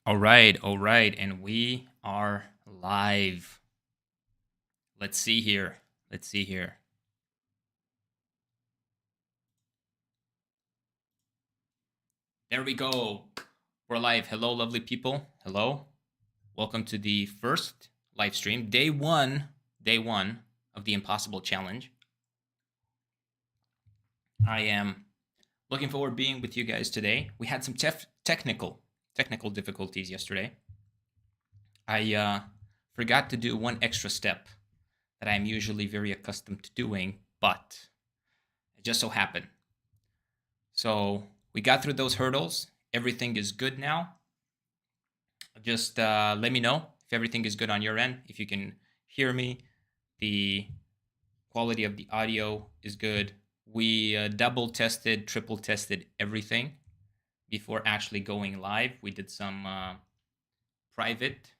All right, and we are live. Let's see here. Let's see here. There we go. We're live. Hello, lovely people. Hello. Welcome to the first live stream, day one of the Impossible Challenge. I am looking forward to being with you guys today. We had some technical difficulties yesterday. I forgot to do one extra step that I'm usually very accustomed to doing, but it just so happened. So we got through those hurdles. Everything is good now. Just let me know if everything is good on your end, if you can hear me. The quality of the audio is good. We double tested, triple tested everything before actually going live. We did some private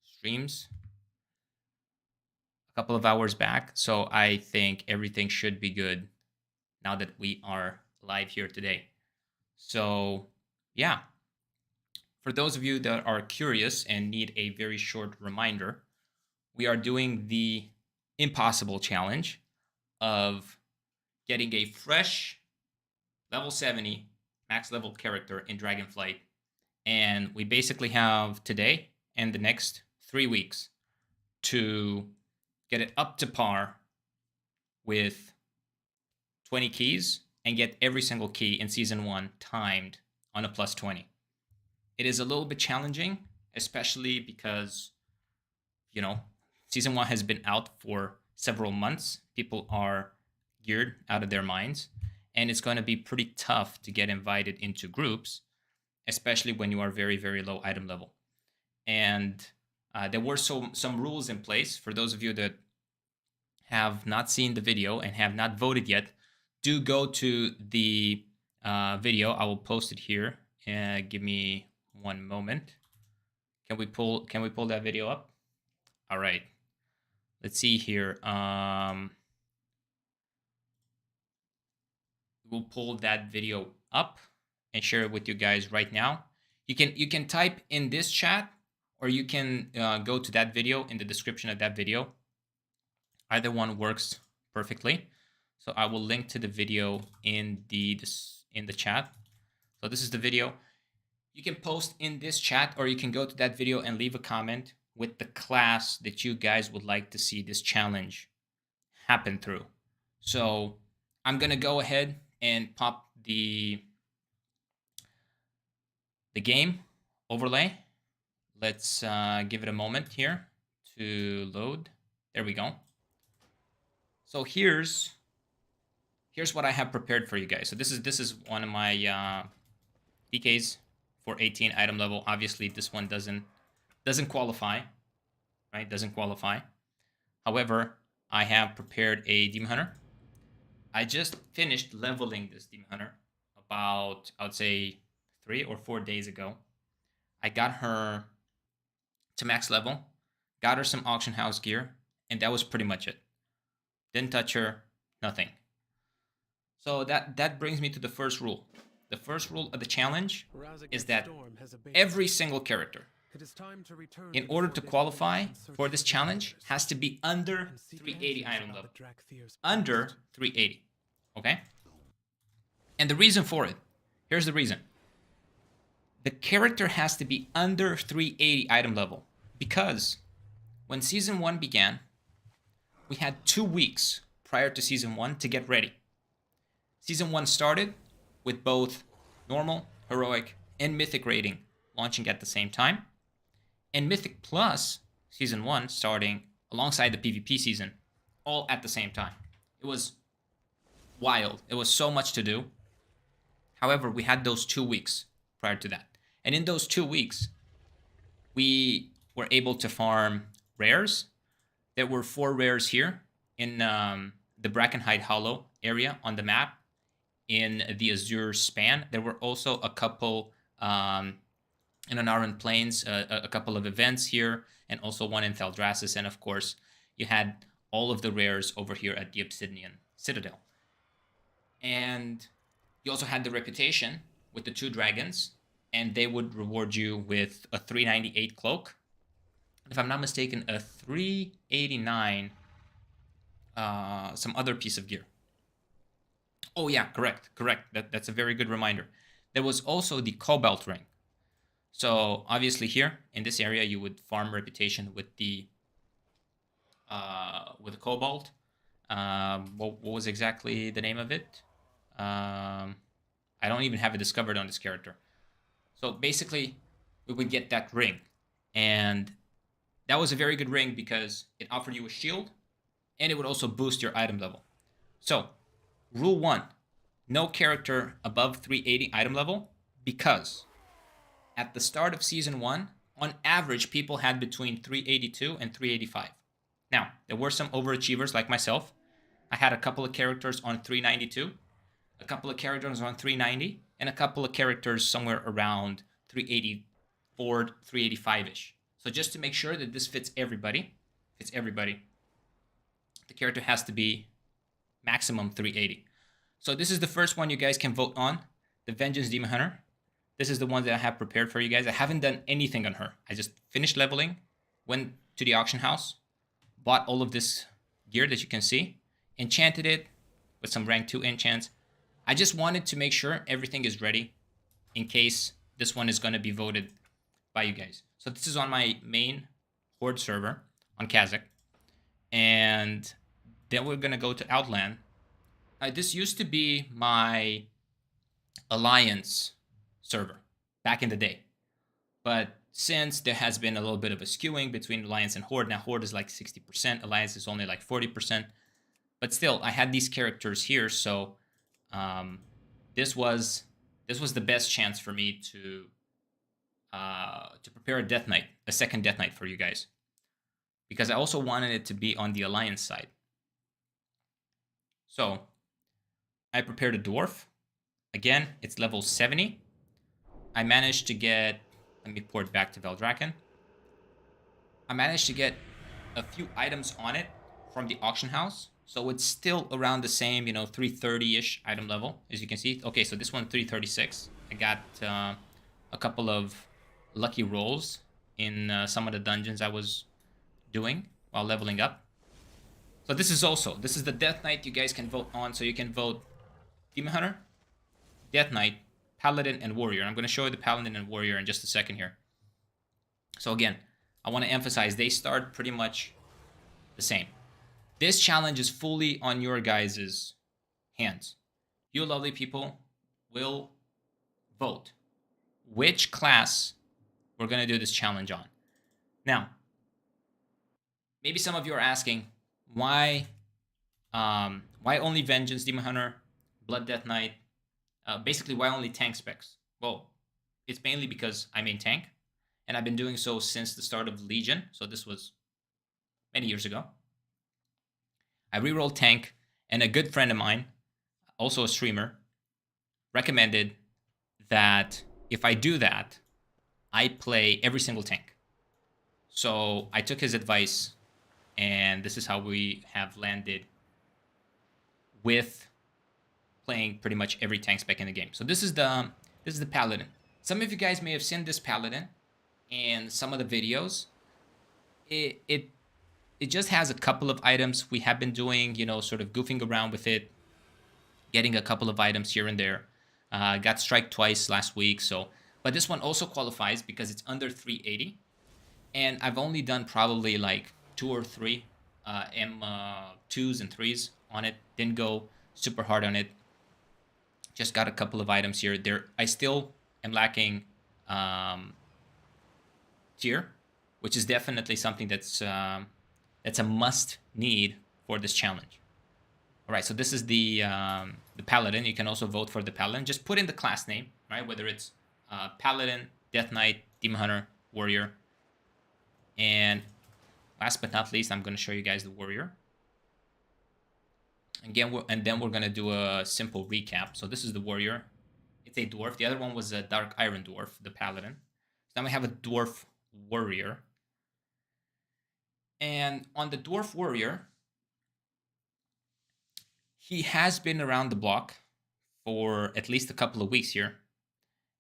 streams a couple of hours back. So I think everything should be good now that we are live here today. So yeah, for those of you that are curious and need a very short reminder, we are doing the impossible challenge of getting a fresh level 70 max level character in Dragonflight. And we basically have today and the next 3 weeks to get it up to par with 20 keys and get every single key in Season 1 timed on a plus 20. It is a little bit challenging, especially because, Season 1 has been out for several months. People are geared out of their minds, and it's going to be pretty tough to get invited into groups, especially when you are very, very low item level. And there were some rules in place. For those of you that have not seen the video and have not voted yet, do go to the video. I will post it here. Give me one moment. Can we pull that video up? All right. Let's see here. We'll pull that video up and share it with you guys right now. You can type in this chat, or you can go to that video in the description of that video. Either one works perfectly. So I will link to the video in the chat. So this is the video. You can post in this chat, or you can go to that video and leave a comment with the class that you guys would like to see this challenge happen through. So I'm gonna go ahead and pop the game overlay. Let's give it a moment here to load. There we go. So here's what I have prepared for you guys. So this is one of my DKs for 18 item level. Obviously, this one doesn't qualify, right? Doesn't qualify. However, I have prepared a Demon Hunter. I just finished leveling this Demon Hunter about, I would say, 3 or 4 days ago. I got her to max level, got her some auction house gear, and that was pretty much it. Didn't touch her, nothing. So that brings me to the first rule. The first rule of the challenge is that every single character, in order to qualify for this challenge, has to be under 380 item level. Under 380, okay? And the reason for it, here's the reason. The character has to be under 380 item level because when Season 1 began, we had 2 weeks prior to Season 1 to get ready. Season 1 started with both normal, heroic, and mythic rating launching at the same time, and Mythic Plus Season 1 starting alongside the PvP season, all at the same time. It was wild. It was so much to do. However, we had those 2 weeks prior to that. And in those 2 weeks, we were able to farm rares. There were 4 rares here in the Brackenhide Hollow area on the map in the Azure span. There were also a couple in Anaran Plains, a couple of events here, and also one in Thaldraszus. And of course, you had all of the rares over here at the Obsidian Citadel. And you also had the reputation with the 2 dragons and they would reward you with a 398 cloak. If I'm not mistaken, a 389 some other piece of gear. Oh yeah, correct. That's a very good reminder. There was also the Cobalt ring. So obviously here in this area you would farm reputation with the Cobalt. What was exactly the name of it? I don't even have it discovered on this character. So basically, we would get that ring, and that was a very good ring because it offered you a shield, and it would also boost your item level. So, rule one: no character above 380 item level, because at the start of season one, on average, people had between 382 and 385. Now, there were some overachievers like myself. I had a couple of characters on 392, a couple of characters on 390, and a couple of characters somewhere around 384, 385 ish. So just to make sure that this fits everybody, the character has to be maximum 380. So this is the first one you guys can vote on, the Vengeance Demon Hunter. This is the one that I have prepared for you guys. I haven't done anything on her. I just finished leveling, went to the auction house, bought all of this gear that you can see, enchanted it with some rank 2 enchants. I just wanted to make sure everything is ready in case this one is going to be voted by you guys. So this is on my main Horde server on Kazakh. And then we're going to go to Outland. This used to be my Alliance server back in the day. But since there has been a little bit of a skewing between Alliance and Horde, now Horde is like 60%, Alliance is only like 40%. But still, I had these characters here, so this was the best chance for me to prepare a Death Knight, a second Death Knight for you guys, because I also wanted it to be on the Alliance side. So I prepared a Dwarf. Again, it's level 70. I managed to get, let me port back to Veldraken. I managed to get a few items on it from the auction house. So it's still around the same, 330-ish item level, as you can see. Okay, so this one, 336. I got a couple of lucky rolls in some of the dungeons I was doing while leveling up. So this is the Death Knight you guys can vote on. So you can vote Demon Hunter, Death Knight, Paladin, and Warrior. I'm going to show you the Paladin and Warrior in just a second here. So again, I want to emphasize they start pretty much the same. This challenge is fully on your guys' hands. You lovely people will vote which class we're going to do this challenge on. Now, maybe some of you are asking, why only Vengeance Demon Hunter, Blood Death Knight, basically why only tank specs? Well, it's mainly because I main tank, and I've been doing so since the start of Legion, so this was many years ago. I rerolled tank, and a good friend of mine, also a streamer, recommended that if I do that, I play every single tank. So I took his advice, and this is how we have landed with playing pretty much every tank spec in the game. So this is the Paladin. Some of you guys may have seen this Paladin in some of the videos. It just has a couple of items. We have been doing, sort of goofing around with it, getting a couple of items here and there. Got strike twice last week, but this one also qualifies because it's under 380. And I've only done probably like 2 or 3 M2s and 3s on it. Didn't go super hard on it. Just got a couple of items here. I still am lacking tier, which is definitely something that's a must need for this challenge. All right, so this is the Paladin. You can also vote for the Paladin. Just put in the class name, right? Whether it's Paladin, Death Knight, Demon Hunter, Warrior. And last but not least, I'm going to show you guys the Warrior. Again, and then we're going to do a simple recap. So this is the Warrior. It's a Dwarf. The other one was a Dark Iron Dwarf, the Paladin. So now we have a Dwarf Warrior. And on the Dwarf Warrior, he has been around the block for at least a couple of weeks here.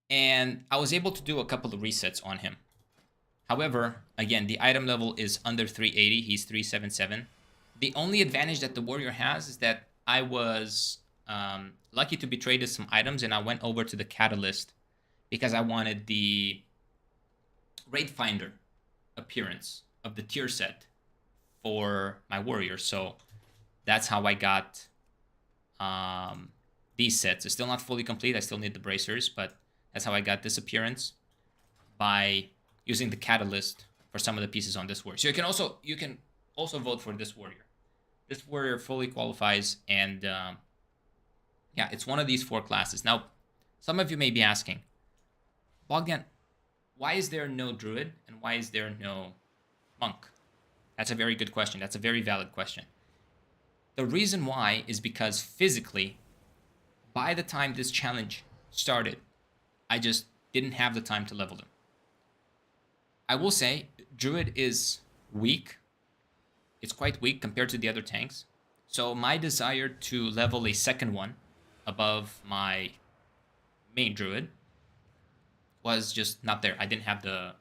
And I was able to do a couple of resets on him. However, again, the item level is under 380. He's 377. The only advantage that the warrior has is that I was lucky to be traded some items, and I went over to the catalyst because I wanted the raid finder appearance of the tier set for my warrior. So that's how I got these sets. It's still not fully complete. I still need the bracers, but that's how I got this appearance by using the catalyst for some of the pieces on this warrior. So you can also vote for this warrior. This warrior fully qualifies, and yeah, it's one of these 4 classes. Now, some of you may be asking, Bogdan, why is there no druid and why is there no monk? That's a very good question. That's a very valid question. The reason why is because physically, by the time this challenge started, I just didn't have the time to level them. I will say, druid is weak. It's quite weak compared to the other tanks. So my desire to level a second one above my main druid was just not there. I didn't have the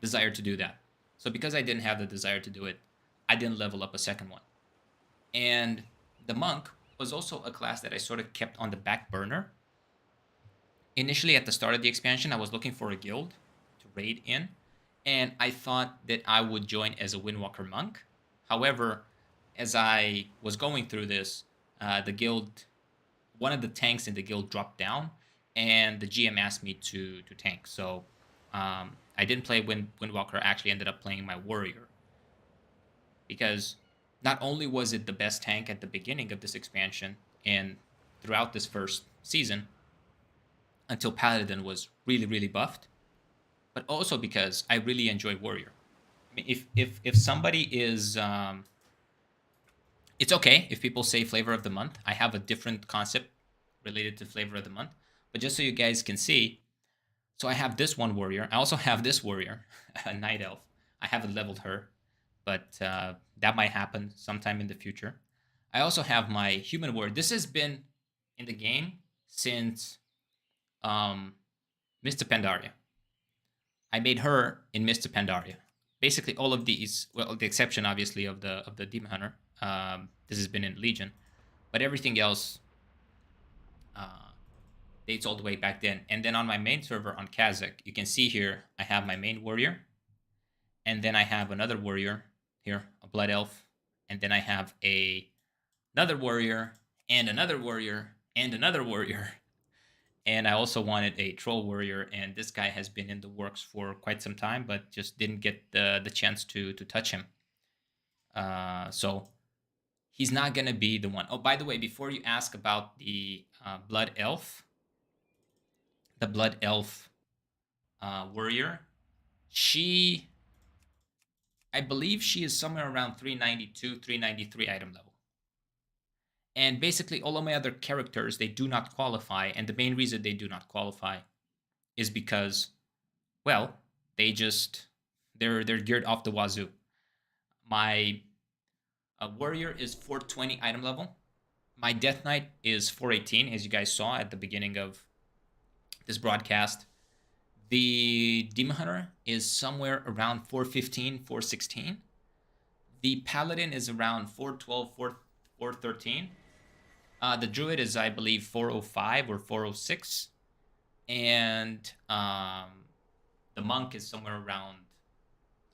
desire to do that. So because I didn't have the desire to do it, I didn't level up a second one. And the monk was also a class that I sort of kept on the back burner. Initially, at the start of the expansion, I was looking for a guild to raid in, and I thought that I would join as a Windwalker monk. However, as I was going through this, the guild, one of the tanks in the guild dropped down, and the GM asked me to tank. So I didn't play Windwalker. I actually ended up playing my warrior, because not only was it the best tank at the beginning of this expansion and throughout this first season until Paladin was really, really buffed, but also because I really enjoy warrior. I mean, if somebody is it's okay if people say flavor of the month. I have a different concept related to flavor of the month, but just so you guys can see, so I have this one warrior. I also have this warrior, a night elf. I haven't leveled her, but that might happen sometime in the future. I also have my human warrior. This has been in the game since Mr. Pandaria. I made her in Mr. Pandaria. Basically, all of these, well, with the exception obviously of the Demon Hunter. This has been in Legion, but everything else dates all the way back then. And then on my main server on Kazakh, you can see here I have my main warrior, and then I have another warrior here, a blood elf, and then I have another warrior and another warrior and another warrior. And I also wanted a troll warrior, and this guy has been in the works for quite some time, but just didn't get the chance to touch him. So he's not gonna be the one. Oh, by the way, before you ask about the blood elf, the blood elf warrior, I believe she is somewhere around 392, 393 item level. And basically all of my other characters, they do not qualify. And the main reason they do not qualify is because, well, they're geared off the wazoo. My warrior is 420 item level. My Death Knight is 418, as you guys saw at the beginning of this broadcast. The Demon Hunter is somewhere around 415, 416. The Paladin is around 412, 413. The Druid is, I believe, 405 or 406. And the Monk is somewhere around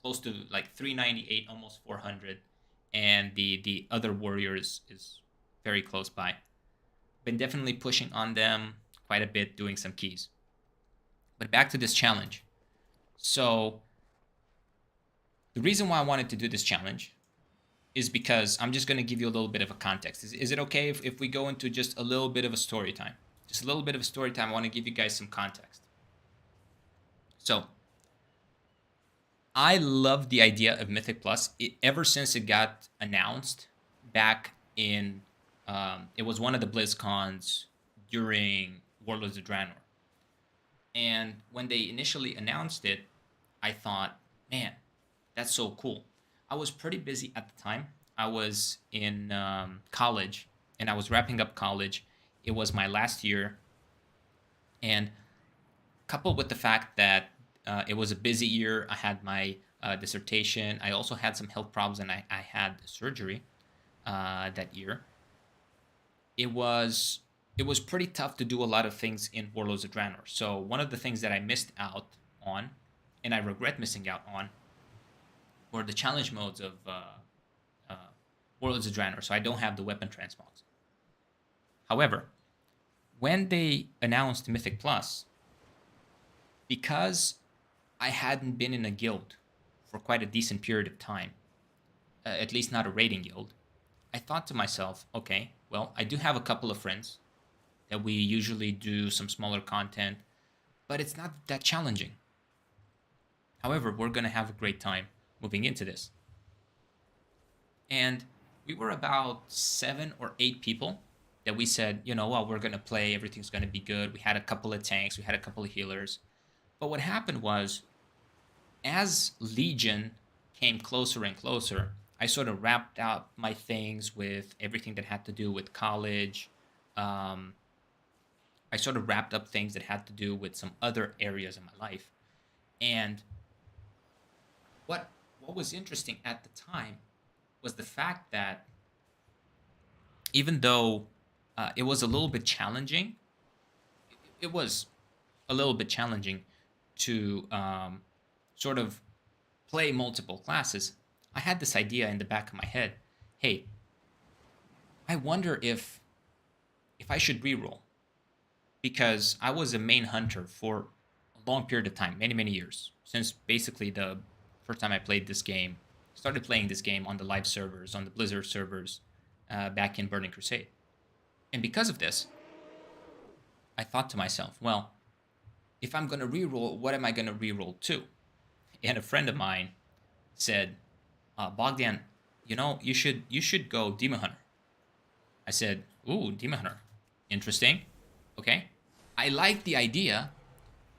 close to like 398, almost 400. And the other warrior is very close by. Been definitely pushing on them quite a bit, doing some keys. But back to this challenge. So the reason why I wanted to do this challenge is because I'm just going to give you a little bit of a context. Is it okay if we go into just a little bit of a story time? Just a little bit of a story time. I want to give you guys some context. So I love the idea of Mythic Plus ever since it got announced back in, it was one of the BlizzCons during Warlords of Draenor. And when they initially announced it, I thought, man, that's so cool. I was pretty busy at the time. I was in college, and I was wrapping up college. It was my last year. And coupled with the fact that it was a busy year. I had my dissertation. I also had some health problems, and I had surgery that year. It was it was pretty tough to do a lot of things in Warlords of Draenor. So one of the things that I missed out on, and I regret missing out on, were the challenge modes of uh, Warlords of Draenor. So I don't have the weapon transmogs. However, when they announced Mythic Plus, because I hadn't been in a guild for quite a decent period of time, at least not a raiding guild, I thought to myself, okay, well, I do have a couple of friends that we usually do some smaller content, but it's not that challenging. However, we're going to have a great time moving into this. And we were about 7 or 8 people that we said, you know, well, we're going to play, everything's going to be good. We had a couple of tanks, we had a couple of healers. But what happened was, as Legion came closer and closer, I sort of wrapped up my things with everything that had to do with college. Um, I sort of wrapped up things that had to do with some other areas in my life. And what what was interesting at the time was the fact that even though it was a little bit challenging, it was a little bit challenging to sort of play multiple classes. I had this idea in the back of my head. Hey, I wonder if I should reroll, because I was a main hunter for a long period of time, many many years, since basically the first time I played this game. Started playing this game on the live servers, on the Blizzard servers, back in Burning Crusade. And because of this, I thought to myself, well, if I'm going to reroll, what am I going to reroll to? And a friend of mine said, Bogdan, you should go Demon Hunter. I said, ooh, Demon Hunter, interesting. Okay, I liked the idea,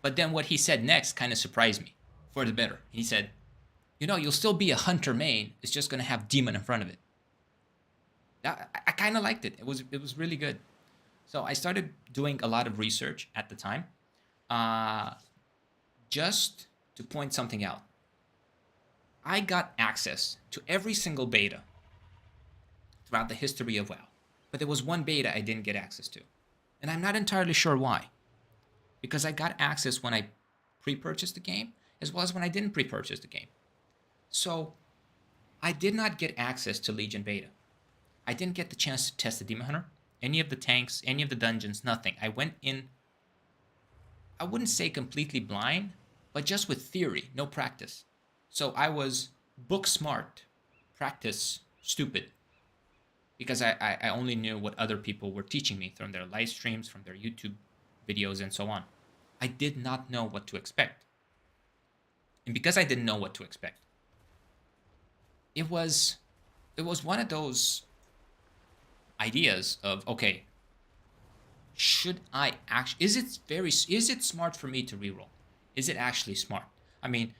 but then what he said next kind of surprised me for the better. He said, you'll still be a hunter main. It's just going to have demon in front of it. I kind of liked it. It was really good. So I started doing a lot of research at the time, uh, just to point something out. I got access to every single beta throughout the history of WoW, but there was one beta I didn't get access to, and I'm not entirely sure why. Because I got access when I pre-purchased the game, as well as when I didn't pre-purchase the game. So I did not get access to Legion Beta. I didn't get the chance to test the Demon Hunter, any of the tanks, any of the dungeons, nothing. I went in, I wouldn't say completely blind, but just with theory, no practice. So I was book smart, practice stupid, because I only knew what other people were teaching me from their live streams, from their YouTube videos, and so on. I did not know what to expect. And because I didn't know what to expect, it was one of those ideas of, okay, should I actually, is it smart for me to reroll? Is it actually smart? I mean,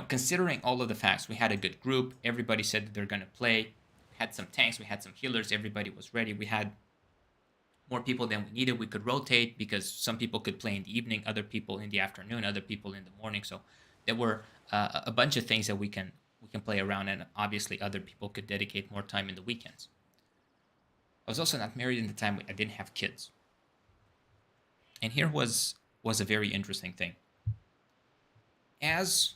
considering all of the facts, we had a good group. Everybody said that they're going to play. We had some tanks, we had some healers, everybody was ready. We had more people than we needed. We could rotate because some people could play in the evening, other people in the afternoon, other people in the morning. So there were a bunch of things that we can play around, and obviously other people could dedicate more time in the weekends. I was also not married in the time. I didn't have kids, and here was a very interesting thing. As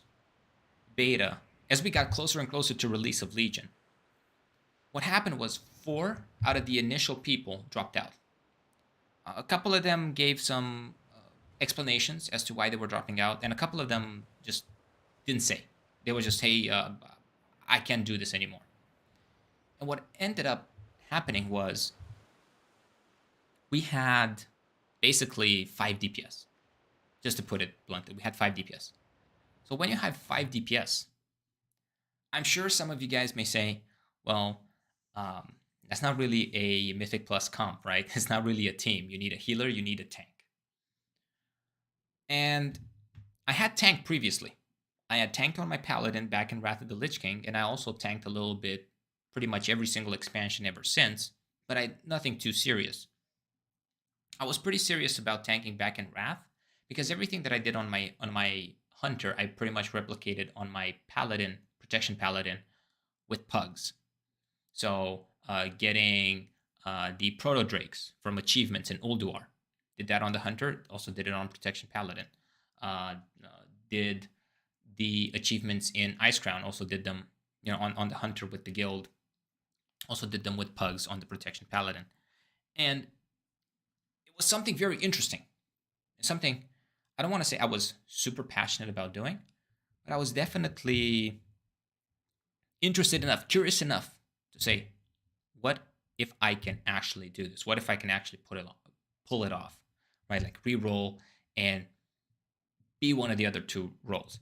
beta, as we got closer and closer to release of Legion, what happened was 4 out of the initial people dropped out. A couple of them gave some explanations as to why they were dropping out, and a couple of them just didn't say. They were just, hey, I can't do this anymore. And what ended up happening was we had basically 5 DPS. Just to put it bluntly, we had 5 DPS. So when you have 5 DPS, I'm sure some of you guys may say, well, that's not really a Mythic Plus comp, right? It's not really a team. You need a healer, you need a tank. And I had tanked previously. I had tanked on my Paladin back in Wrath of the Lich King, and I also tanked a little bit pretty much every single expansion ever since, but nothing too serious. I was pretty serious about tanking back in Wrath because everything that I did on my hunter, I pretty much replicated on my paladin, protection paladin, with pugs. So getting the proto drakes from achievements in Ulduar, did that on the hunter. Also did it on protection paladin. Did the achievements in Ice Crown. Also did them, on the hunter with the guild. Also did them with pugs on the protection paladin, and it was something very interesting. Something I don't want to say I was super passionate about doing, but I was definitely interested enough, curious enough to say, what if I can actually do this? What if I can actually pull it off, right? Like re-roll and be one of the other two roles.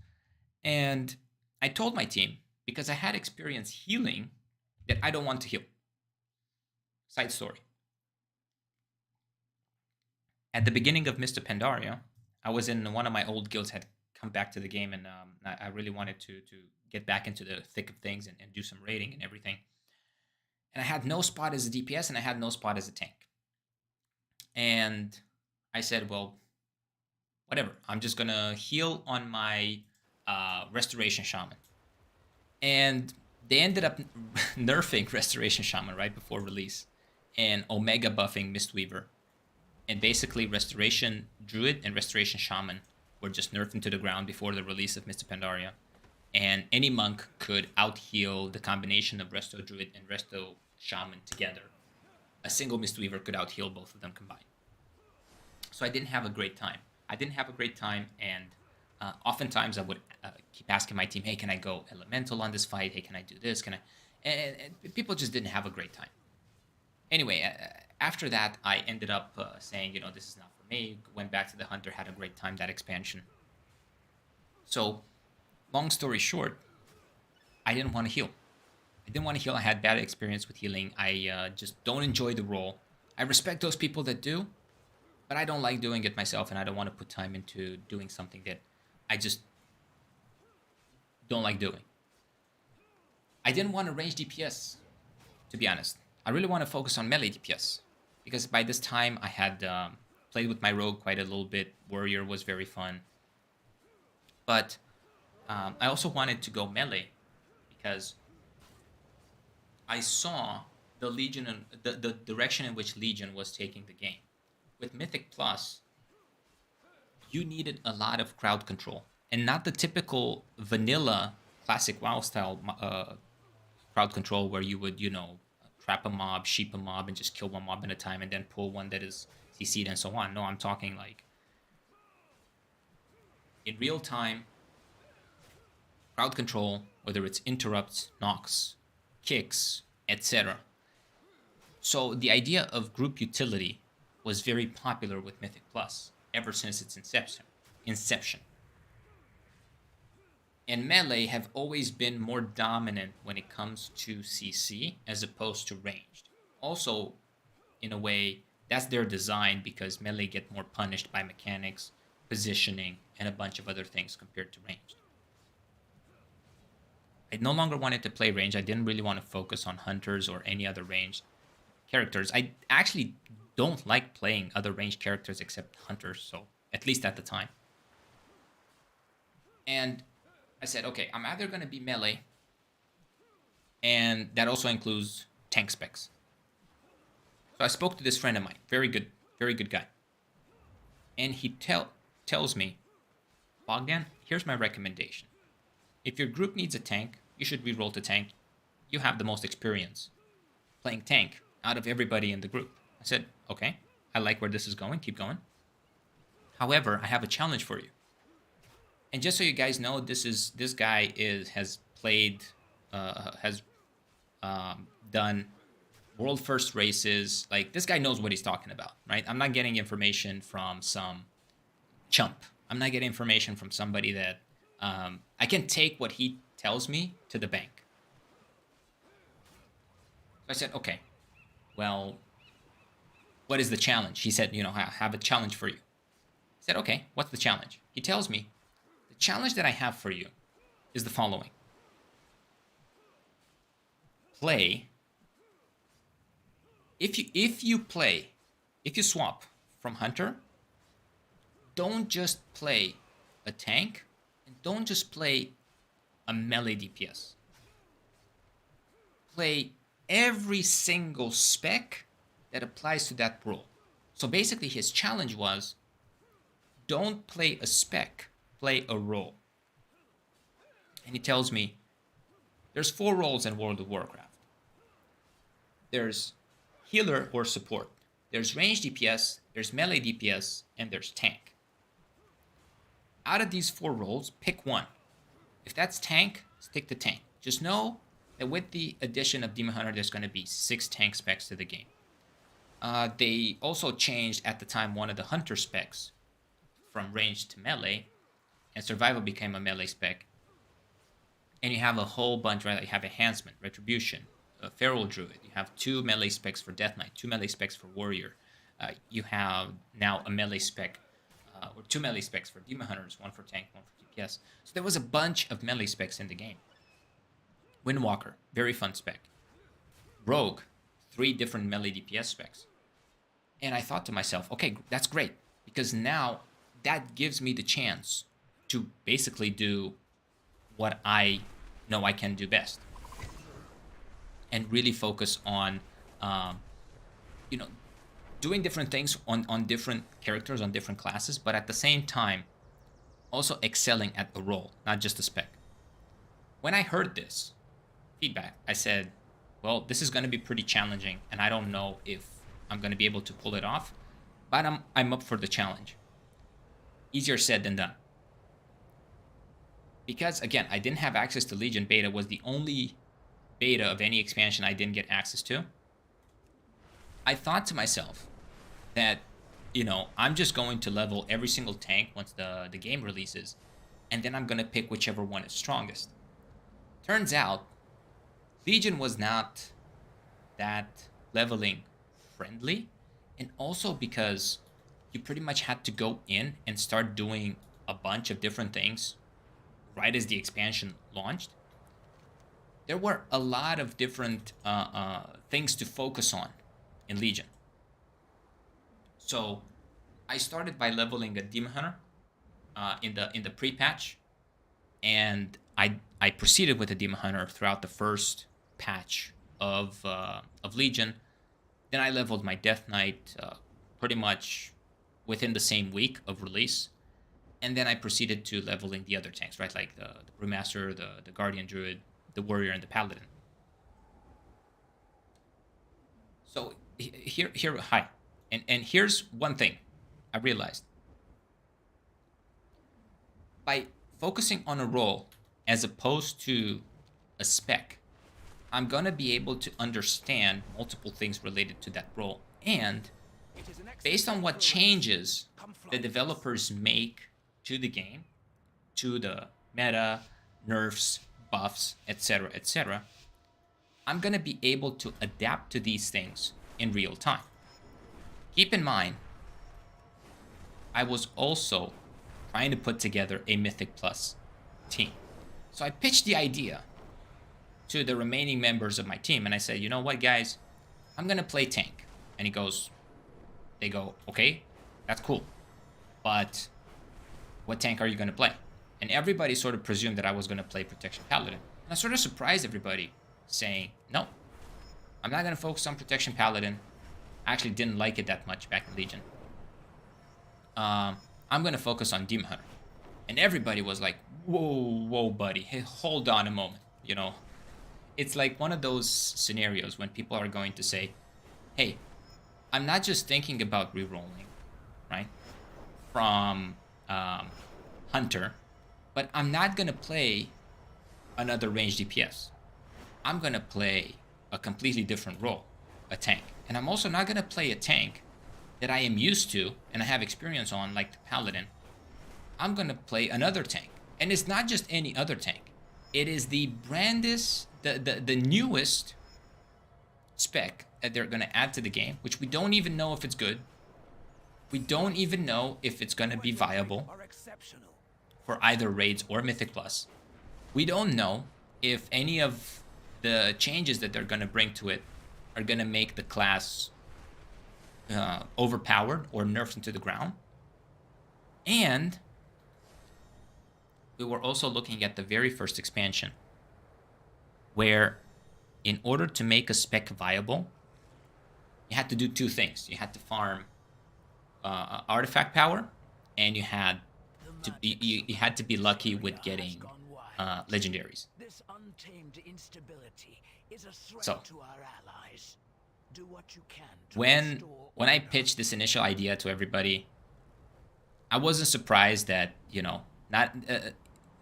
And I told my team, because I had experience healing, that I don't want to heal. Side story. At the beginning of Mr. Pandaria, I was in one of my old guilds, had come back to the game, and I really wanted to get back into the thick of things and do some raiding and everything. And I had no spot as a DPS, and I had no spot as a tank. And I said, well, whatever. I'm just gonna heal on my Restoration Shaman. And they ended up nerfing Restoration Shaman right before release and Omega buffing Mistweaver. And basically, Restoration Druid and Restoration Shaman were just nerfed into the ground before the release of Mr. Pandaria. And any monk could out-heal the combination of Resto Druid and Resto Shaman together. A single Mistweaver could out-heal both of them combined. So I didn't have a great time. And oftentimes I would keep asking my team, hey, can I go Elemental on this fight? Hey, can I do this? Can I? And people just didn't have a great time. Anyway, after that, I ended up saying, this is not for me. Went back to the Hunter, had a great time, that expansion. So, long story short, I didn't want to heal. I had bad experience with healing. I just don't enjoy the role. I respect those people that do, but I don't like doing it myself, and I don't want to put time into doing something that I just don't like doing. I didn't want to range DPS, to be honest. I really want to focus on melee DPS, because by this time I had played with my rogue quite a little bit. Warrior was very fun. But I also wanted to go melee, because I saw the Legion and the direction in which Legion was taking the game. With Mythic Plus, you needed a lot of crowd control, and not the typical vanilla classic WoW style crowd control where you would, trap a mob, sheep a mob, and just kill one mob at a time and then pull one that is CC'd and so on. No, I'm talking like in real time crowd control, whether it's interrupts, knocks, kicks, etc. So the idea of group utility was very popular with Mythic Plus ever since its inception. And melee have always been more dominant when it comes to CC as opposed to ranged. Also, in a way, that's their design, because melee get more punished by mechanics, positioning, and a bunch of other things compared to ranged. I no longer wanted to play range. I didn't really want to focus on hunters or any other ranged characters. I actually don't like playing other ranged characters except hunters, so at least at the time. And I said, okay, I'm either going to be melee, and that also includes tank specs. So I spoke to this friend of mine, very good guy. And he tells me, Bogdan, here's my recommendation. If your group needs a tank, you should reroll to tank. You have the most experience playing tank out of everybody in the group. I said, okay, I like where this is going. Keep going. However, I have a challenge for you. And just so you guys know, this guy has done world first races. Like, this guy knows what he's talking about, right? I'm not getting information from some chump. I'm not getting information from somebody that I can take what he tells me to the bank. So I said, okay, well, what is the challenge? He said, I have a challenge for you. I said, okay, what's the challenge? He tells me, the challenge that I have for you is the following. Play. If you swap from Hunter don't just play a tank, and don't just play a melee DPS. Play every single spec that applies to that role. So basically his challenge was, don't play a spec, play a role. And he tells me, there's 4 roles in World of Warcraft. There's healer or support. There's range DPS, there's melee DPS, and there's tank. Out of these 4 roles, pick one. If that's tank, stick to tank. Just know that with the addition of Demon Hunter, there's going to be 6 tank specs to the game. They also changed at the time one of the hunter specs from range to melee, and survival became a melee spec. And you have a whole bunch, right? You have enhancement, retribution, feral druid. You have 2 melee specs for Death Knight, 2 melee specs for warrior. You have now a melee spec, or 2 melee specs for demon hunters, 1 for tank, 1 for DPS. So there was a bunch of melee specs in the game. Windwalker, very fun spec. Rogue, 3 different melee DPS specs. And I thought to myself, okay, that's great, because now that gives me the chance to basically do what I know I can do best, and really focus on, doing different things on different characters, on different classes, but at the same time, also excelling at the role, not just the spec. When I heard this feedback, I said, well, this is going to be pretty challenging, and I don't know if I'm going to be able to pull it off, but I'm up for the challenge. Easier said than done. Because, again, I didn't have access to Legion Beta, was the only beta of any expansion I didn't get access to. I thought to myself that, I'm just going to level every single tank once the game releases, and then I'm going to pick whichever one is strongest. Turns out, Legion was not that leveling friendly, and also because you pretty much had to go in and start doing a bunch of different things right as the expansion launched. There were a lot of different things to focus on in Legion. So I started by leveling a Demon Hunter in the pre-patch, and I proceeded with the Demon Hunter throughout the first patch of Legion. Then I leveled my Death Knight pretty much within the same week of release. And then I proceeded to leveling the other tanks, right? Like the Brewmaster, the Guardian Druid, the Warrior, and the Paladin. So hi. And here's one thing I realized. By focusing on a role as opposed to a spec, I'm going to be able to understand multiple things related to that role. And based on what changes the developers make to the game, to the meta, nerfs, buffs, etc., I'm going to be able to adapt to these things in real time. Keep in mind, I was also trying to put together a Mythic Plus team. So I pitched the idea to the remaining members of my team, and I said, you know what, guys, I'm going to play tank. And they go, okay, that's cool, but what tank are you going to play? And everybody sort of presumed that I was going to play Protection Paladin. And I sort of surprised everybody, saying, no, I'm not going to focus on Protection Paladin. I actually didn't like it that much back in Legion. I'm going to focus on Demon Hunter. And everybody was like, whoa, buddy, hey, hold on a moment, It's like one of those scenarios when people are going to say, hey, I'm not just thinking about rerolling, right, from Hunter, but I'm not going to play another range DPS. I'm going to play a completely different role, a tank. And I'm also not going to play a tank that I am used to and I have experience on, like the Paladin. I'm going to play another tank. And it's not just any other tank. It is the the newest spec that they're going to add to the game, which we don't even know if it's good. We don't even know if it's going to be viable for either raids or Mythic Plus. We don't know if any of the changes that they're going to bring to it are going to make the class overpowered or nerfed into the ground. And we were also looking at the very first expansion, where in order to make a spec viable, you had to do two things. You had to farm artifact power, and you had to be lucky with getting legendaries. This untamed instability is a threat So to our allies. Do what you can to when I pitched this initial idea to everybody, I wasn't surprised that not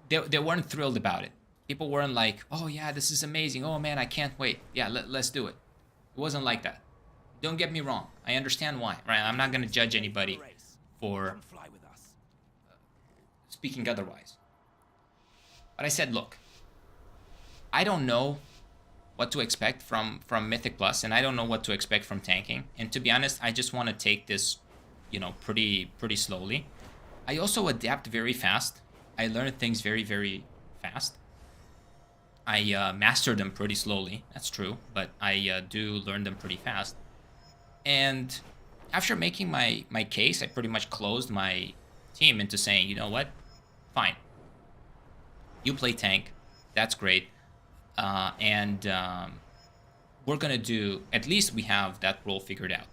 they weren't thrilled about it. People weren't like, "Oh yeah, this is amazing. Oh man, I can't wait. Yeah, let's do it." It wasn't like that. Don't get me wrong. I understand why. Right? I'm not going to judge anybody for speaking otherwise. But I said, look, I don't know what to expect from Mythic Plus, and I don't know what to expect from tanking. And to be honest, I just want to take this, pretty slowly. I also adapt very fast. I learn things very, very fast. I master them pretty slowly. That's true, but I do learn them pretty fast. And after making my case, I pretty much closed my team into saying, you know what? Fine. You play tank. That's great. And we're going to do, at least we have that role figured out.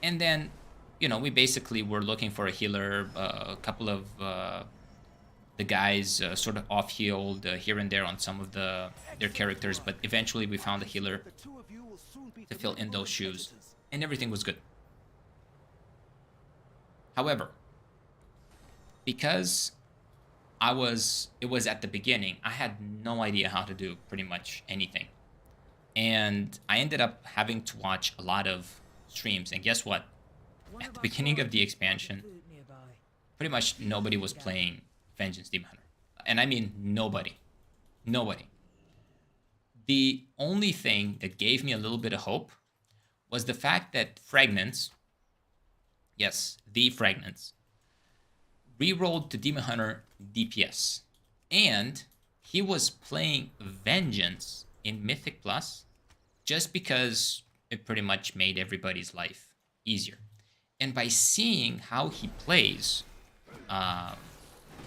And then, we basically were looking for a healer, a couple of the guys sort of off-healed here and there on some of their characters, but eventually we found a healer to fill in those shoes, and everything was good. However, because it was at the beginning, I had no idea how to do pretty much anything. And I ended up having to watch a lot of streams, and guess what? At the beginning of the expansion, pretty much nobody was playing Vengeance Demon Hunter. And I mean nobody. Nobody. The only thing that gave me a little bit of hope was the fact that Fragments, yes, the Fragments, rerolled to Demon Hunter DPS. And he was playing Vengeance in Mythic Plus just because it pretty much made everybody's life easier. And by seeing how he plays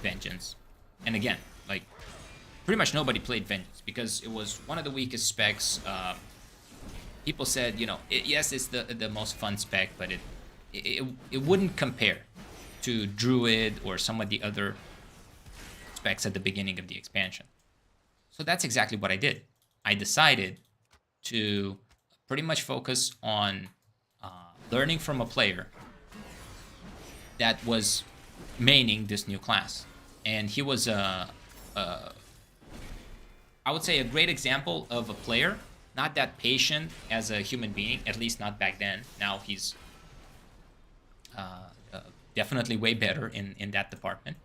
Vengeance, and again, like, pretty much nobody played Vengeance because it was one of the weakest specs. People said, yes, it's the most fun spec, but it wouldn't compare to Druid or some of the other specs at the beginning of the expansion. So that's exactly what I did. I decided to pretty much focus on learning from a player that was maining this new class. And he was I would say a great example of a player, not that patient as a human being, at least not back then. Now he's definitely way better in that department.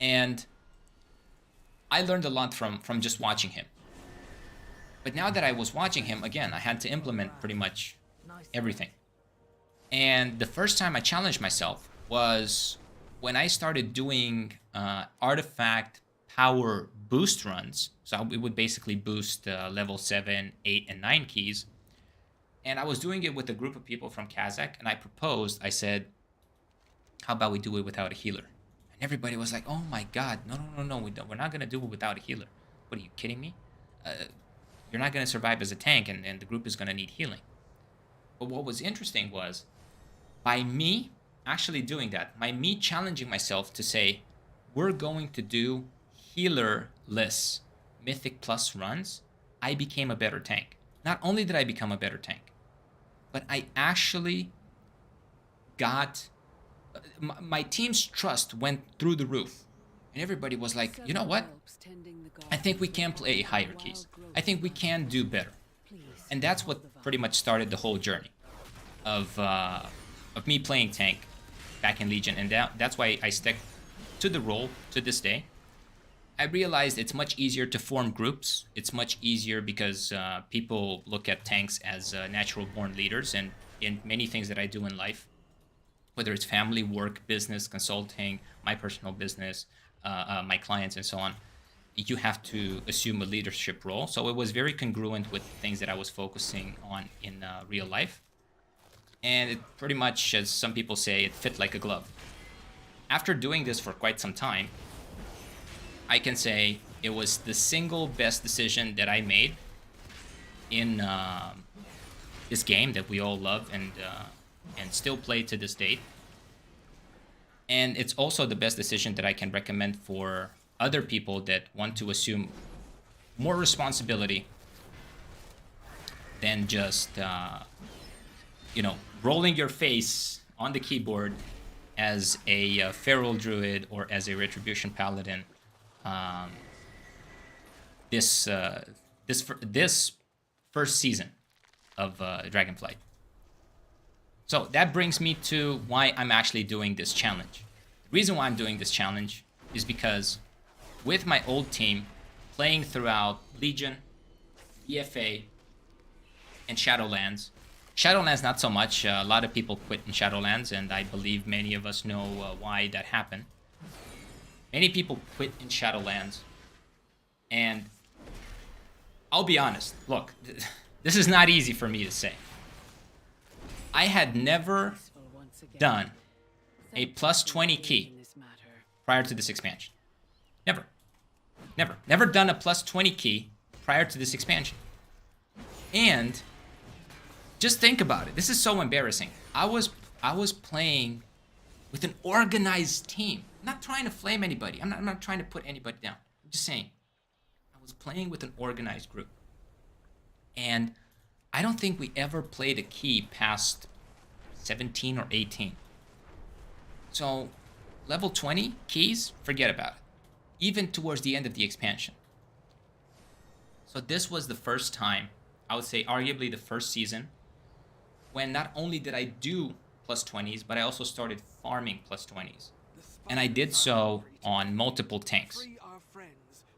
And I learned a lot from just watching him. But now that I was watching him, again, I had to implement pretty much everything. And the first time I challenged myself was when I started doing artifact power boost runs. So we would basically boost level 7, 8, and 9 keys. And I was doing it with a group of people from Kazakh, and I said, how about we do it without a healer? And everybody was like, oh my god, no, we're not going to do it without a healer. What, are you kidding me? You're not going to survive as a tank, and the group is going to need healing. But what was interesting was, by me actually doing that, by me challenging myself to say, we're going to do healer-less Mythic Plus runs, I became a better tank. Not only did I become a better tank, but I actually got... my team's trust went through the roof. And everybody was like, you know what? I think we can play hierarchies. I think we can do better. And that's what pretty much started the whole journey of me playing tank back in Legion. And that's why I stuck to the role to this day. I realized it's much easier to form groups. It's much easier because people look at tanks as natural-born leaders. And in many things that I do in life, whether it's family, work, business, consulting, my personal business, my clients, and so on, you have to assume a leadership role. So it was very congruent with things that I was focusing on in real life. And it pretty much, as some people say, it fit like a glove. after doing this for quite some time, I can say it was the single best decision that I made in this game that we all love and still play to this date. And it's also the best decision that I can recommend for other people that want to assume more responsibility than just, rolling your face on the keyboard as a feral druid or as a retribution paladin. This first season of Dragonflight. So that brings me to why I'm actually doing this challenge. The reason why I'm doing this challenge is because with my old team, playing throughout Legion, EFA, and Shadowlands. Shadowlands not so much. A lot of people quit in Shadowlands, and I believe many of us know why that happened. Many people quit in Shadowlands, and I'll be honest. Look, this is not easy for me to say. I had never done a plus 20 key prior to this expansion. Never done a plus 20 key prior to this expansion. And just think about it. This is so embarrassing. I was playing with an organized team. I'm not trying to flame anybody. I'm not trying to put anybody down. I'm just saying. I was playing with an organized group. And I don't think we ever played a key past 17 or 18. So, level 20 keys, forget about it. Even towards the end of the expansion. So this was the first time, I would say arguably the first season, when not only did I do plus 20s, but I also started farming plus 20s. And I did so on multiple tanks.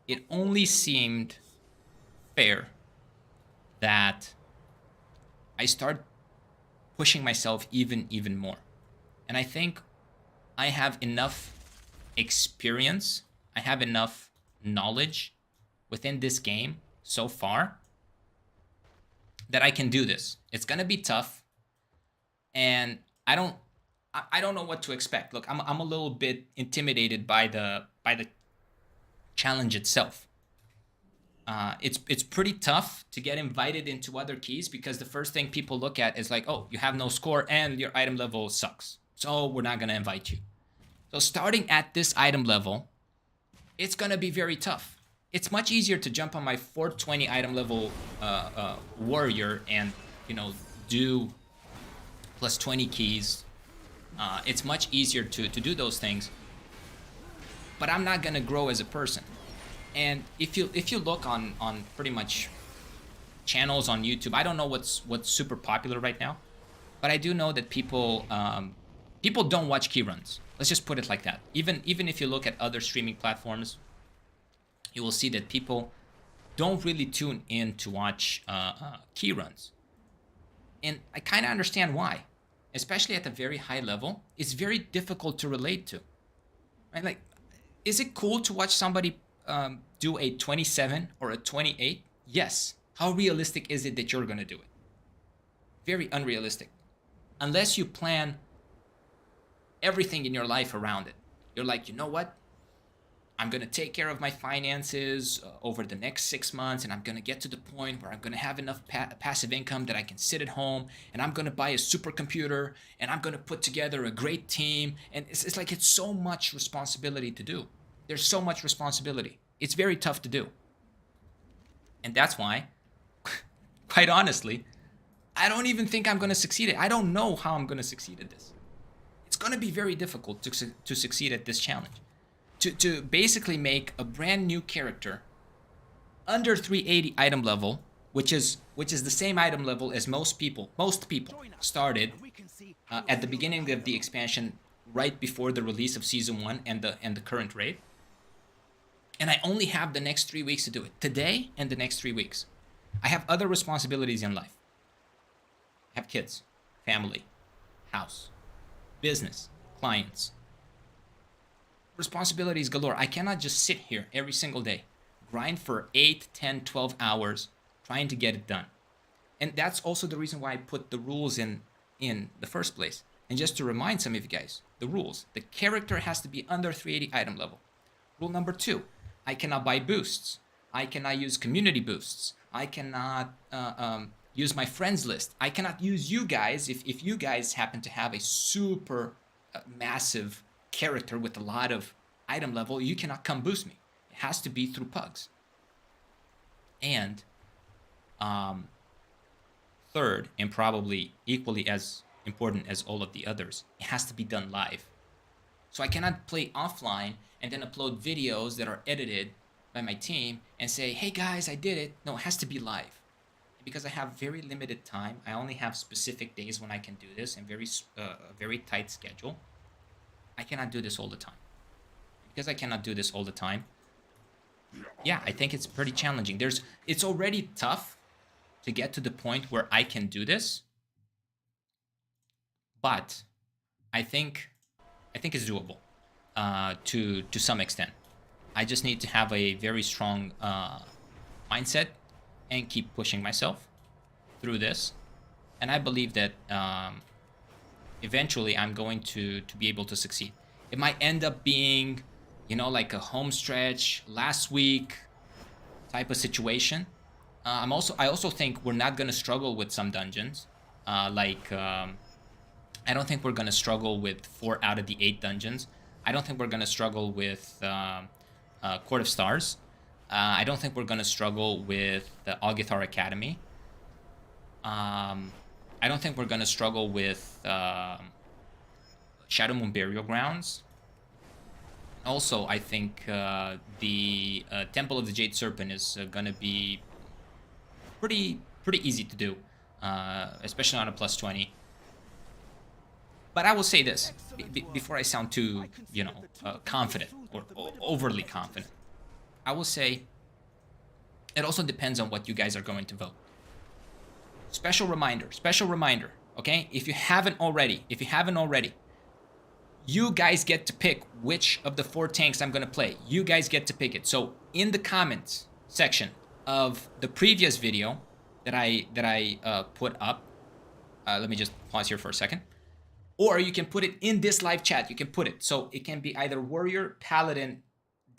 It only seemed fair that I start pushing myself even more. And I think I have enough experience, I have enough knowledge within this game so far that I can do this. It's gonna be tough, and I don't know what to expect. Look, I'm a little bit intimidated by the challenge itself. It's pretty tough to get invited into other keys because the first thing people look at is like, oh, you have no score and your item level sucks, so we're not gonna invite you. So starting at this item level, it's gonna be very tough. It's much easier to jump on my 420 item level warrior and do plus 20 keys. It's much easier to do those things. But I'm not gonna grow as a person. And if you look on pretty much channels on YouTube, I don't know what's super popular right now, but I do know that people don't watch key runs. Let's just put it like that. Even if you look at other streaming platforms, you will see that people don't really tune in to watch key runs. And I kind of understand why. Especially at the very high level, it's very difficult to relate to. Right? Like, is it cool to watch somebody do a 27 or a 28? Yes. How realistic is it that you're going to do it? Very unrealistic. Unless you plan everything in your life around it. You're like, you know what? I'm going to take care of my finances over the next 6 months, and I'm going to get to the point where I'm going to have enough passive income that I can sit at home, and I'm going to buy a supercomputer, and I'm going to put together a great team. And it's like it's so much responsibility to do. There's so much responsibility. It's very tough to do. And that's why, quite honestly, I don't even think I'm going to succeed at it. I don't know how I'm going to succeed at this. It's going to be very difficult to succeed at this challenge. To basically make a brand new character under 380 item level, which is the same item level as most people started at the beginning of the expansion, right before the release of season 1 and the current raid. And I only have the next 3 weeks to do it. Today and the next 3 weeks. I have other responsibilities in life. I have kids, family, house, business, clients. Responsibilities galore. I cannot just sit here every single day, grind for 8, 10, 12 hours trying to get it done. And that's also the reason why I put the rules in the first place. And just to remind some of you guys, the rules. The character has to be under 380 item level. Rule number 2, I cannot buy boosts. I cannot use community boosts. I cannot use my friends list. I cannot use you guys if you guys happen to have a super massive character with a lot of item level. You cannot come boost me. It has to be through pugs. And third, and probably equally as important as all of the others, it has to be done live. So I cannot play offline and then upload videos that are edited by my team and say, hey guys, I did it. No, it has to be live. Because I have very limited time, I only have specific days when I can do this and a very tight schedule. I cannot do this all the time. Because I cannot do this all the time, yeah, I think it's pretty challenging. It's already tough to get to the point where I can do this, but I think it's doable to some extent. I just need to have a very strong mindset and keep pushing myself through this. And I believe that eventually I'm going to be able to succeed. It might end up being, like a home stretch last week type of situation. I also think we're not going to struggle with some dungeons. I don't think we're going to struggle with 4 out of the 8 dungeons. I don't think we're going to struggle with Court of Stars. I don't think we're going to struggle with the Algithar Academy. I don't think we're going to struggle with Shadow Moon Burial Grounds. Also, I think the Temple of the Jade Serpent is going to be pretty easy to do, especially on a plus 20. But I will say this, before I sound too, confident or overly confident. I will say it also depends on what you guys are going to vote. Special reminder, okay? If you haven't already, you guys get to pick which of the 4 tanks I'm going to play. You guys get to pick it. So in the comments section of the previous video that I put up, let me just pause here for a second. Or you can put it in this live chat. You can put it. So it can be either Warrior, Paladin,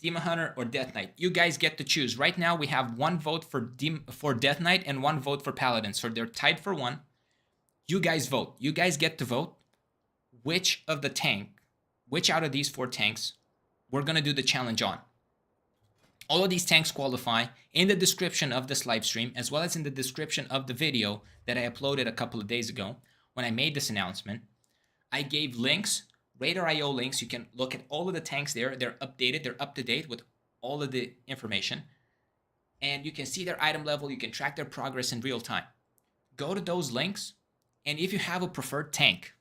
Demon Hunter, or Death Knight. You guys get to choose. Right now we have 1 vote for Death Knight and 1 vote for Paladin. So they're tied for 1. You guys vote. You guys get to vote which out of these 4 tanks we're going to do the challenge on. All of these tanks qualify. In the description of this live stream, as well as in the description of the video that I uploaded a couple of days ago when I made this announcement, I gave links, Radar.io links. You can look at all of the tanks there. They're updated. They're up to date with all of the information. And you can see their item level. You can track their progress in real time. Go to those links. And if you have a preferred tank,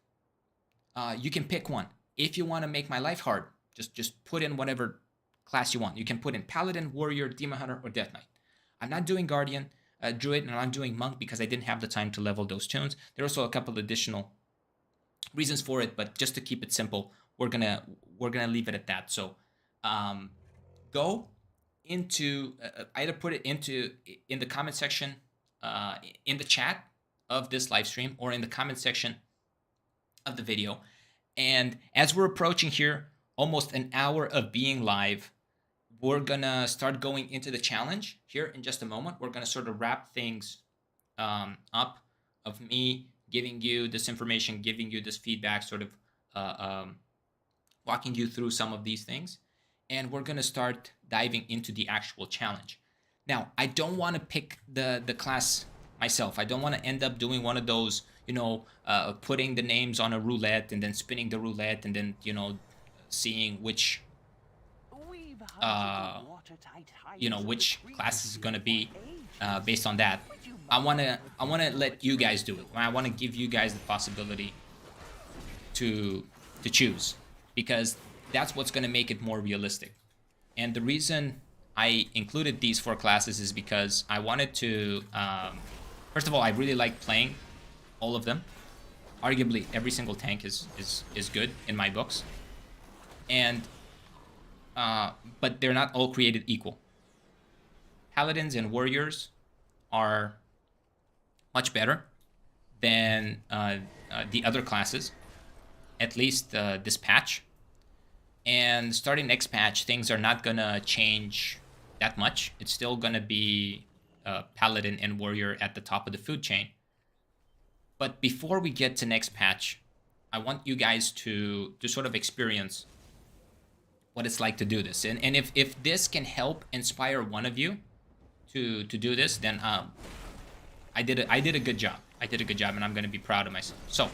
you can pick one. If you want to make my life hard, just put in whatever class you want. You can put in Paladin, Warrior, Demon Hunter, or Death Knight. I'm not doing Guardian, Druid, and I'm doing Monk because I didn't have the time to level those tunes. There are also a couple of additional reasons for it, but just to keep it simple, we're gonna leave it at that. So go into either put it in the comment section in the chat of this live stream or in the comment section of the video. And as we're approaching here almost an hour of being live, we're gonna start going into the challenge here in just a moment. We're gonna sort of wrap things up of me giving you this information, giving you this feedback, sort of walking you through some of these things. And we're going to start diving into the actual challenge. Now, I don't want to pick the class myself. I don't want to end up doing one of those, putting the names on a roulette and then spinning the roulette and then, seeing which, which class is going to be based on that. I want to let you guys do it. I want to give you guys the possibility to choose, because that's what's going to make it more realistic. And the reason I included these 4 classes is because I wanted to, first of all, I really like playing all of them. Arguably, every single tank is good in my books. And but they're not all created equal. Paladins and Warriors are much better than the other classes. at least this patch. And starting next patch, things are not gonna change that much. It's still gonna be Paladin and Warrior at the top of the food chain. But before we get to next patch, I want you guys to sort of experience what it's like to do this. And if this can help inspire one of you to do this, then I did a good job. I did a good job, and I'm gonna be proud of myself. So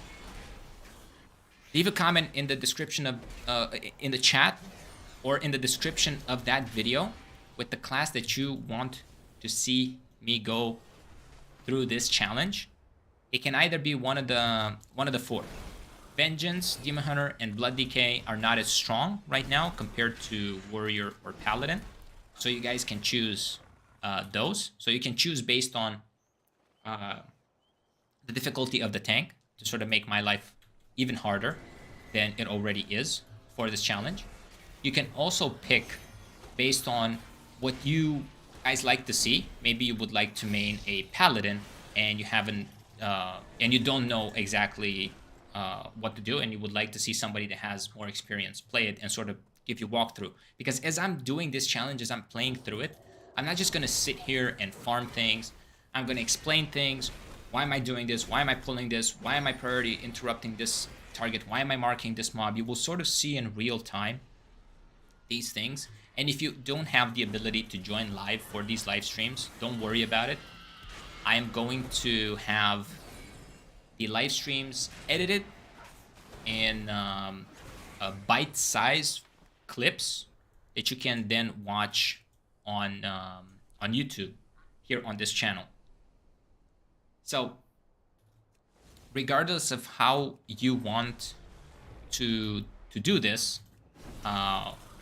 leave a comment in the description of in the chat or in the description of that video with the class that you want to see me go through this challenge. It can either be one of the four. Vengeance, Demon Hunter, and Blood Decay are not as strong right now compared to Warrior or Paladin. So you guys can choose those. So you can choose based on the difficulty of the tank to sort of make my life even harder than it already is for this challenge. You can also pick based on what you guys like to see. Maybe you would like to main a Paladin and you haven't and you don't know exactly what to do, and you would like to see somebody that has more experience play it and sort of give you walkthrough. Because as I'm doing this challenge, as I'm playing through it, I'm not just gonna sit here and farm things. I'm gonna explain things. Why am I doing this? Why am I pulling this? Why am I priority interrupting this target? Why am I marking this mob? You will sort of see in real time these things. And if you don't have the ability to join live for these live streams, don't worry about it. I am going to have the live streams edited in bite-sized clips that you can then watch on YouTube here on this channel. So regardless of how you want to do this,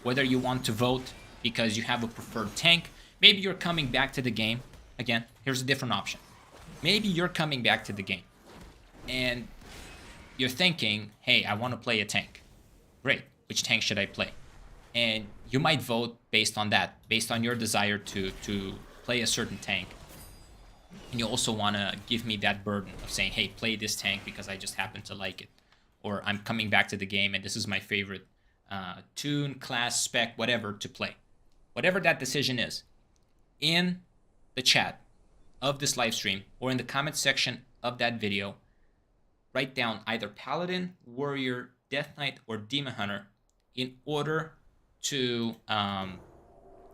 whether you want to vote because you have a preferred tank, maybe you're coming back to the game. Again, here's a different option. Maybe you're coming back to the game and you're thinking, hey, I want to play a tank. Great, which tank should I play? And you might vote based on that, based on your desire to play a certain tank. And you also want to give me that burden of saying, hey, play this tank because I just happen to like it. Or I'm coming back to the game and this is my favorite tune, class, spec, whatever to play. Whatever that decision is, in the chat of this live stream or in the comment section of that video, write down either Paladin, Warrior, Death Knight, or Demon Hunter in order to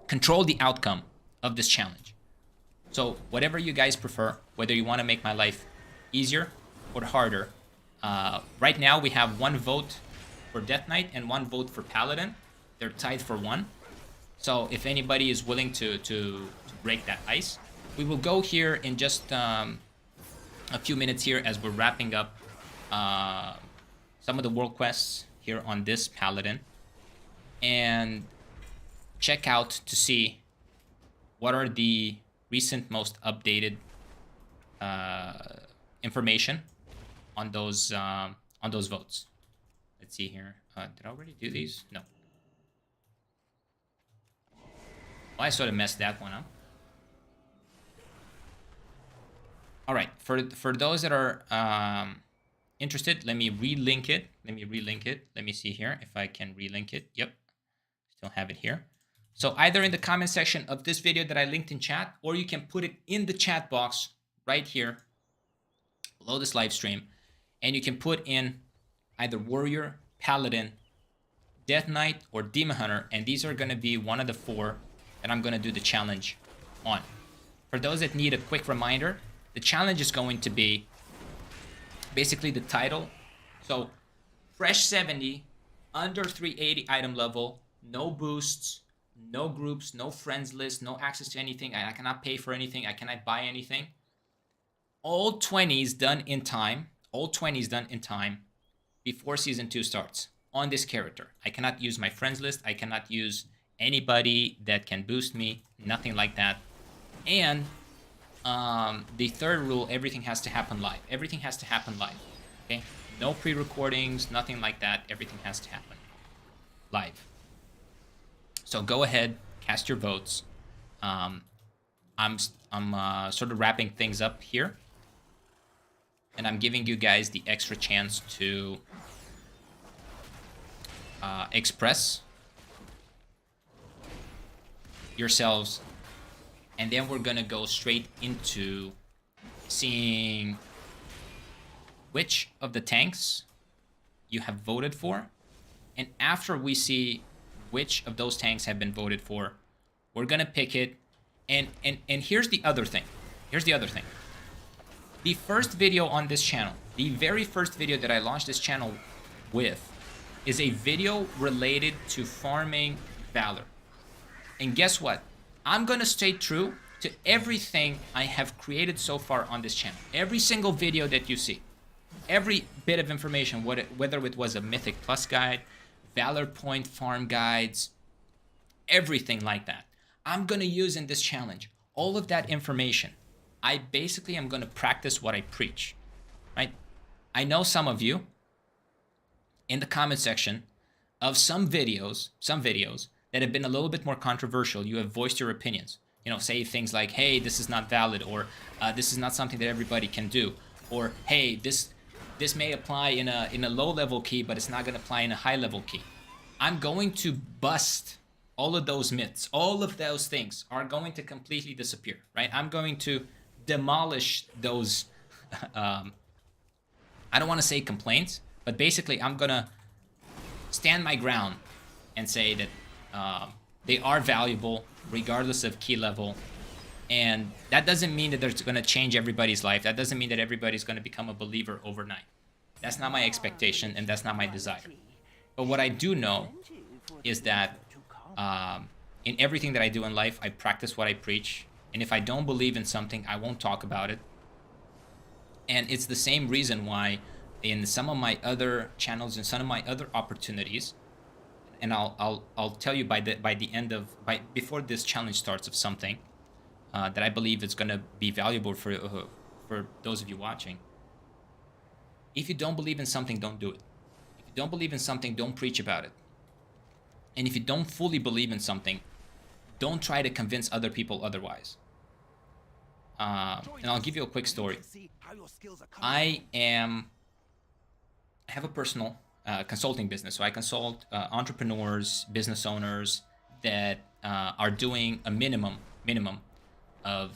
control the outcome of this challenge. So whatever you guys prefer, whether you want to make my life easier or harder, right now we have 1 vote for Death Knight and 1 vote for Paladin. They're tied for 1. So if anybody is willing to break that ice, we will go here in just a few minutes here as we're wrapping up some of the world quests here on this Paladin, and check out to see what are the recent most updated information on those votes. Let's see here. Did I already do these? No. Well, I sort of messed that one up. All right, for those that are interested, let me relink it. Let me see here if I can relink it. Yep, still have it here. So either in the comment section of this video that I linked in chat, or you can put it in the chat box right here below this live stream, and you can put in either Warrior, Paladin, Death Knight, or Demon Hunter, and these are going to be one of the 4 that I'm going to do the challenge on. For those that need a quick reminder, the challenge is going to be basically the title. So fresh 70, under 380 item level, no boosts, no groups, no friends list, no access to anything. I cannot pay for anything. I cannot buy anything. All 20s done in time. All 20s done in time before season 2 starts on this character. I cannot use my friends list. I cannot use anybody that can boost me. Nothing like that. And the third rule, everything has to happen live. Everything has to happen live. Okay? No pre-recordings, nothing like that. Everything has to happen live. So go ahead, cast your votes. I'm sort of wrapping things up here, and I'm giving you guys the extra chance to express yourselves, and then we're gonna go straight into seeing which of the tanks you have voted for. And after we see which of those tanks have been voted for, we're gonna pick it. And here's the other thing. Here's the other thing. The first video on this channel, the very first video that I launched this channel with, is a video related to farming Valor. And guess what? I'm gonna stay true to everything I have created so far on this channel. Every single video that you see, every bit of information, whether it was a Mythic Plus guide, Valor Point farm guides, everything like that, I'm gonna use in this challenge. All of that information, I basically am gonna practice what I preach, right? I know some of you in the comment section of some videos that have been a little bit more controversial, you have voiced your opinions. You know, say things like, hey, this is not valid, or this is not something that everybody can do, or hey, this may apply in a low level key, but it's not going to apply in a high level key. I'm going to bust all of those myths. All of those things are going to completely disappear, right? I'm going to demolish those, I don't want to say complaints, but basically I'm going to stand my ground and say that they are valuable regardless of key level. And that doesn't mean that they're going to change everybody's life. That doesn't mean that everybody's going to become a believer overnight. That's not my expectation, and that's not my desire. But what I do know is that in everything that I do in life, I practice what I preach. And if I don't believe in something, I won't talk about it. And it's the same reason why in some of my other channels and some of my other opportunities, and I'll tell you before this challenge starts of something that I believe is going to be valuable for those of you watching. If you don't believe in something, don't do it. If you don't believe in something, don't preach about it. And if you don't fully believe in something, don't try to convince other people otherwise. And I'll give you a quick story. I have a personal consulting business. So I consult entrepreneurs, business owners that are doing a minimum of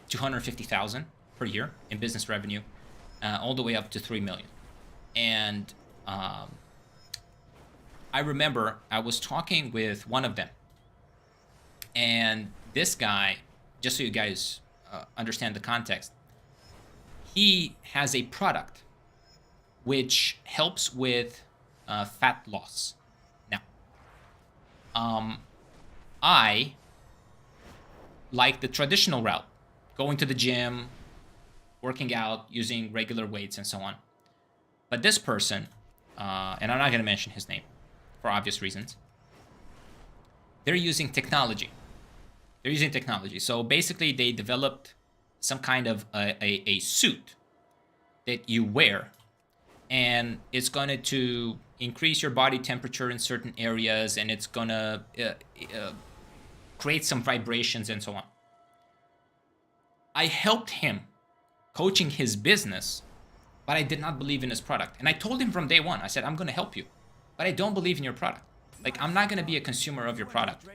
250,000 per year in business revenue, all the way up to 3 million. And I remember I was talking with one of them, and this guy, just so you guys understand the context, he has a product which helps with fat loss. Now, I like the traditional route, going to the gym, working out, using regular weights, and so on. But this person, and I'm not going to mention his name for obvious reasons, they're using technology. They're using technology. So basically, they developed some kind of a suit that you wear, and it's going to increase your body temperature in certain areas, and it's going to create some vibrations and so on. I helped him coaching his business, but I did not believe in his product. And I told him from day one, I said, I'm going to help you, but I don't believe in your product. Like, I'm not going to be a consumer of your product.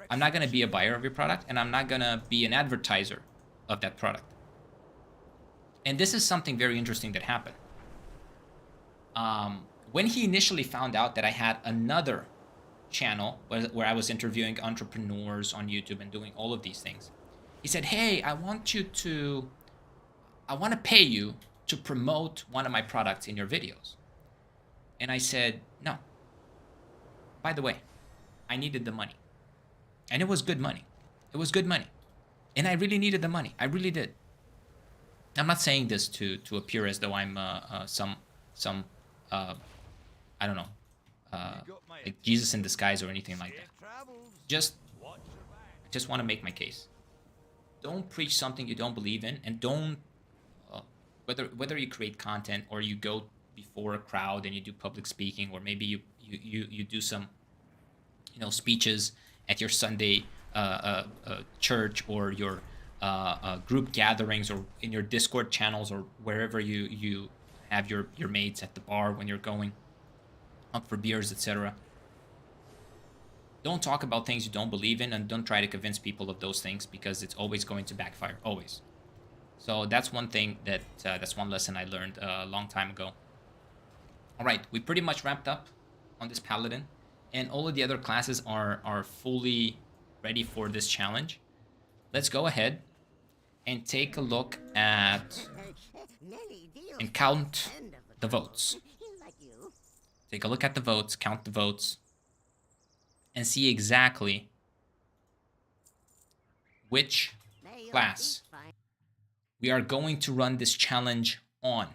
I'm not going to be a buyer of your product, and I'm not going to be an advertiser of that product. And this is something very interesting that happened. When he initially found out that I had another channel where I was interviewing entrepreneurs on YouTube and doing all of these things, he said, hey, I want to pay you to promote one of my products in your videos. And I said, no. By the way, I needed the money. And it was good money. It was good money. And I really needed the money. I really did. I'm not saying this to appear as though I'm some I don't know, like Jesus in disguise or anything like that. Just want to make my case. Don't preach something you don't believe in, and don't whether you create content or you go before a crowd and you do public speaking, or maybe you do some speeches at your Sunday church, or your group gatherings, or in your Discord channels, or wherever you have your mates at the bar when you're going up for beers, etc. Don't talk about things you don't believe in, and don't try to convince people of those things, because it's always going to backfire, always. So that's one thing that's one lesson I learned a long time ago. All right, we pretty much wrapped up on this paladin, and all of the other classes are fully ready for this challenge. Let's go ahead and take a look at and count the votes. Take a look at the votes, count the votes, and see exactly which class we are going to run this challenge on.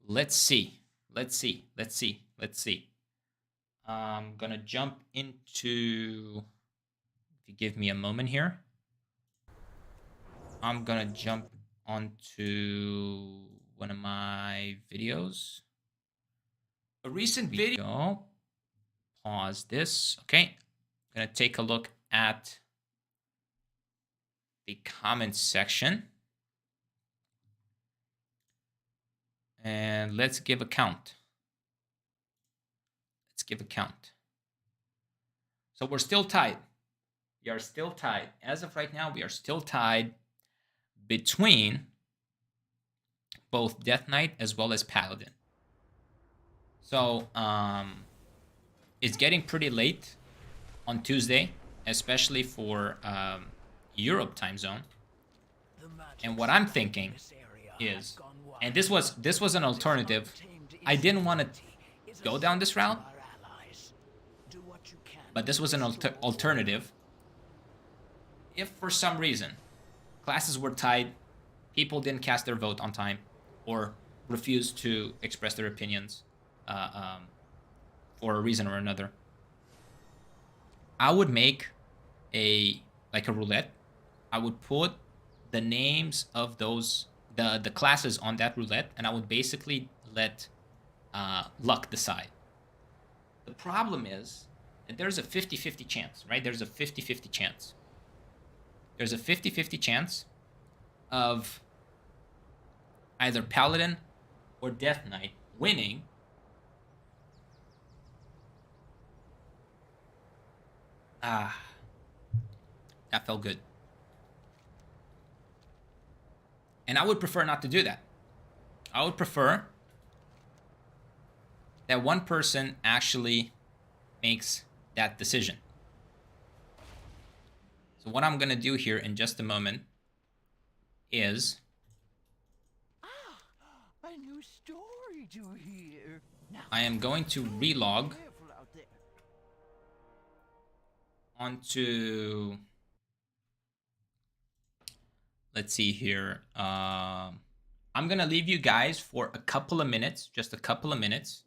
Let's see. I'm gonna jump into, if you give me a moment here, I'm gonna jump onto one of my videos. A recent video. Pause this. Okay. I'm gonna take a look at the comments section. And let's give a count. So we're still tied. We are still tied. As of right now, we are still tied between both Death Knight as well as Paladin. So it's getting pretty late on Tuesday, especially for Europe time zone. And what I'm thinking is, and this was an alternative. I didn't want to go down this route, but this was an alternative. If for some reason classes were tied, people didn't cast their vote on time, or refused to express their opinions for a reason or another, I would make a roulette. I would put the names of those the classes on that roulette, and I would basically let luck decide. The problem is that there's a 50-50 chance, right? There's a 50-50 chance. There's a 50-50 chance of either Paladin or Death Knight winning. That felt good. And I would prefer not to do that. I would prefer that one person actually makes that decision. So what I'm going to do here in just a moment is a new story to hear. Now, I am going to relog onto, let's see here. I'm going to leave you guys for a couple of minutes, just a couple of minutes,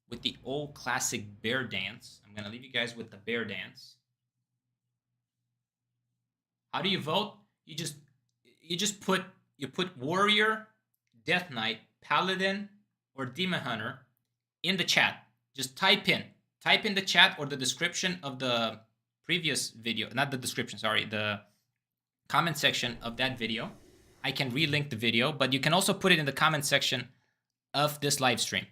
with the old classic bear dance. I'm going to leave you guys with the bear dance. How do you vote? You put warrior, Death Knight, Paladin, or Demon Hunter in the chat. Just type in the chat or the description of the previous video, not the description, sorry, the comment section of that video. I can relink the video, but you can also put it in the comment section of this live stream.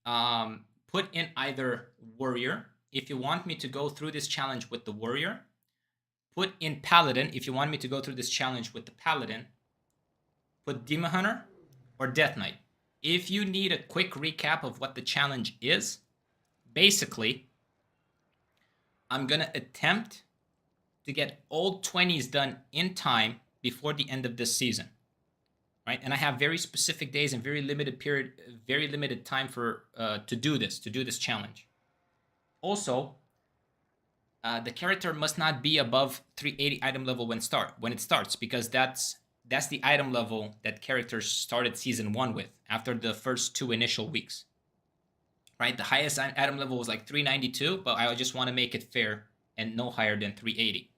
Put in either warrior if you want me to go through this challenge with the warrior. Put in Paladin if you want me to go through this challenge with the Paladin. Put Demon Hunter or Death Knight. If you need a quick recap of what the challenge is, basically, I'm going to attempt to get all 20s done in time before the end of this season. Right? And I have very specific days and very limited period, very limited time for to do this challenge. Also, the character must not be above 380 item level when it starts, because that's the item level that characters started season 1 with after the first 2 initial weeks. Right? The highest item level was like 392, but I just want to make it fair and no higher than 380.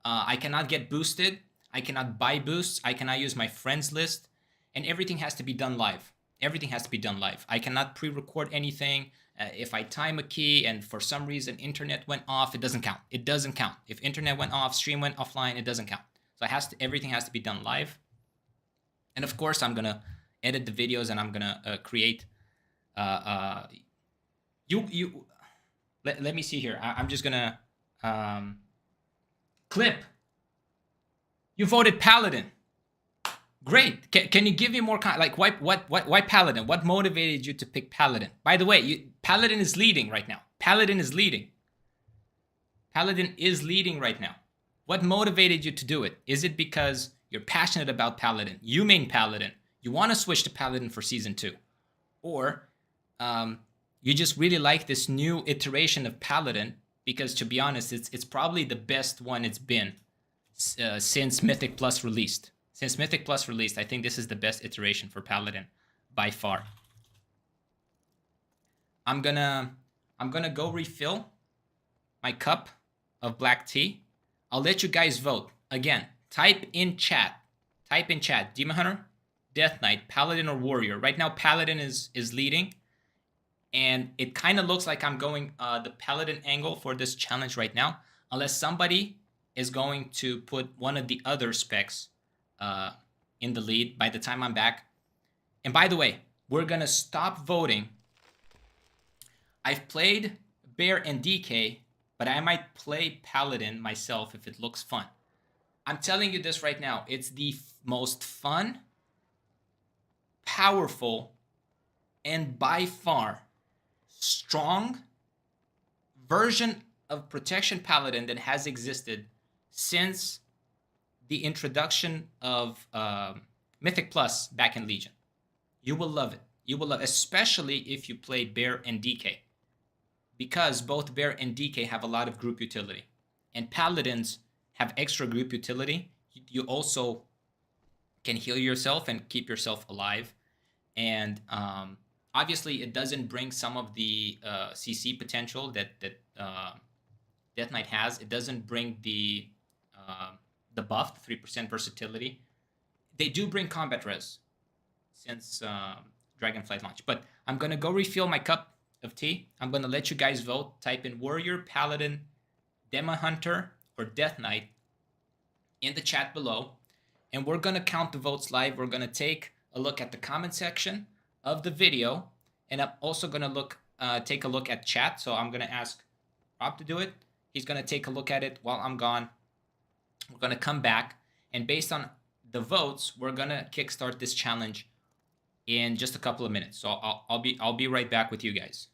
I cannot get boosted. I cannot buy boosts. I cannot use my friends list, and everything has to be done live. I cannot pre-record anything. If I time a key and for some reason internet went off, it doesn't count. If internet went off, stream went offline, it doesn't count. So everything has to be done live. And of course, I'm gonna edit the videos, and I'm gonna create. Let me see here. I'm just gonna um, clip. You voted Paladin. Great. Can you give me more like why Paladin? What motivated you to pick Paladin? By the way, Paladin is leading right now. Paladin is leading. Paladin is leading right now. What motivated you to do it? Is it because you're passionate about Paladin? You main Paladin. You want to switch to Paladin for season 2, or um, you just really like this new iteration of Paladin because, to be honest, it's probably the best one it's been since Mythic Plus released. Since Mythic Plus released, I think this is the best iteration for Paladin by far. I'm gonna go refill my cup of black tea. I'll let you guys vote. Again, type in chat. Type in chat. Demon Hunter, Death Knight, Paladin, or Warrior. Right now, Paladin is leading. And it kind of looks like I'm going the Paladin angle for this challenge right now. Unless somebody is going to put one of the other specs in the lead by the time I'm back. And by the way, we're going to stop voting. I've played Bear and DK, but I might play Paladin myself if it looks fun. I'm telling you this right now. It's the most fun, powerful, and by far strong version of Protection Paladin that has existed since the introduction of Mythic Plus back in Legion. You will love it. You will love it, especially if you play Bear and DK. Because both Bear and DK have a lot of group utility. And Paladins have extra group utility. You also can heal yourself and keep yourself alive. And obviously, it doesn't bring some of the CC potential that Death Knight has. It doesn't bring the buff, the 3% versatility. They do bring combat res since Dragonflight launch. But I'm gonna go refill my cup of tea. I'm gonna let you guys vote. Type in Warrior, Paladin, Demon Hunter, or Death Knight in the chat below, and we're gonna count the votes live. We're gonna take a look at the comment section of the video, and I'm also gonna take a look at chat. So I'm gonna ask Rob to do it. He's gonna take a look at it while I'm gone. We're gonna come back, and based on the votes, we're gonna kickstart this challenge in just a couple of minutes. So I'll be right back with you guys.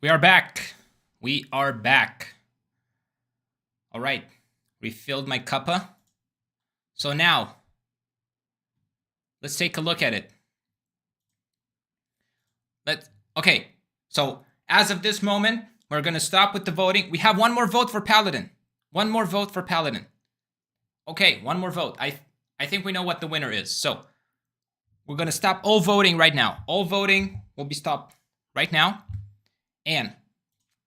We are back. We are back. All right. Refilled my cuppa. So now, let's take a look at it. Okay. So as of this moment, we're going to stop with the voting. We have one more vote for Paladin. One more vote for Paladin. Okay, one more vote. I think we know what the winner is. So we're going to stop all voting right now. All voting will be stopped right now. And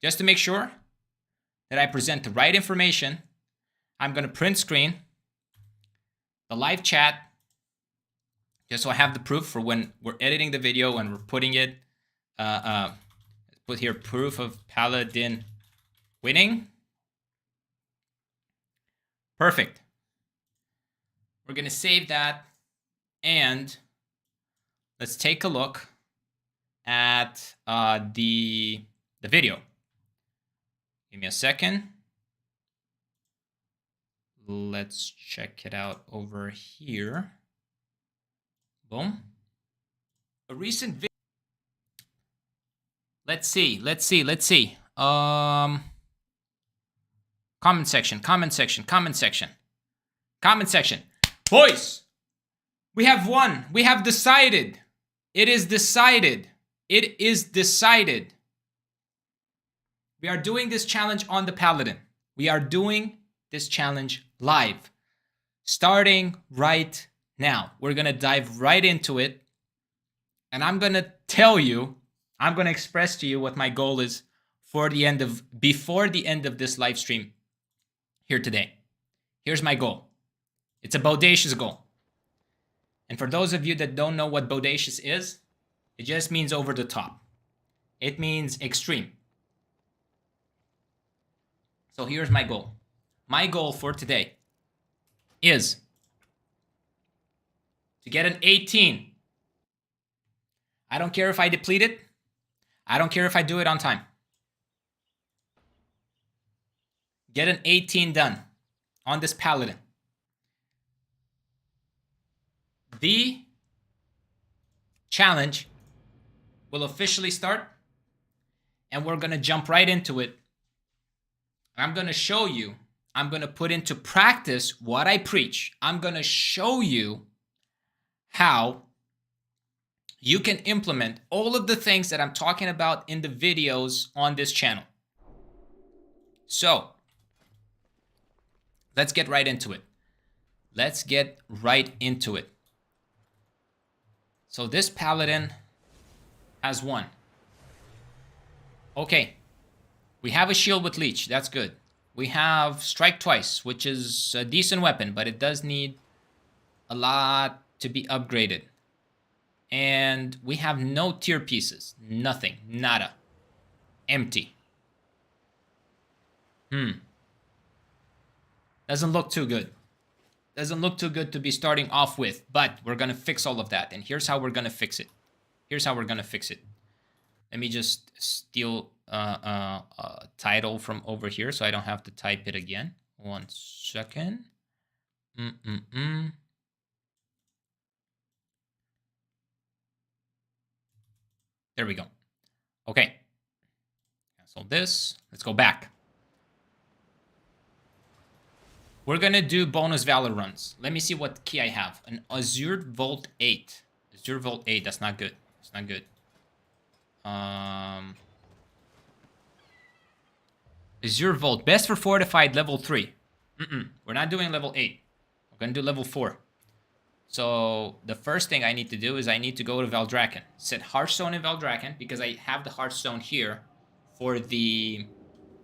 just to make sure that I present the right information, I'm going to print screen the live chat just so I have the proof for when we're editing the video and we're putting it. Put here proof of Paladin winning. Perfect. We're going to save that and let's take a look at the video. Give me a second. Let's check it out over here. Boom. A recent video. Let's see. Comment section. Boys, we have won. We have decided. It is decided. We are doing this challenge on the Paladin. We are doing this challenge live. Starting right now. We're going to dive right into it. And I'm going to tell you, I'm going to express to you what my goal is before the end of this live stream here today. Here's my goal. It's a bodacious goal. And for those of you that don't know what bodacious is, it just means over the top. It means extreme. So here's my goal. My goal for today is to get an 18. I don't care if I deplete it. I don't care if I do it on time. Get an 18 done on this Paladin. The challenge will officially start and we're going to jump right into it. I'm going to show you, I'm going to put into practice what I preach. I'm going to show you how you can implement all of the things that I'm talking about in the videos on this channel. So, let's get right into it. So this Paladin has won. Okay. We have a shield with leech. That's good. We have strike twice, which is a decent weapon, but it does need a lot to be upgraded. And we have no tier pieces. Nothing. Nada. Empty. Doesn't look too good. Doesn't look too good to be starting off with, but we're going to fix all of that. And here's how we're going to fix it. Let me just steal a title from over here so I don't have to type it again. 1 second. There we go. Okay. Cancel this. Let's go back. We're going to do bonus valor runs. Let me see what key I have. An Azure Volt 8. Azure Volt 8. That's not good. It's not good. Azure Volt. Best for fortified level 3. We're not doing level 8. We're going to do level 4. So the first thing I need to do is I need to go to Valdrakken. Set Hearthstone in Valdrakken because I have the Hearthstone here for the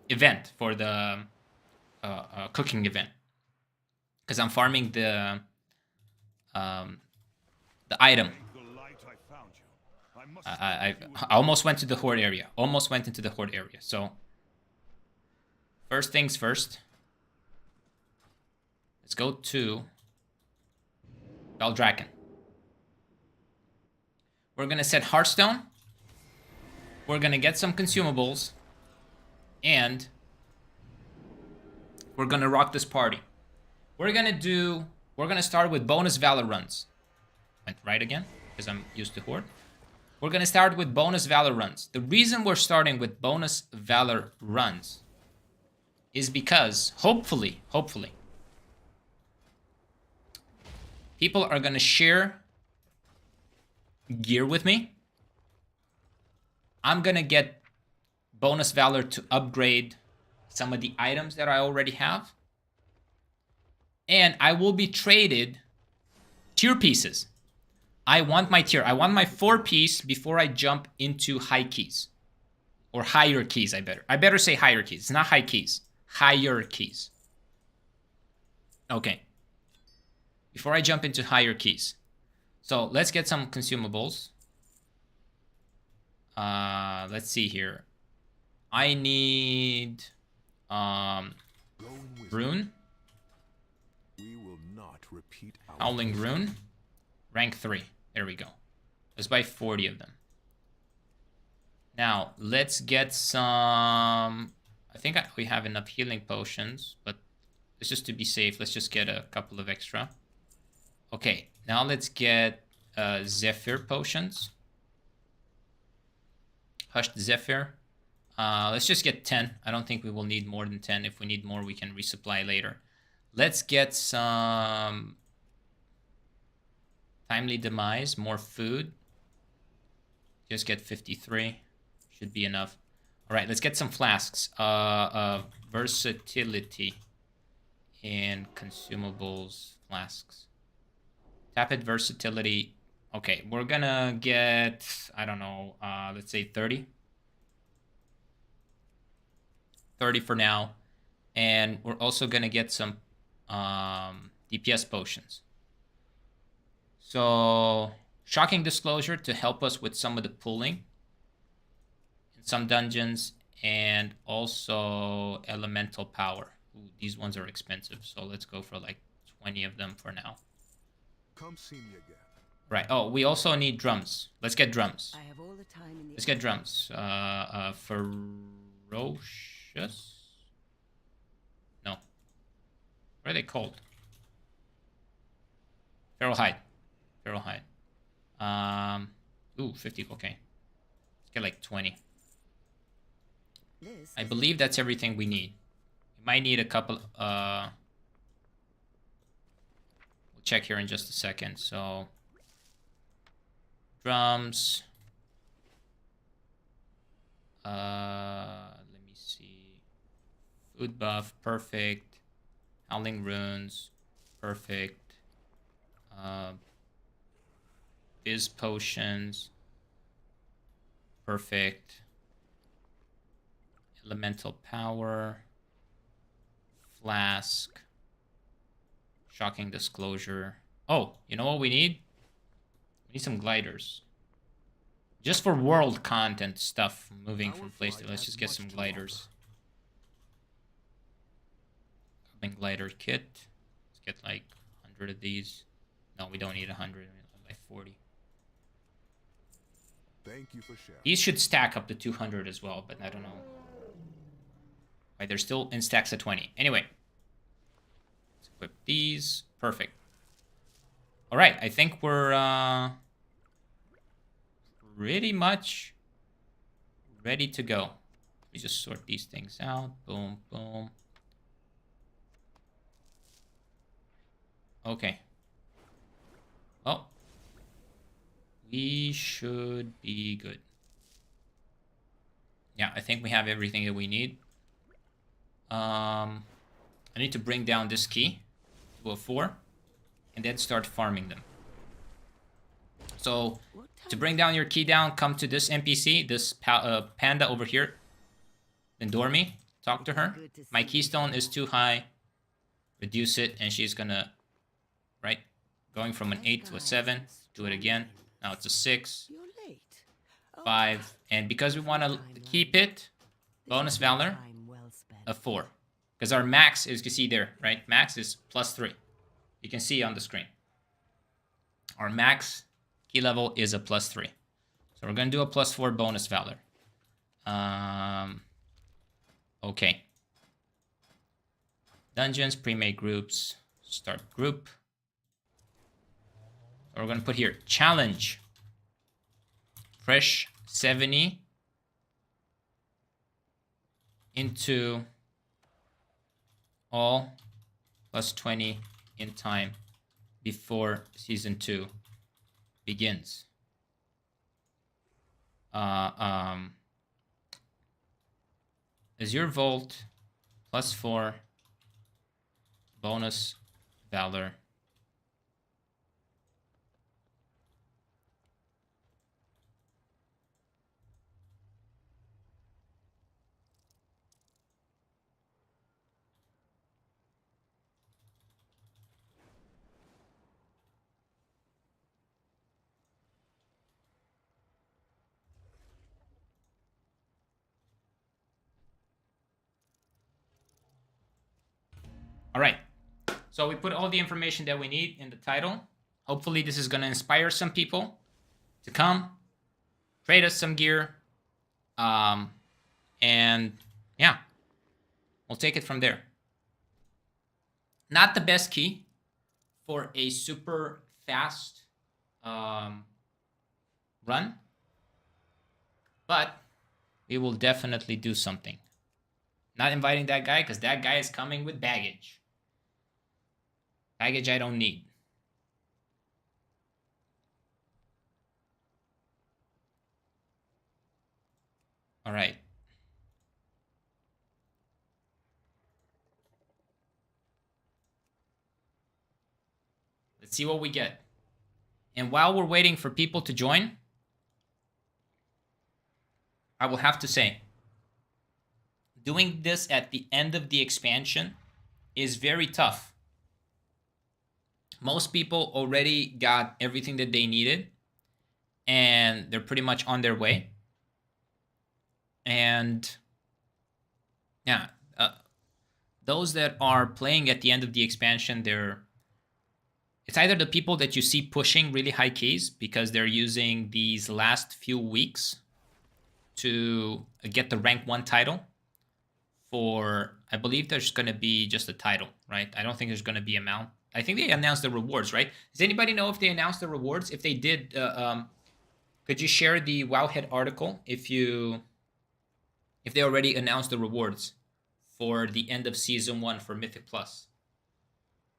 event, for the cooking event. Because I'm farming the item. I almost went to the horde area. Almost went into the horde area. So first things first. Let's go to Valdrakken. We're going to set Hearthstone. We're going to get some consumables. And we're going to rock this party. We're going to start with bonus valor runs. Went right again, because I'm used to horde. we're going to start with bonus valor runs. The reason we're starting with bonus valor runs is because hopefully, people are going to share gear with me. I'm going to get bonus valor to upgrade some of the items that I already have. And I will be traded tier pieces. I want my tier. I want my 4-piece before I jump into high keys. Or higher keys, I better say higher keys. It's not high keys. Higher keys. Okay. Before I jump into higher keys. So let's get some consumables. Let's see here. I need rune. We will not repeat our Howling rune. Rank 3. There we go. Let's buy 40 of them. Now, let's get some... I think we have enough healing potions, but it's just to be safe. Let's just get a couple of extra. Okay, now let's get Zephyr potions. Hushed Zephyr. Let's just get 10. I don't think we will need more than 10. If we need more, we can resupply later. Let's get some... Timely Demise, more food. Just get 53. Should be enough. Alright, let's get some flasks. Versatility and consumables flasks. Tap it, versatility. Okay, we're gonna get, I don't know, let's say 30. 30 for now. And we're also gonna get some DPS potions. So, Shocking Disclosure to help us with some of the pulling in some dungeons, and also Elemental Power. Ooh, these ones are expensive, so let's go for like 20 of them for now. Come see me again. Right. Oh, we also need drums. Let's get drums. I have all the time in the Let's get drums. Ferocious? No. What are they called? Feral Hide. Feral Hide. Ooh, 50. Okay. Let's get like 20. I believe that's everything we need. We might need a couple. We'll check here in just a second. So, drums. Let me see. Food buff, perfect. Howling runes, perfect. Fizz potions, perfect. Elemental power, flask, shocking disclosure. Oh, you know what we need? We need some gliders. Just for world content stuff, moving from place to... Let's just get some gliders. Goblin glider kit. Let's get like 100 of these. No, we don't need 100. Like 40. Thank you for sharing. These should stack up to 200 as well, but I don't know. Right, they're still in stacks of 20. Anyway. Let's equip these. Perfect. Alright, I think we're pretty much ready to go. Let me just sort these things out. Boom, boom. Okay. Well, we should be good. Yeah, I think we have everything that we need. I need to bring down this key to a 4 and then start farming them. So, to bring down your key down, come to this NPC, this panda over here. Endure me. Talk to her. My keystone is too high. Reduce it, and she's gonna... Right? Going from an 8 to a 7. Do it again. Now it's a 6. 5. And because we want to keep it, bonus valor, a 4. Because our max is, you see there, right? Max is +3. You can see on the screen. Our max key level is a +3. So we're going to do a +4 bonus valor. Okay. Dungeons, pre-made groups, start group. So we're going to put here, challenge. fresh 70 into all plus 20 in time before season 2 begins. Azure Vault plus 4 bonus valor. All right. So we put all the information that we need in the title. Hopefully this is going to inspire some people to come, trade us some gear. And yeah, we'll take it from there. Not the best key for a super fast run, but we will definitely do something. Not inviting that guy because that guy is coming with baggage. Baggage I don't need. All right. Let's see what we get. And while we're waiting for people to join, I will have to say, doing this at the end of the expansion is very tough. Most people already got everything that they needed, and they're pretty much on their way. And yeah, those that are playing at the end of the expansion, it's either the people that you see pushing really high keys because they're using these last few weeks to get the rank 1 title for, I believe there's going to be just a title, right? I don't think there's going to be a mount. I think they announced the rewards, right? Does anybody know if they announced the rewards? If they did, could you share the Wowhead article if they already announced the rewards for the end of season 1 for Mythic Plus?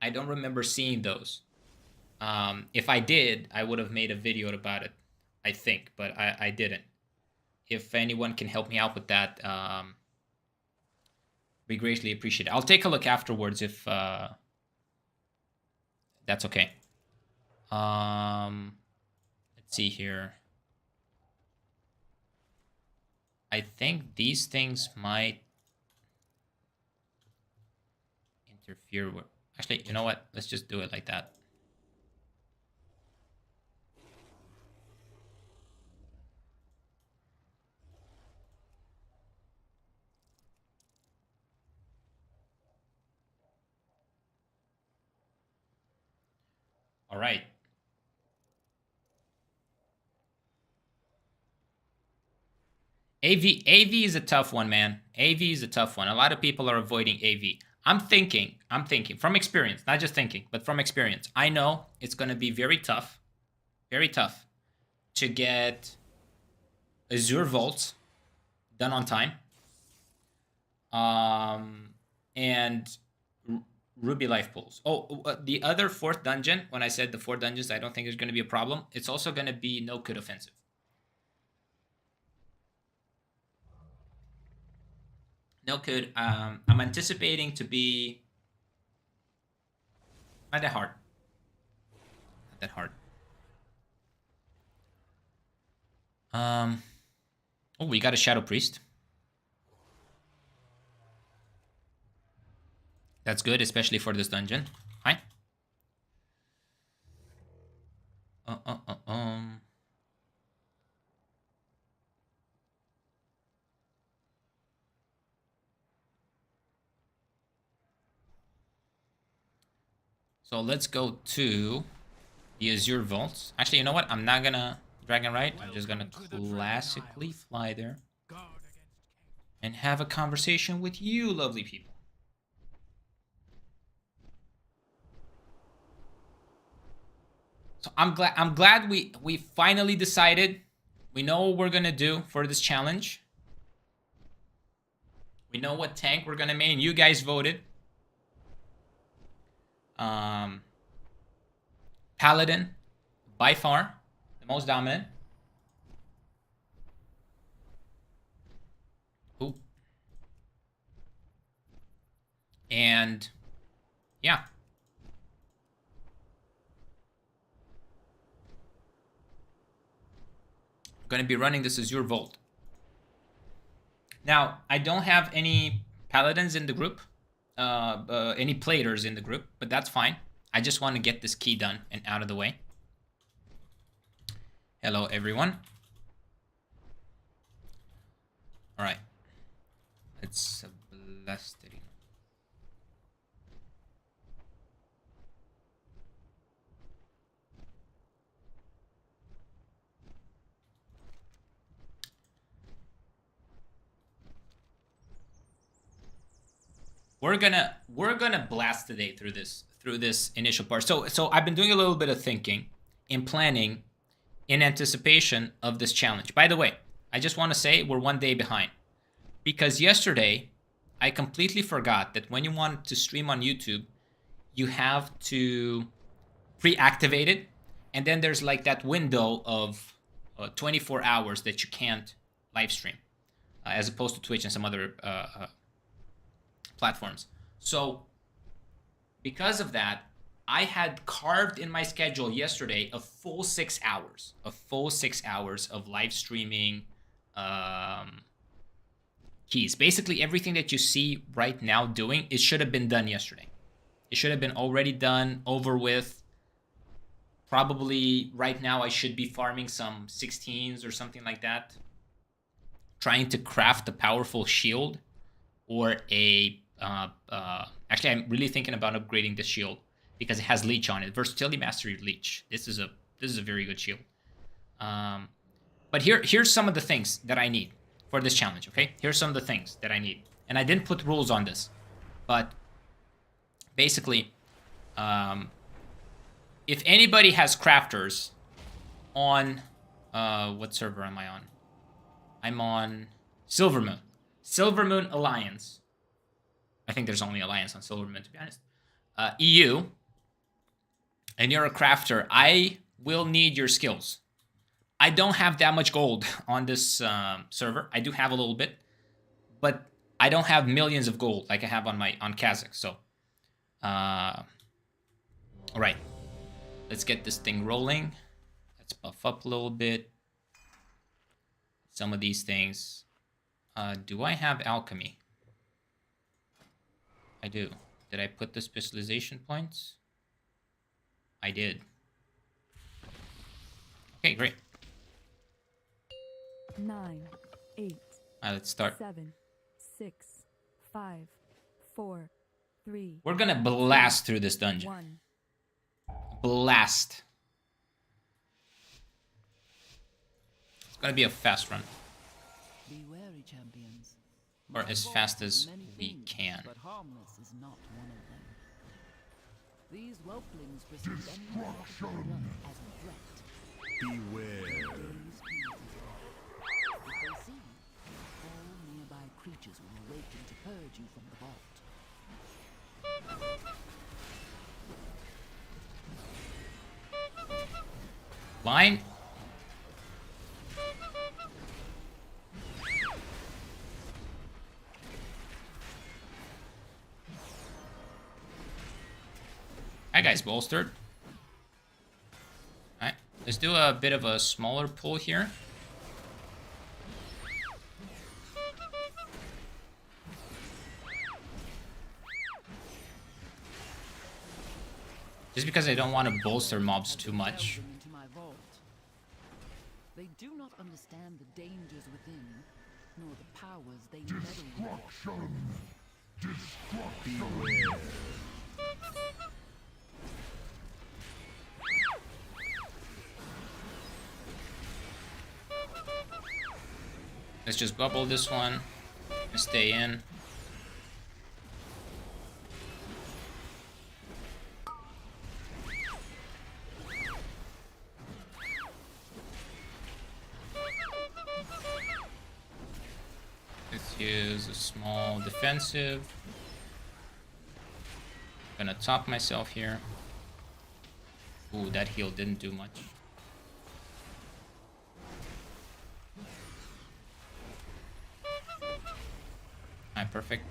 I don't remember seeing those. If I did, I would have made a video about it, I think, but I didn't. If anyone can help me out with that, we greatly appreciate it. I'll take a look afterwards if that's okay. Let's see here. I think these things might interfere with... Actually, you know what? Let's just do it like that. All right. AV is a tough one, man. AV is a tough one. A lot of people are avoiding AV. I'm thinking from experience, not just thinking, but from experience. I know it's going to be very tough to get Azure Vaults done on time. And Ruby Life Pools. The other 4th dungeon, when I said the 4 dungeons, I don't think there's going to be a problem. It's also going to be no code offensive. No code. I'm anticipating to be not that hard. Not that hard. Oh, we got a Shadow Priest. That's good, especially for this dungeon. Hi. So let's go to the Azure Vaults. Actually, you know what? I'm not gonna Dragon Ride. I'm just gonna classically fly there and have a conversation with you, lovely people. So I'm glad we finally decided We know what we're gonna do for this challenge. We know what tank we're gonna main. You guys voted. Paladin, by far, the most dominant. Ooh. And yeah. I'm gonna be running this as your vote. Now, I don't have any paladins in the group, any platers in the group, but that's fine. I just want to get this key done and out of the way. Hello, everyone. All right. Let's blast it. We're gonna blast today through this initial part. So I've been doing a little bit of thinking and planning in anticipation of this challenge. By the way, I just want to say we're 1 day behind because yesterday I completely forgot that when you want to stream on YouTube, you have to pre-activate it, and then there's like that window of 24 hours that you can't live stream, as opposed to Twitch and some other platforms. So because of that, I had carved in my schedule yesterday a full 6 hours of live streaming keys. Basically everything that you see right now doing, it should have been done yesterday. It should have been already done, over with. Probably right now I should be farming some 16s or something like that, trying to craft a powerful shield or a actually, I'm really thinking about upgrading this shield because it has leech on it. Versatility, mastery, leech. This is a very good shield. But here's some of the things that I need for this challenge. Okay, here's some of the things that I need, and I didn't put rules on this, but basically, if anybody has crafters on what server am I on? I'm on Silvermoon. Silvermoon Alliance. I think there's only Alliance on Silvermoon, to be honest. EU, and you're a crafter, I will need your skills. I don't have that much gold on this server. I do have a little bit, but I don't have millions of gold like I have on Kazakh. So, all right, let's get this thing rolling. Let's buff up a little bit. Some of these things. Do I have alchemy? I do. Did I put the specialization points? I did. Okay, great. 9, 8. Alright, let's start. 7, 6, 5, 4, 3. We're gonna blast through this dungeon. 1. Blast. It's gonna be a fast run. Be wary, champions. Or as fast as we can. But harmless is not one of them. These whelplings perceive any destruction as a threat. Beware. If they see you, all nearby creatures will awaken to purge you from the vault. Line. That guy's bolstered. Alright, let's do a bit of a smaller pull here. Just because I don't want to bolster mobs too much. Into my vault. They do not understand the dangers within, nor the powers they meddle with. Beware. Let's just bubble this one and stay in. small defensive. Gonna top myself here. Ooh, that heal didn't do much. Alright, perfect.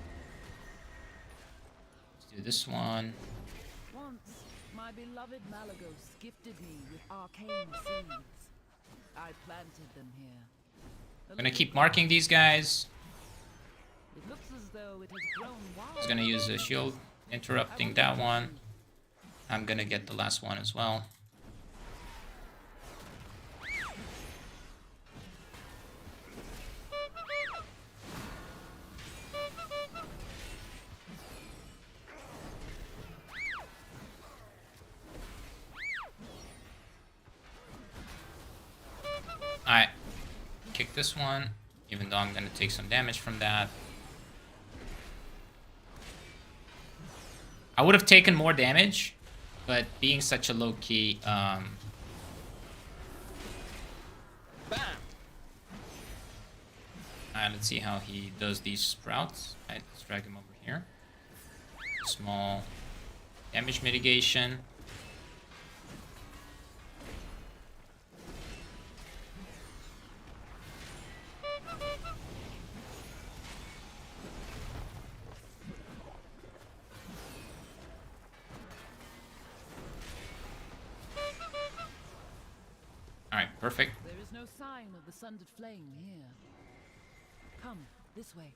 Let's do this one. Once, my beloved Malagos gifted me with arcane seeds. I planted them here. I'm gonna keep marking these guys. It looks as though it has grown wild. He's gonna use a shield, interrupting that one. I'm gonna get the last one as well. Alright, kick this one, even though I'm gonna take some damage from that. I would have taken more damage, but being such a low key, Bam! Alright, let's see how he does these sprouts. Alright, let's drag him over here. Small damage mitigation. Alright, perfect. There is no sign of the sundered flame here. Come, this way.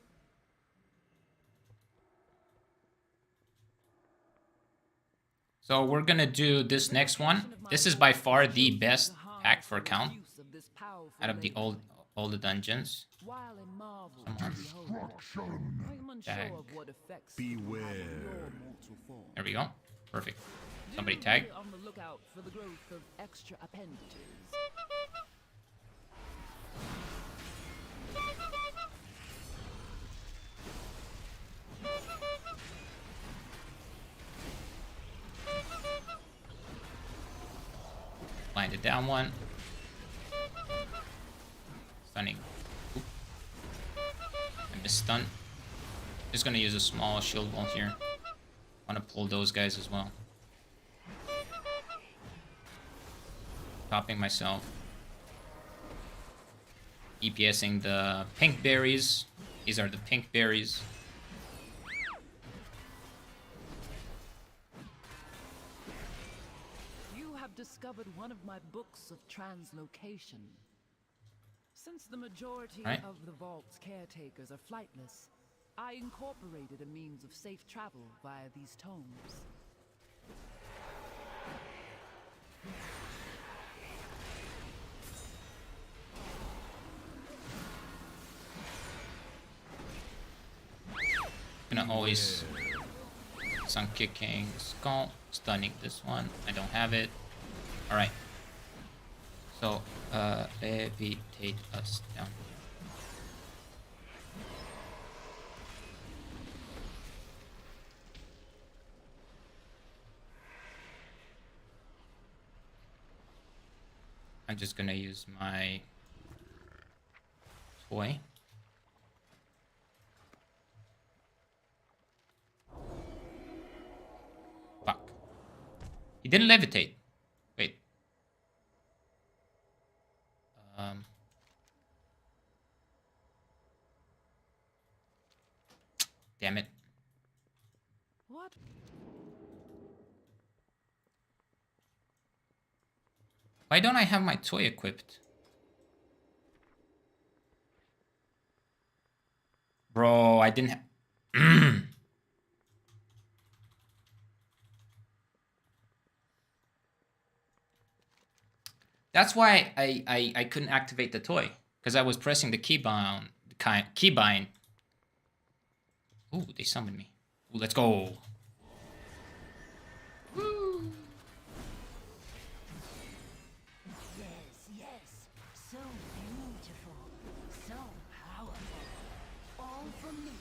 So we're gonna do this next one. This is by far the best pack for count out of the all the dungeons. While a marvel Come on. to behold, I am unsure Tag. of what effects Beware. you have on your mortal form. There we go. Perfect. Do Somebody be tag. on the lookout for the growth of extra appendages. Blinded down one. Stunning. Oop. I missed stun. Just gonna use a small shield wall here. Wanna pull those guys as well. Topping myself. EPSing the pink berries. These are the pink berries. You have discovered one of my books of translocation. Since the majority Right. of the vault's caretakers are flightless, I incorporated a means of safe travel via these tomes. Gonna always sun kicking skull, stunning this one. I don't have it. Alright. So levitate us down. I'm just gonna use my toy. Fuck. He didn't levitate. Wait. Damn it. What? Why don't I have my toy equipped? Bro, I didn't have... That's why I couldn't activate the toy. Because I was pressing the keybind. Keybind. Ooh, they summoned me. Ooh, let's go. Woo. Yes, yes. So beautiful. So powerful. All for me.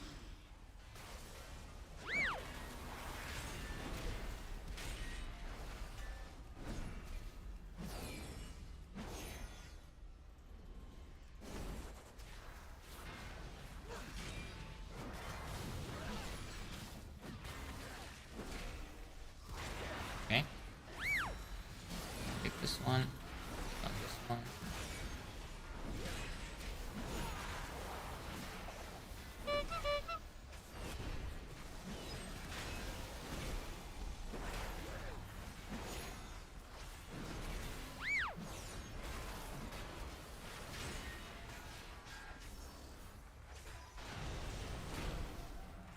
one. Not this one.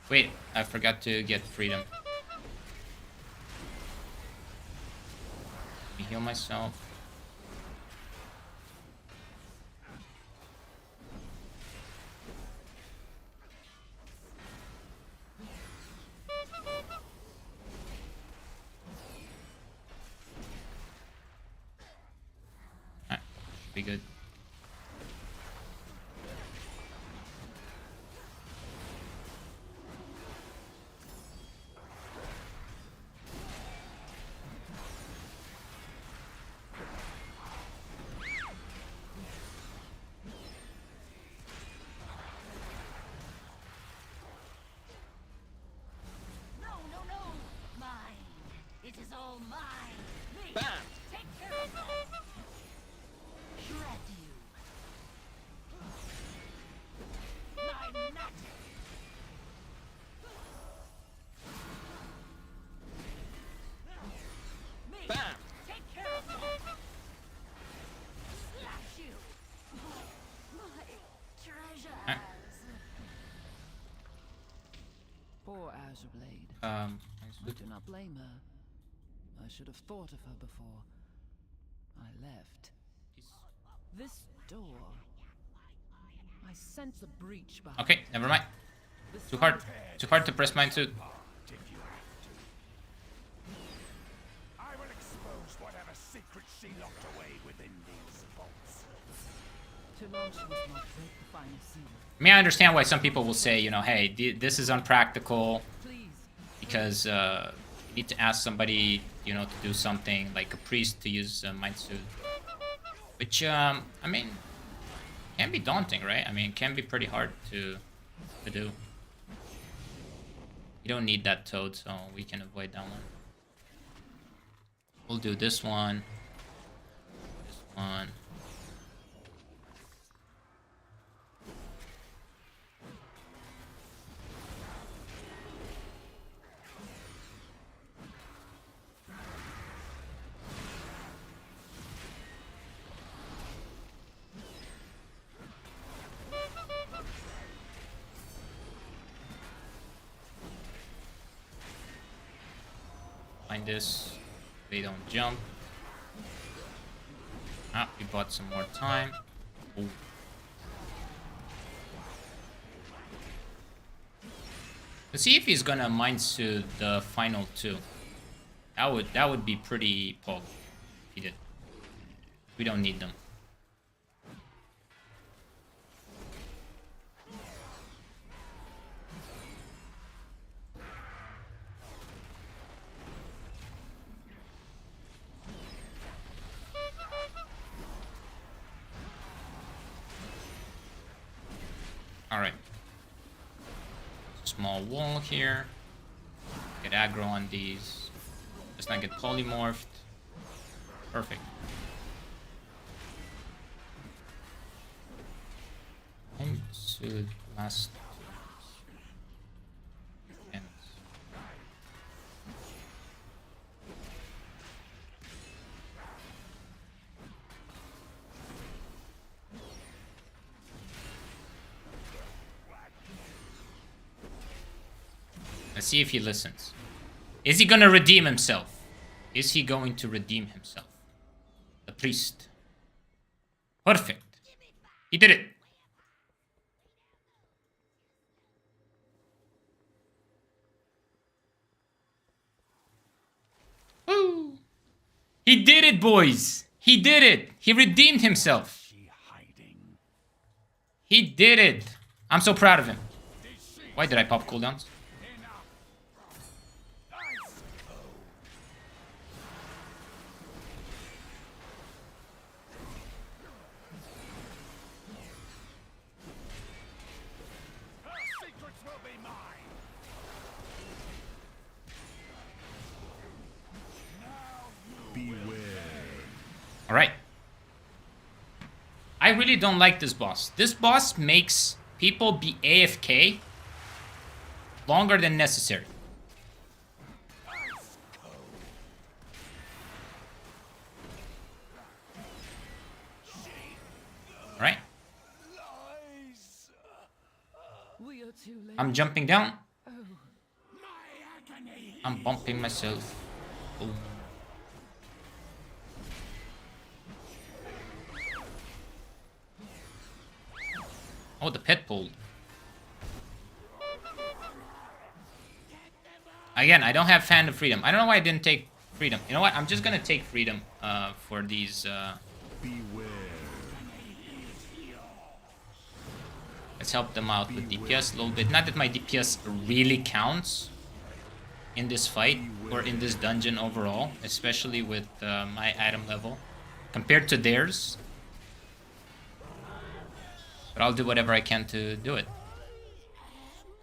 Wait, I forgot to get freedom. Let me heal myself. Alright, should be good. No, no, no! Mine! It is all mine! Me! Bam! Take care of that! Shred you! My magic! Me! Bam! Take care of that! Slash you! My treasures! Poor Azure Blade. I I do not blame her. I should have thought of her before I left. This door. I sense a breach behind. Okay, never mind. Too hard. Too hard to press mine too. I will expose whatever secrets she locked away within these vaults. Tumultuous must break the final seal. I mean, I understand why some people will say, you know, hey, this is unpractical Please. because you need to ask somebody, you know, to do something like a priest to use Mind Suit. Which, I mean, can be daunting, right? I mean, it can be pretty hard to do. You don't need that toad, so we can avoid that one. We'll do this one. This one. Find this. They don't jump. Ah, we bought some more time. Ooh. Let's see if he's gonna Mind Suit the final two. That would be pretty pog if he did. We don't need them. Alright. Small wall here. Get aggro on these. Let's not get polymorphed. Perfect. And should last. And let's see if he listens. Is he gonna redeem himself? Is he going to redeem himself? The priest. Perfect. He did it. Woo. He did it, boys. He did it. He redeemed himself. She hiding. He did it. I'm so proud of him. Why did I pop cooldowns? Secrets will be mine. Beware. Alright. I really don't like this boss. This boss makes people be AFK longer than necessary. Alright. We are too late. I'm jumping down. Oh, I'm bumping myself. Oh. Oh, the pet pulled. Again, I don't have Fan of Freedom. I don't know why I didn't take Freedom. You know what? I'm just gonna take Freedom for these. Beware. Let's help them out with DPS a little bit. Not that my DPS really counts in this fight or in this dungeon overall, especially with my item level compared to theirs. But I'll do whatever I can to do it.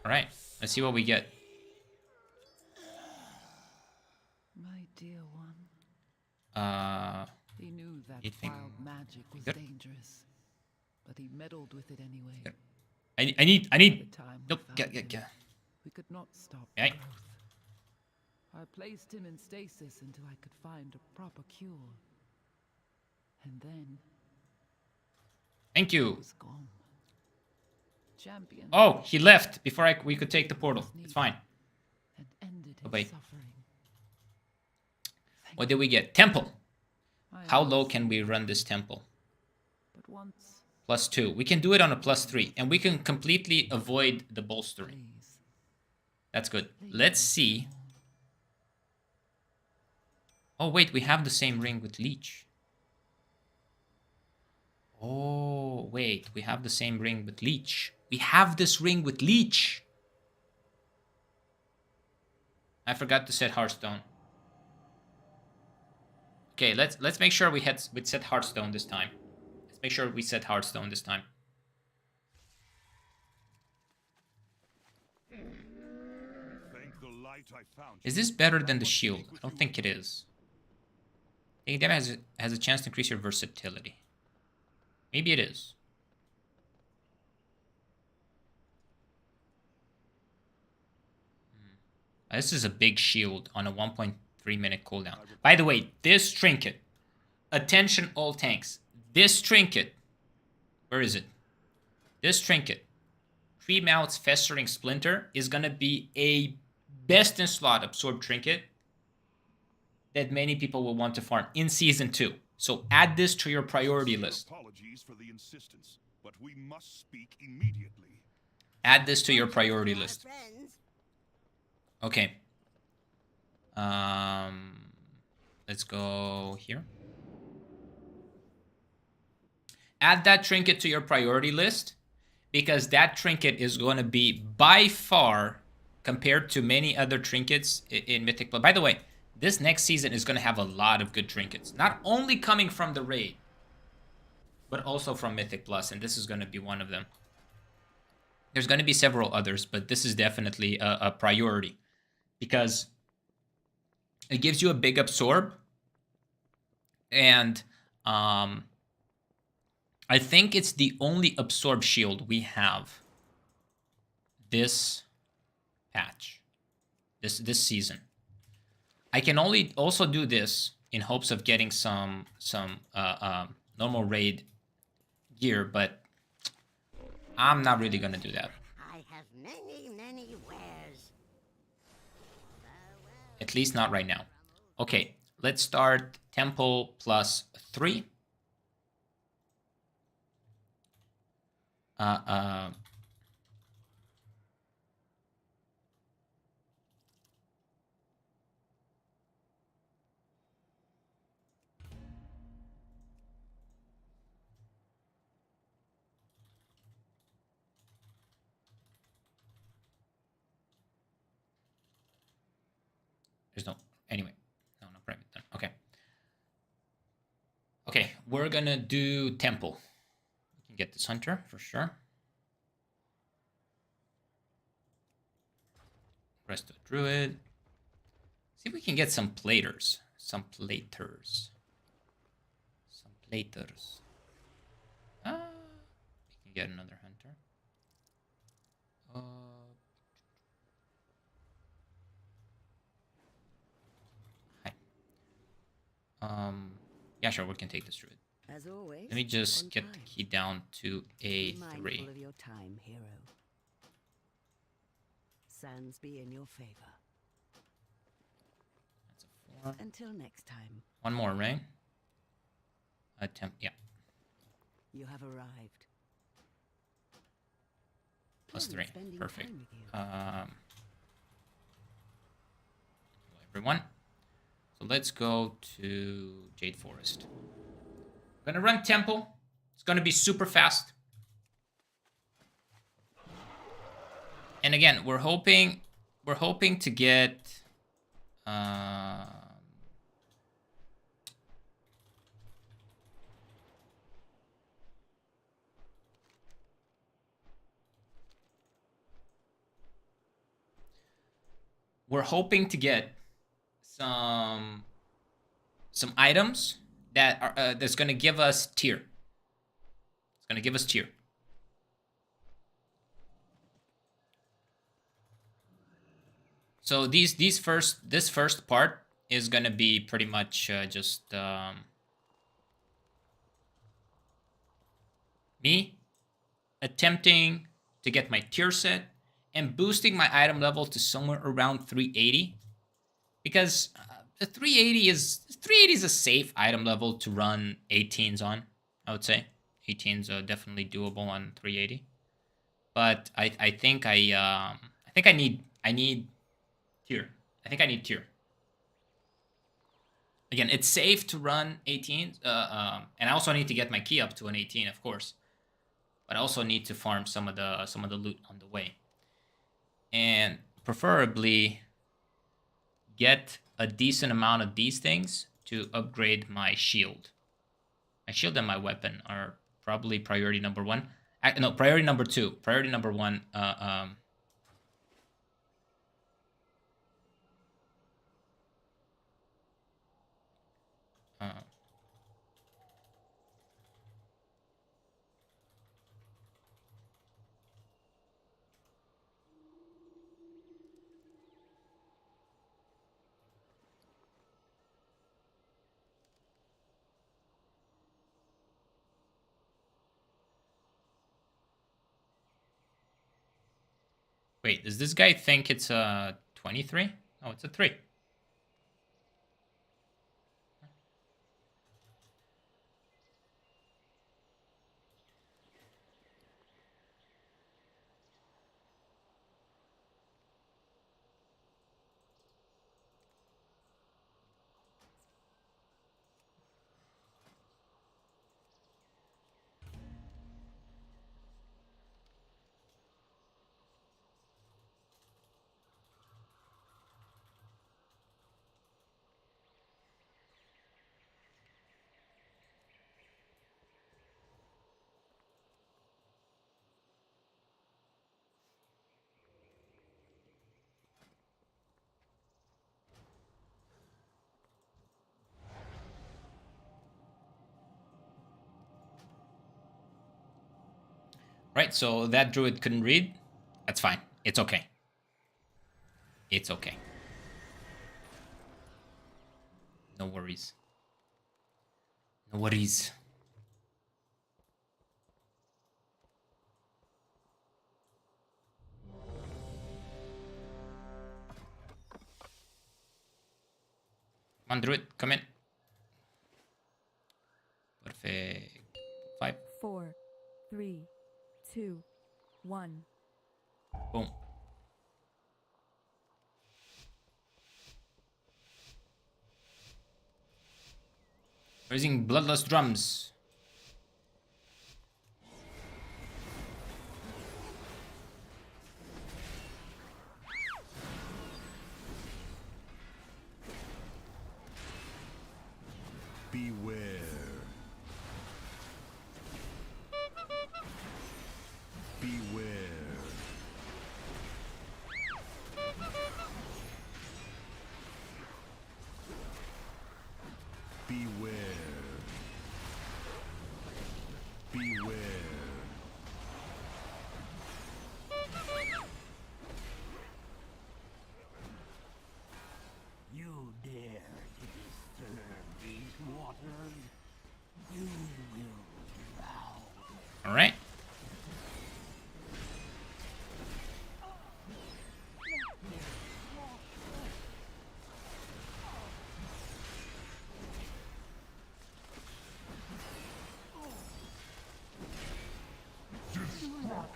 Alright, let's see what we get. my dear one. He knew that anything wild magic was good? dangerous, but he meddled with it anyway. Good. I need. The time we Nope. found Get. him, we could not stop Okay. growth. I placed him in stasis until I could find a proper cure. And then Thank he you. was gone. Champion. Oh, he left before we could take the portal. It's fine. And ended his wait. suffering. What did we get? Temple. I How am low can we run this temple? But once, +2. We can do it on a +3. And we can completely avoid the bolstering. please. That's good. Let's see. Oh, wait. We have the same ring with Leech. Oh, wait. We have the same ring with Leech. We have this ring with Leech. I forgot to set Hearthstone. Okay, let's make sure we set Hearthstone this time. Let's make sure we set Hearthstone this time. Thank the light I found. Is this better than the shield? I don't think it is. Taking damage has a chance to increase your versatility. Maybe it is. This is a big shield on a 1.3 minute cooldown. By the way, this trinket. Attention all tanks. This trinket. Where is it? This trinket. Tree Mouth's Festering Splinter is going to be a best in slot absorb trinket that many people will want to farm in Season 2. So add this to your priority list. Apologies for the insistence, but we must speak immediately. Add this to your priority list. Okay. Let's go here. Add that trinket to your priority list because that trinket is going to be by far, compared to many other trinkets in Mythic Plus. By the way, this next season is going to have a lot of good trinkets. Not only coming from the raid, but also from Mythic Plus, and this is going to be one of them. There's going to be several others, but this is definitely a priority because it gives you a big absorb, and I think it's the only absorb shield we have this patch, this season. I can also do this in hopes of getting some normal raid gear, but I'm not really gonna do that. I have many wares. At least not right now. Okay, let's start Temple +3. There's no, anyway, no private then. Okay. Okay, we're gonna do Temple. We can get this Hunter for sure. Rest of Druid. See if we can get some platers. Some Laters. We can get another hunter. Hi. Yeah, sure, we can take this druid. As always, Let me just on get the time. key down to Be A3. mindful of your time, hero. Sands be in your favor. That's a 4. Until next time, One more, right? Attempt, yeah. you have arrived. Plus Pleasant 3. spending Perfect. time with you. Hello, everyone. So let's go to Jade Forest. I'm gonna run Temple. It's gonna be super fast. And again, we're hoping to get some items that are that's gonna give us tier. It's gonna give us tier. So this first part is gonna be pretty much just me attempting to get my tier set and boosting my item level to somewhere around 380, because the 380 is a safe item level to run 18s on. I would say 18s are definitely doable on 380, but I think I need tier. I think I need tier. Again, it's safe to run 18s, and I also need to get my key up to an 18, of course. But I also need to farm some of the loot on the way, and preferably get a decent amount of these things to upgrade my shield. My shield and my weapon are probably priority number 1. No, priority number 2. Priority number 1. Wait, does this guy think it's a 23? Oh, it's a 3. Right, so that druid couldn't read. That's fine. It's okay. It's okay. No worries. No worries. Come on, druid, come in. Perfect. 5. 4, 3, 2, 1. Boom. Raising bloodlust drums. Beware. Beware. Beware.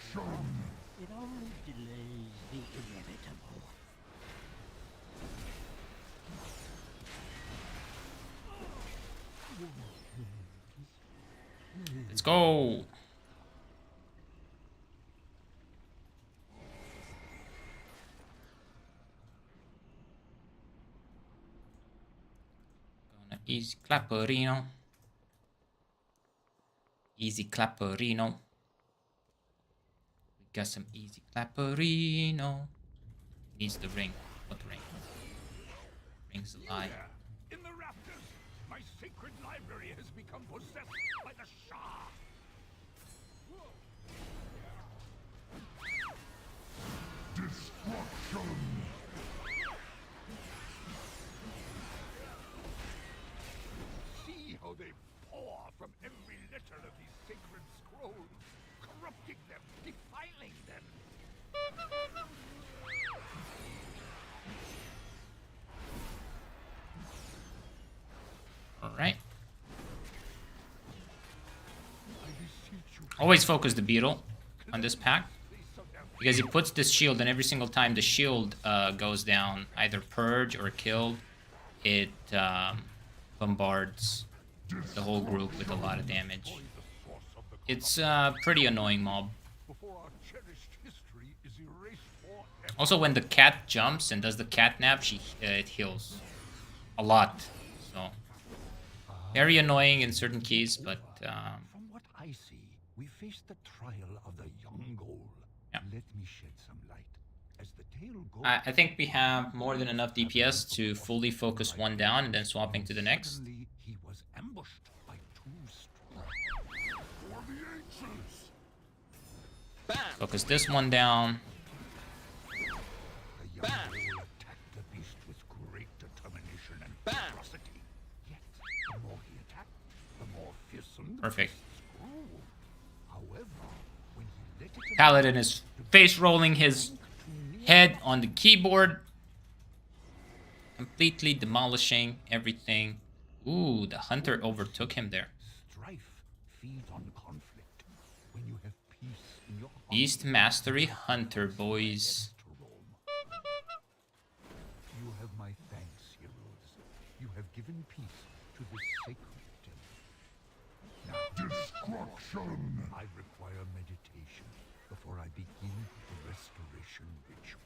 It only delays the inevitable. Let's go. Gonna easy clapperino. Easy clapperino. We got some easy clapperino. Needs the ring. What ring? Ring's a lie. In the rafters, my sacred library has become possessed by the Shah. Destruction! See how they pour from every letter of these sacred scrolls, corrupting them, defiling them. All right. Always focus the beetle on this pack, because he puts this shield, and every single time the shield goes down, either purge or killed, it bombards the whole group with a lot of damage. It's a pretty annoying mob. Also, when the cat jumps and does the catnap, it heals a lot. So very annoying in certain keys, but From what I see, we face the trial of the young goal. Yeah. Let me shed some light. As the tale goes, I think we have more than enough DPS to fully focus one down and then swapping to the next. suddenly he was ambushed by two strong. For the ancients! Focus this one down. The young goal attacked the beast with great determination and ferocity. Yet, the more he attacked, the more fearsome the Perfect. beast grew. However, when he let it Paladin is face rolling his head on the keyboard, completely demolishing everything. Ooh, the hunter overtook him there. strife feeds on conflict. When you have peace in your heart, Beast Mastery Hunter, boys. to roam. You have my thanks, heroes. You have given peace to this sacred temple. Now, destruction! I require meditation before I begin the restoration ritual.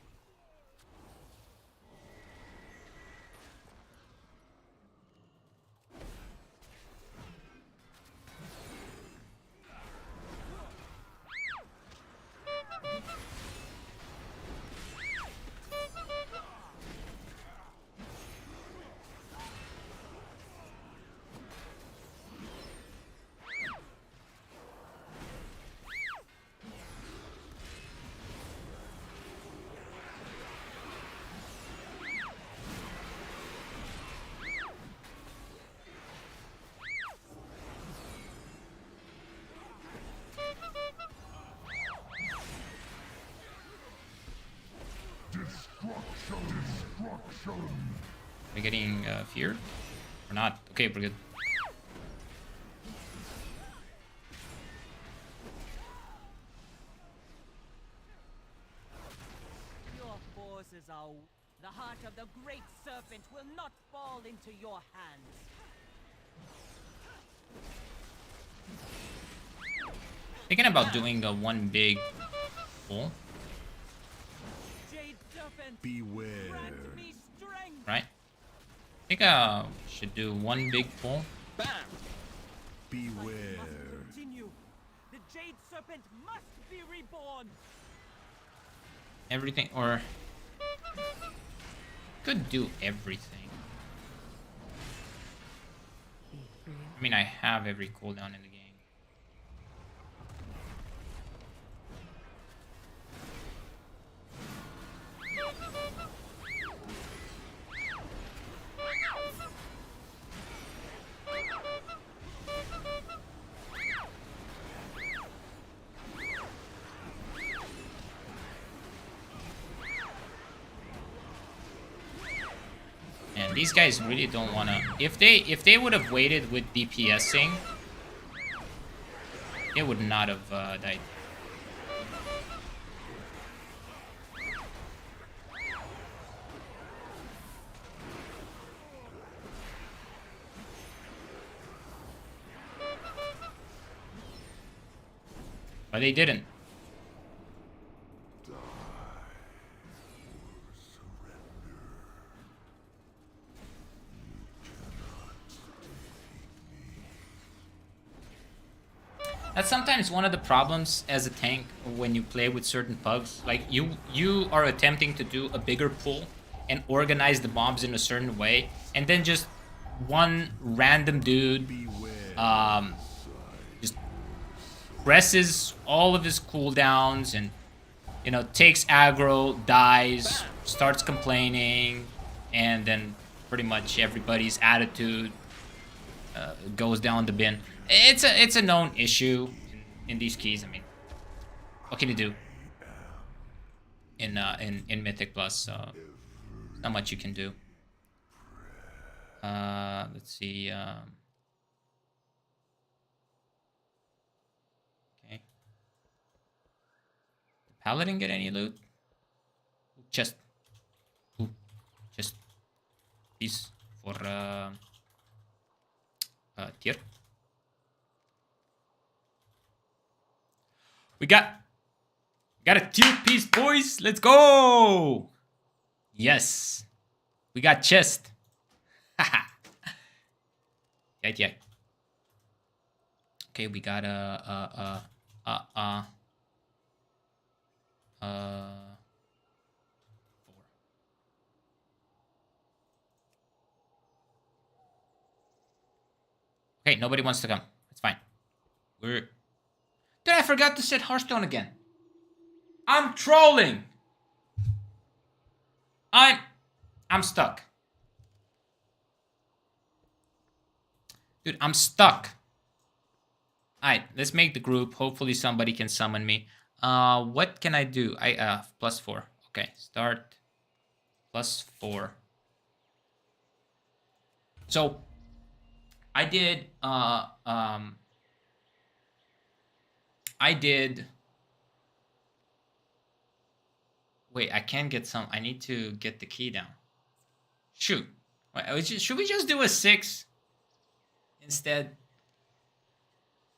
We're getting feared? Or not? Okay, we're good. Your forces are... The heart of the great serpent will not fall into your hands. Thinking about doing a one big pull, Jade serpent, Beware. grant me strength. right? I think should do one big pull. Fight Beware. must continue. The jade serpent must be reborn. Everything, or could do everything. I mean, I have every cooldown in the game. And these guys really don't want to. If they would have waited with DPSing, they would not have died. they didn't. That's sometimes one of the problems as a tank when you play with certain pugs. Like you are attempting to do a bigger pull and organize the mobs in a certain way, and then just one random dude just presses all of his cooldowns and, you know, takes aggro, dies, starts complaining, and then pretty much everybody's attitude goes down the bin. It's a known issue in these keys. I mean, what can you do in Mythic Plus? Not much you can do. Let's see. Okay. Did Paladin get any loot? Chest. Ooh, chest. Piece for tier. We got a tier piece, boys. Let's go. Yes, we got chest. Haha. Yeah. Okay, we got four. Okay, nobody wants to come. It's fine. Dude, I forgot to set Hearthstone again. I'm trolling. I'm stuck. Dude, I'm stuck. Alright, let's make the group. Hopefully somebody can summon me. What can I do? +4. Okay, start. +4. So I did wait, I can't get some. I need to get the key down. Shoot. Wait, should we just do a 6 instead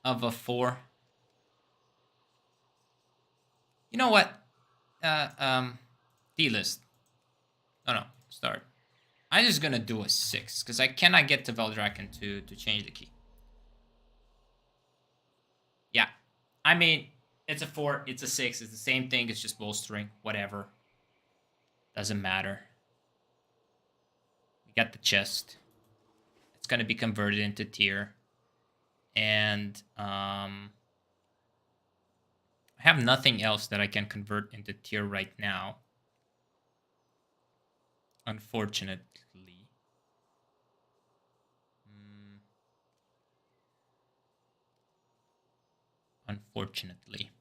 of a 4? You know what? D-list. No, start. I'm just gonna do a 6 because I cannot get to Veldraken to change the key. Yeah, I mean, it's a 4, it's a 6, it's the same thing. It's just bolstering, whatever. Doesn't matter. We got the chest. It's gonna be converted into tier, and I have nothing else that I can convert into tier right now. Unfortunately. Unfortunately.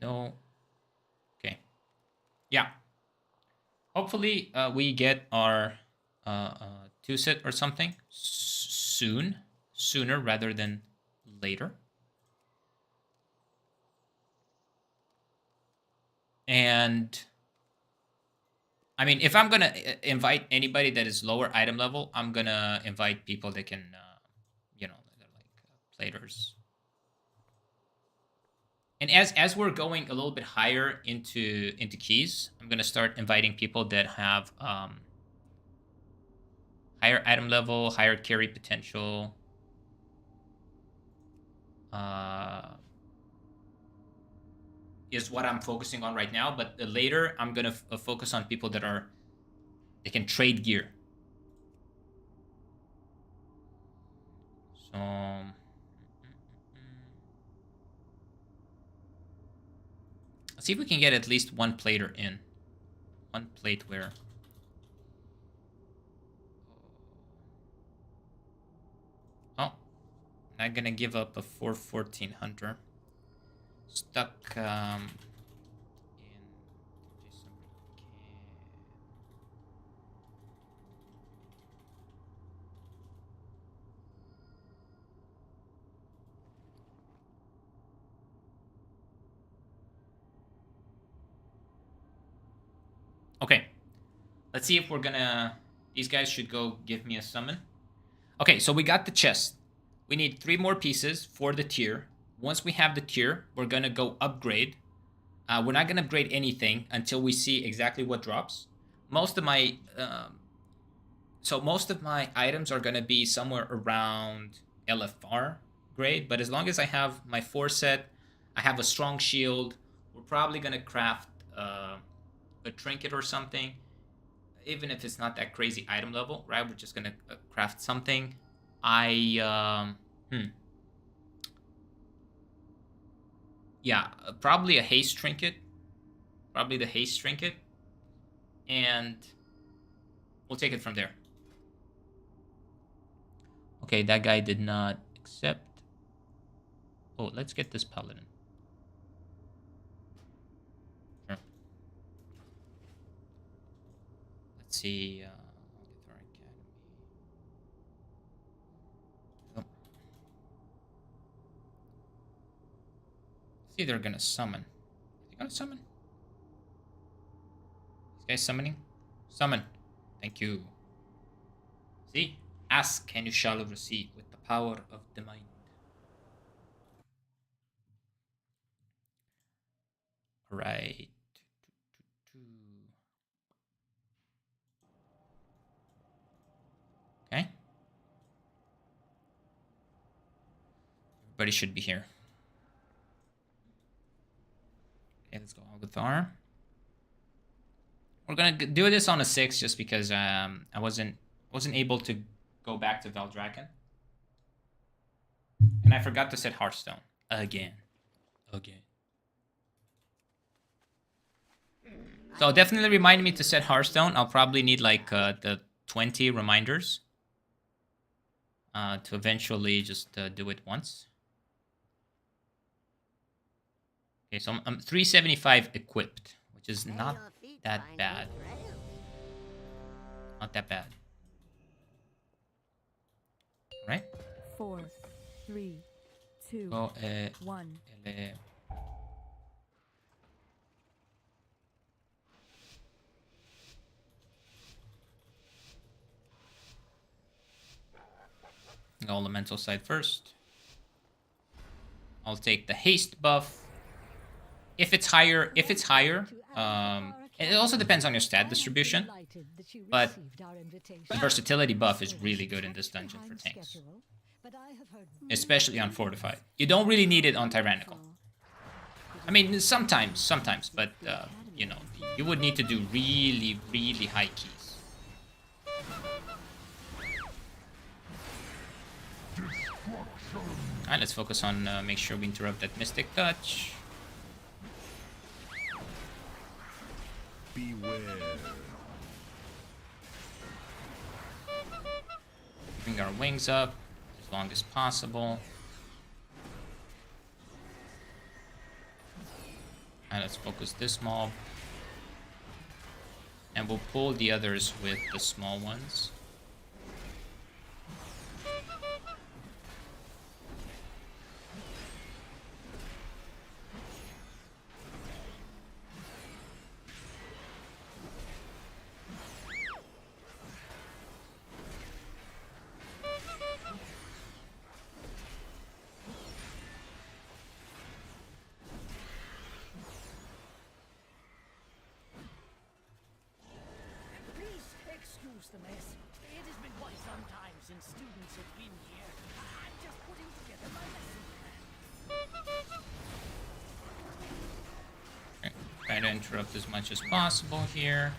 No. Okay. Yeah. Hopefully we get our 2-set or something sooner rather than later. And I mean, if I'm gonna invite anybody that is lower item level, I'm gonna invite people that can, you know, like platers. And as we're going a little bit higher into keys, I'm gonna start inviting people that have higher item level, higher carry potential. Is what I'm focusing on right now, but later I'm gonna focus on people that they can trade gear. So let's see if we can get at least one plater in. One plate wearer. Oh, not gonna give up a 414 hunter. Stuck in December. Okay, let's see if we're gonna These guys should go give me a summon. Okay, so we got the chest. We need 3 more pieces for the tier. Once we have the tier, we're going to go upgrade. We're not going to upgrade anything until we see exactly what drops. Most of my items are going to be somewhere around LFR grade. But as long as I have my 4 set, I have a strong shield, we're probably going to craft a trinket or something. Even if it's not that crazy item level, right? We're just gonna craft something. Yeah, probably a haste trinket. Probably the haste trinket. And we'll take it from there. Okay, that guy did not accept. Oh, let's get this paladin. Sure. Let's see. See, they're gonna summon. Are they gonna summon? This guy's summoning? Summon. Thank you. See? Ask and you shall receive with the power of the mind. Right. Okay. Everybody should be here. Okay, let's go Algathar. We're gonna do this on a 6 just because I wasn't able to go back to Valdraken. And I forgot to set Hearthstone. Again. So definitely remind me to set Hearthstone. I'll probably need like the 20 reminders to eventually just do it once. Okay, so I'm 375 equipped, which is not that bad. Not that bad. Right? 4, 3, 2, Go, 1. Go elemental side first. I'll take the haste buff. If it's higher, it also depends on your stat distribution. But the versatility buff is really good in this dungeon for tanks. Especially on Fortified. You don't really need it on Tyrannical. I mean, sometimes, but, you know, you would need to do really, really high keys. Alright, let's focus on make sure we interrupt that Mystic Touch. Beware. Bring our wings up as long as possible. And let's focus this mob. And we'll pull the others with the small ones. The mess. It has been quite some time since students have been here. I'm just putting together my lesson plan. Okay, try to interrupt as much as possible here.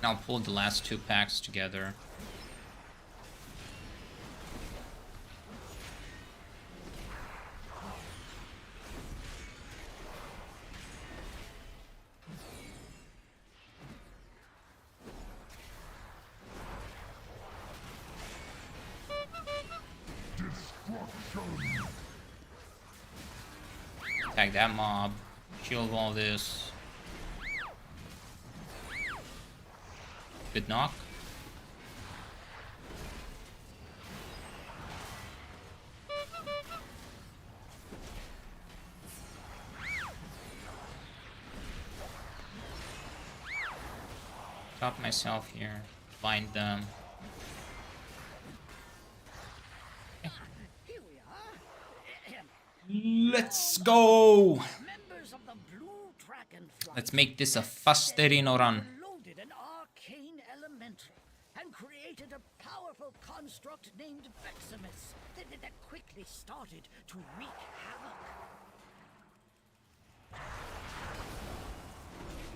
And I'll pull the last 2 packs together. Attack that mob. Shield all this. Good knock. stop myself here. Bind them. Here we are. Let's go! Members of the Blue Dragonfly. Let's make this a Fasterino run. Loaded an arcane elemental and created a powerful construct named Veximus that quickly started to wreak havoc.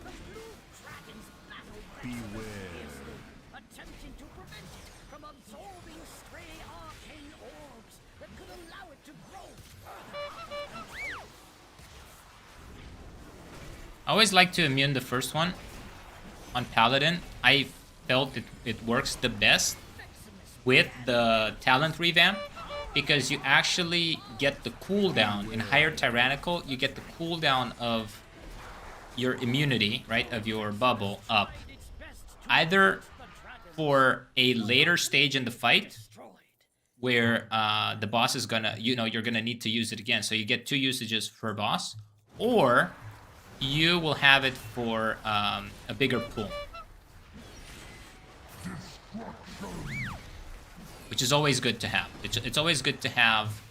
The Blue Dragons battled Veximus, attempting to prevent it from absorbing stray arcane orbs that could allow it to grow further out of control. I always like to immune the first one on Paladin. I felt it works the best with the talent revamp because you actually get the cooldown. In higher tyrannical, you get the cooldown of your immunity, right, of your bubble up. Either for a later stage in the fight where the boss is gonna, you're gonna need to use it again. So you get 2 usages per boss, or you will have it for a bigger pool. Which is always good to have. It's always good to have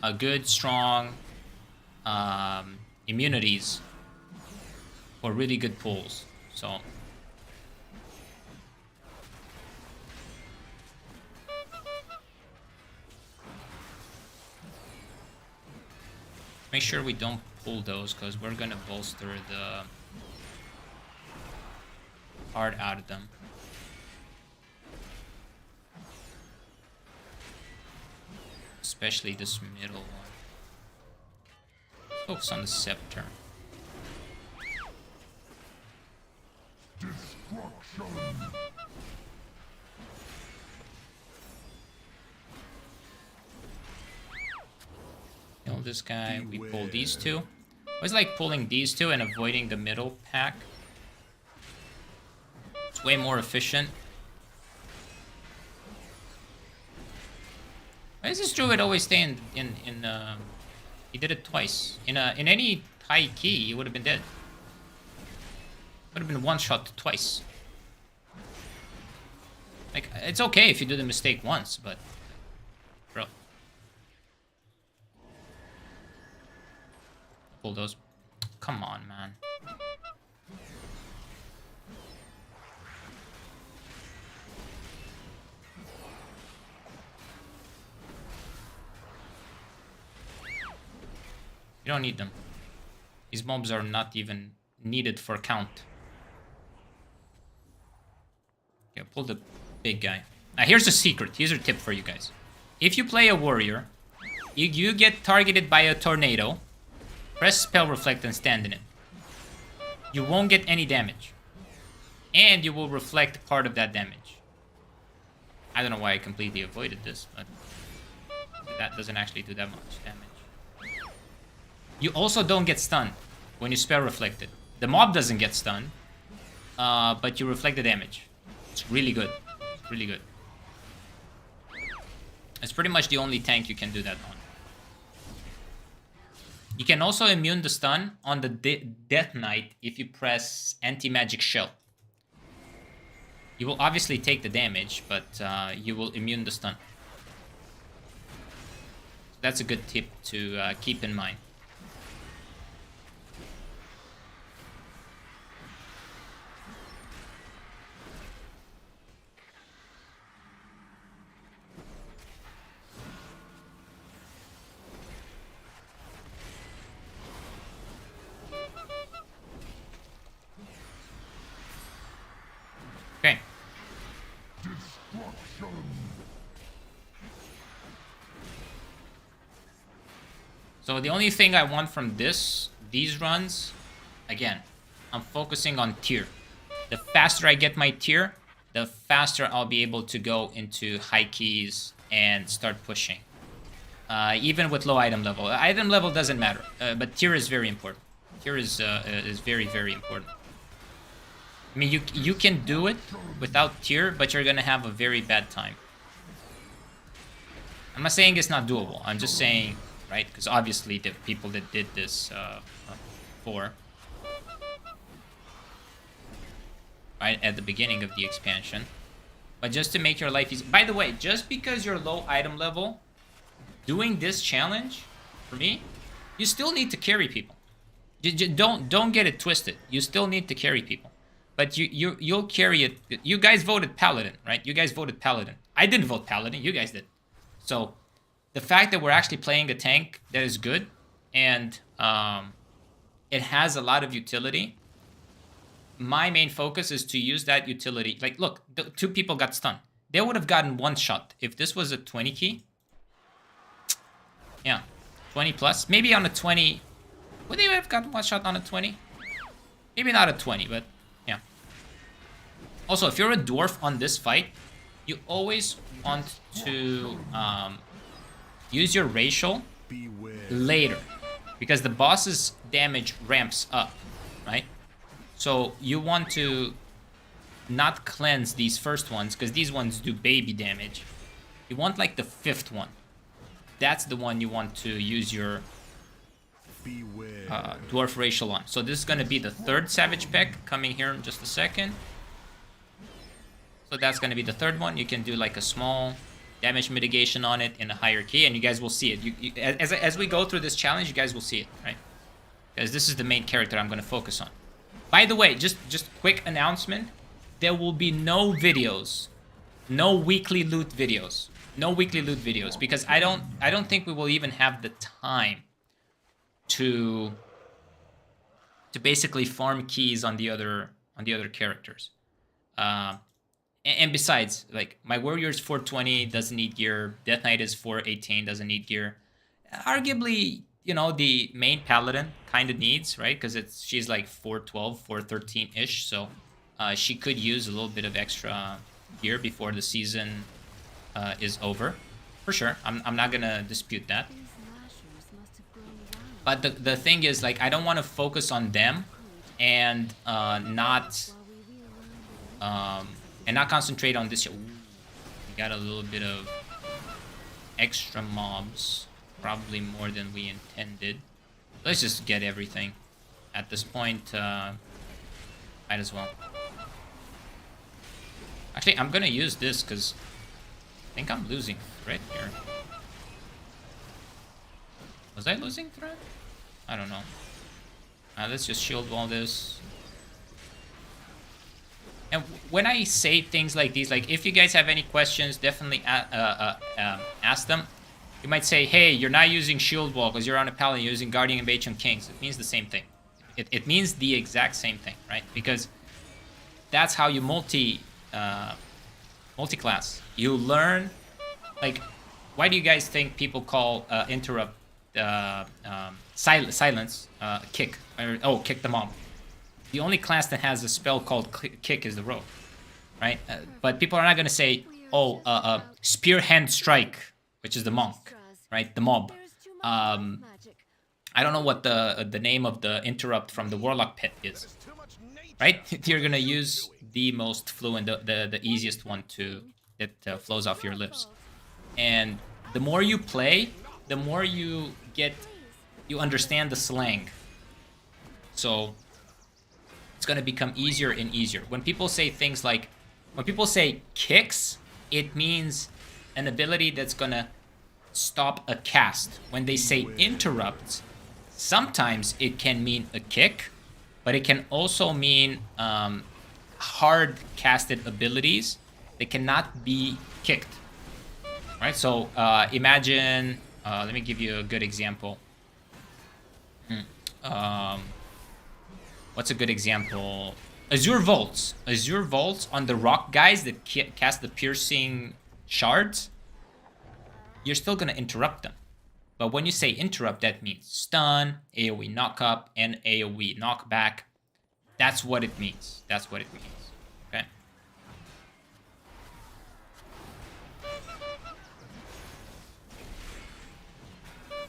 a good, strong immunities for really good pulls. So make sure we don't pull those because we're gonna bolster the heart out of them. Especially this middle one. Focus on the scepter. Kill this guy. We pull these 2. I always like pulling these 2 and avoiding the middle pack. It's way more efficient. Why does this druid always stay in he did it twice. In any high key, he would have been dead. Would have been one-shot twice. Like, it's okay if you do the mistake once, but bro. Pull those. Come on, man. You don't need them. These mobs are not even needed for count. Okay, pull the big guy. Now here's a secret. Here's a tip for you guys. If you play a warrior, you get targeted by a tornado, press spell reflect and stand in it. You won't get any damage. And you will reflect part of that damage. I don't know why I completely avoided this, but that doesn't actually do that much damage. You also don't get stunned when you spell reflected. The mob doesn't get stunned, but you reflect the damage. It's really good. It's really good. It's pretty much the only tank you can do that on. You can also immune the stun on the Death Knight if you press Anti-Magic Shell. You will obviously take the damage, but you will immune the stun. So that's a good tip to keep in mind. Okay. So the only thing I want from these runs, again, I'm focusing on tier. The faster I get my tier, the faster I'll be able to go into high keys and start pushing. Even with low item level. Item level doesn't matter, but tier is very important. Tier is very, very important. I mean, you can do it without tier, but you're gonna have a very bad time. I'm not saying it's not doable. I'm just saying, right? Because obviously the people that did this before. right, at the beginning of the expansion. But just to make your life easy. By the way, just because you're low item level, doing this challenge, for me, you still need to carry people. Don't get it twisted. You still need to carry people. But you'll carry it. You guys voted Paladin, right? You guys voted Paladin. I didn't vote Paladin. You guys did. So the fact that we're actually playing a tank that is good and it has a lot of utility, my main focus is to use that utility. Like, look, the 2 people got stunned. They would have gotten 1 shot. If this was a 20 key, yeah, 20 plus. Maybe on a 20, would they have gotten 1 shot on a 20? Maybe not a 20, but yeah. Also, if you're a dwarf on this fight, you always want to use your racial later, because the boss's damage ramps up, right? So you want to not cleanse these first ones, because these ones do baby damage. You want like the 5th one. That's the one you want to use your dwarf racial on. So this is going to be the 3rd Savage Peck coming here in just a second. So that's going to be the 3rd one. You can do like a small damage mitigation on it in a higher key, and you guys will see it. As we go through this challenge, you guys will see it, right? Because this is the main character I'm going to focus on. By the way, just quick announcement. There will be no videos, no weekly loot videos. No weekly loot videos, because I don't think we will even have the time to basically farm keys on the other characters. And besides, like, my warrior's 420 doesn't need gear, Death Knight is 418 doesn't need gear. Arguably, you know, the main paladin kind of needs, right? Because she's like 412, 413 ish, so she could use a little bit of extra gear before the season is over, for sure. I'm not gonna dispute that. But the thing is, like, I don't want to focus on them and not concentrate on this. Ooh, we got a little bit of extra mobs, probably more than we intended. Let's just get everything at this point. Might as well. Actually, I'm gonna use this because I think I'm losing thread here. Was I losing thread? I don't know. Let's just shield wall this. And when I say things like these, like, if you guys have any questions, definitely ask them. You might say, hey, you're not using shield wall because you're on a paladin, you're using Guardian and Ancient Kings. It means the same thing. It means the exact same thing, right? Because that's how you multi-class. You learn, like, why do you guys think people call interrupt silence kick? Kick the mob. The only class that has a spell called kick is the rogue, right? But people are not gonna say, spear hand strike, which is the monk, right? The mob. I don't know what the name of the interrupt from the warlock pit is, right? You're gonna use the most fluent, the easiest one that flows off your lips. And the more you play, the more you understand the slang. So it's gonna become easier and easier. When people say things like, when people say kicks, it means an ability that's gonna stop a cast. When they say interrupts, sometimes it can mean a kick, but it can also mean hard casted abilities that cannot be kicked. Right? So imagine, let me give you a good example. What's a good example? Azure Volts. Azure Volts on the rock guys that cast the piercing shards, you're still gonna interrupt them. But when you say interrupt, that means stun, AoE knock up, and AoE knockback. That's what it means. That's what it means. Okay?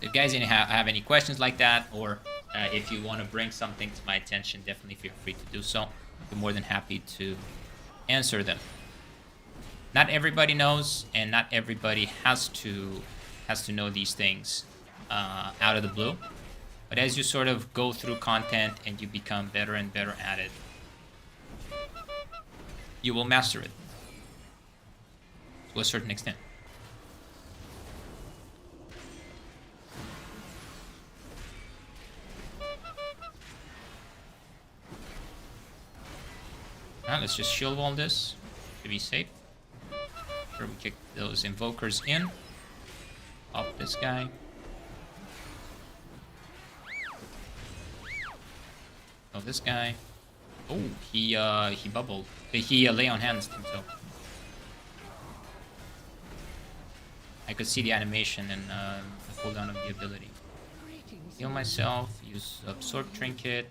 If you guys have any questions like that, or if you want to bring something to my attention, definitely feel free to do so. I'm more than happy to answer them. Not everybody knows, and not everybody has to know these things out of the blue. But as you sort of go through content and you become better and better at it, you will master it to a certain extent. Now let's just shield wall this to be safe. Sure, we kick those invokers in. Up this guy. Oh, this guy. Oh, he bubbled. He lay on hands himself. I could see the animation and the cooldown of the ability. Heal myself. Use absorb trinket.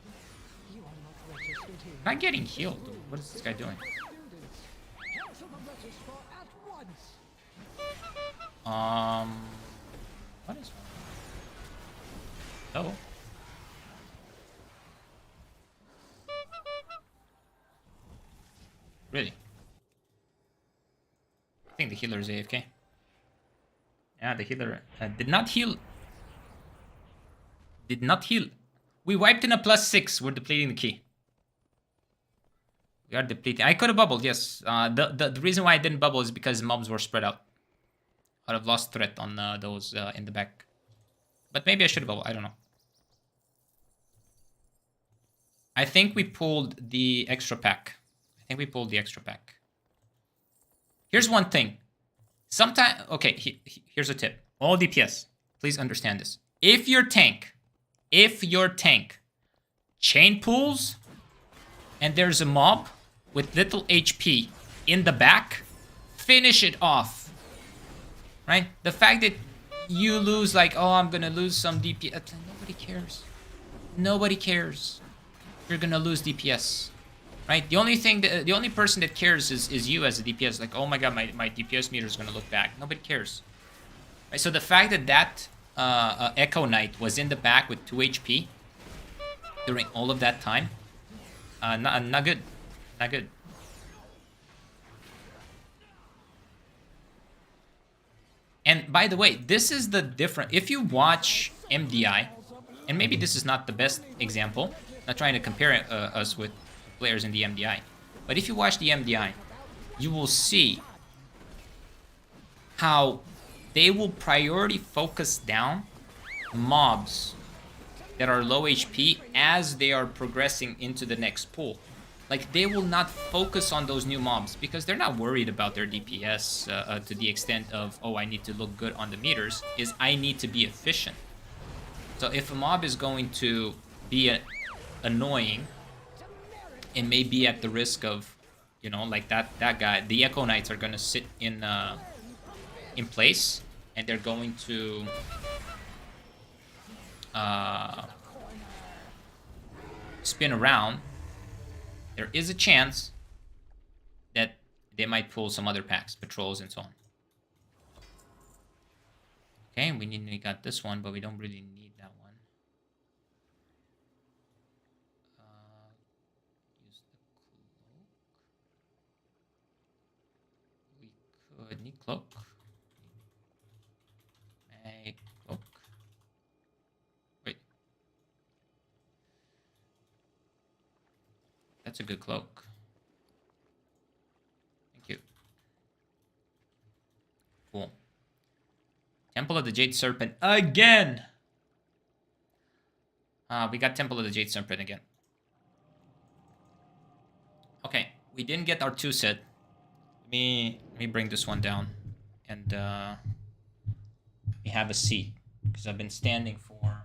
I'm not getting healed. What is this guy doing? What is? Oh. Really? I think the healer is AFK. Yeah, the healer did not heal. Did not heal. We wiped in a +6. We're depleting the key. We are depleting. I could have bubbled, yes. The reason why I didn't bubble is because mobs were spread out. I'd have lost threat on those in the back. But maybe I should have bubbled. I don't know. I think we pulled the extra pack. Here's one thing. Sometimes, okay, here's a tip. All DPS, please understand this. If your tank chain pulls and there's a mob with little HP in the back, finish it off. Right? The fact that you lose, like, oh, I'm gonna lose some DPS. Nobody cares. Nobody cares. You're gonna lose DPS. Right? The only person that cares is you as a DPS. Like, oh my god, my DPS meter is gonna look back. Nobody cares. Right? So the fact that Echo Knight was in the back with 2 HP during all of that time, not good. Not good. And by the way, this is the difference. If you watch MDI, and maybe this is not the best example, not trying to compare us with players in the MDI, but if you watch the MDI, you will see how they will priority focus down mobs that are low HP as they are progressing into the next pool. Like, they will not focus on those new mobs because they're not worried about their DPS to the extent of, oh, I need to look good on the meters, is I need to be efficient. So if a mob is going to be annoying and may be at the risk of, you know, like that guy, the Echo Knights are going to sit in place, and they're going to spin around. There is a chance that they might pull some other packs, patrols, and so on. Okay, we got this one, but we don't really need that one. Use the cloak. We could need cloak. Make cloak. Wait. That's a good cloak. Thank you. Cool. Temple of the Jade Serpent again! We got Temple of the Jade Serpent again. Okay, we didn't get our 2 set. Let me bring this one down. And we have a seat. Because I've been standing for a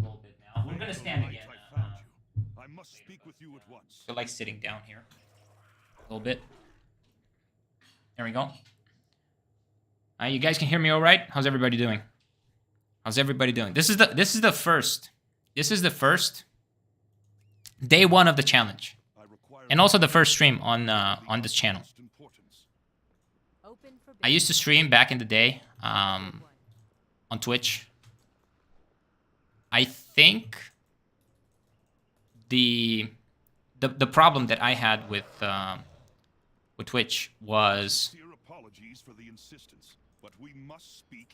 little bit now. We're gonna stand again. I must speak with you at once. I like sitting down here a little bit. There we go. You guys can hear me all right? How's everybody doing? How's everybody doing? This is the first day 1 of the challenge, and also the first stream on this channel. I used to stream back in the day on Twitch. I think the problem that I had with Twitch was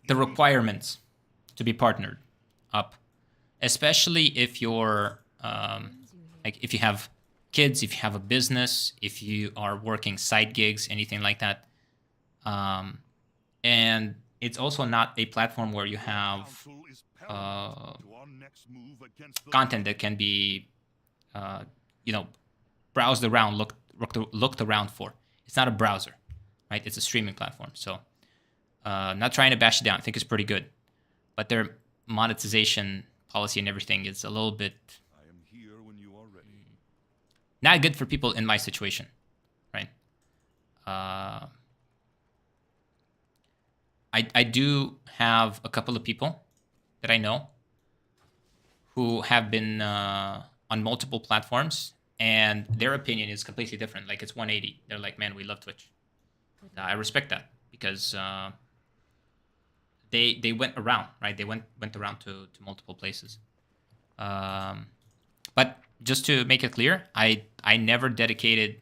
the requirements to be partnered up, especially if you're like if you have kids, if you have a business, if you are working side gigs, anything like that. And it's also not a platform where you have content that can be, browsed around, looked around for. It's not a browser, right? It's a streaming platform. So, not trying to bash it down. I think it's pretty good, but their monetization policy and everything is a little bit not good for people in my situation, right? I do have a couple of people that I know who have been on multiple platforms, and their opinion is completely different. Like, it's 180. They're like, man, we love Twitch. I respect that because they went around, right? They went around to multiple places. But just to make it clear, I never dedicated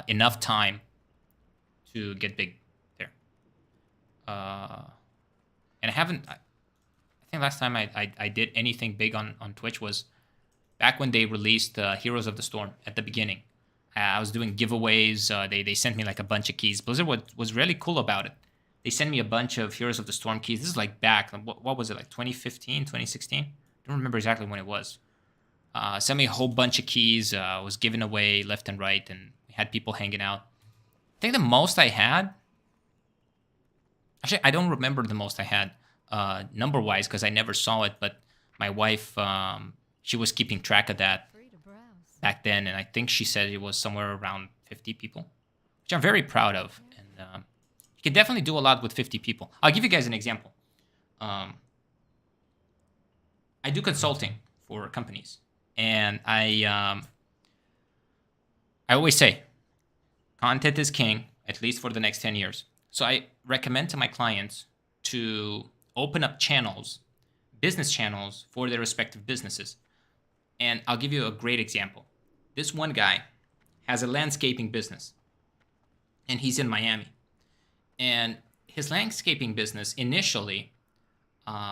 enough time to get big there. And I haven't. I think last time I did anything big on Twitch was back when they released Heroes of the Storm at the beginning. I was doing giveaways. They sent me like a bunch of keys. Blizzard, what was really cool about it, they sent me a bunch of Heroes of the Storm keys. This is like back, what was it, like 2015, 2016? I don't remember exactly when it was. Sent me a whole bunch of keys. Was giving away left and right, and we had people hanging out. I think the most I had, actually, I don't remember the most I had number-wise because I never saw it, but my wife, she was keeping track of that back then, and I think she said it was somewhere around 50 people, which I'm very proud of. And you can definitely do a lot with 50 people. I'll give you guys an example. I do consulting for companies, and I always say content is king, at least for the next 10 years. So I recommend to my clients to open up channels, business channels for their respective businesses. And I'll give you a great example. This one guy has a landscaping business, and he's in Miami. And his landscaping business, initially,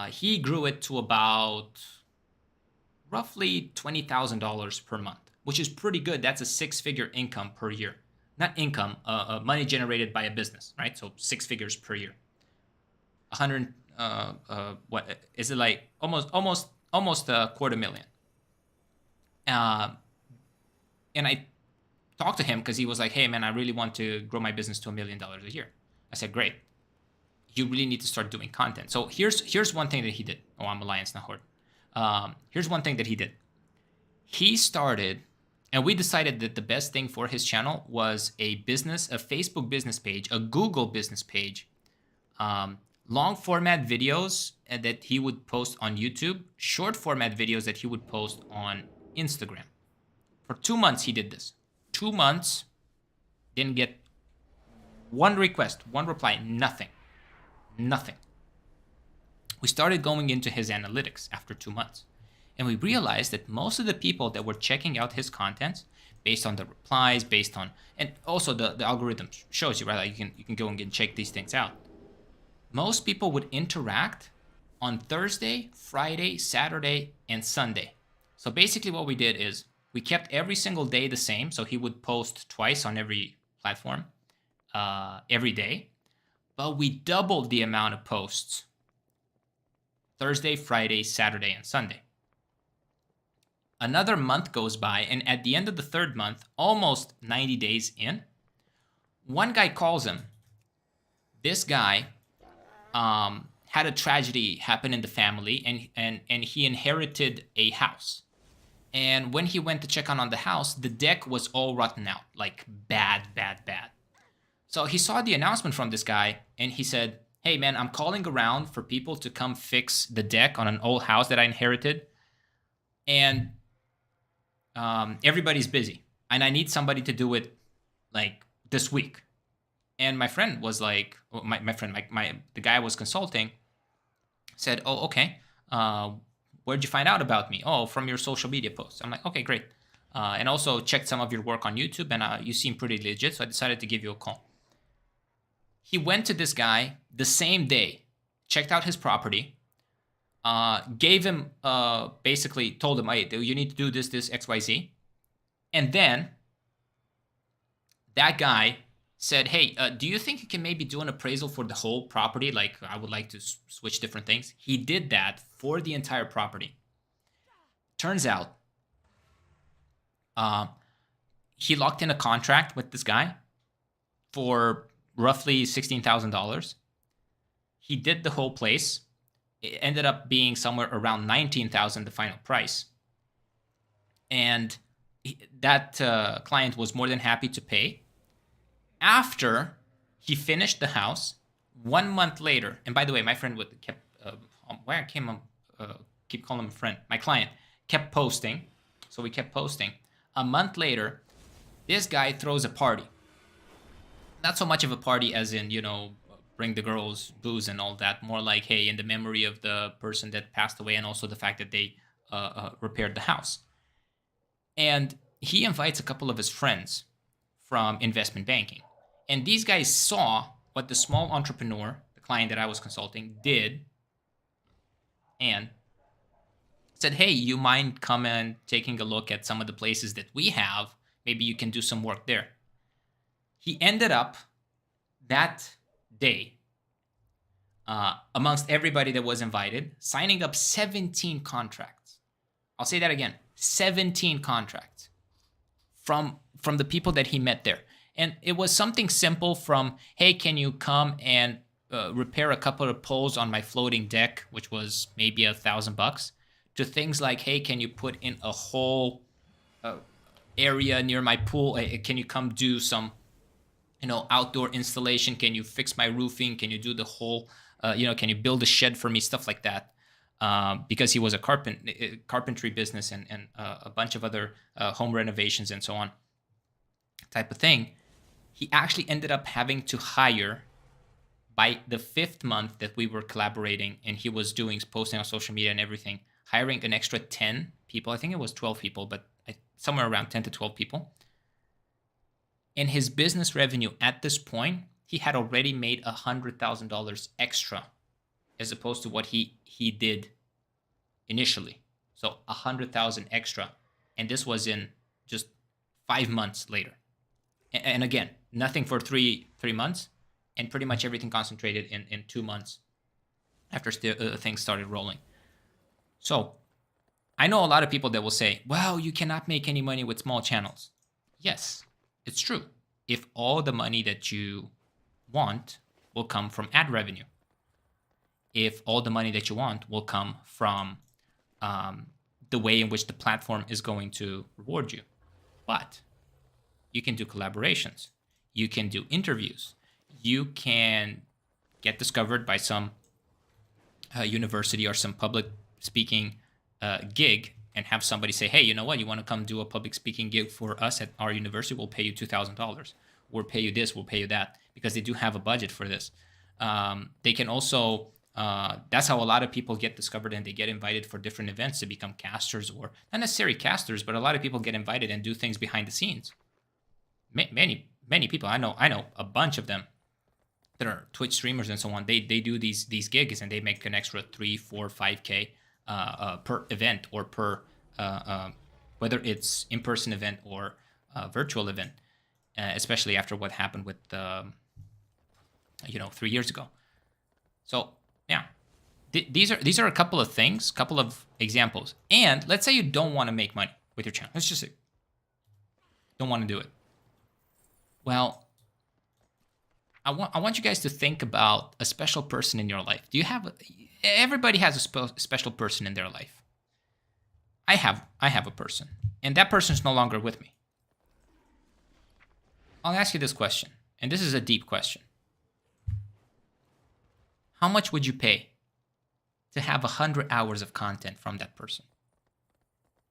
he grew it to about roughly $20,000 per month, which is pretty good. That's a six-figure income per year. Not income, money generated by a business, right? So 6 figures per year. 100, what is it, like almost $250,000. And I talked to him because he was like, hey man, I really want to grow my business to $1 million a year. I said, great. You really need to start doing content. So here's one thing that he did. Oh, I'm Alliance, not Horde. Here's one thing that he did. He started, and we decided that the best thing for his channel was a Facebook business page, a Google business page, long format videos that he would post on YouTube, short format videos that he would post on Instagram. For 2 months, he did this. 2 months, didn't get one request, one reply, nothing. We started going into his analytics after 2 months. And we realized that most of the people that were checking out his content, based on the replies, and also the algorithm shows you, right? Like you can go and check these things out. Most people would interact on Thursday, Friday, Saturday, and Sunday. So basically what we did is we kept every single day the same. So he would post twice on every platform every day. But we doubled the amount of posts Thursday, Friday, Saturday, and Sunday. Another month goes by, and at the end of the third month, almost 90 days in, one guy calls him. This guy had a tragedy happen in the family, and he inherited a house. And when he went to check on the house, the deck was all rotten out, like bad. So he saw the announcement from this guy, and he said, hey man, I'm calling around for people to come fix the deck on an old house that I inherited. And everybody's busy, and I need somebody to do it like this week. And my friend was like, the guy I was consulting said, oh, okay. Where'd you find out about me? Oh, from your social media posts. I'm like, okay, great. And also checked some of your work on YouTube, and you seem pretty legit, so I decided to give you a call. He went to this guy the same day, checked out his property, gave him, basically told him, hey, you need to do this, XYZ. And then that guy said, hey, do you think you can maybe do an appraisal for the whole property? Like, I would like to switch different things. He did that for the entire property. Turns out, he locked in a contract with this guy for roughly $16,000. He did the whole place. It ended up being somewhere around $19,000, the final price. And that client was more than happy to pay. After he finished the house, 1 month later, and by the way, my friend kept why I keep calling him a friend. My client kept posting, so we kept posting. A month later, this guy throws a party. Not so much of a party as in, bring the girls booze and all that. More like, hey, in the memory of the person that passed away, and also the fact that they repaired the house. And he invites a couple of his friends from investment banking. And these guys saw what the small entrepreneur, the client that I was consulting, did, and said, hey, you mind coming taking a look at some of the places that we have? Maybe you can do some work there. He ended up that day, amongst everybody that was invited, signing up 17 contracts. I'll say that again, 17 contracts from the people that he met there. And it was something simple from, hey, can you come and repair a couple of poles on my floating deck, which was maybe $1,000, to things like, hey, can you put in a whole area near my pool? Can you come do some, outdoor installation? Can you fix my roofing? Can you do the whole, can you build a shed for me? Stuff like that. Because he was a carpentry business and a bunch of other home renovations and so on type of thing. He actually ended up having to hire, by the 5th month that we were collaborating and he was posting on social media and everything, hiring an extra 10 people. I think it was 12 people, but somewhere around 10 to 12 people. And his business revenue at this point, he had already made $100,000 extra as opposed to what he did initially. So $100,000 extra. And this was in just 5 months later. And again, nothing for three months, and pretty much everything concentrated in 2 months after things started rolling. So I know a lot of people that will say, well, you cannot make any money with small channels. Yes, it's true. If all the money that you want will come from ad revenue, if all the money that you want will come from the way in which the platform is going to reward you. But you can do collaborations. You can do interviews. You can get discovered by some university or some public speaking gig and have somebody say, hey, you know what? You want to come do a public speaking gig for us at our university? We'll pay you $2,000. We'll pay you this. We'll pay you that, because they do have a budget for this. They can also, that's how a lot of people get discovered, and they get invited for different events to become casters, or not necessarily casters, but a lot of people get invited and do things behind the scenes. Many people, I know a bunch of them that are Twitch streamers and so on. They do these gigs and they make an extra 3, 4, 5K per event, or per whether it's in-person event or virtual event, especially after what happened with 3 years ago. So yeah, these are a couple of things, couple of examples. And let's say you don't want to make money with your channel. Let's just say don't want to do it. Well, I want you guys to think about a special person in your life. Do you have everybody has a special person in their life. I have a person, and that person is no longer with me. I'll ask you this question, and this is a deep question. How much would you pay to have 100 hours of content from that person?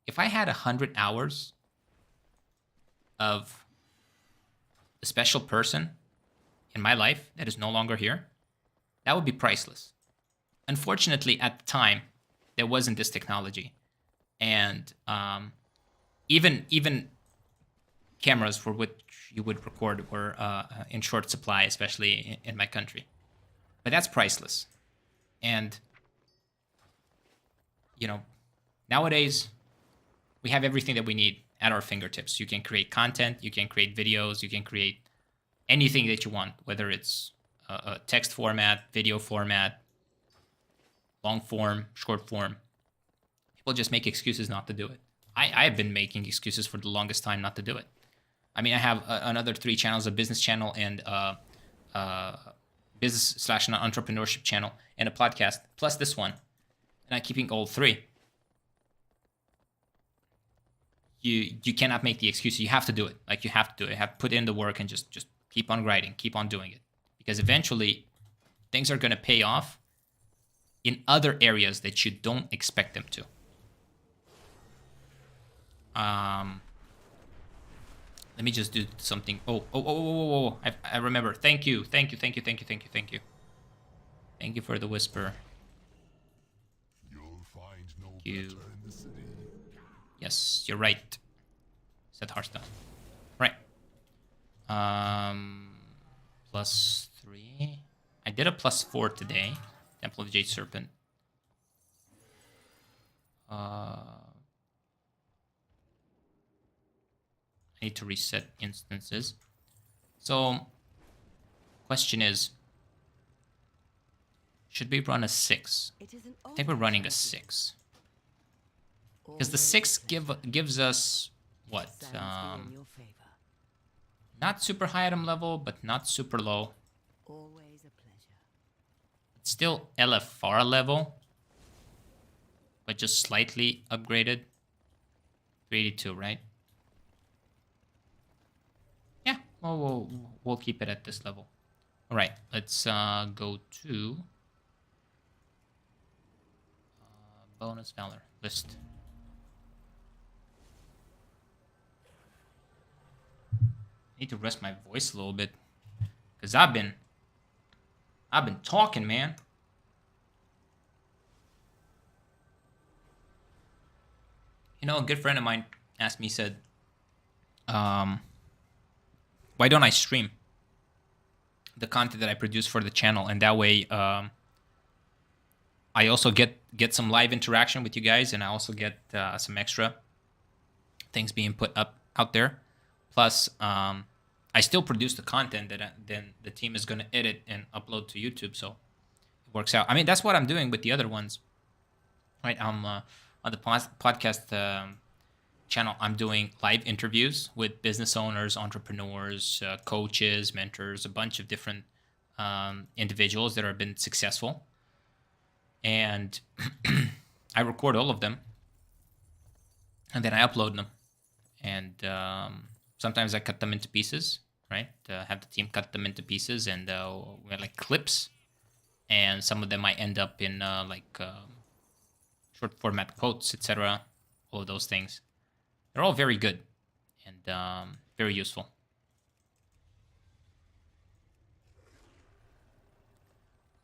If I had 100 hours of a special person in my life that is no longer here, that would be priceless. Unfortunately, at the time, there wasn't this technology. And even cameras for which you would record were in short supply, especially in my country. But that's priceless. And, nowadays, we have everything that we need at our fingertips. You can create content, you can create videos, you can create anything that you want, whether it's a text format, video format, long form, short form. People just make excuses not to do it. I've been making excuses for the longest time not to do it. I mean, I have another 3 channels, a business channel and business/entrepreneurship channel and a podcast, plus this one. And I'm keeping all 3. You cannot make the excuse. You have to do it. Like, you have to do it. You have to put in the work and just keep on grinding, keep on doing it. Because eventually, things are going to pay off in other areas that you don't expect them to. Let me just do something. Oh. I remember. Thank you. Thank you for the whisper. You'll find no Thank you. better in the city. Yes, you're right. Said Hearthstone. Right. +3. I did a +4 today. Temple of Jade Serpent. I need to reset instances. So, question is, should we run a 6? It is an I think we're running a 6. Because the 6 gives us, what? Sands be in your favor. Not super high item level, but not super low. Always a pleasure. It's still LFR level, but just slightly upgraded. 382, right? Yeah, well, we'll keep it at this level. All right, let's go to bonus valor list. Need to rest my voice a little bit, cause I've been talking, man. You know, a good friend of mine asked me, said, why don't I stream the content that I produce for the channel, and that way I also get some live interaction with you guys, and I also get some extra things being put up out there. Plus, I still produce the content that then the team is going to edit and upload to YouTube, so it works out. I mean, that's what I'm doing with the other ones, right? I'm on the podcast channel. I'm doing live interviews with business owners, entrepreneurs, coaches, mentors, a bunch of different individuals that have been successful, and I record all of them, and then I upload them, and sometimes I cut them into pieces, right? Have the team cut them into pieces, and we're like clips, and some of them might end up in short format quotes, etc. All of those things. They're all very good and very useful.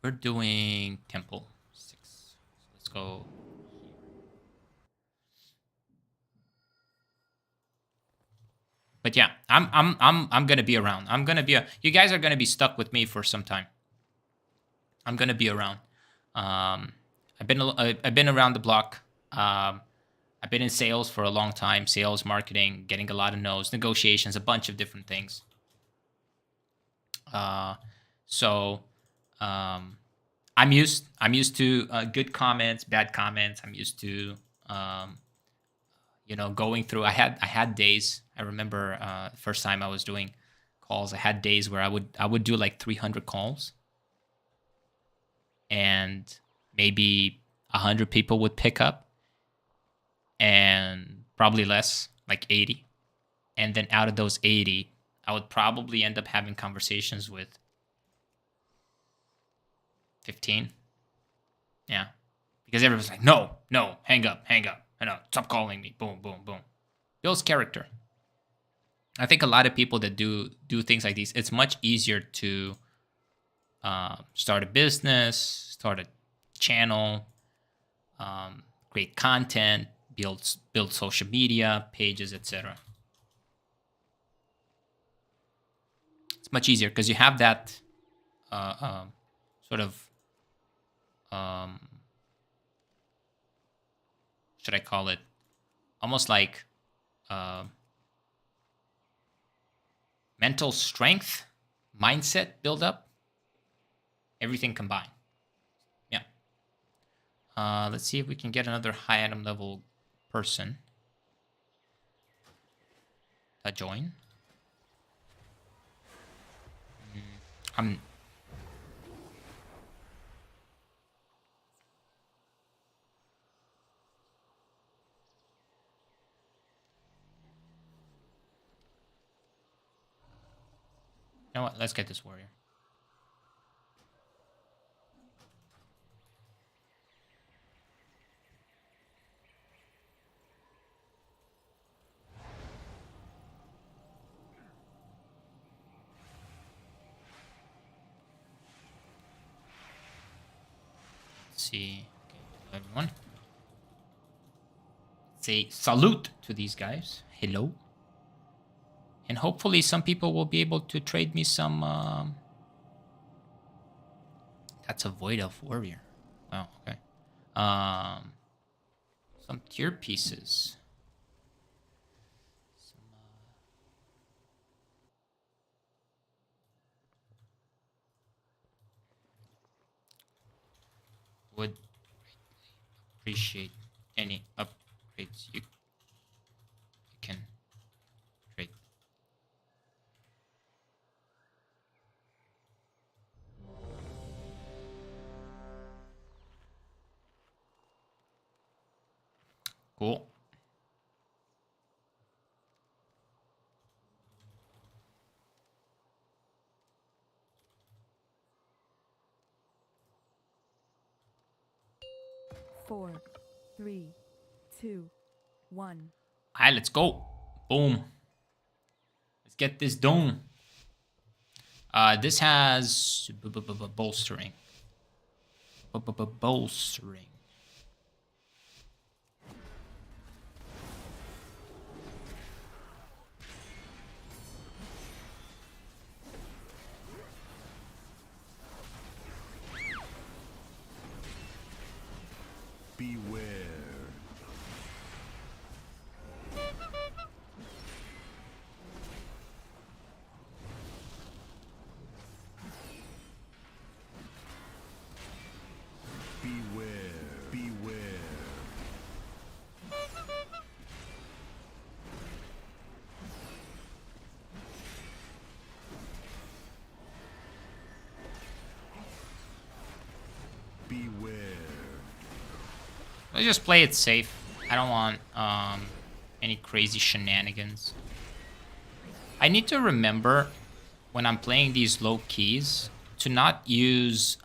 We're doing Temple 6. So let's go here. But yeah, I'm gonna be around. You guys are gonna be stuck with me for some time. I'm gonna be around. I've been around the block. I've been in sales for a long time. Sales, marketing, getting a lot of no's, negotiations, a bunch of different things. So I'm used to good comments, bad comments. I'm used to going through. I had days. I remember the first time I was doing calls, I had days where I would do like 300 calls, and maybe 100 people would pick up, and probably less, like 80. And then out of those 80, I would probably end up having conversations with 15. Yeah. Because everyone's like, no, hang up. I know, stop calling me. Boom, boom, boom. Builds character. I think a lot of people that do things like these, it's much easier to start a business, start a channel, create content, build social media, pages, etc. It's much easier because you have that sort of, should I call it, almost like mental strength, mindset build up, everything combined. Yeah. Let's see if we can get another high item level person to join. I'm You know what? Let's get this warrior. Let's see. Okay, hello everyone. Say salute to these guys. Hello. And hopefully some people will be able to trade me some... That's a Void Elf Warrior. Wow, okay. Some tier pieces. Some, would appreciate any upgrades you can trade. Cool. Four, three, two, one. Alright, let's go. Boom. Let's get this done. This has bolstering. Bolstering. Beware. Beware. Beware. Beware. Let's just play it safe. I don't want any crazy shenanigans. I need to remember when I'm playing these low keys to not use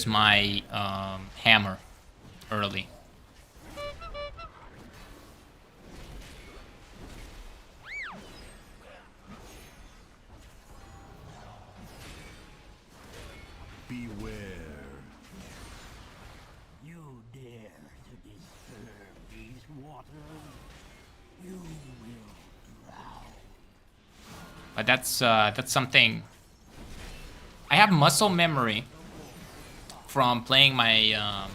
my hammer early. Beware. You dare to disturb these waters? You will drown. But that's something. I have muscle memory from playing my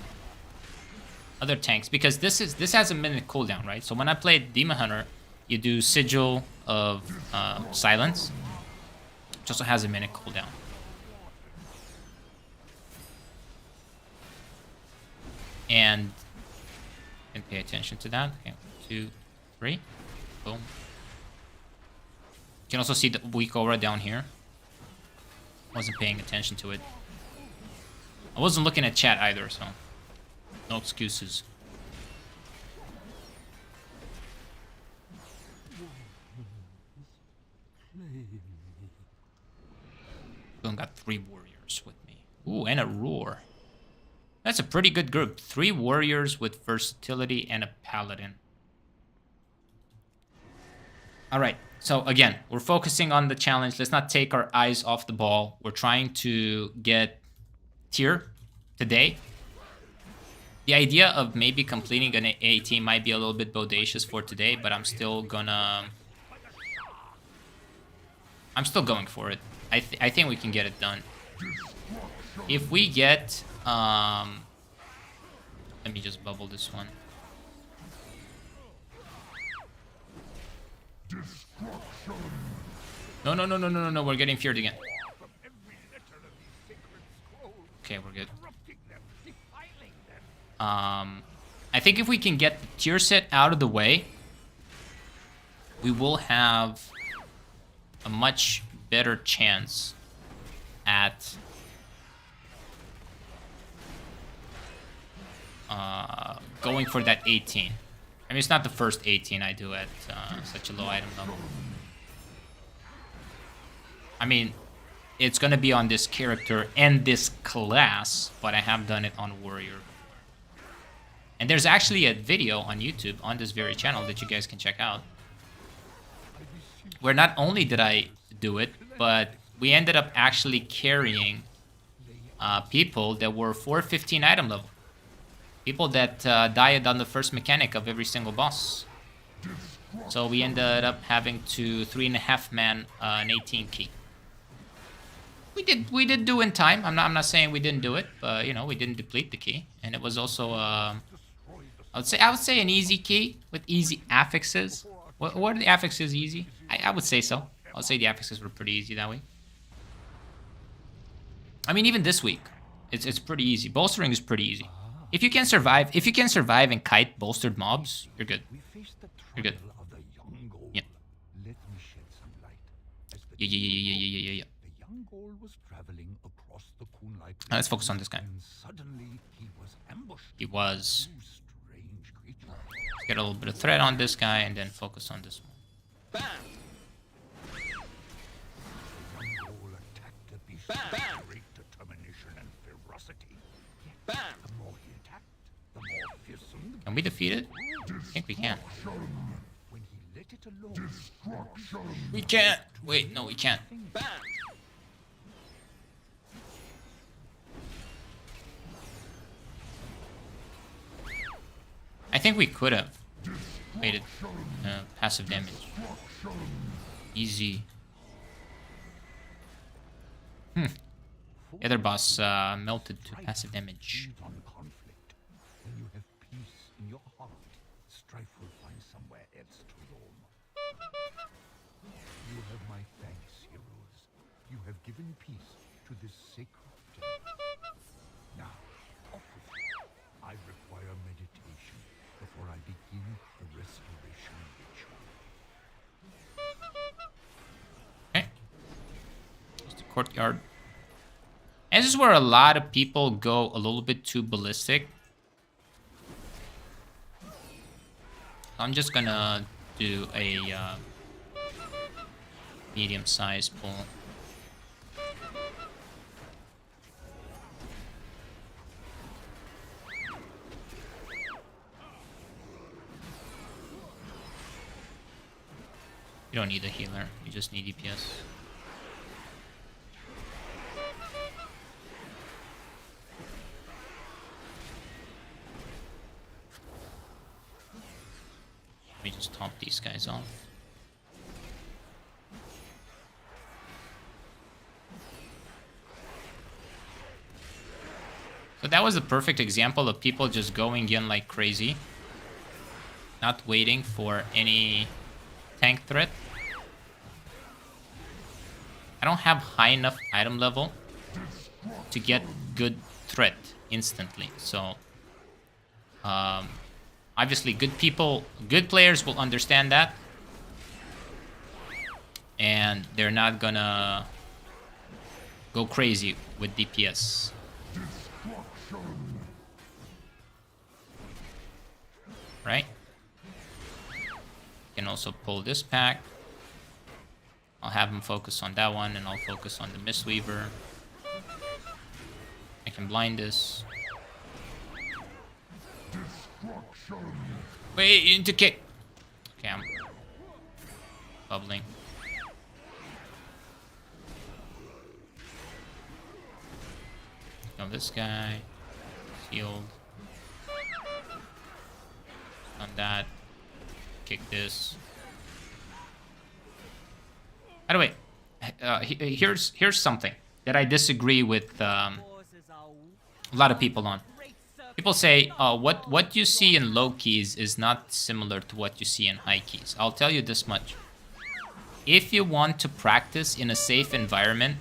other tanks because this has a minute cooldown, right? So when I played Demon Hunter, you do Sigil of Silence, which also has a minute cooldown. And pay attention to that. Okay, 2, 3, boom. You can also see the weak aura down here. Wasn't paying attention to it. I wasn't looking at chat either, so no excuses. Boom, got 3 warriors with me. Ooh, and a roar. That's a pretty good group. 3 warriors with versatility and a paladin. Alright, so again, we're focusing on the challenge. Let's not take our eyes off the ball. We're trying to get tier today. The idea of maybe completing an AAT might be a little bit bodacious for today, but I'm still gonna... I'm still going for it. I think we can get it done. if we get let me just bubble this one. No, no, no, no, no, no, no, we're getting feared again. Okay, we're good. I think if we can get the tier set out of the way, we will have a much better chance at going for that 18. I mean, it's not the first 18 I do at such a low item level. I mean, it's gonna be on this character and this class, but I have done it on Warrior. And there's actually a video on YouTube on this very channel that you guys can check out, where not only did I do it, but we ended up actually carrying people that were 415 item level. People that died on the first mechanic of every single boss. So we ended up having to 3.5 man an 18 key. We did do in time. I'm not saying we didn't do it, but you know, we didn't deplete the key, and it was also I would say an easy key with easy affixes. What are the affixes easy? I would say so. I would say the affixes were pretty easy that week. I mean, even this week, it's pretty easy. Bolstering is pretty easy. If you can survive and kite bolstered mobs, you're good. You're good. Yeah. Yeah. Let's focus on this guy. He was. Let's get a little bit of threat on this guy and then focus on this one. Great determination and ferocity. The more he attacked, the more fearsome. Can we defeat it? I think we can. When he let it alone, We can't. Wait, no, we can't. I think we could have made it passive damage. Easy. The other boss melted to passive damage. on conflict. When you have peace in your heart, strife will find somewhere else to roam. You have my thanks, heroes. You have given peace to this sacred temple. Now, off with you. I require meditation before I begin the restoration ritual. Okay. Just the courtyard. And this is where a lot of people go a little bit too ballistic. I'm just gonna do a medium-sized pull. You don't need a healer, you just need DPS. Let me just top these guys off. So that was a perfect example of people just going in like crazy. Not waiting for any tank threat. I don't have high enough item level to get good threat instantly. So obviously good players will understand that. And they're not gonna go crazy with DPS. Right? Can also pull this pack. I'll have him focus on that one, and I'll focus on the Mistweaver. I can blind this. Wait, you need to kick. Okay, I'm bubbling. Kill this guy. Healed. On that. Kick this. By the way, here's something that I disagree with a lot of people on. People say, what you see in low keys is not similar to what you see in high keys. I'll tell you this much. If you want to practice in a safe environment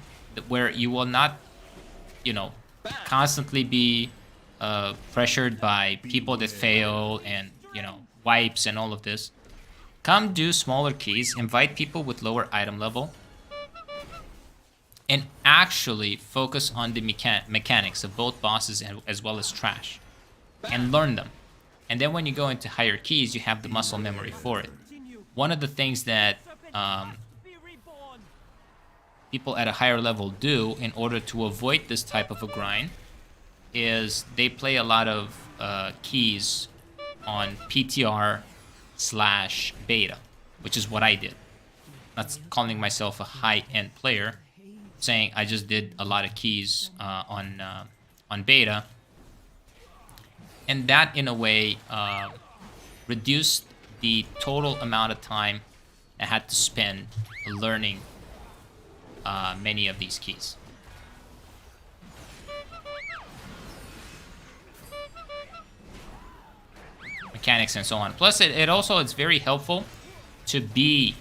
where you will not, you know, constantly be pressured by people that fail and, you know, wipes and all of this, come do smaller keys, invite people with lower item level, and actually focus on the mechanics of both bosses as well as trash, and learn them. And then when you go into higher keys, you have the muscle memory for it. One of the things that people at a higher level do in order to avoid this type of a grind is they play a lot of keys on PTR/beta, which is what I did. Not calling myself a high-end player, saying I just did a lot of keys on beta, and that in a way reduced the total amount of time I had to spend learning many of these keys. Mechanics and so on. Plus, it also it's very helpful to be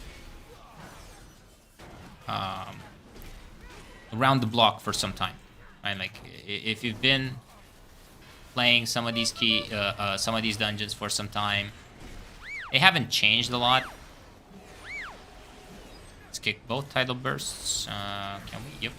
around the block for some time. Right? Like if you've been playing some of these dungeons for some time, they haven't changed a lot. Let's kick both tidal bursts. Can we? Yep.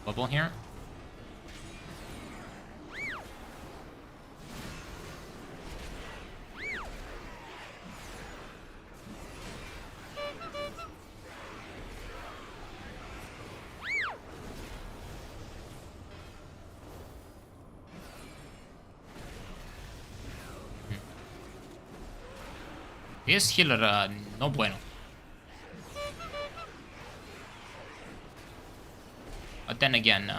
Bubble here. This healer, no bueno. But then again,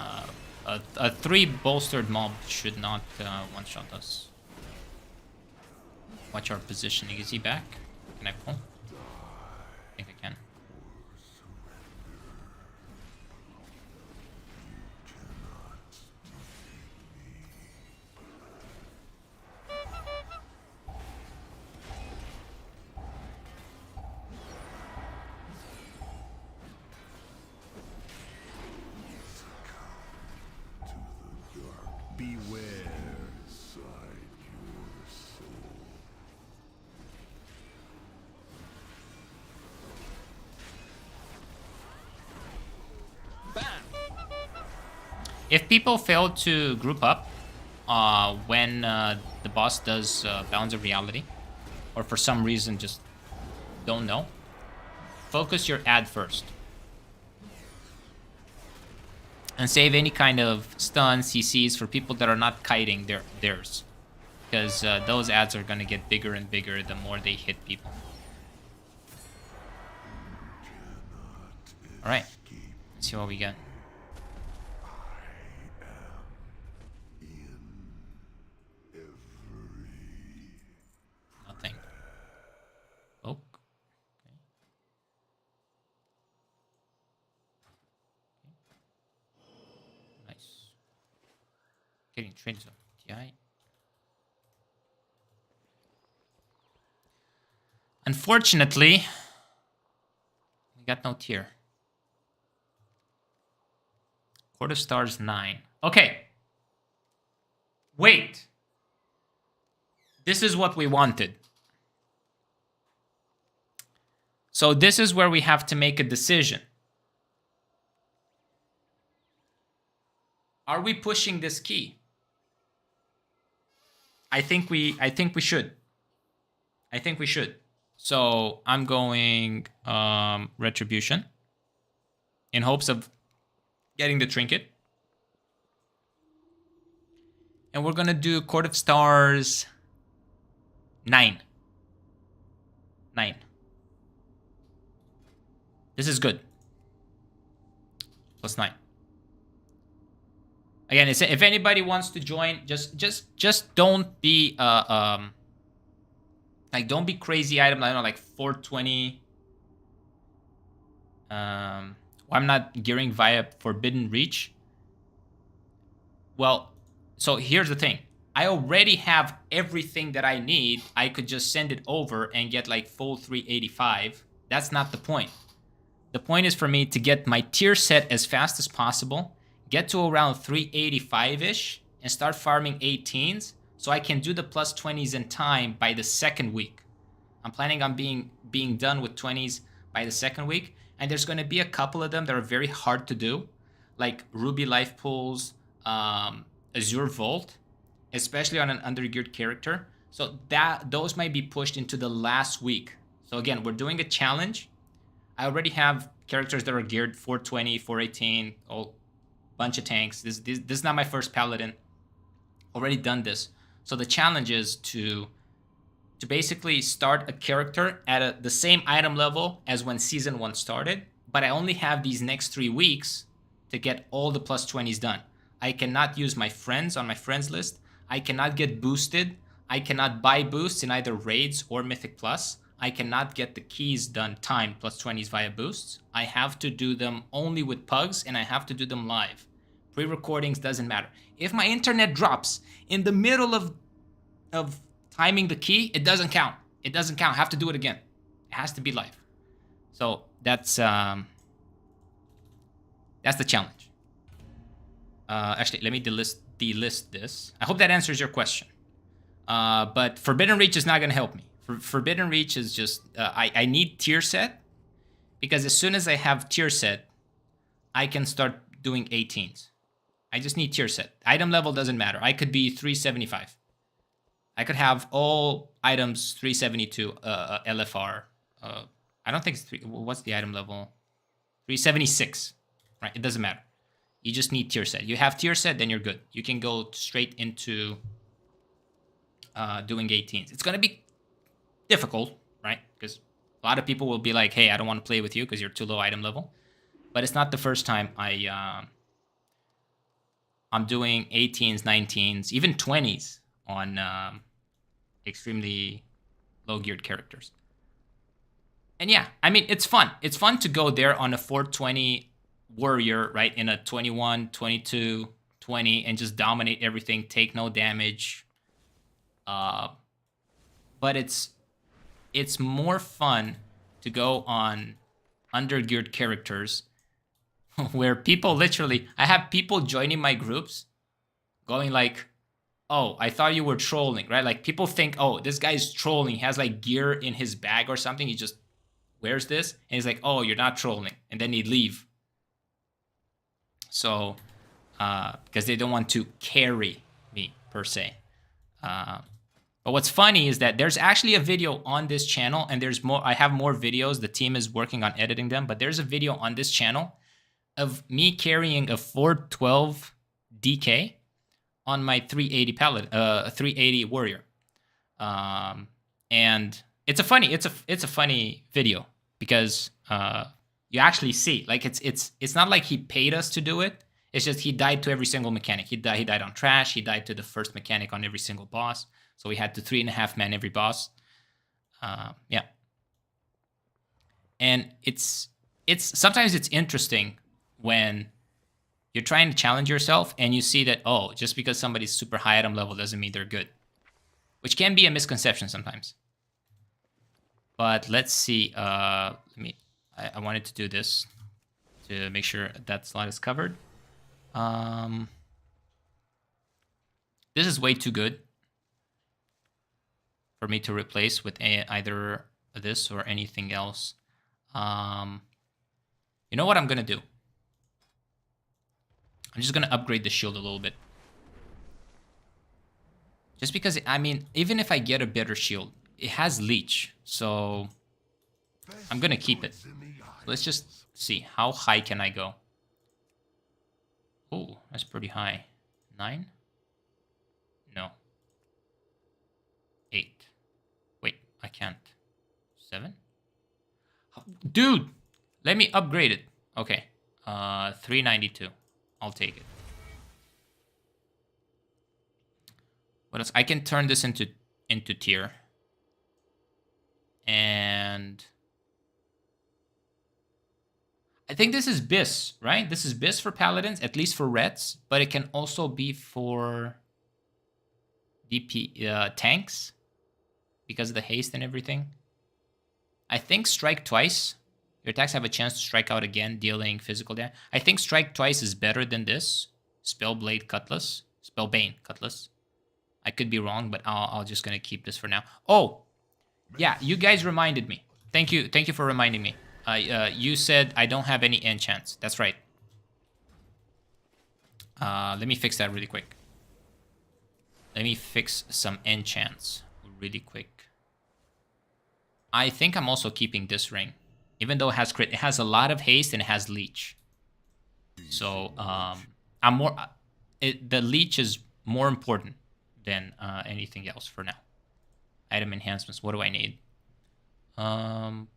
a 3 bolstered mob should not one-shot us. Watch our positioning. Is he back? Can I pull? I think I can. If people fail to group up when the boss does Bounds of Reality, or for some reason just don't know, focus your ad first. And save any kind of stun, CCs for people that are not kiting theirs. Because those ads are going to get bigger and bigger the more they hit people. Alright, let's see what we get. Nothing. Oh. Okay. Nice. Getting trade zone. TI. Unfortunately, we got no tier. Court of Stars 9. Okay. Wait. This is what we wanted. So this is where we have to make a decision. Are we pushing this key? I think we should. I think we should. So I'm going Retribution in hopes of getting the trinket. And we're going to do Court of Stars 9. 9. This is good. +9. Again, it's, if anybody wants to join, just don't be like, don't be crazy item. I don't know, like 420. I'm not gearing via Forbidden Reach. Well, so here's the thing. I already have everything that I need. I could just send it over and get like full 385. That's not the point. The point is for me to get my tier set as fast as possible, get to around 385-ish, and start farming 18s so I can do the +20s in time by the second week. I'm planning on being done with 20s by the second week, and there's going to be a couple of them that are very hard to do, like Ruby Life Pools, Azure Vault, especially on an undergeared character. So those might be pushed into the last week. So again, we're doing a challenge. I already have characters that are geared 420, 418, a bunch of tanks. This is not my first paladin. Already done this. So the challenge is to basically start a character at the same item level as when Season 1 started, but I only have these next 3 weeks to get all the +20s done. I cannot use my friends on my friends list. I cannot get boosted. I cannot buy boosts in either raids or Mythic Plus. I cannot get the keys done timed +20s via boosts. I have to do them only with pugs, and I have to do them live. Pre-recordings doesn't matter. If my internet drops in the middle of timing the key, it doesn't count. It doesn't count. I have to do it again. It has to be live. So that's the challenge. Actually, let me delist this. I hope that answers your question. But Forbidden Reach is not going to help me. Forbidden Reach is just, I need tier set, because as soon as I have tier set, I can start doing 18s. I just need tier set. Item level doesn't matter. I could be 375. I could have all items 372 LFR. I don't think it's 3. What's the item level? 376. Right? It doesn't matter. You just need tier set. You have tier set, then you're good. You can go straight into doing 18s. It's going to be difficult, right? Because a lot of people will be like, hey, I don't want to play with you because you're too low item level. But it's not the first time I'm doing 18s, 19s, even 20s on extremely low geared characters. And yeah, I mean, it's fun. It's fun to go there on a 420 warrior, right? In a 21, 22, 20 and just dominate everything, take no damage. But it's more fun to go on undergeared characters where people literally, I have people joining my groups going like, oh, I thought you were trolling, right? Like people think, oh, this guy's trolling. He has like gear in his bag or something. He just wears this. And he's like, oh, you're not trolling. And then he'd leave. So, because they don't want to carry me per se. But what's funny is that there's actually a video on this channel, and there's more. I have more videos. The team is working on editing them, but there's a video on this channel of me carrying a 412 DK on my 380 pallet, 380 warrior, and it's a funny video because you actually see like it's not like he paid us to do it. It's just he died to every single mechanic. He died on trash. He died to the first mechanic on every single boss. So we had to 3.5 man every boss. Yeah. And it's sometimes it's interesting when you're trying to challenge yourself and you see that, oh, just because somebody's super high item level doesn't mean they're good. Which can be a misconception sometimes. But let's see. I wanted to do this to make sure that slot is covered. This is way too good for me to replace with either this or anything else. You know what I'm gonna do? I'm just gonna upgrade the shield a little bit. Just because, I mean, even if I get a better shield, it has leech, so I'm gonna keep it. Let's just see, how high can I go? Oh, that's pretty high. 9? No. 8. Wait, I can't. 7? Dude, let me upgrade it. Okay. 392. I'll take it. What else? I can turn this into tier. And I think this is BIS, right? This is BIS for paladins, at least for reds, but it can also be for DP tanks because of the haste and everything. I think strike twice. Your attacks have a chance to strike out again, dealing physical damage. I think strike twice is better than this. Spellblade Cutlass. Spellbane Cutlass. I could be wrong, but I'll just gonna keep this for now. Oh, yeah, you guys reminded me. Thank you for reminding me. You said I don't have any enchants. That's right. Let me fix that really quick. Let me fix some enchants really quick. I think I'm also keeping this ring. Even though it has crit, it has a lot of haste and it has leech. So I'm more. The leech is more important than anything else for now. Item enhancements. What do I need? Cloak.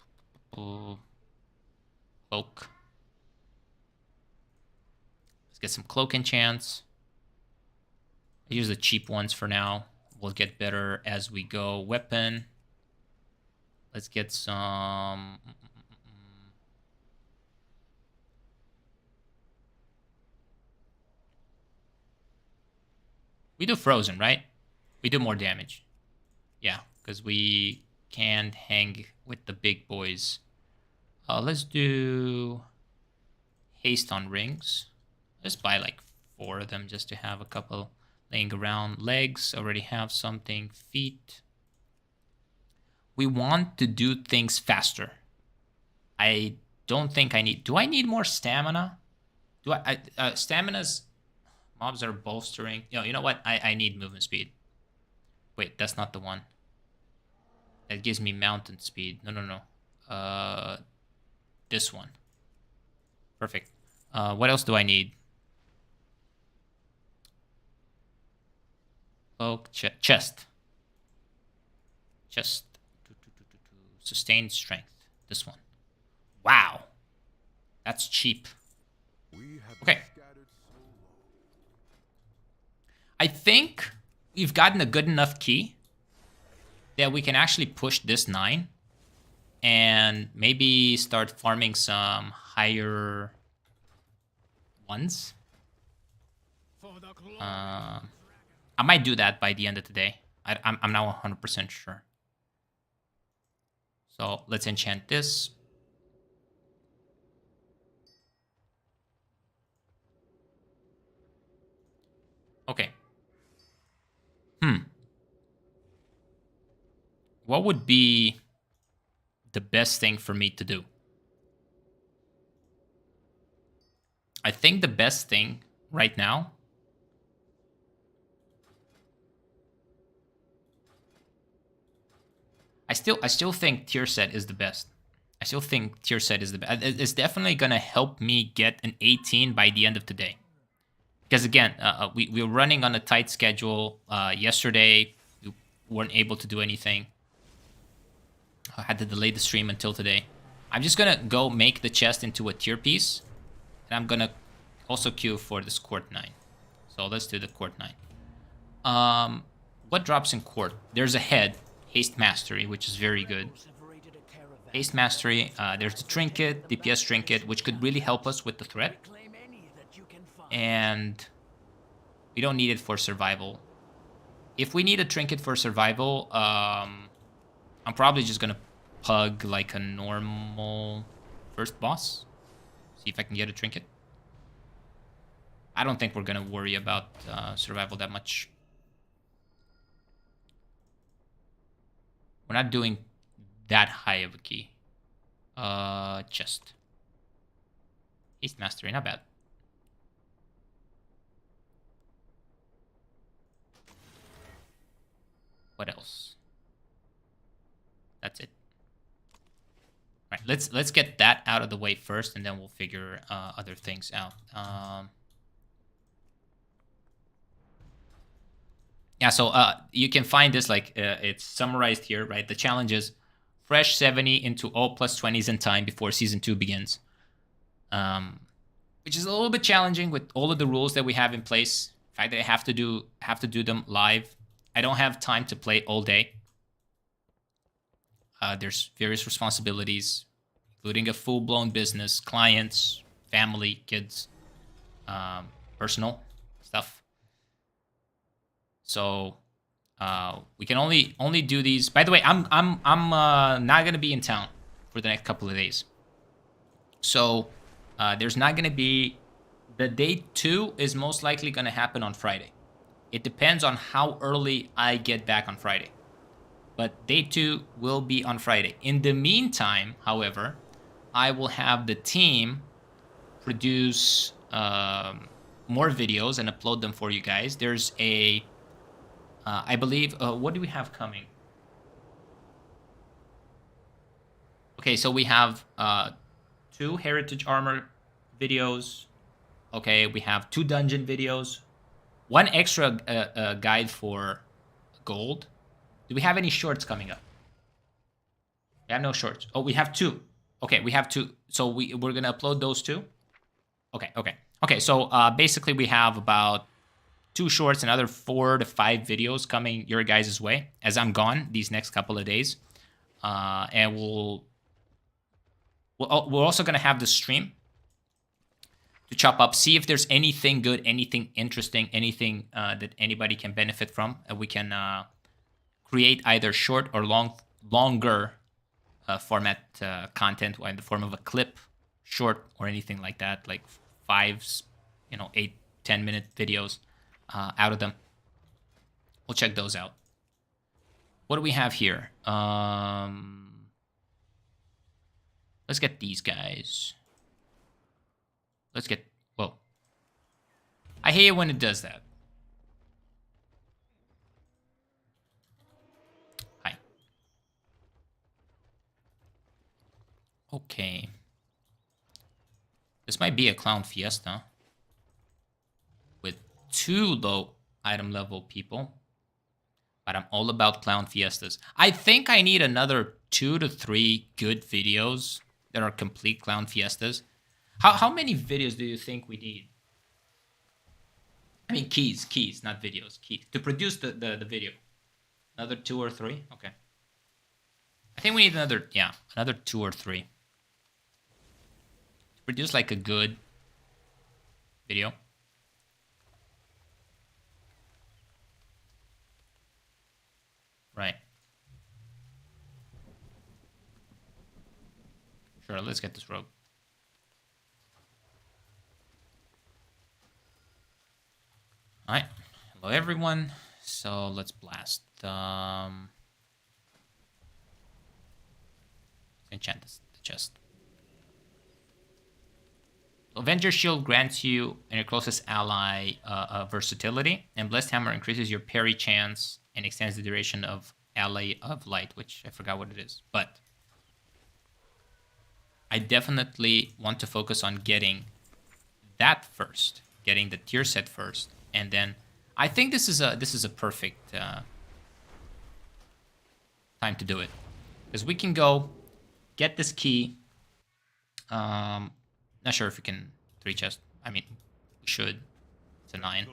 Let's get some cloak enchants. I use the cheap ones for now. We'll get better as we go. Weapon. Let's get some. We do frozen, right? We do more damage. Yeah, because we can't hang with the big boys. Let's do haste on rings. Let's buy like 4 of them just to have a couple laying around. Legs, already have something. Feet. We want to do things faster. I don't think I need... Do I need more stamina? Do stamina's... Mobs are bolstering. You know what? I need movement speed. Wait, that's not the one. That gives me mountain speed. No. This one. Perfect. What else do I need? Oh, chest. Chest. Sustained strength. This one. Wow. That's cheap. Okay. I think we've gotten a good enough key that we can actually push this 9 and maybe start farming some higher ones. I might do that by the end of the day. I'm now 100% sure. So let's enchant this. Okay. What would be the best thing for me to do? I think the best thing right now I still think tier set is the best. I still think tier set is the best. It's definitely gonna help me get an 18 by the end of today. Because again, we were running on a tight schedule. Yesterday, we weren't able to do anything. I had to delay the stream until today. I'm just gonna go make the chest into a tier piece. And I'm gonna also queue for this Court 9. So let's do the Court 9. What drops in Court? There's a head, Haste Mastery, which is very good. Haste Mastery, there's the Trinket, DPS Trinket, which could really help us with the threat. And we don't need it for survival. If we need a Trinket for survival, I'm probably just gonna pug like a normal first boss. See if I can get a Trinket. I don't think we're gonna worry about survival that much. We're not doing that high of a key. Chest. Haste Mastery, not bad. What else? That's it. All right, let's get that out of the way first, and then we'll figure other things out. Yeah, so you can find this like it's summarized here, right? The challenge is fresh 70 into all plus 20s in time before season 2 begins. Which is a little bit challenging with all of the rules that we have in place. The fact that I have to do them live. I don't have time to play all day. There's various responsibilities, including a full-blown business, clients, family, kids, personal stuff. So we can only do these. By the way, I'm not gonna be in town for the next couple of days. So there's not gonna be. The day 2 is most likely gonna happen on Friday. It depends on how early I get back on Friday. But day 2 will be on Friday. In the meantime, however, I will have the team produce more videos and upload them for you guys. There's a, I believe, what do we have coming? Okay, so we have 2 Heritage Armor videos. Okay, we have 2 dungeon videos. 1 extra guide for gold. Do we have any shorts coming up? We have no shorts. Oh, we have 2. Okay, we have 2. So we're gonna upload those 2. Okay. So basically, we have about 2 shorts, another 4 to 5 videos coming your guys' way as I'm gone these next couple of days, and we're also gonna have the stream to chop up, see if there's anything good, anything interesting, anything that anybody can benefit from, and we can create either short or longer format content in the form of a clip, short, or anything like that, like 5s, 8, 10-minute videos out of them. We'll check those out. What do we have here? Let's get these guys. Let's get, whoa. I hate it when it does that. Hi. Okay. This might be a clown fiesta with 2 low item level people, but I'm all about clown fiestas. I think I need another 2 to 3 good videos that are complete clown fiestas. How many videos do you think we need? I mean, keys, not videos, keys. To produce the video. Another 2 or 3? Okay. I think we need another 2 or 3. To produce like a good video. Right. Sure, let's get this rogue. Alright, hello everyone. So let's blast. Enchant the chest. Avenger Shield grants you and your closest ally versatility, and Blessed Hammer increases your parry chance and extends the duration of Ally of Light, which I forgot what it is. But I definitely want to focus on getting that first, getting the tier set first. And then I think this is a perfect time to do it, because we can go get this key. Not sure if we can 3 chest. I mean, we should. It's a 9.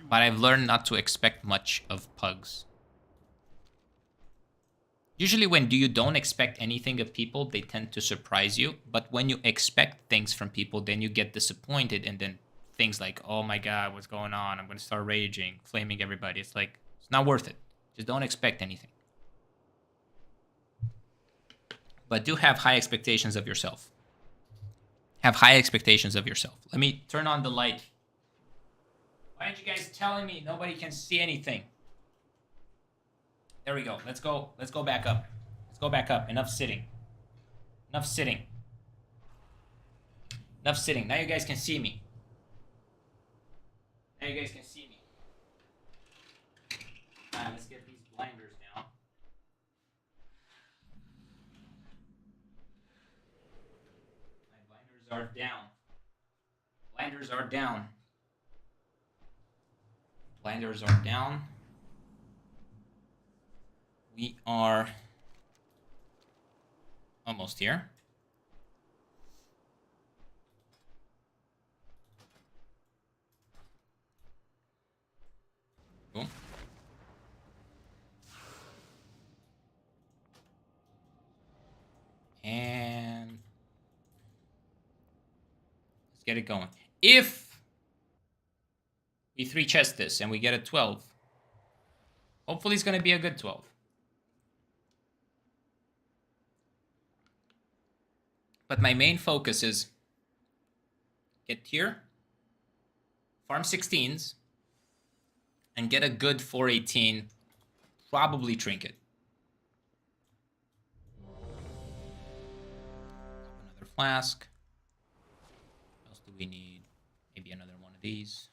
But I've learned not to expect much of pugs. Usually when you don't expect anything of people, they tend to surprise you. But when you expect things from people, then you get disappointed, and then things like, oh my god, what's going on? I'm going to start raging, flaming everybody. It's like, it's not worth it. Just don't expect anything. But do have high expectations of yourself. Have high expectations of yourself. Let me turn on the light. Why aren't you guys telling me nobody can see anything? There we go. Let's go back up. Let's go back up. Enough sitting. Enough sitting. Enough sitting. Now you guys can see me. Now you guys can see me. Alright, let's get these blinders down. My blinders are down. Blinders are down. Blinders are down. We are almost here. Cool. And let's get it going. If we 3-chest this and we get a 12, hopefully it's going to be a good 12. But my main focus is get tier, farm 16s, and get a good 418, probably trinket. Another flask. What else do we need? Maybe another one of these.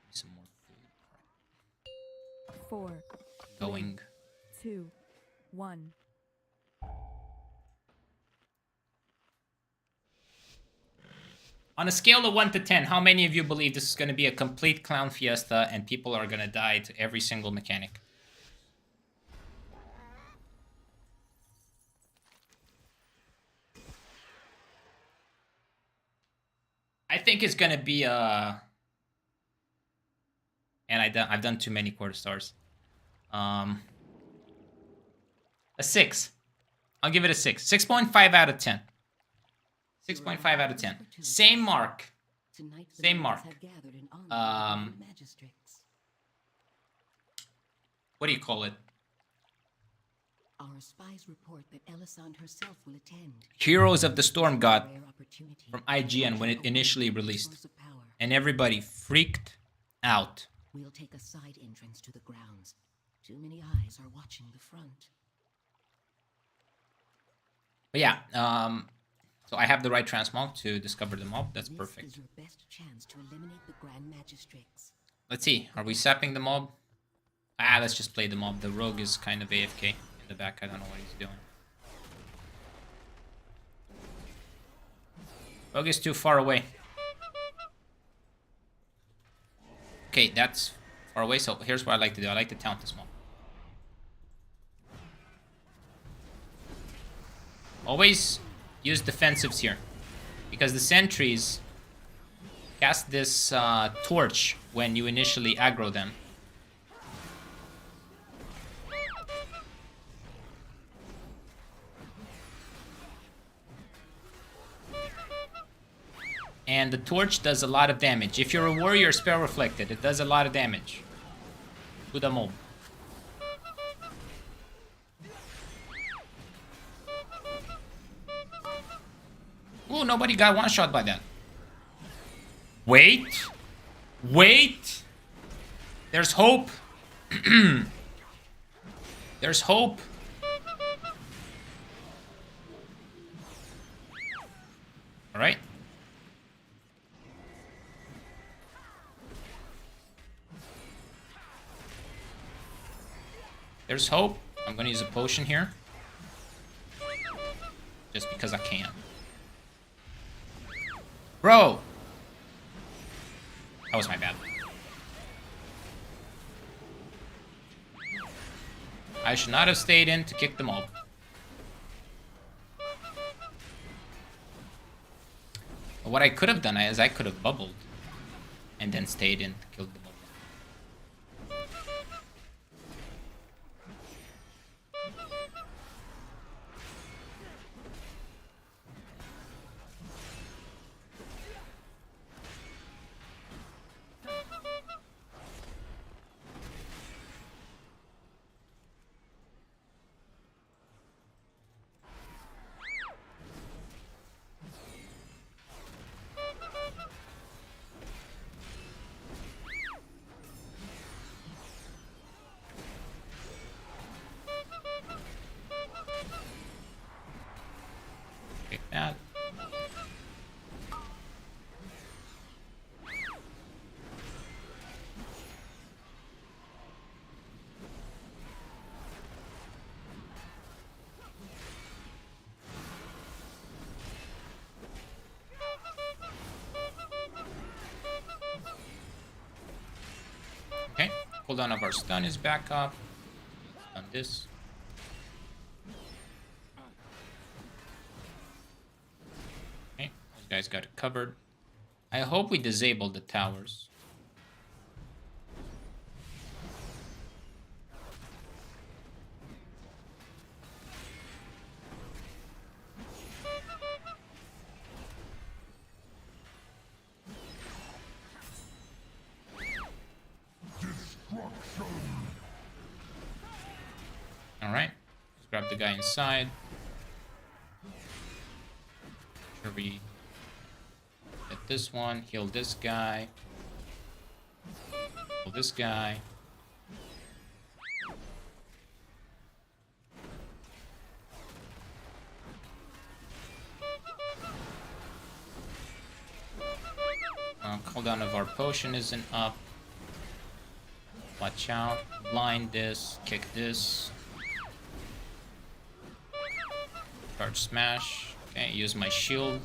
Maybe some more food. All right. 4, Going. 2, 1. On a scale of 1 to 10, how many of you believe this is going to be a complete clown fiesta and people are going to die to every single mechanic? I think it's going to be a... And I've done too many quarter stars. A 6. I'll give it a 6. 6.5 out of 10. 6.5 out of 10. Same mark. Same mark. What do you call it? Our spies report that Elisande herself will attend. Heroes of the Storm God from IGN when it initially released. And everybody freaked out. We'll take a side entrance to the grounds. Too many eyes are watching the front. But yeah, so I have the right transmog to discover the mob. That's perfect. This is your best chance to eliminate the Grand Magistrates. Let's see. Are we sapping the mob? Ah, let's just play the mob. The rogue is kind of AFK in the back. I don't know what he's doing. Rogue is too far away. Okay, that's far away. So here's what I like to do. I like to taunt this mob. Always use defensives here, because the sentries cast this torch when you initially aggro them. And the torch does a lot of damage. If you're a warrior spell reflected, it does a lot of damage to the mob. Oh, nobody got one shot by that. Wait. Wait. There's hope. There's hope. All right. There's hope. I'm going to use a potion here. Just because I can. Bro! That was my bad. I should not have stayed in to kick the mob. But what I could have done is I could have bubbled and then stayed in to kill the mob. That. Okay, cooldown of our stun is back up. Done this. Okay, those guys got it covered. I hope we disable the towers. Alright, let's grab the guy inside. Sure we get this one, heal this guy. Heal this guy. Cooldown of our potion isn't up. Watch out. Blind this. Kick this. Charge smash. Okay, use my shield.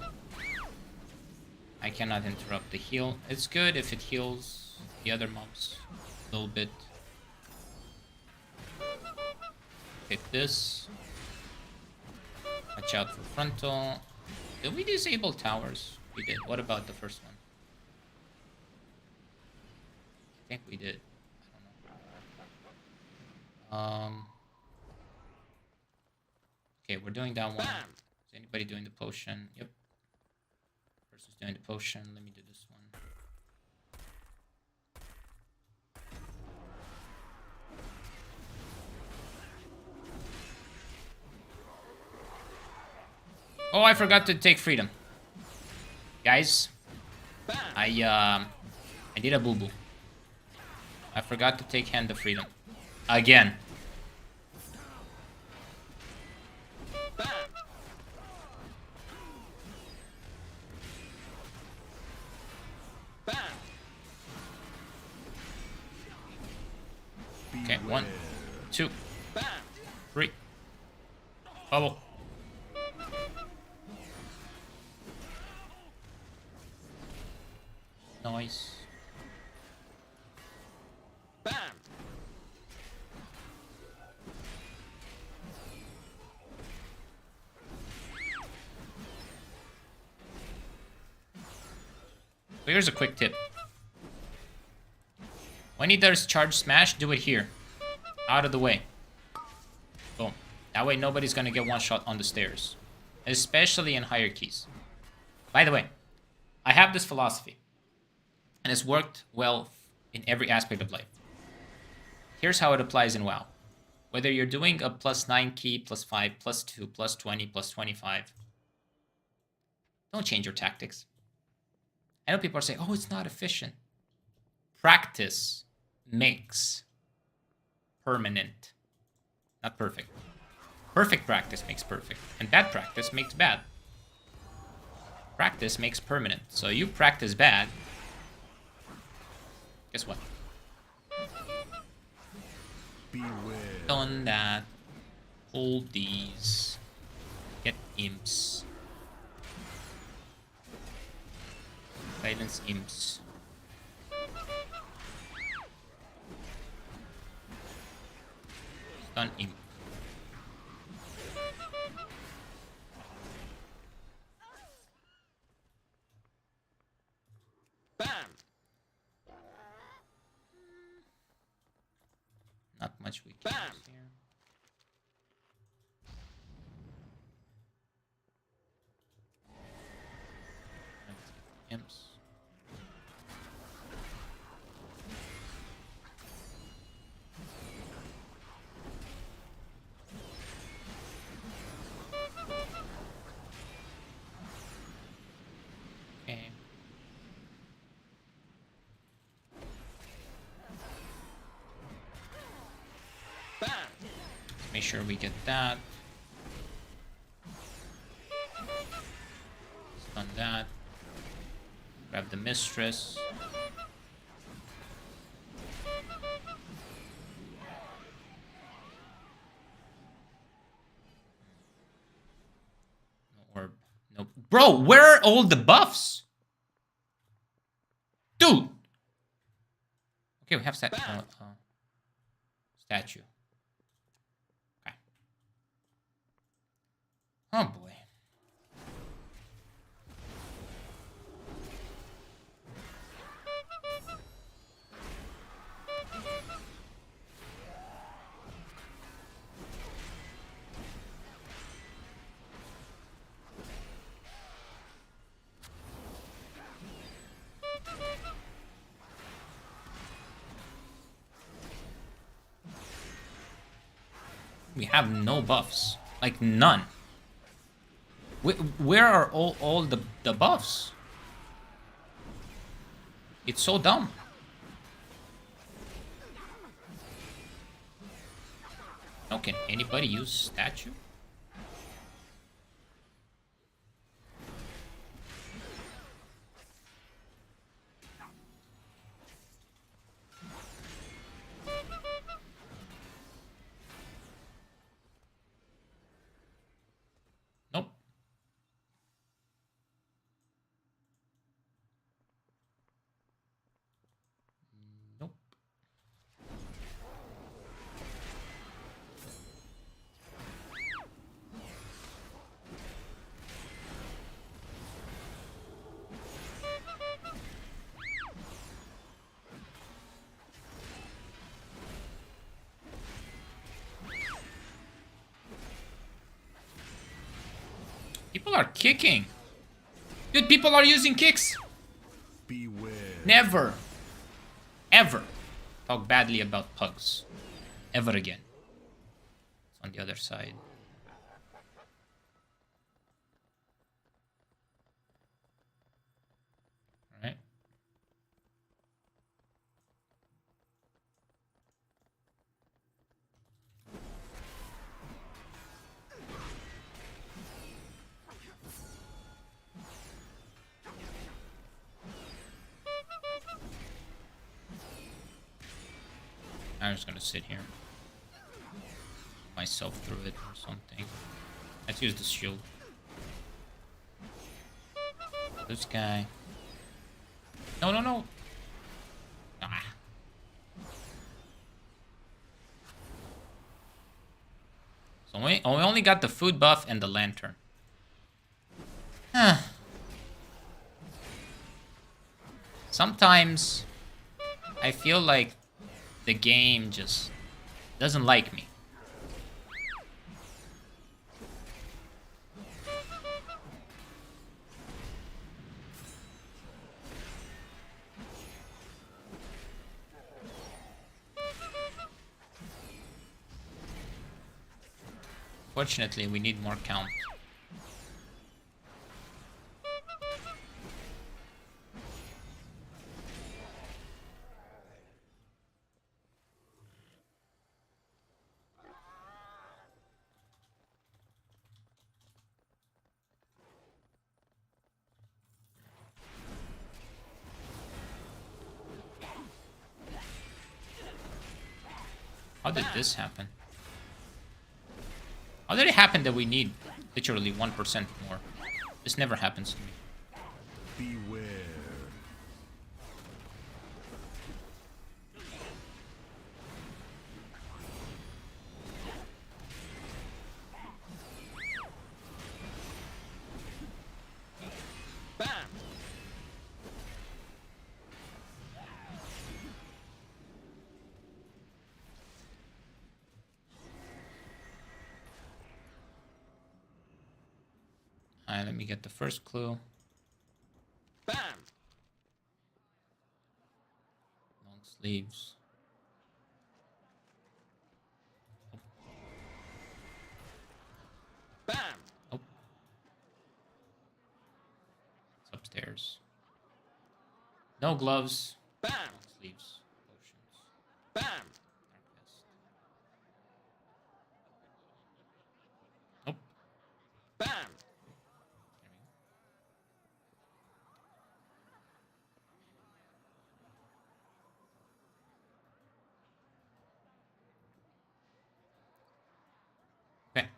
I cannot interrupt the heal. It's good if it heals the other mobs a little bit. Hit this. Watch out for frontal. Did we disable towers? We did. What about the first one? I think we did. I don't know. Okay, we're doing that one. Is anybody doing the potion? Yep. Person's doing the potion. Let me do this one. Oh, I forgot to take freedom. Guys, I did a boo-boo. I forgot to take Hand of Freedom. Again. Okay, 1, 2, 3. Bubble. Nice. So here's a quick tip. When he does charge smash, do it here. Out of the way. Boom. That way nobody's gonna get one shot on the stairs. Especially in higher keys. By the way, I have this philosophy. And it's worked well in every aspect of life. Here's how it applies in WoW. Whether you're doing a +9 key, +5, +2, +20, +25. Don't change your tactics. I know people are saying, oh, it's not efficient. Practice makes permanent. Not perfect. Perfect practice makes perfect. And bad practice makes bad. Practice makes permanent. So you practice bad. Guess what? Beware. Done that. Hold these. Get imps. Silence imps. Stun imp. Not much we can use here. Let's get the imps. Okay. Make sure we get that. Stun that. Grab the mistress. No orb. No. Bro, where are all the buffs? Dude! Okay, we have statue. Oh boy. We have no buffs. Like, none. Where are all the buffs? It's so dumb. Oh, can anybody use statue? Nope. Nope. People are kicking. Dude, people are using kicks. Beware. Never, ever talk badly about pugs. Ever again. It's on the other side. Alright. I'm just gonna sit here. Myself through it or something. Let's use the shield. This guy. No, no, no. Ah. So we only got the food buff and the lantern. Huh. Sometimes I feel like the game just doesn't like me. Fortunately, we need more count. How did this happen? How did it happen that we need literally 1% more? This never happens to me. Beware. Bam! Alright, let me get the first clue. Bam! Long sleeves. Bam! Oh. It's upstairs. No gloves. Bam! Long sleeves. Potions. Bam! Dark vest. Nope. Bam! There we go. Okay.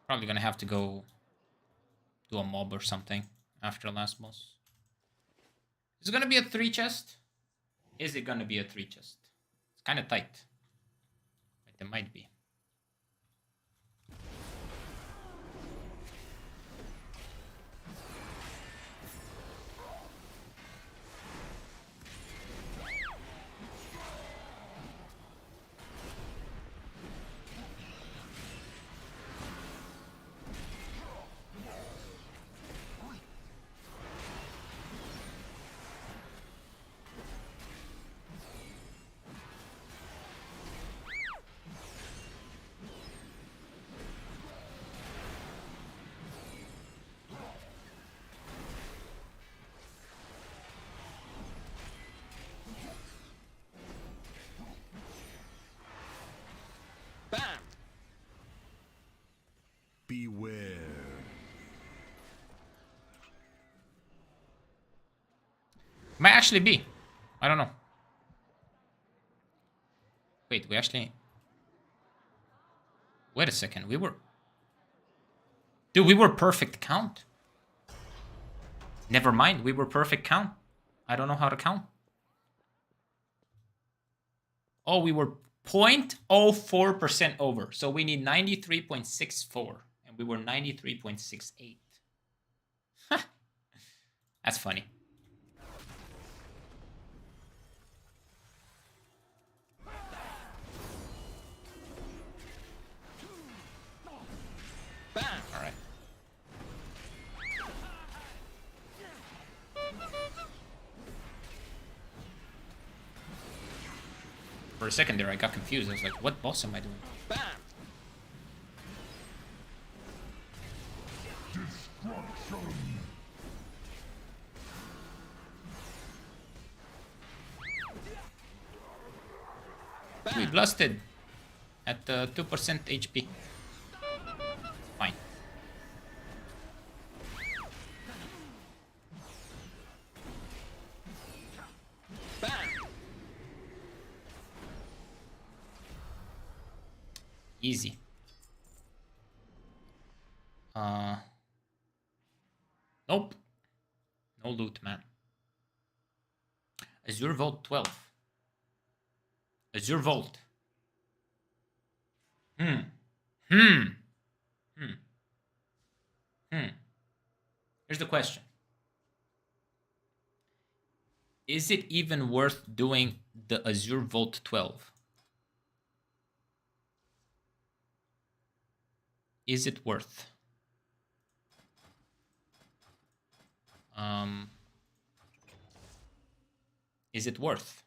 Probably gonna have to go do a mob or something after last boss. Is it gonna be a 3 chest? Is it gonna be a 3 chest? It's kind of tight. But it might be. Might actually be. I don't know. Wait, we actually... Wait a second, we were... Dude, we were perfect count. Never mind, we were perfect count. I don't know how to count. Oh, we were 0.04% over. So we need 93.64. And we were 93.68. That's funny. Bam! All right. For a second there, I got confused. I was like, what boss am I doing? Bam! We blasted at 2% HP. Fine. Bam! Easy. Nope. No loot, man. Azure Vault 12. Azure Vault. Here's the question. Is it even worth doing the Azure Vault 12? Is it worth? Is it worth?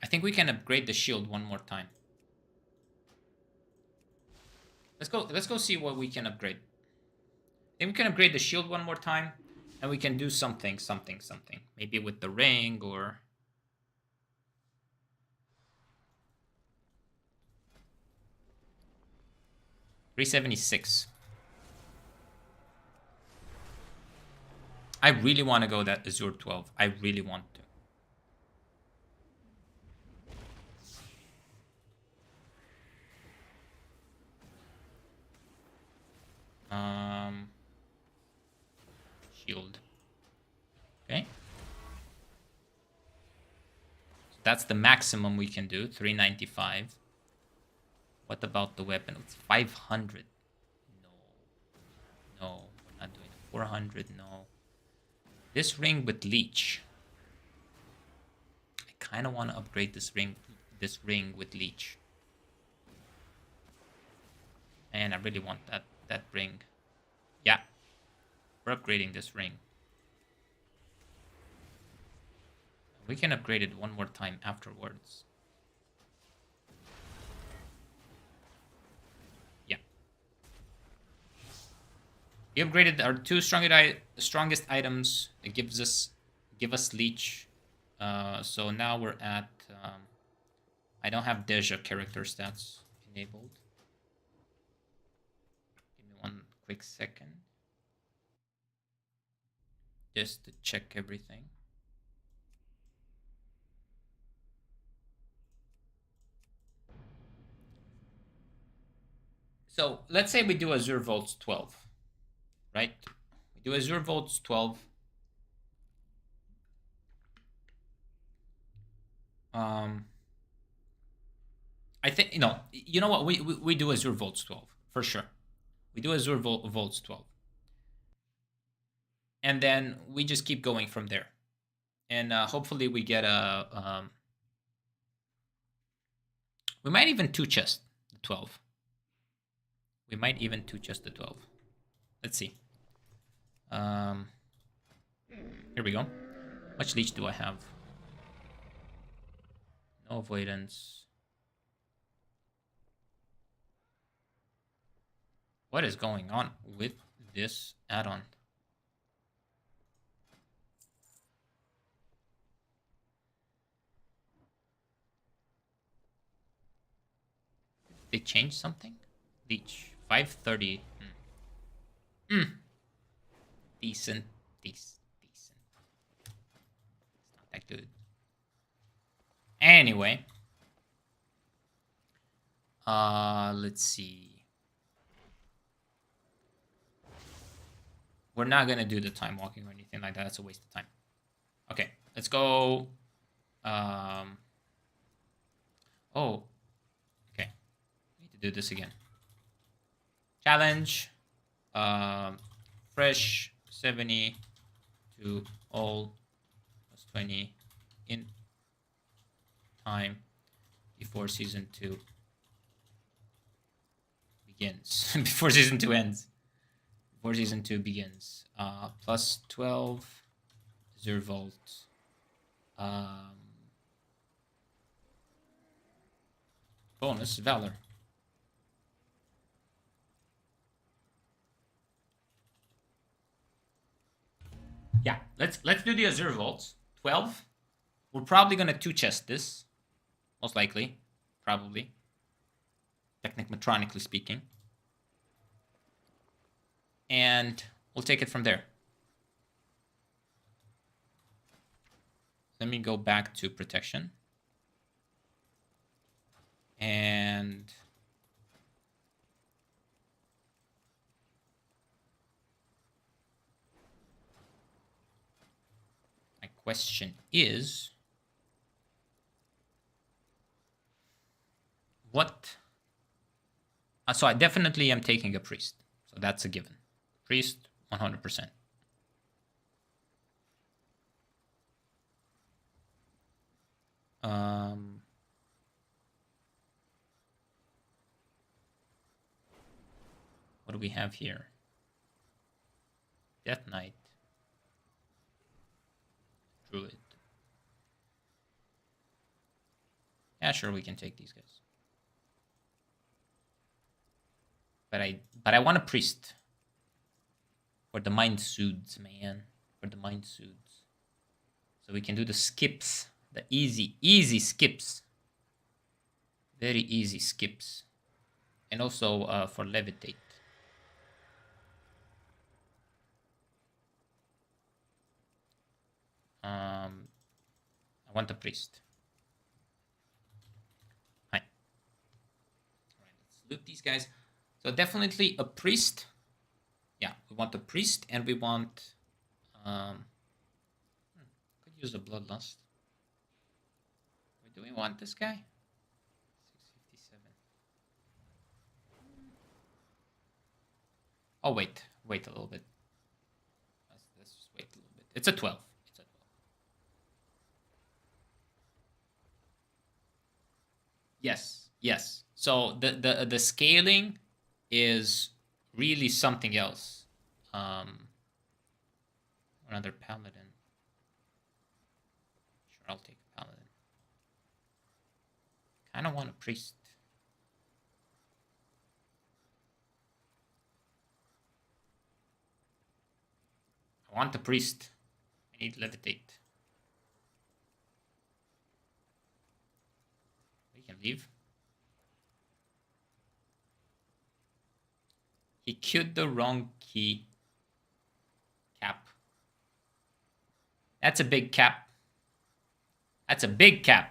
I think we can upgrade the shield one more time. Let's go see what we can upgrade. I think we can upgrade the shield one more time, and we can do something. Maybe with the ring or... $376. I really want to go that Azure 12. I really want to. Shield. Okay. So that's the maximum we can do, 395. What about the weapon? It's 500. No, we're not doing it. 400, no. This ring with leech. I kind of want to upgrade this ring with leech. And I really want that ring. Yeah. We're upgrading this ring. We can upgrade it one more time afterwards. Yeah. We upgraded our two strongest items. It give us leech. So now we're at... I don't have Deja character stats enabled. Give me one quick second. Just to check everything. So let's say we do Azure Vaults 12, right? We do Azure Vaults 12. I think, you know what? We do Azure Vaults 12 for sure. We do Azure Vaults 12. And then we just keep going from there. And hopefully we get a... we might even two-chest the 12. We might even two-chest the 12. Let's see. Here we go. How much leech do I have? No avoidance. What is going on with this add-on? They changed something? Reach 530. Decent. Decent. It's not that good. Anyway. Let's see. We're not gonna do the time walking or anything like that. That's a waste of time. Okay, let's go. Oh. Okay. Need to do this again. Challenge. Fresh 70 to all plus 20 in time before season 2 begins. Before season 2 ends. Before season 2 begins. Plus 12 0 volts. Bonus valor. Yeah, let's do the 0 volts. 12. We're probably gonna 2-chest this. Most likely. Probably. Mechanically speaking. And we'll take it from there. Let me go back to protection. And my question is, what? So I definitely am taking a priest. So that's a given. Priest, 100%. What do we have here? Death Knight. Druid. Yeah, sure, we can take these guys. But I want a priest. For the mind suits, man. For the mind suits. So we can do the skips. The easy skips. Very easy skips. And also for levitate. I want a priest. Hi. Alright, let's loot these guys. So definitely a priest. Yeah, we want a priest and we want could use a bloodlust. Do we want this guy? 657. Oh wait a little bit. Let's just wait a little bit. It's a 12. It's a 12. Yes. So the scaling is really something else. Another paladin. Sure, I'll take a paladin. Kind of want a priest. I want a priest. I need levitate. We can leave. He queued the wrong key. Cap. That's a big cap. That's a big cap.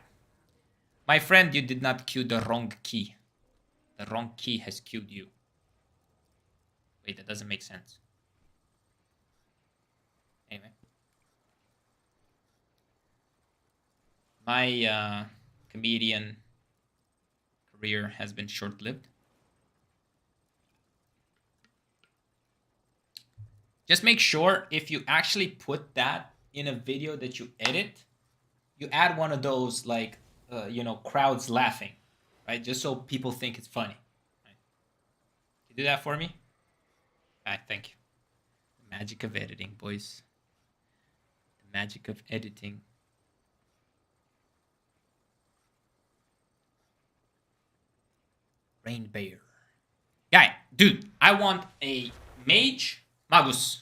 My friend, you did not queue the wrong key. The wrong key has queued you. Wait, that doesn't make sense. Anyway. My comedian career has been short-lived. Just make sure if you actually put that in a video that you edit, you add one of those like, crowds laughing, right? Just so people think it's funny. Right? Can you do that for me? All right, thank you. The magic of editing, boys. The magic of editing. Rain Bear. Yeah, dude, I want a mage magus.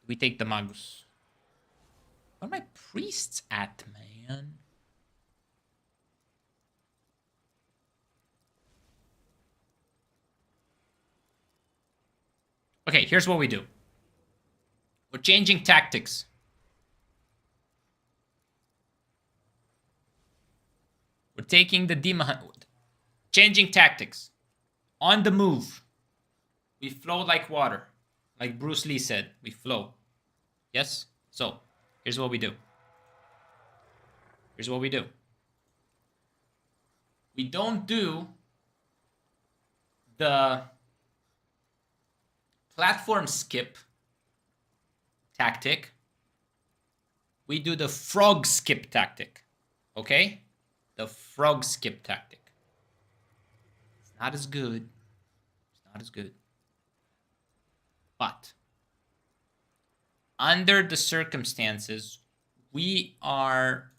We take the Magus. Where are my priests at, man? Okay, here's what we do. We're changing tactics. We're taking the demon hunt. Changing tactics. On the move. We flow like water. Like Bruce Lee said, we flow. Yes? So, here's what we do. Here's what we do. We don't do the platform skip tactic. We do the frog skip tactic. Okay? The frog skip tactic. It's not as good. It's not as good. But under the circumstances, we are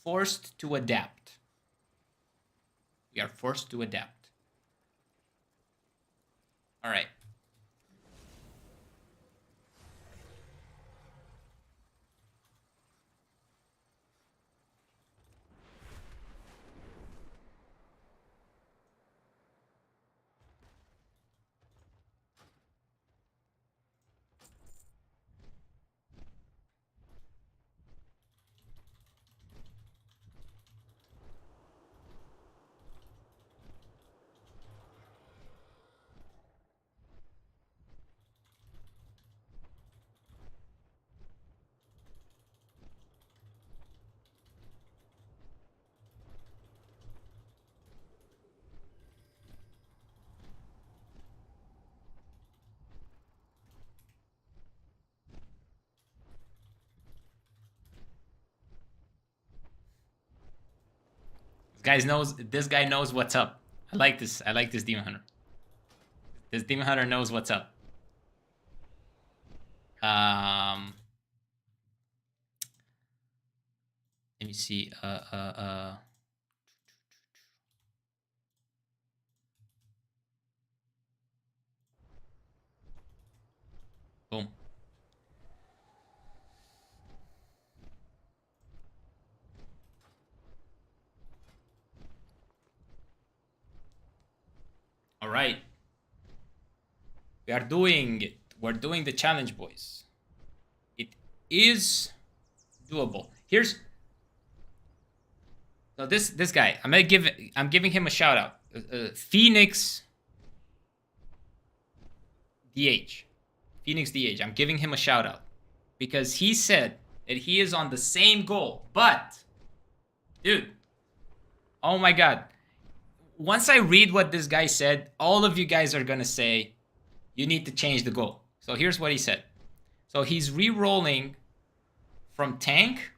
forced to adapt. We are forced to adapt. All right. This guy knows what's up. I like this. I like this Demon Hunter. This Demon Hunter knows what's up. Let me see. Boom. All right. We are doing it. We're doing the challenge, boys. It is doable. Here's so this guy. I'm giving him a shout out. Phoenix DH. Phoenix DH. I'm giving him a shout out because he said that he is on the same goal. But dude, oh my god. Once I read what this guy said, all of you guys are going to say, you need to change the goal. So here's what he said. So he's re-rolling from tank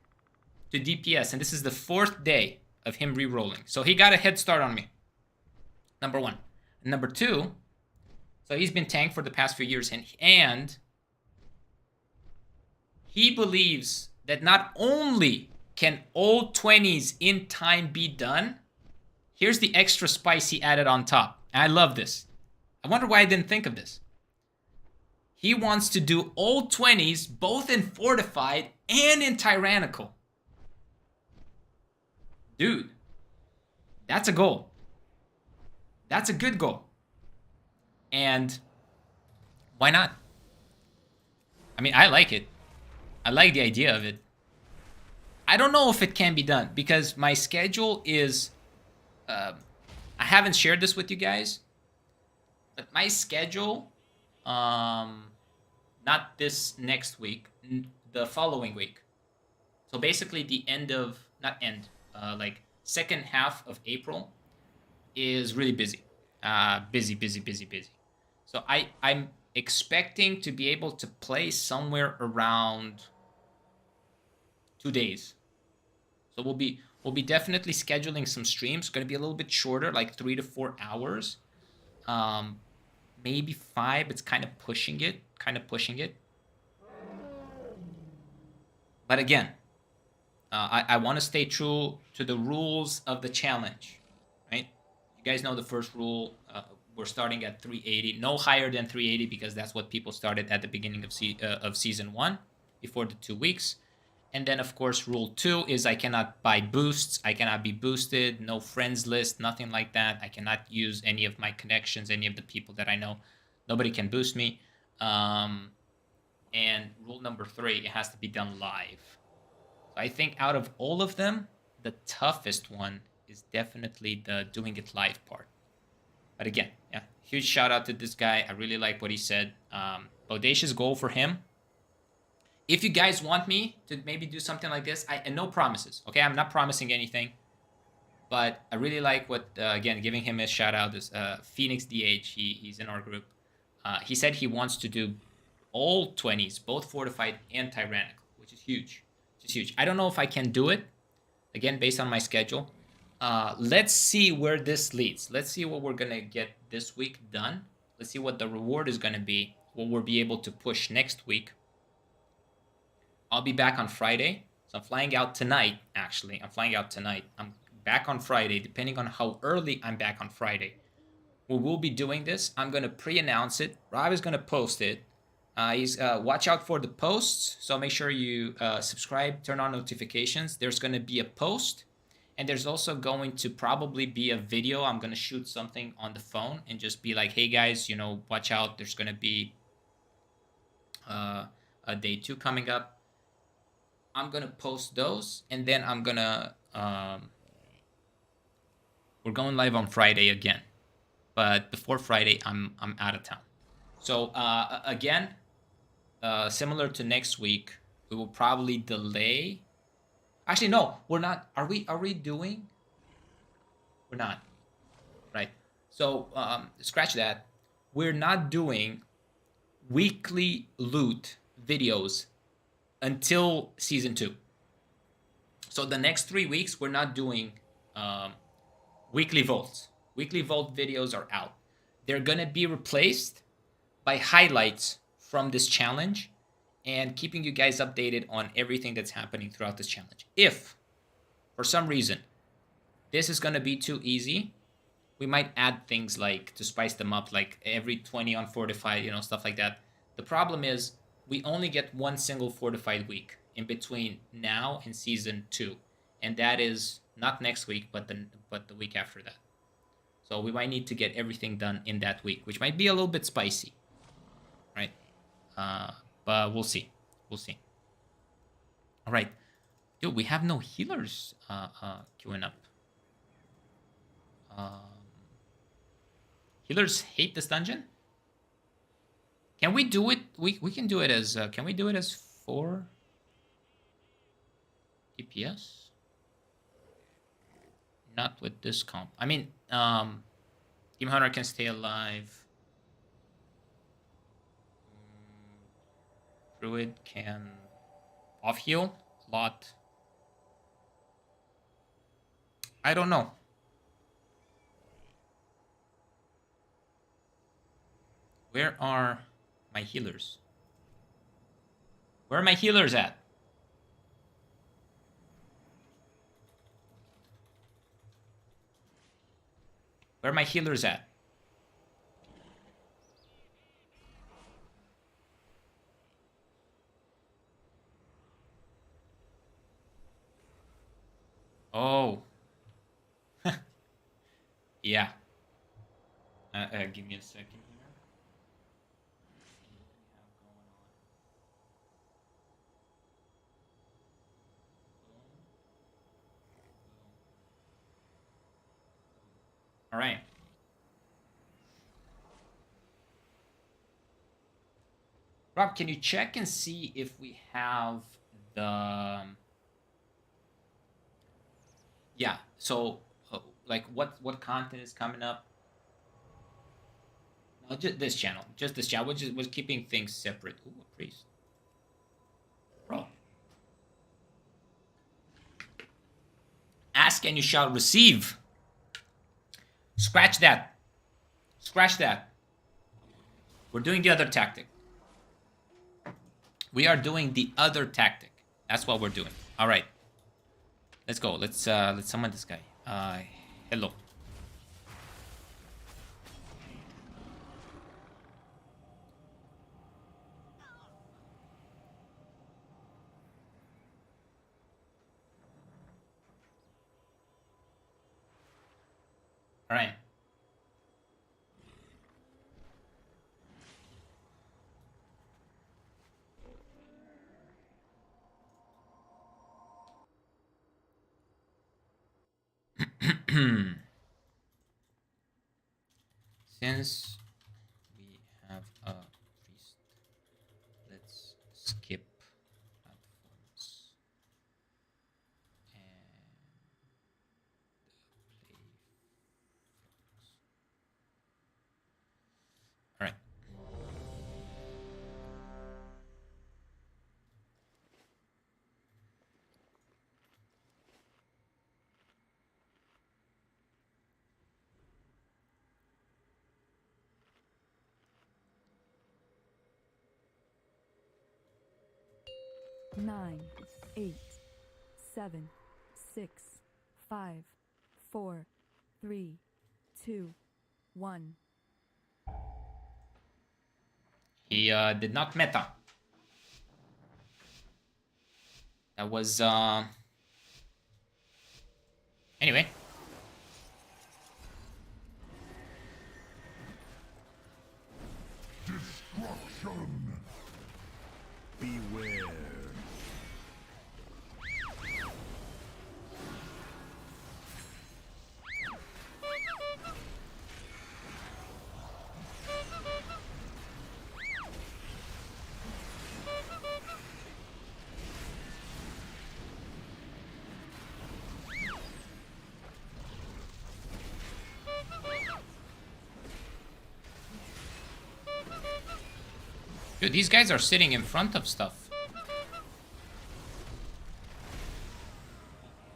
to DPS. And this is the 4th day of him re-rolling. So he got a head start on me. Number 1. And number 2, so he's been tank for the past few years. And he believes that not only can old 20s in time be done, here's the extra spice he added on top. And I love this. I wonder why I didn't think of this. He wants to do old 20s both in fortified and in tyrannical. Dude, that's a goal. That's a good goal. And why not? I mean, I like it. I like the idea of it. I don't know if it can be done because my schedule is... I haven't shared this with you guys, but my schedule, not this next week, the following week. So basically the end of, not end, like second half of April is really busy. Busy. So I'm expecting to be able to play somewhere around 2 days. So we'll be definitely scheduling some streams. It's going to be a little bit shorter, like 3 to 4 hours. Maybe 5. It's kind of pushing it. But again, I want to stay true to the rules of the challenge, right? You guys know the first rule. we're starting at 380, no higher than 380 because that's what people started at the beginning of season 1 before the 2 weeks. And then of course rule 2 is I cannot buy boosts, I cannot be boosted, no friends list, nothing like that. I cannot use any of my connections, any of the people that I know. Nobody can boost me. And rule number 3, it has to be done live. So I think out of all of them, the toughest one is definitely the doing it live part. But again, yeah, huge shout out to this guy. I really like what he said. Audacious goal for him. If you guys want me to maybe do something like this, and no promises, okay? I'm not promising anything. But I really like what, again, giving him a shout out is Phoenix DH. He's in our group. He said he wants to do all 20s, both fortified and tyrannical, which is huge. Which is huge. I don't know if I can do it, again, based on my schedule. Let's see where this leads. Let's see what we're going to get this week done. Let's see what the reward is going to be, what we'll be able to push next week. I'll be back on Friday. So I'm flying out tonight, actually. I'm flying out tonight. I'm back on Friday, depending on how early I'm back on Friday. We will be doing this. I'm going to pre-announce it. Rob is going to post it. Watch out for the posts. So make sure you subscribe, turn on notifications. There's going to be a post. And there's also going to probably be a video. I'm going to shoot something on the phone and just be like, hey guys, you know, watch out. There's going to be a day 2 coming up. I'm going to post those. And then I'm going to... we're going live on Friday again. But before Friday, I'm out of town. So again, similar to next week, we will probably delay... Actually, no, we're not. Are we doing? We're not. Right. So scratch that. We're not doing weekly loot videos until season 2. So the next 3 weeks, we're not doing weekly vaults. Weekly vault videos are out. They're going to be replaced by highlights from this challenge and keeping you guys updated on everything that's happening throughout this challenge. If, for some reason, this is going to be too easy, we might add things like, to spice them up, like every 20 on fortified, you know, stuff like that. The problem is, we only get one single fortified week in between now and season 2. And that is not next week, but the week after that. So we might need to get everything done in that week, which might be a little bit spicy, right? But we'll see. We'll see. All right. Dude, we have no healers queuing up. Healers hate this dungeon? Can we do it? We can do it as... can we do it as 4 DPS? Not with this comp. I mean, Team Hunter can stay alive. Druid can off heal a lot. I don't know. Where are my healers? Where are my healers at? Where are my healers at? Oh. Yeah. Give me a second here. All right. Rob, can you check and see if we have the... Yeah, so like what content is coming up? No, just this channel. Just this channel. We're keeping things separate. Ooh, a priest. Bro. Ask and you shall receive. Scratch that. Scratch that. We're doing the other tactic. We are doing the other tactic. That's what we're doing. All right. Let's go. Let's summon this guy. Hello. All right. Since we have a priest, let's skip platforms and play frogs. All right. Nine, 8, 7, 6, 5, 4, 3, 2, 1. He did not meta. That was anyway. Destruction! Beware. Dude, these guys are sitting in front of stuff.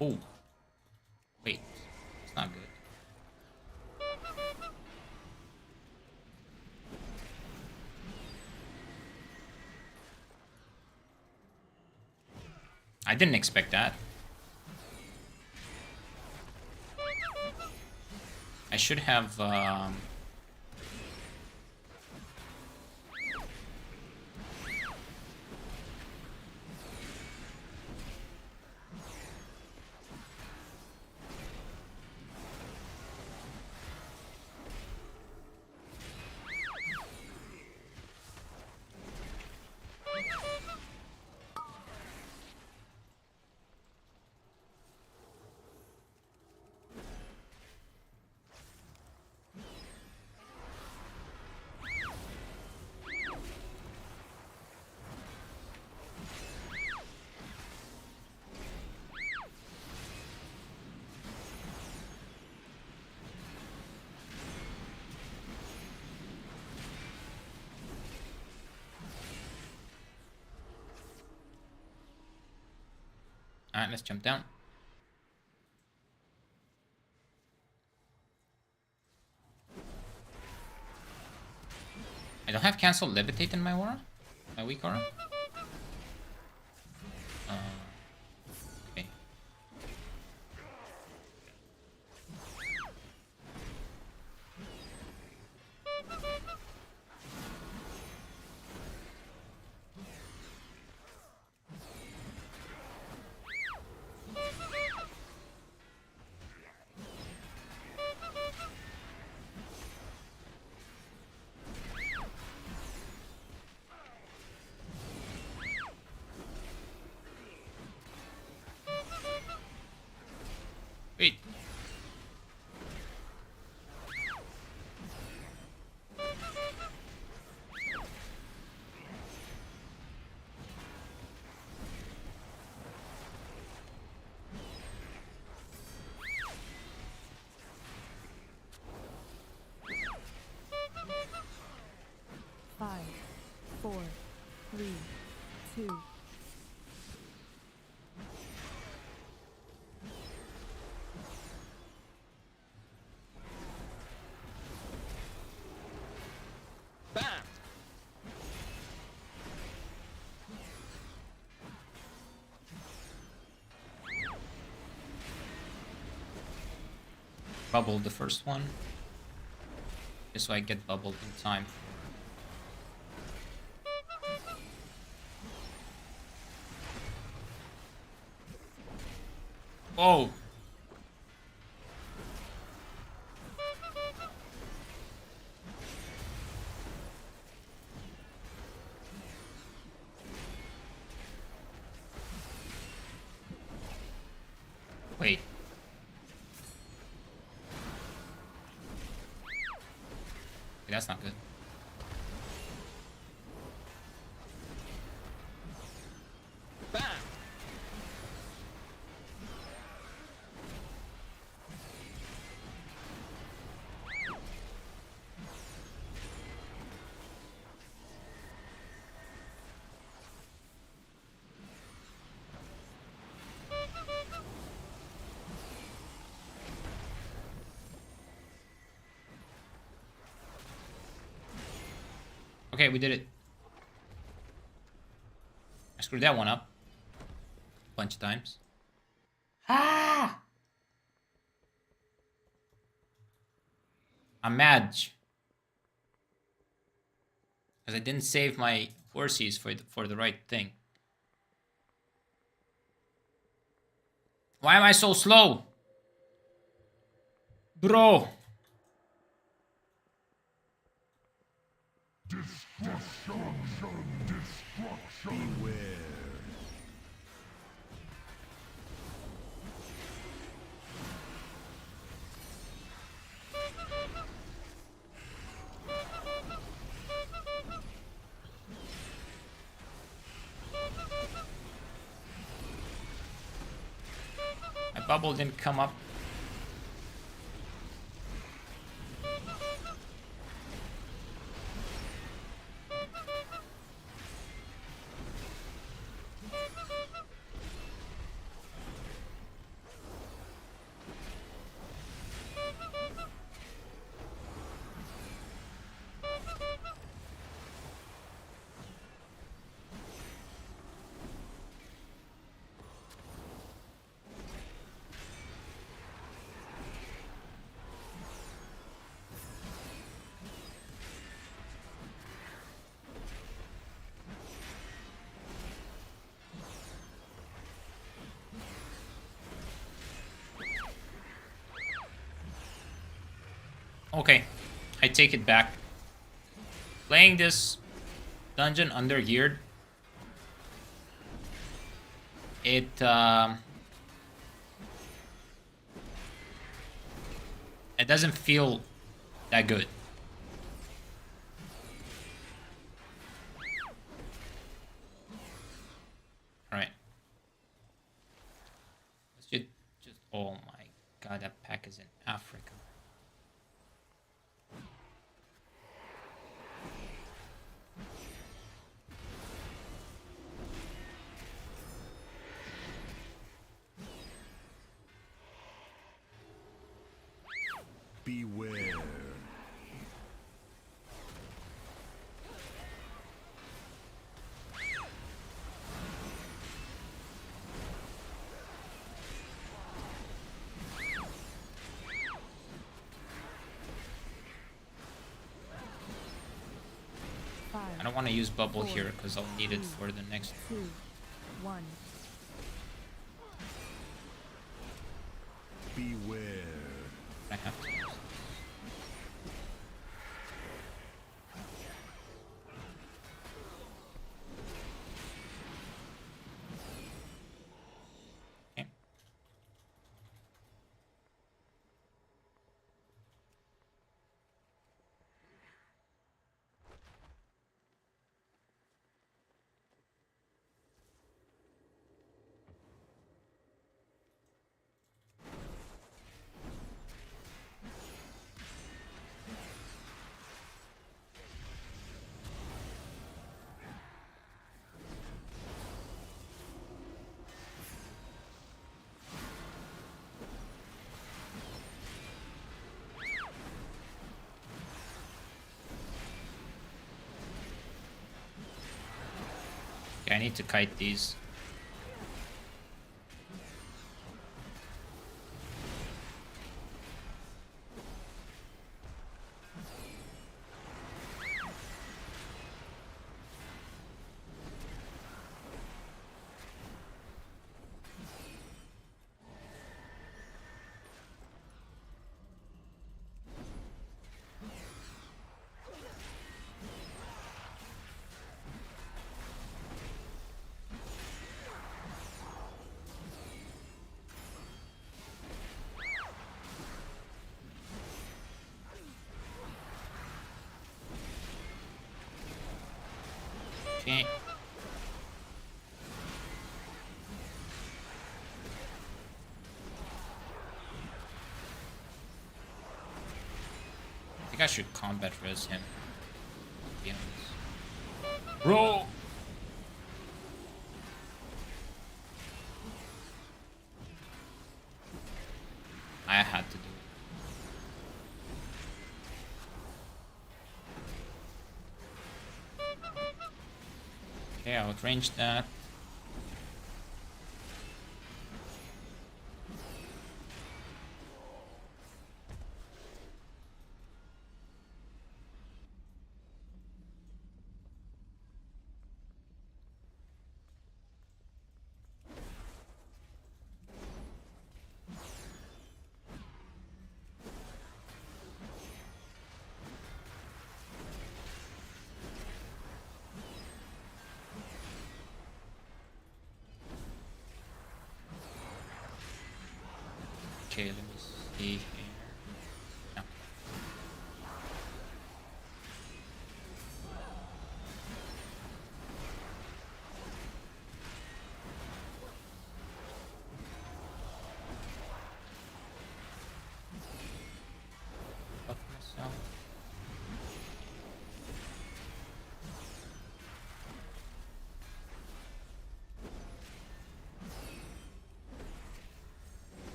Oh. Wait. It's not good. I didn't expect that. I should have all right, let's jump down. I don't have cancel levitate in my aura, my weak aura. Okay. Wait. Five, 4, 3, 2. Bam! Bubbled the first one. Just so I get bubbled in time. Oh. Wait. That's not good. Bam! Okay, we did it. I screwed that one up a bunch of times. Ah! I'm mad because I didn't save my horses for the right thing. Why am I so slow? Bro. Beware. My bubble didn't come up. Okay, I take it back. Playing this dungeon under geared, it it doesn't feel that good. All right, let's just oh my god, that pack is in Africa. Beware. I don't want to use bubble here because I'll need it for the next. 2, 1. Beware. I have to. Okay. Okay, I need to kite these. Okay. I think I should combat res him. To be honest. Bro! I had to do it. Okay, I outranged that. Okay, let me see here. No. Fuck myself.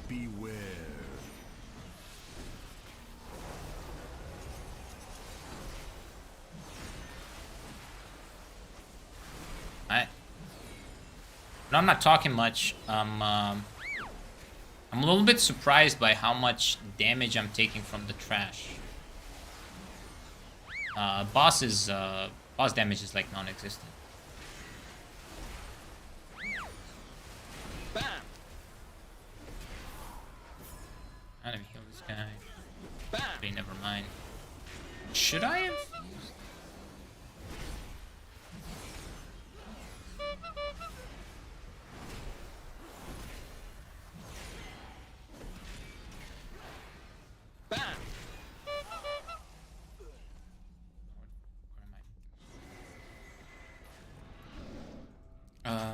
Beware. No, I'm not talking much. I'm a little bit surprised by how much damage I'm taking from the trash. Boss damage is like non-existent. Bam! I don't heal this guy. Bam! Okay, never mind. Should I have?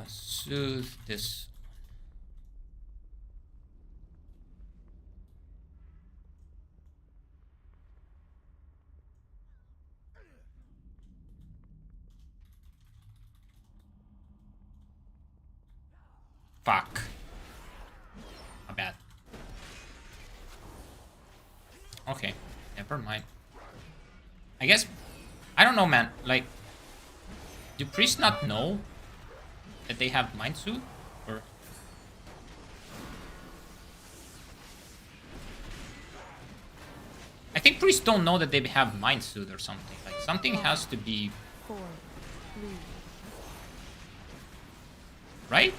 Soothe this. Fuck. My bad. Okay, never mind. I guess, I don't know, man. Like, do priests not know that they have mind suit? Or I think priests don't know that they have mind suit or something. Like something has to be 4, 3. right?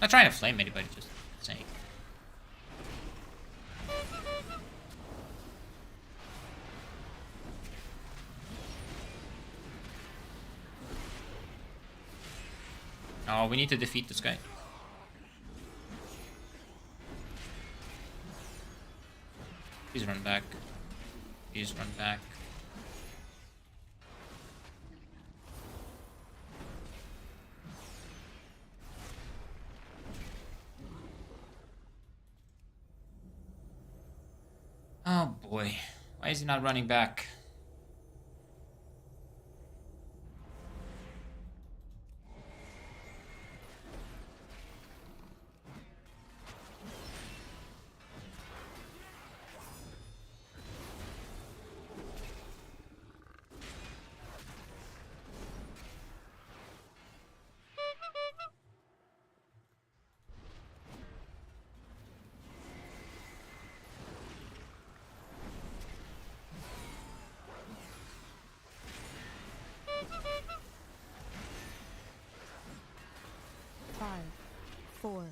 Not trying to flame anybody, just saying. Oh, we need to defeat this guy. Please run back. Please run back. Oh boy. Why is he not running back? 4,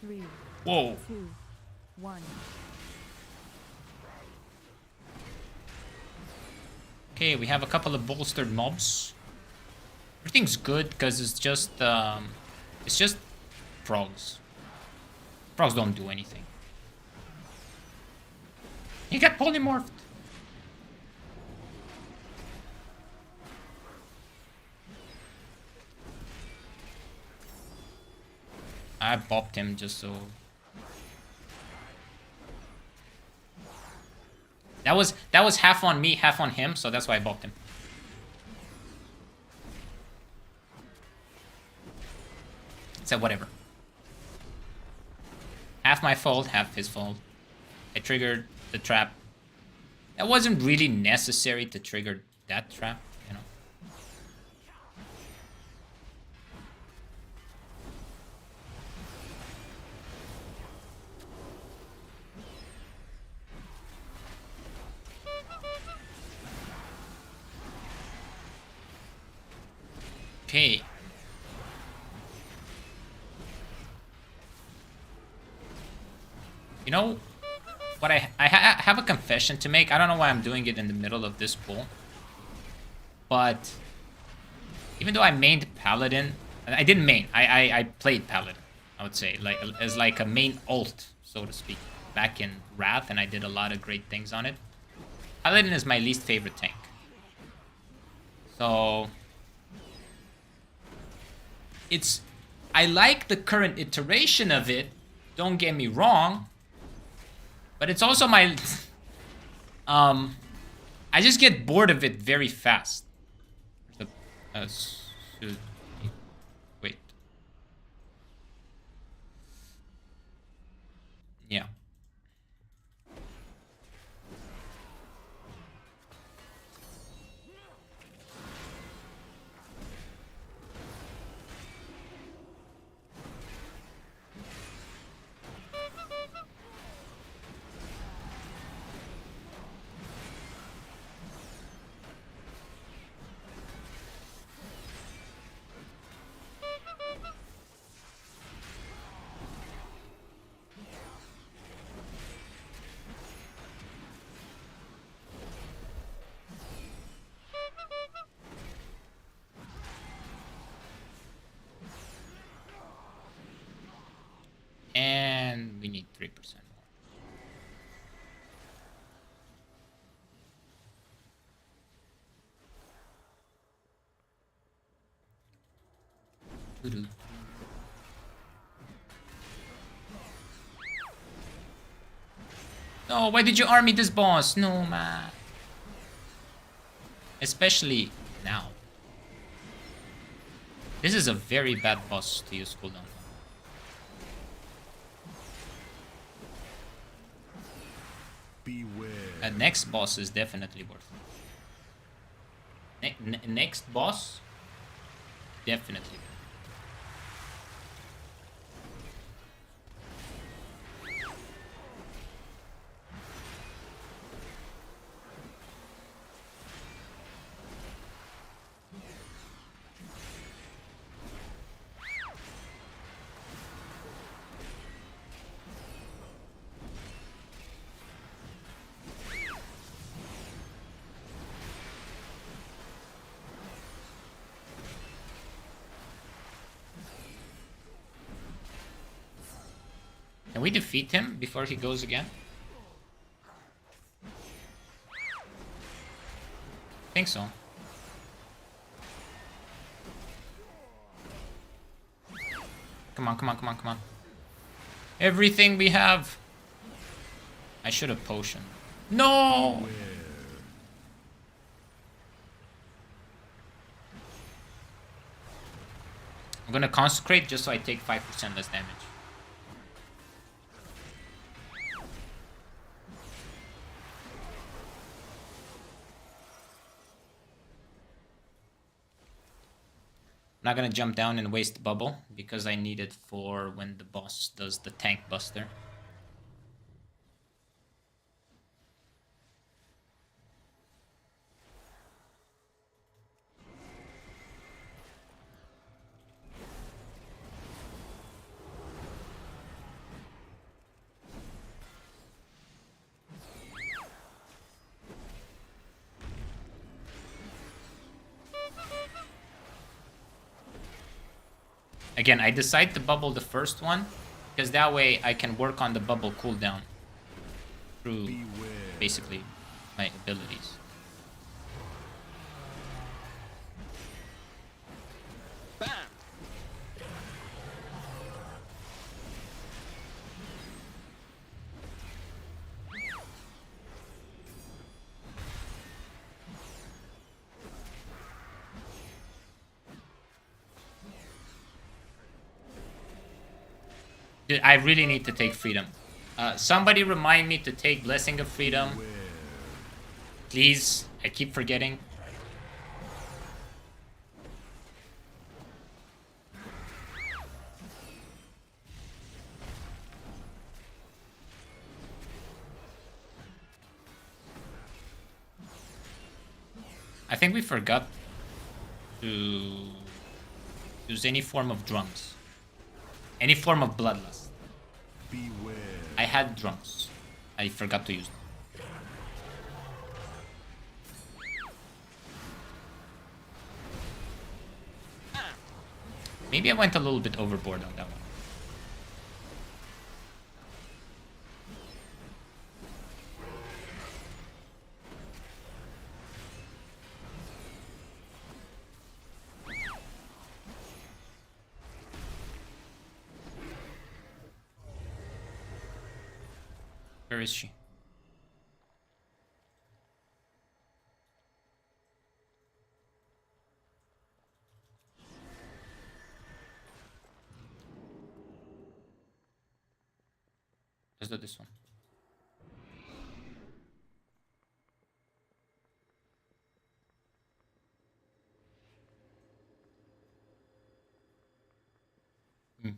3, Whoa. 2, 1. Okay, we have a couple of bolstered mobs. Everything's good because it's just frogs. Frogs don't do anything. He got polymorphed. I bopped him just so. That was half on me, half on him, so that's why I bopped him. So whatever. Half my fault, half his fault. I triggered the trap. That wasn't really necessary to trigger that trap, you know. Okay. You know what? I have a confession to make. I don't know why I'm doing it in the middle of this pool. But even though I mained Paladin, I didn't main. I played Paladin, I would say, like as like a main ult, so to speak, back in Wrath, and I did a lot of great things on it. Paladin is my least favorite tank. So I like the current iteration of it, don't get me wrong, but it's also my I just get bored of it very fast. Wait. Yeah. And we need 3% more. Doo-doo. No, why did you army this boss? No, man. Especially now. This is a very bad boss to use cooldown. Beware. Next boss is definitely worth it. Next boss, definitely. Can we defeat him before he goes again? I think so. Come on, come on, come on, come on. Everything we have. I should have potion. No! I'm gonna consecrate just so I take 5% less damage. I'm not gonna jump down and waste bubble because I need it for when the boss does the tank buster. Again, I decide to bubble the first one because that way I can work on the bubble cooldown through basically my abilities. Bam! Dude, I really need to take freedom. Somebody remind me to take Blessing of Freedom. Please, I keep forgetting. I think we forgot to use any form of drums. Any form of bloodlust. Beware. I had drums. I forgot to use them. Maybe I went a little bit overboard on that one. Where is she? Let's do this one. Hmm.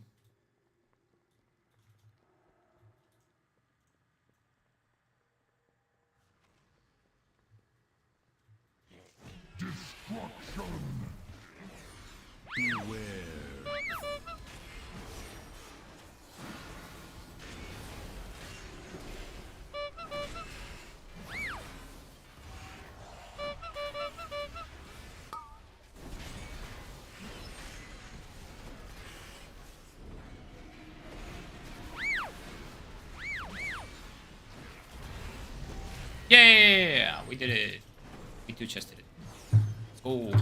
Destruction. Beware. Yeah, we did it. We two chested it. Let's go.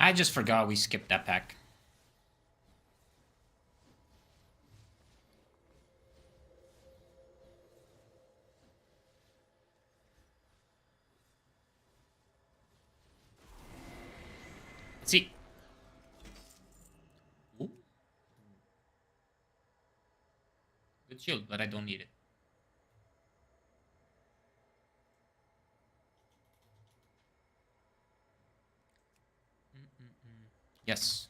I just forgot we skipped that pack. Let's see. Ooh. Good shield, but I don't need it. Yes.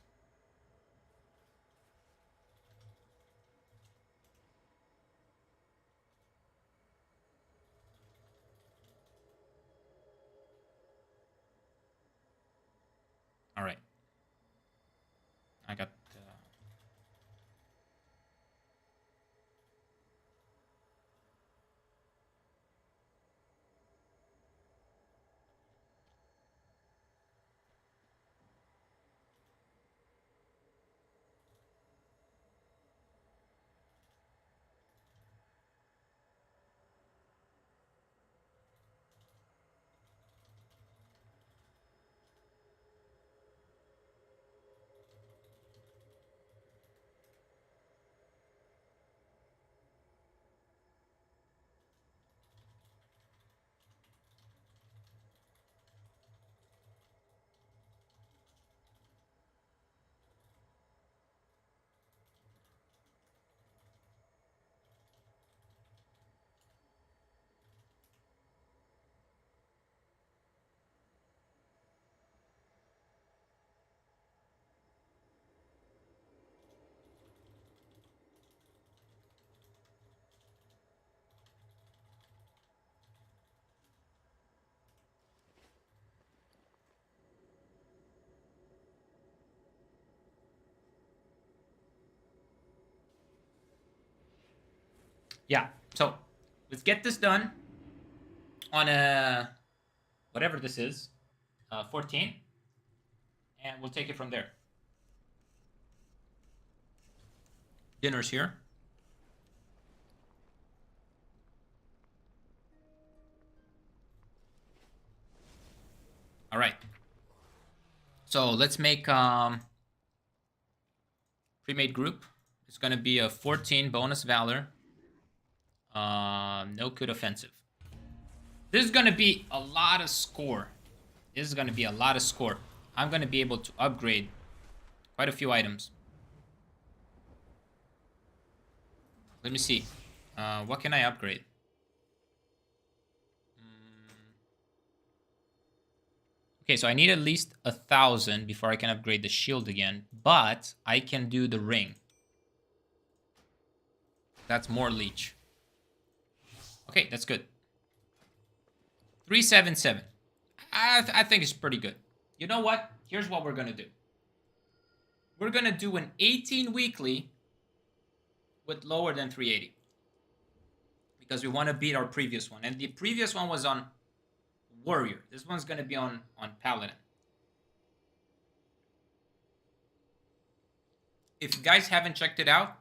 All right. I got. Yeah, so let's get this done on a whatever this is, 14, and we'll take it from there. Dinner's here. All right. So let's make pre-made group. It's gonna be a 14 bonus valor. No good offensive. This is gonna be a lot of score. This is gonna be a lot of score. I'm gonna be able to upgrade quite a few items. Let me see. What can I upgrade? Okay, so I need at least 1,000 before I can upgrade the shield again. But I can do the ring. That's more leech. Okay, that's good. 377. I think it's pretty good. You know what? Here's what we're gonna do. We're gonna do an 18 weekly with lower than 380. Because we want to beat our previous one. And the previous one was on warrior. This one's gonna be on paladin. If you guys haven't checked it out,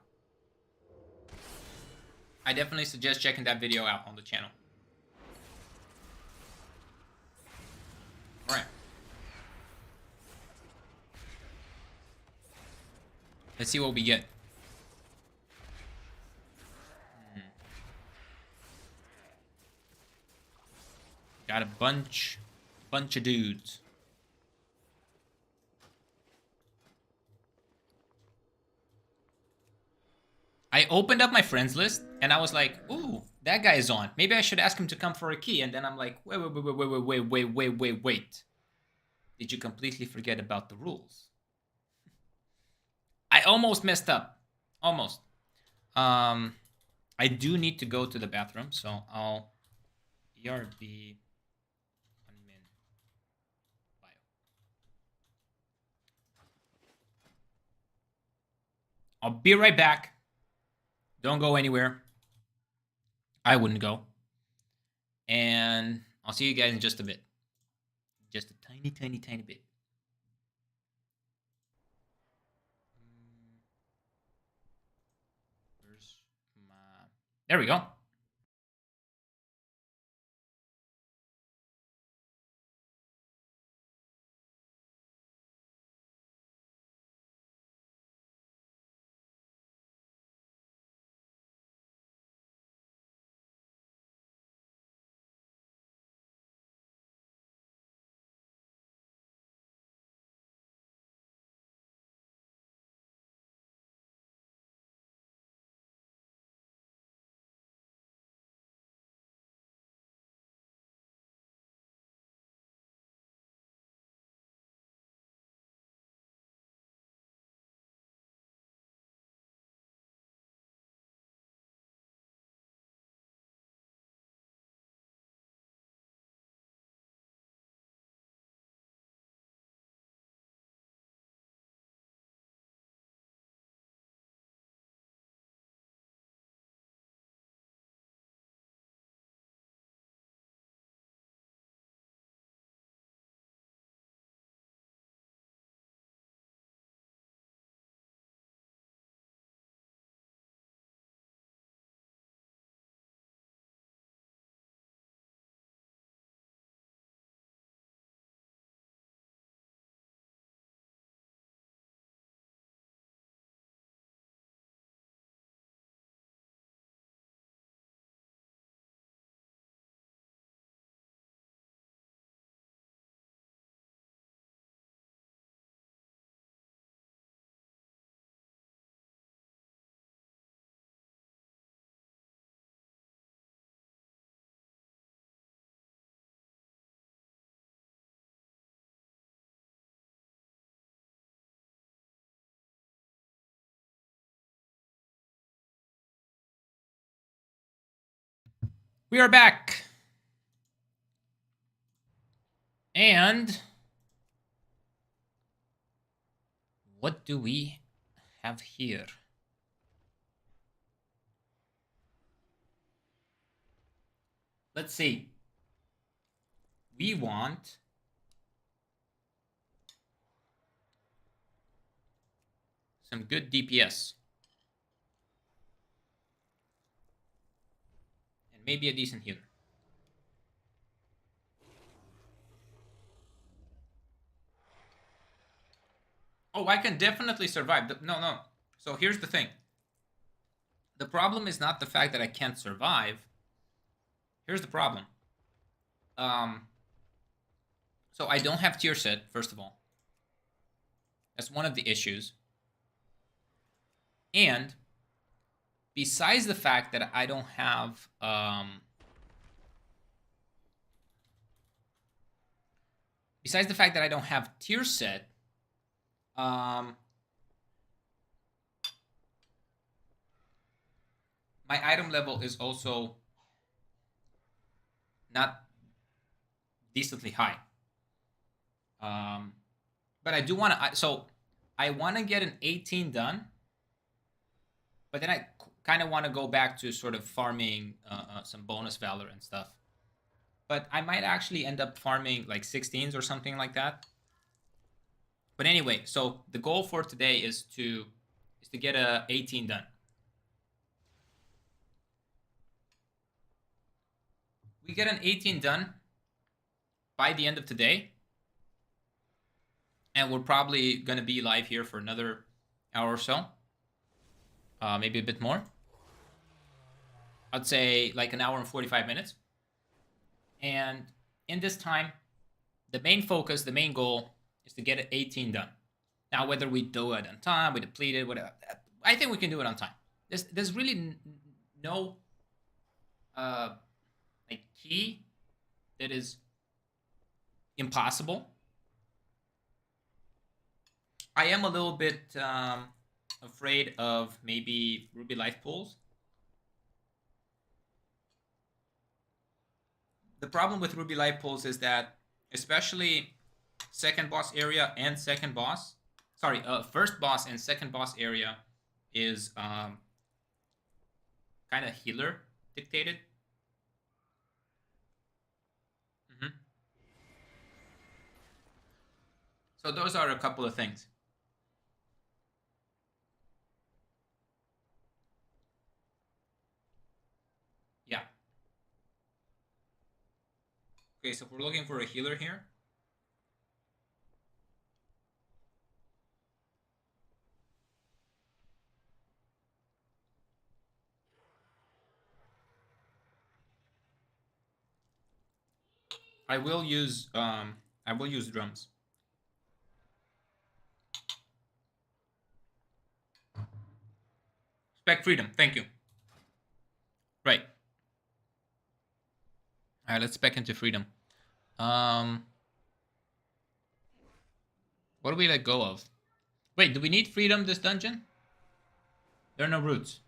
I definitely suggest checking that video out on the channel. All right. Let's see what we get. Got a bunch of dudes. I opened up my friends list and I was like, ooh, that guy is on. Maybe I should ask him to come for a key. And then I'm like, wait. Did you completely forget about the rules? I almost messed up. Almost. I do need to go to the bathroom, so I'll ERB admin bio. I'll be right back. Don't go anywhere. I wouldn't go. And I'll see you guys in just a bit. Just a tiny bit. Where's my... There we go. We are back. And what do we have here? let's see. We want some good DPS. And maybe a decent healer. Oh, I can definitely survive. No. So here's the thing. The problem is not the fact that I can't survive. Here's the problem. So I don't have tier set, first of all. That's one of the issues. And besides the fact that I don't have tier set, my item level is also not decently high. But I do want to, so I want to get an 18 done, but then I kind of want to go back to sort of farming some bonus valor and stuff. But I might actually end up farming like 16s or something like that. But anyway, so the goal for today is to get a 18 done. We get an 18 done by the end of today. And we're probably going to be live here for another hour or so. Maybe a bit more. I'd say like an hour and 45 minutes. And in this time, the main focus, the main goal is to get an 18 done. Now, whether we do it on time, we deplete it, whatever, I think we can do it on time. There's really no like key that is impossible. I am a little bit afraid of maybe Ruby life pools. The problem with Ruby life pools is that, especially second boss area and second boss, sorry, first boss and second boss area is kind of healer dictated. So those are a couple of things. Yeah. Okay, so if we're looking for a healer here. I will use drums. Spec freedom, thank you. Right. All right, let's spec into freedom. What do we let go of? Wait, do we need freedom this dungeon? There are no roots.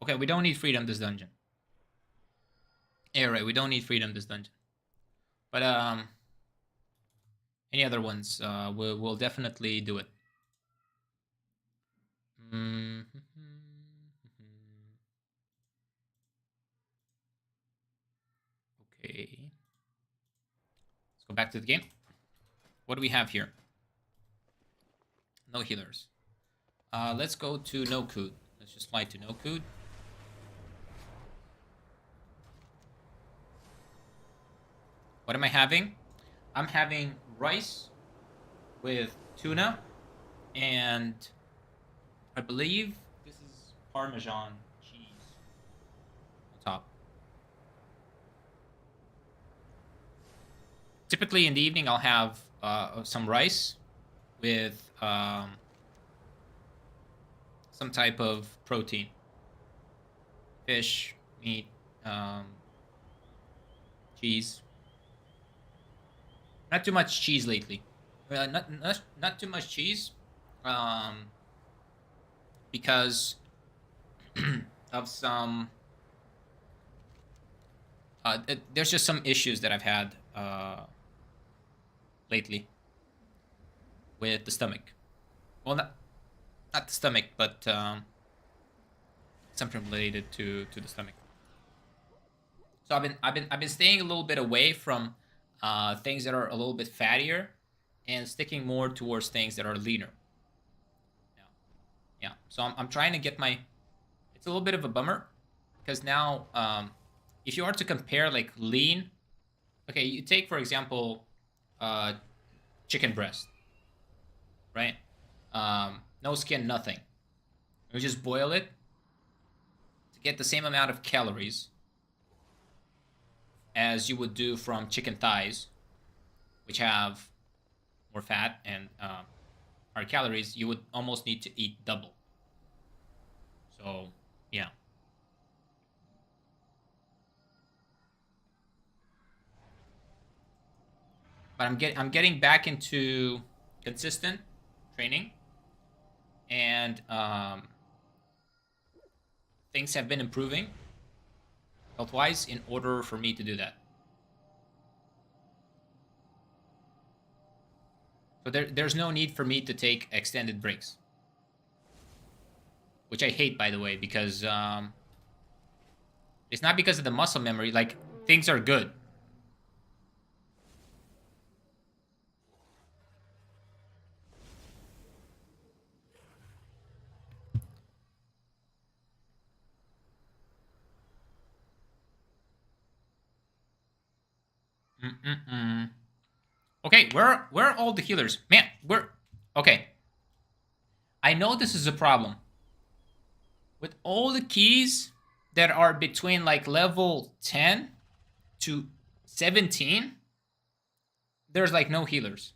Okay, we don't need freedom this dungeon. Yeah, right, we don't need freedom this dungeon. But any other ones, we'll definitely do it. Okay. Let's go back to the game. What do we have here? No healers. Let's go to no Nokud. Let's just fly to no Nokud. What am I having? I'm having rice with tuna, and I believe this is Parmesan cheese on top. Typically in the evening, I'll have some rice with some type of protein. Fish, meat, cheese. Not too much cheese lately. Not too much cheese. Because of some... there's just some issues that I've had lately with the stomach. Well, not the stomach, but something related to the stomach. So I've been staying a little bit away from things that are a little bit fattier, and sticking more towards things that are leaner. Yeah, yeah. So I'm trying to get my. It's a little bit of a bummer because now, if you are to compare like lean, okay, you take for example, uh, chicken breast, right? No skin, nothing. You just boil it to get the same amount of calories as you would do from chicken thighs, which have more fat and higher calories. You would almost need to eat double. So yeah. But I'm getting back into consistent training, and things have been improving health wise in order for me to do that. So there's no need for me to take extended breaks, which I hate, by the way, because it's not because of the muscle memory. Like, things are good. Mm-mm-mm. Okay, where are all the healers? Man, we're okay. I know this is a problem. With all the keys that are between like level 10 to 17, there's like no healers.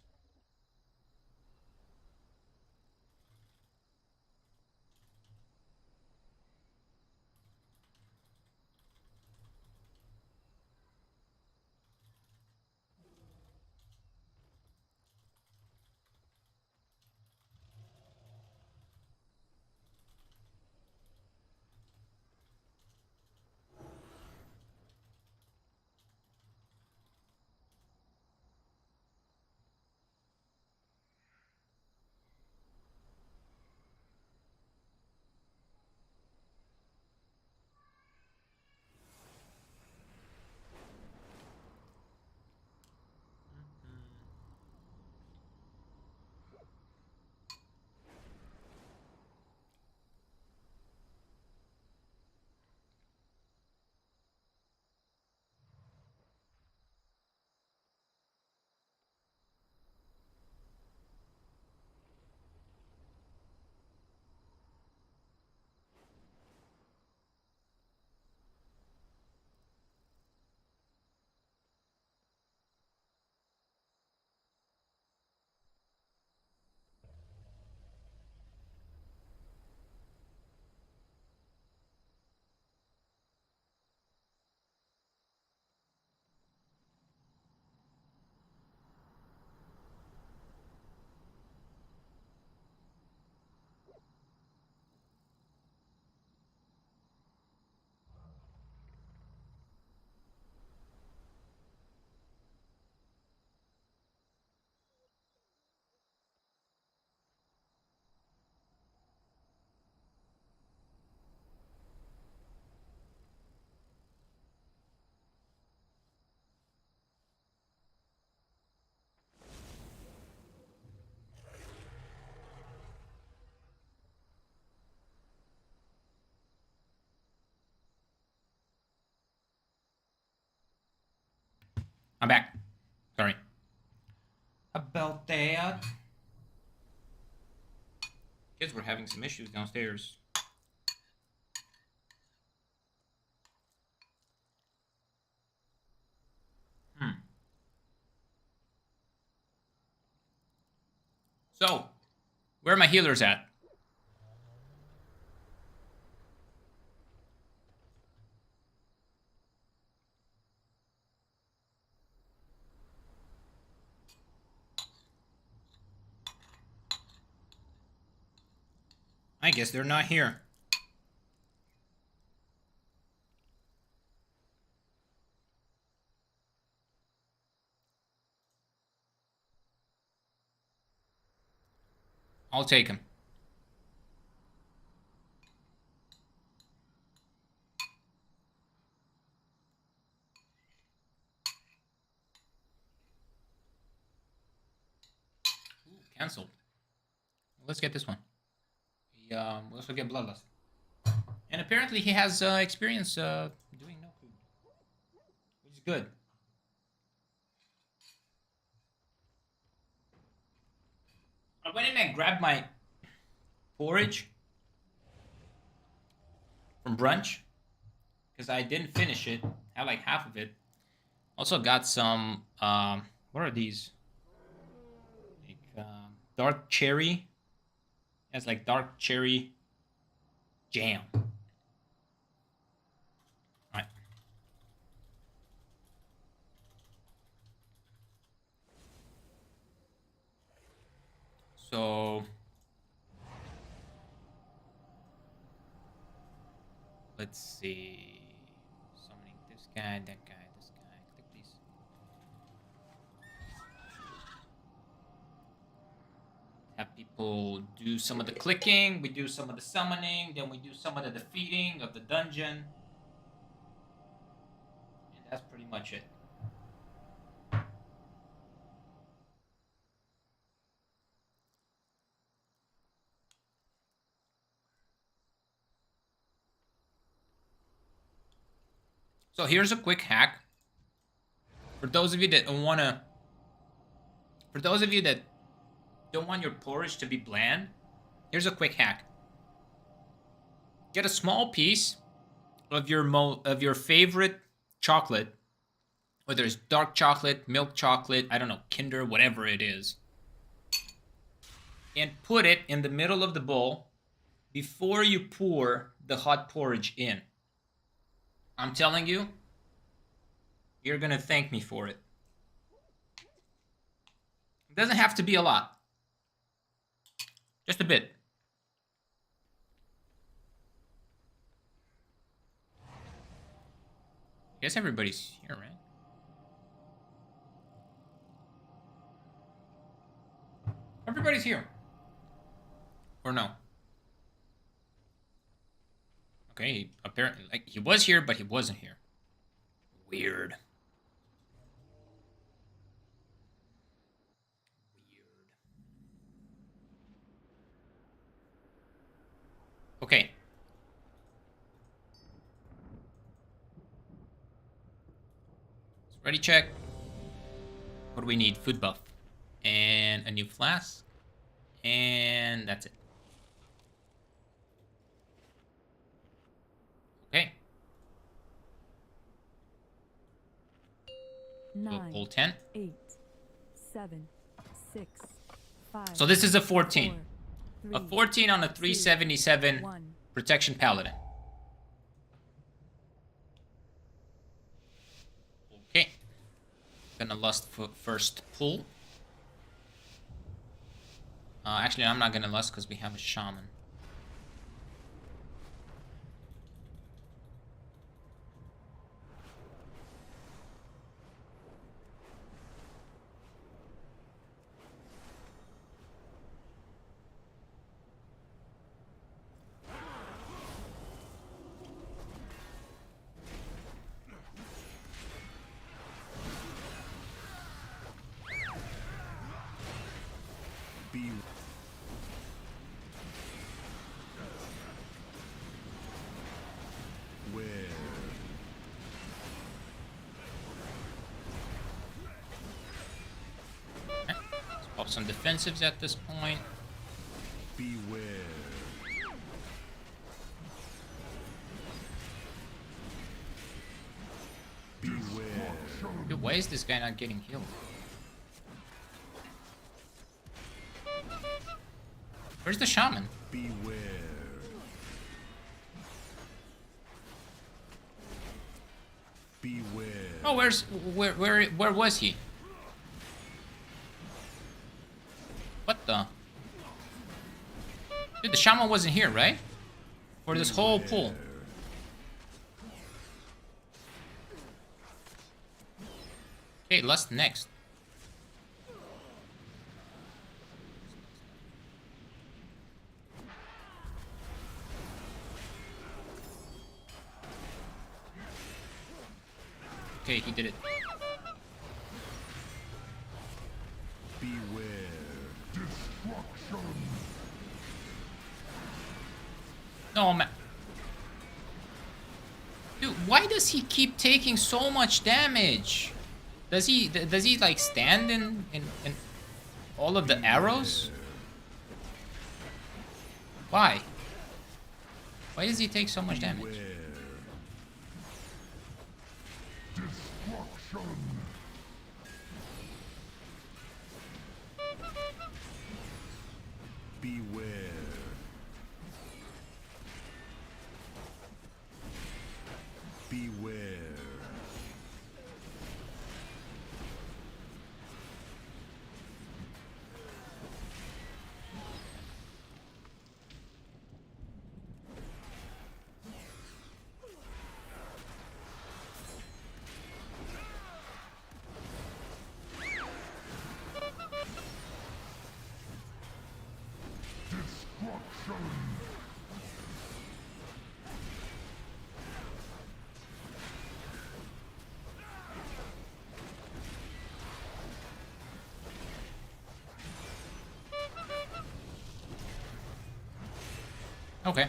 I'm back. Sorry. About that. Kids were having some issues downstairs. So, where are my healers at? I guess they're not here. I'll take them. Cancelled. Let's get this one. We also get Bloodlust. And apparently he has experience doing no food. Which is good. I went in and grabbed my porridge from brunch because I didn't finish it. I had like half of it. Also got some, what are these? Like dark cherry. It's like dark cherry jam. Alright. So let's see. Summoning this guy, that guy, this guy. Click these. Have people do some of the clicking, we do some of the summoning, then we do some of the defeating of the dungeon. And that's pretty much it. So here's a quick hack. For those of you that don't want your porridge to be bland, here's a quick hack. Get a small piece of your favorite chocolate, whether it's dark chocolate, milk chocolate, I don't know, Kinder, whatever it is, and put it in the middle of the bowl before you pour the hot porridge in. I'm telling you, you're gonna thank me for it. It doesn't have to be a lot. Just a bit. I guess everybody's here, right? Everybody's here. Or no? Okay, apparently, like, he was here, but he wasn't here. Weird. Okay. Ready check. What do we need? Food buff. And a new flask. And that's it. Okay. We'll pull 10. 8, 7, 6, 5. So this is a 14. 4, 3, A 14 on a 377 1. protection paladin. Okay. Gonna lust first pull. Actually, I'm not gonna lust because we have a shaman. Pop some defensives at this point. Beware. Beware. Dude, why is this guy not getting healed? Where's the shaman? Beware. Beware. Oh, where was he? What the? Dude, the shaman wasn't here, right? For this whole pull. Okay, lust next. Okay, he did it. Beware. No, man. Dude, why does he keep taking so much damage? Does he like stand in all of the arrows? Why? Why does he take so much damage? Beware. Beware. Okay.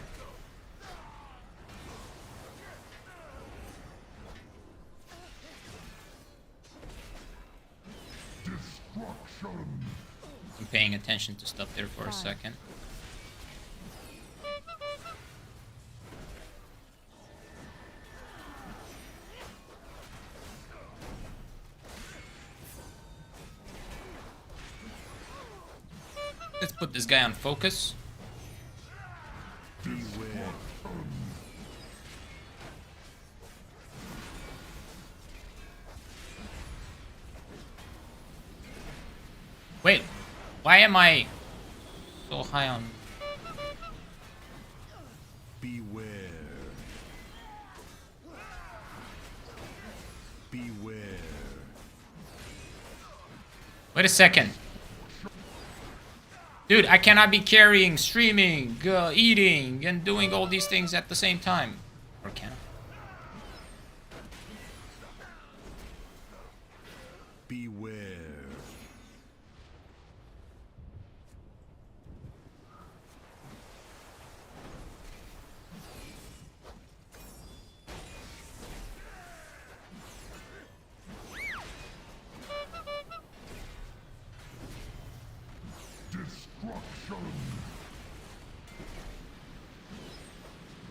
I'm paying attention to stuff there for a second. Let's put this guy on focus. Beware. Wait, why am I so high on? Beware. Beware. Wait a second. Dude, I cannot be carrying, streaming, eating, and doing all these things at the same time. Or can I? Beware.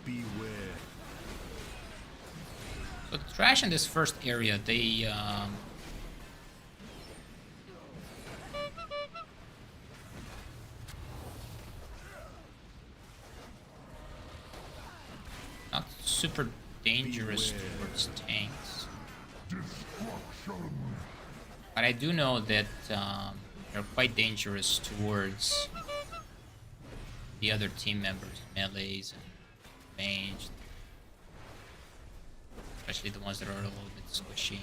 Beware. So the trash in this first area, they not super dangerous towards tanks. But I do know that they're quite dangerous towards the other team members, melees and ranged. Especially the ones that are a little bit squishy.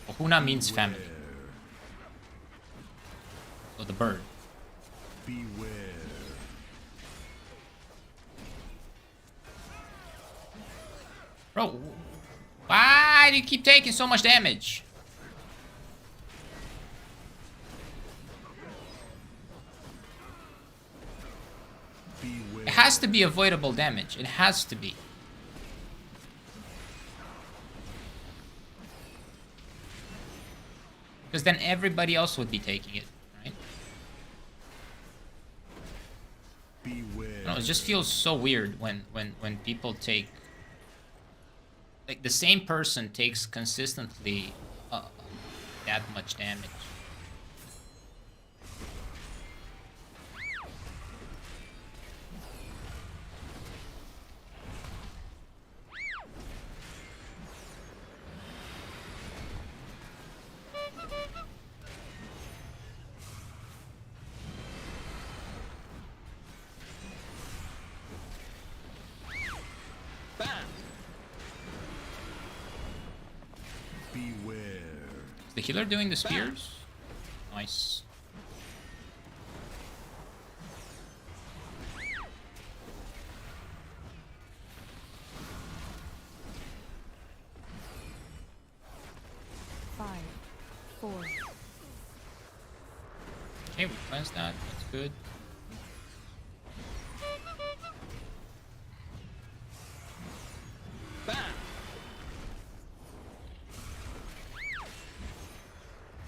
Ohuna means family. So the bird. Beware. Bro, why do you keep taking so much damage? Beware. It has to be avoidable damage. It has to be. Because then everybody else would be taking it, right? Beware. No, it just feels so weird when people take, like, the same person takes consistently that much damage. Beware. Is the healer doing the spears? Nice. Okay, we cleansed that. That's good. Bam!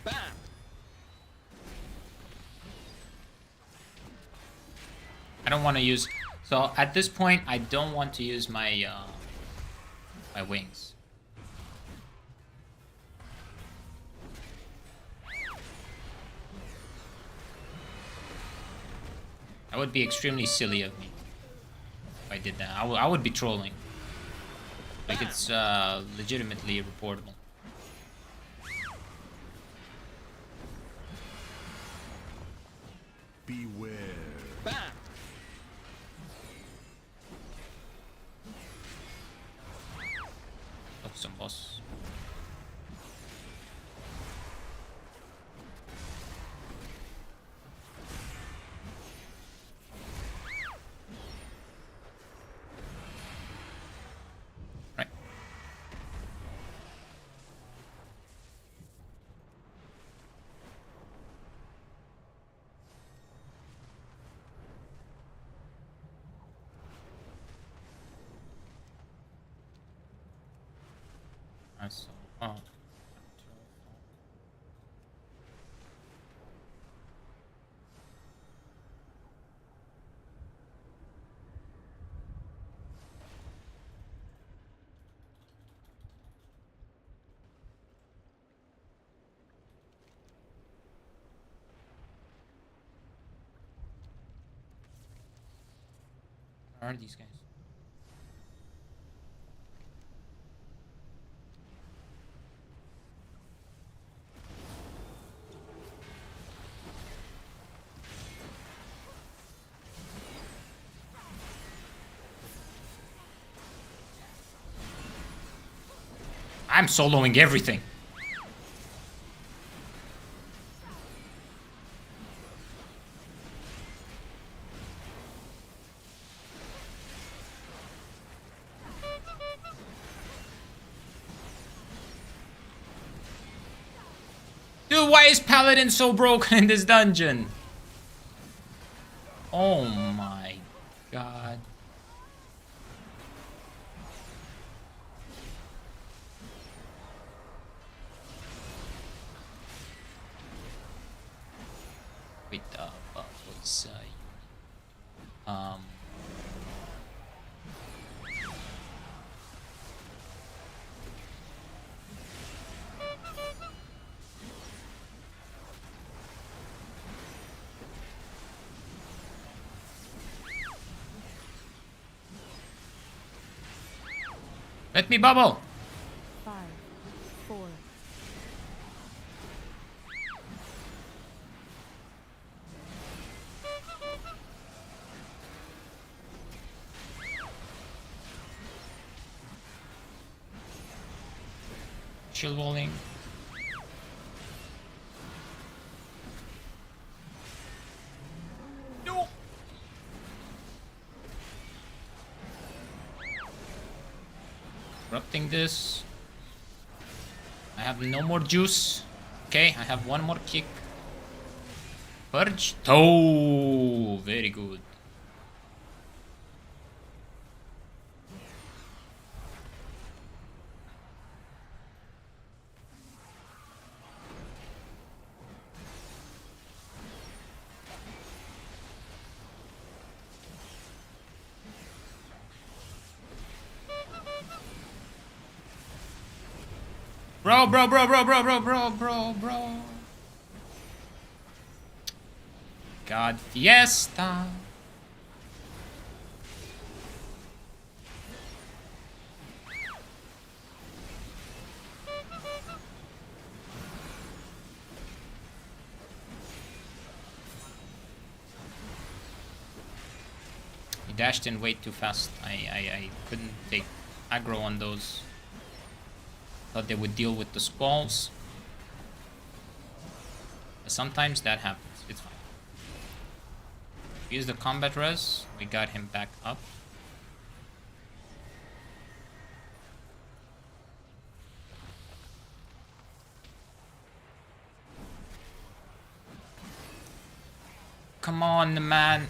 Bam! I don't want to use... So at this point, I don't want to use my my wings. That would be extremely silly of me if I did that. I would be trolling. Like, it's legitimately reportable. Beware. Bam! Got some boss. Right. I saw. Oh. Where are these guys? I'm soloing everything. Dude, why is Paladin so broken in this dungeon? Oh my god. Wait, what was let me bubble. 5, 4, Chill walling. No. Corrupting this. I have no more juice. Okay, I have one more kick. Purge. Oh, very good. Bro. God Fiesta. He dashed in way too fast. I couldn't take aggro on those. Thought they would deal with the squalls. But sometimes that happens. It's fine. Use the combat res. We got him back up. come on, man.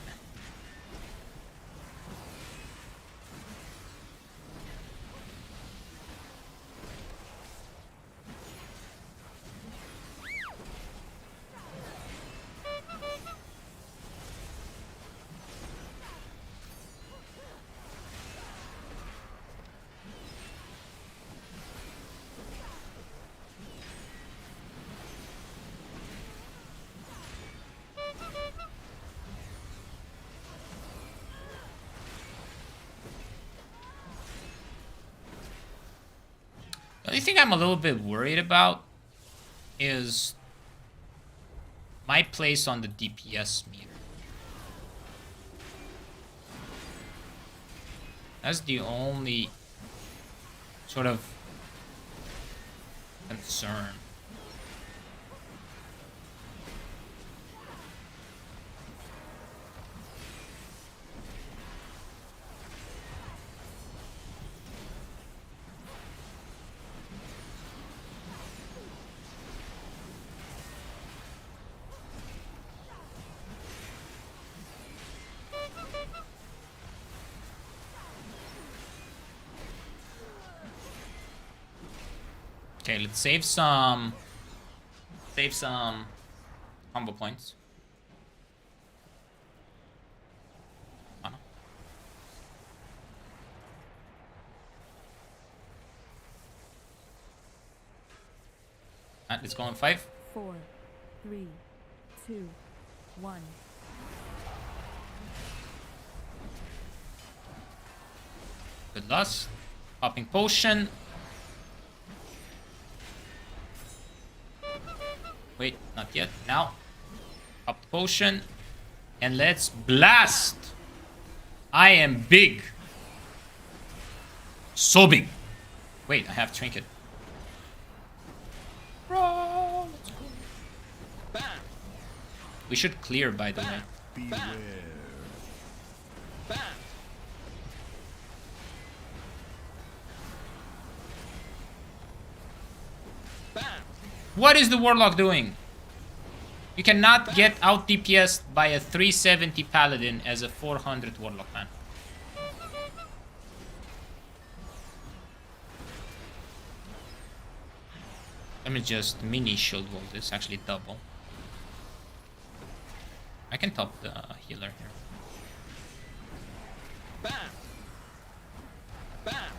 The only thing I'm a little bit worried about is my place on the DPS meter. That's the only sort of concern. Okay, let's save some combo points. Mana. Alright, let's go on 5. 4, 3, 2, 1. Good loss. Popping potion. Wait, not yet. Now. Pop the potion. And let's blast. I am big. So big. Wait, I have trinket. Bro, let's go. Bam. We should clear, by the way. Beware. Bam. Bam. What is the Warlock doing? You cannot get out DPS by a 370 Paladin as a 400 Warlock, man. Let me just mini shield wall this, actually double. I can top the healer here. Bam! Bam!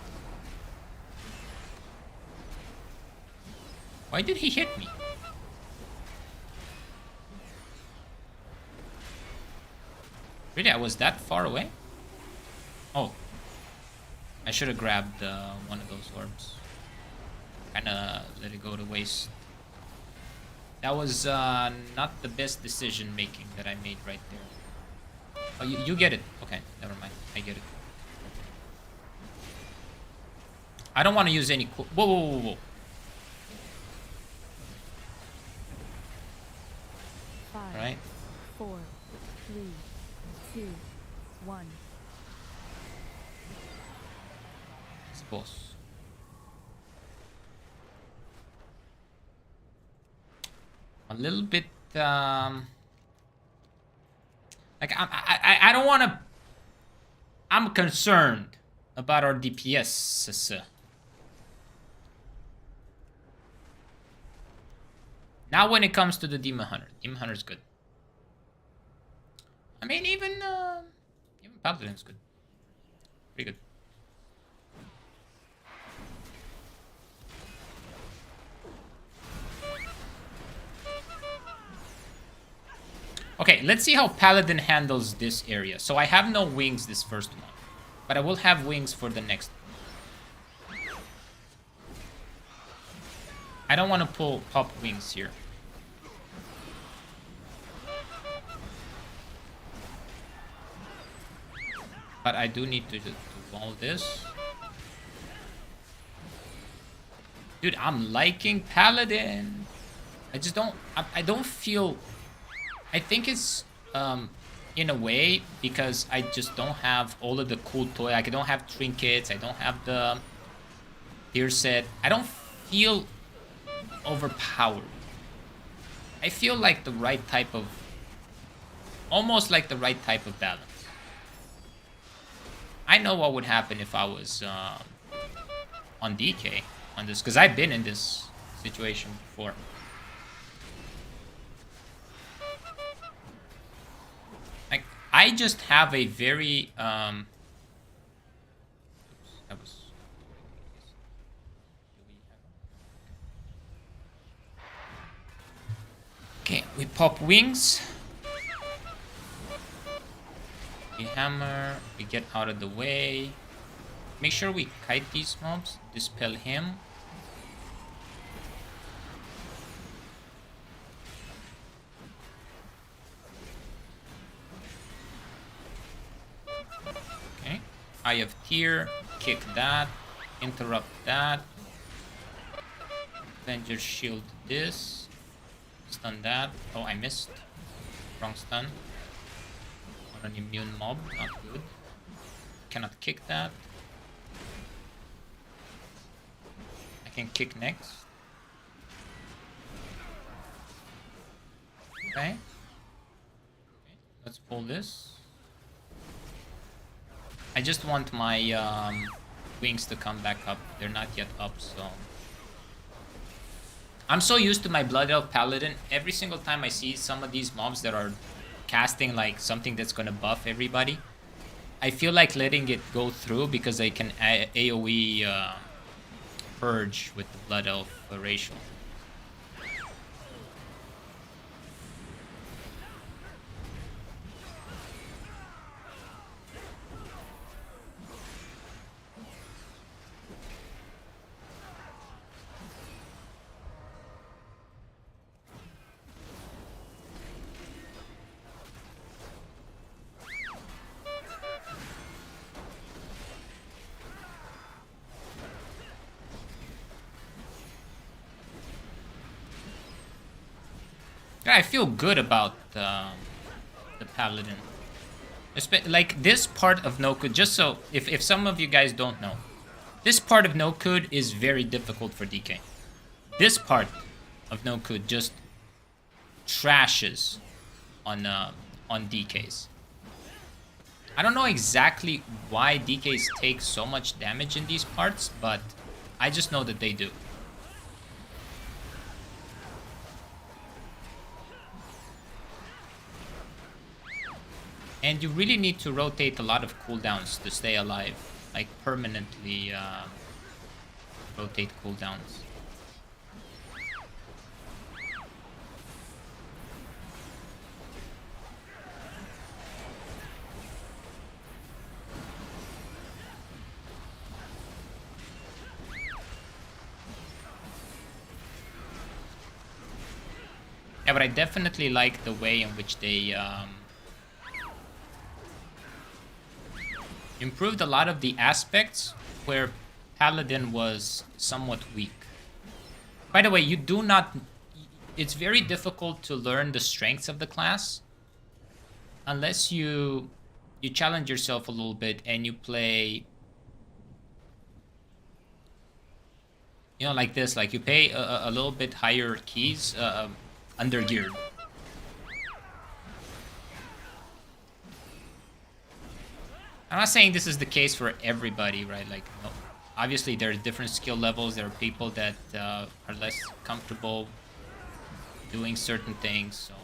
Why did he hit me? Really, I was that far away? Oh. I should have grabbed one of those orbs. Kinda let it go to waste. That was not the best decision making that I made right there. Oh, you get it. Okay, never mind. I get it. I don't want to use any... Whoa, whoa, whoa, whoa. 5, Right. 4, 3, 2, 1. Suppose. A little bit, like I don't want to. I'm concerned about our DPS. Now, when it comes to the Demon Hunter is good. I mean, even Paladin's good. Pretty good. Okay, let's see how Paladin handles this area. So I have no wings this first one, but I will have wings for the next. I don't want to pop wings here. But I do need to wall this. Dude, I'm liking Paladin. I just don't... I don't feel... I think it's, in a way, because I just don't have all of the cool toy. Like, I don't have trinkets. I don't have the tier set. I don't feel overpowered. I feel like the right type of almost like the right type of balance. I know what would happen if I was on DK on this, because I've been in this situation before. Like, I just have a very oops, that was. Okay, we pop wings. We hammer, we get out of the way. Make sure we kite these mobs, dispel him. Okay, Eye of Tear, kick that, interrupt that. Then just shield this, stun that. Oh, I missed. Wrong stun. On an immune mob, not good. Cannot kick that. I can kick next. Okay. Let's pull this. I just want my wings to come back up. They're not yet up, so... I'm so used to my Blood Elf Paladin. Every single time I see some of these mobs that are casting like something that's gonna buff everybody, I feel like letting it go through because I can AoE purge with the Blood Elf ratio. Yeah, I feel good about the Paladin. Like, this part of no-code, just so, if some of you guys don't know, this part of no-code is very difficult for DK. This part of no-code just trashes on DKs. I don't know exactly why DKs take so much damage in these parts, but I just know that they do. And you really need to rotate a lot of cooldowns to stay alive. Like, permanently rotate cooldowns. Yeah, but I definitely like the way in which they... improved a lot of the aspects where Paladin was somewhat weak. By the way, you do not... It's very difficult to learn the strengths of the class unless you challenge yourself a little bit and you play... You know, like this. Like, you pay a little bit higher keys under geared. I'm not saying this is the case for everybody, right? Like, no. Obviously, there are different skill levels. There are people that are less comfortable doing certain things, so...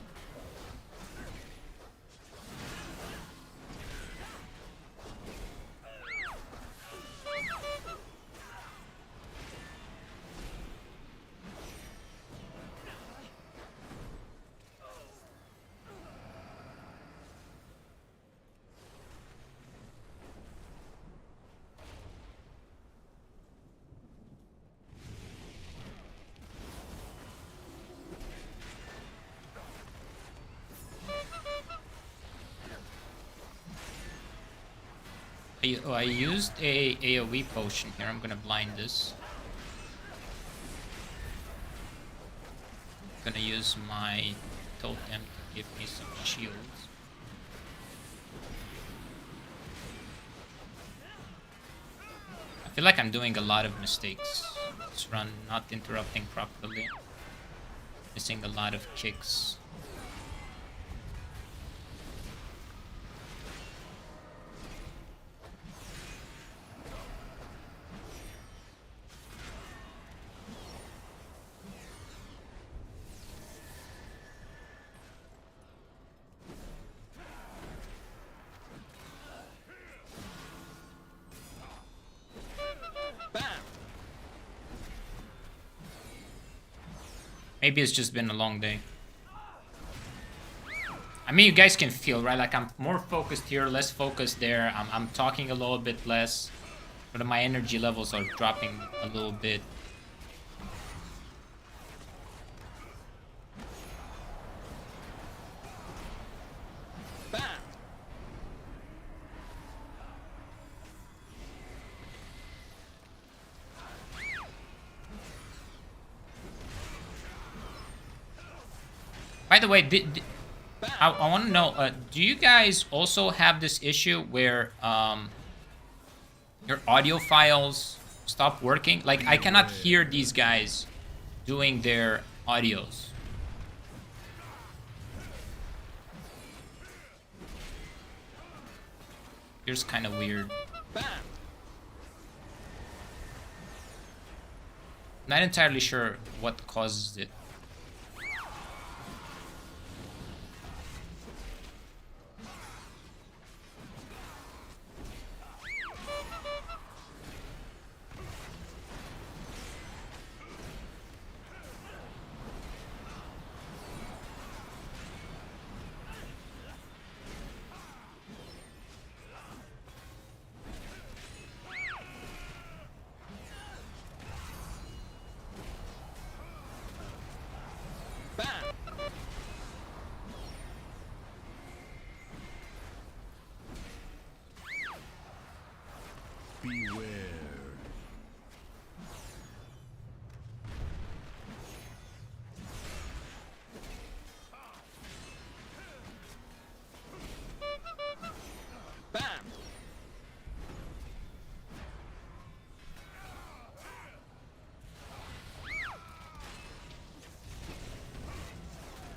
I used a AoE potion here. I'm gonna blind this. I'm gonna use my totem to give me some shields. I feel like I'm doing a lot of mistakes. This run, not interrupting properly. Missing a lot of kicks. Maybe it's just been a long day. I mean, you guys can feel, right? Like, I'm more focused here, less focused there. I'm talking a little bit less. But my energy levels are dropping a little bit. Bam! By the way, I want to know, do you guys also have this issue where your audio files stop working? Like, I cannot hear these guys doing their audios. It's kind of weird. Bam! Not entirely sure what causes it. Beware. Bam!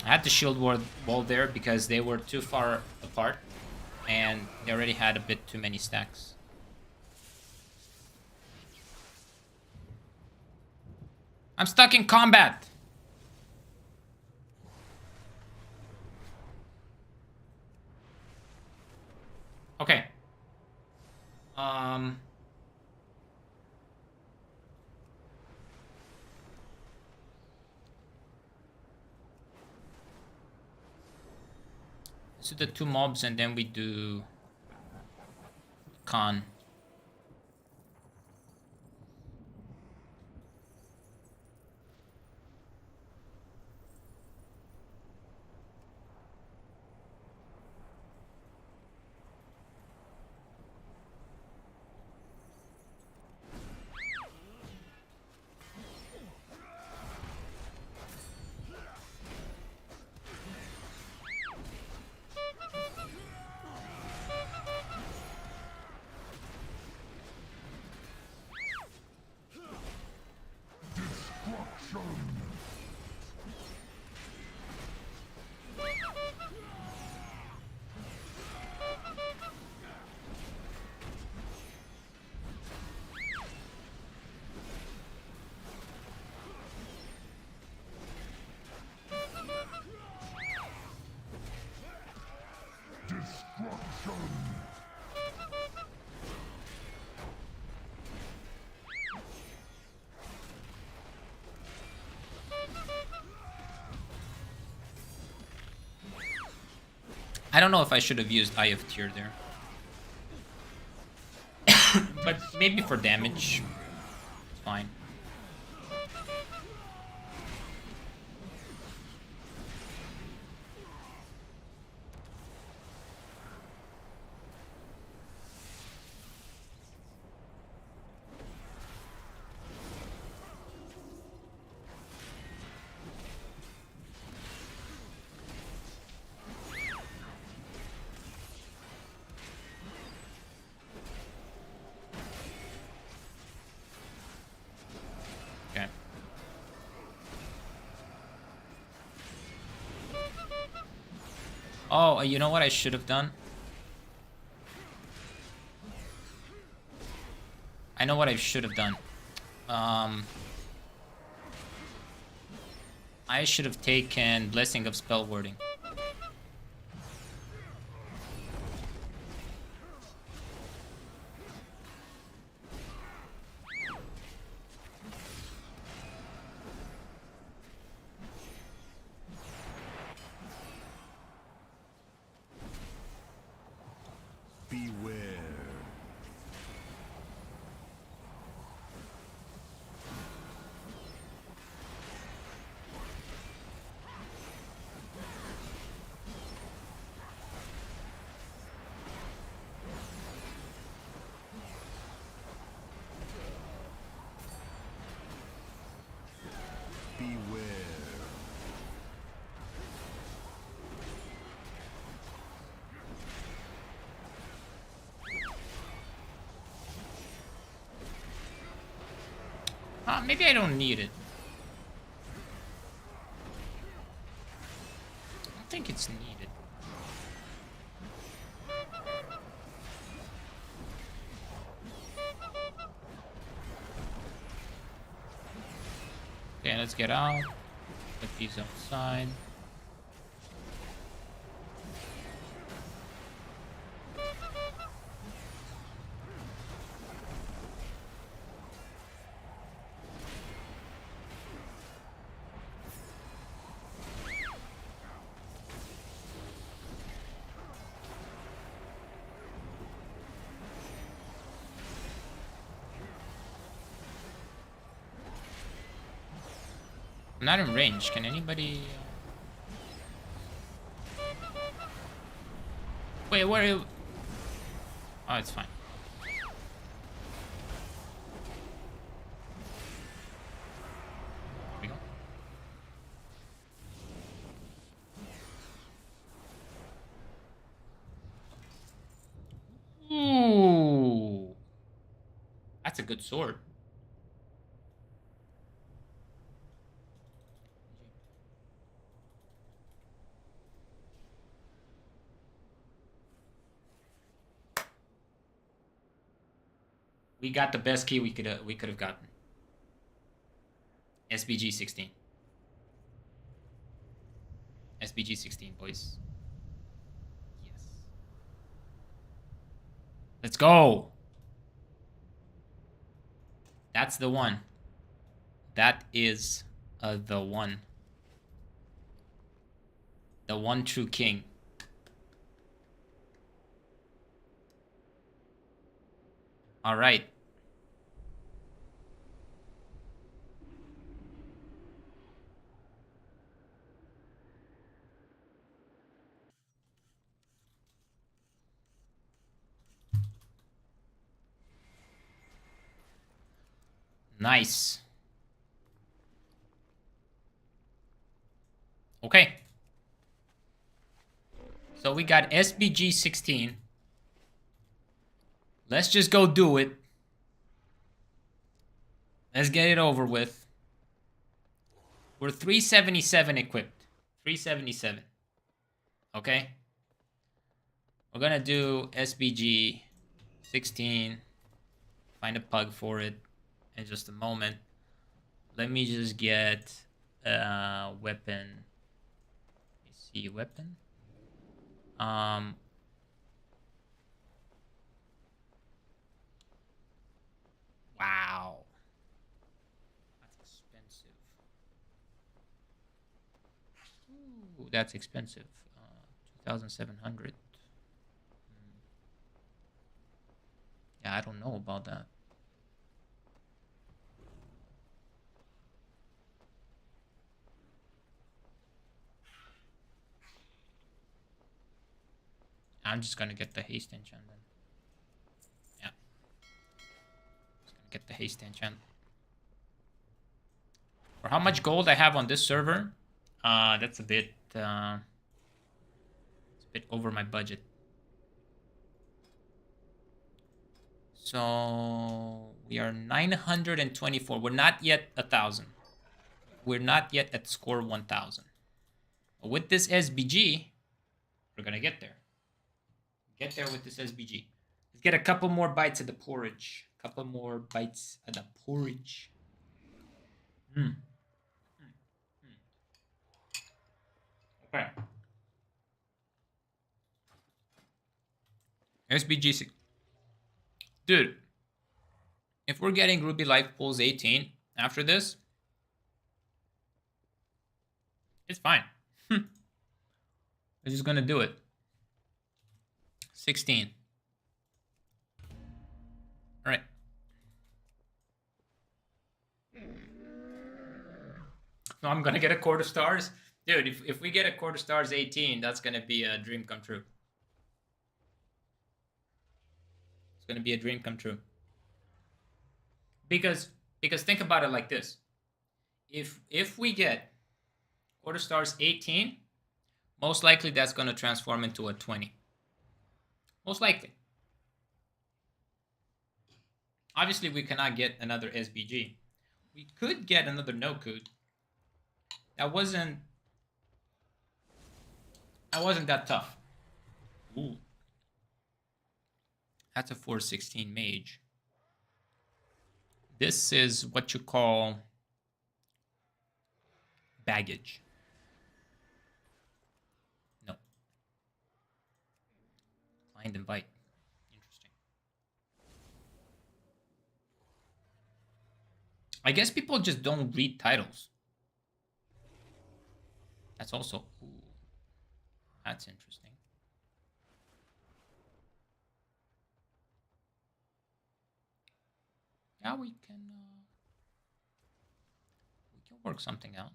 I had the shield wall there because they were too far apart. And they already had a bit too many stacks. I'm stuck in combat. Okay. So the 2 mobs and then we do Khan. I don't know if I should have used Eye of Tear there. But maybe for damage, it's fine. Okay. Oh, you know what I should have done? I know what I should have done. I should have taken Blessing of Spell Wording. Maybe I don't need it. I don't think it's needed. Okay, let's get out. Put these outside. I'm not in range. Can anybody... Wait, where... Oh, it's fine. There we go. Ooh. That's a good sword. We got the best key we could have gotten. SBG 16. SBG 16, boys. Yes. Let's go. That's the one. That is the one. The one true king. All right. Nice. Okay. So we got SBG 16. Let's just go do it. Let's get it over with. We're 377 equipped. 377. Okay. We're gonna do SBG 16. Find a pug for it in just a moment. Let me just get a weapon. Let me see, weapon. Wow. That's expensive. Ooh, that's expensive. 2,700. Yeah, I don't know about that. I'm just gonna get the haste enchant then. Yeah. Just gonna get the haste enchant. For how much gold I have on this server, that's a bit it's a bit over my budget. So we are 924. We're not yet 1,000. We're not yet at score 1,000. With this SBG, we're gonna get there. Get there with this SBG. Let's get a couple more bites at the porridge. Couple more bites at the porridge. Okay. SBG. Dude, if we're getting Ruby Life Pulls 18 after this, it's fine. We're just gonna do it. 16. All right. So I'm gonna get a quarter stars. Dude, if we get a quarter stars 18, that's gonna be a dream come true. It's gonna be a dream come true. Because think about it like this. If we get quarter stars 18, most likely that's gonna transform into a 20. Most likely. Obviously, we cannot get another SBG. We could get another no-code. That wasn't that tough. Ooh. That's a 416 mage. This is what you call baggage. No. Client invite. Interesting. I guess people just don't read titles. That's also... Ooh, that's interesting. Yeah, we can work something out.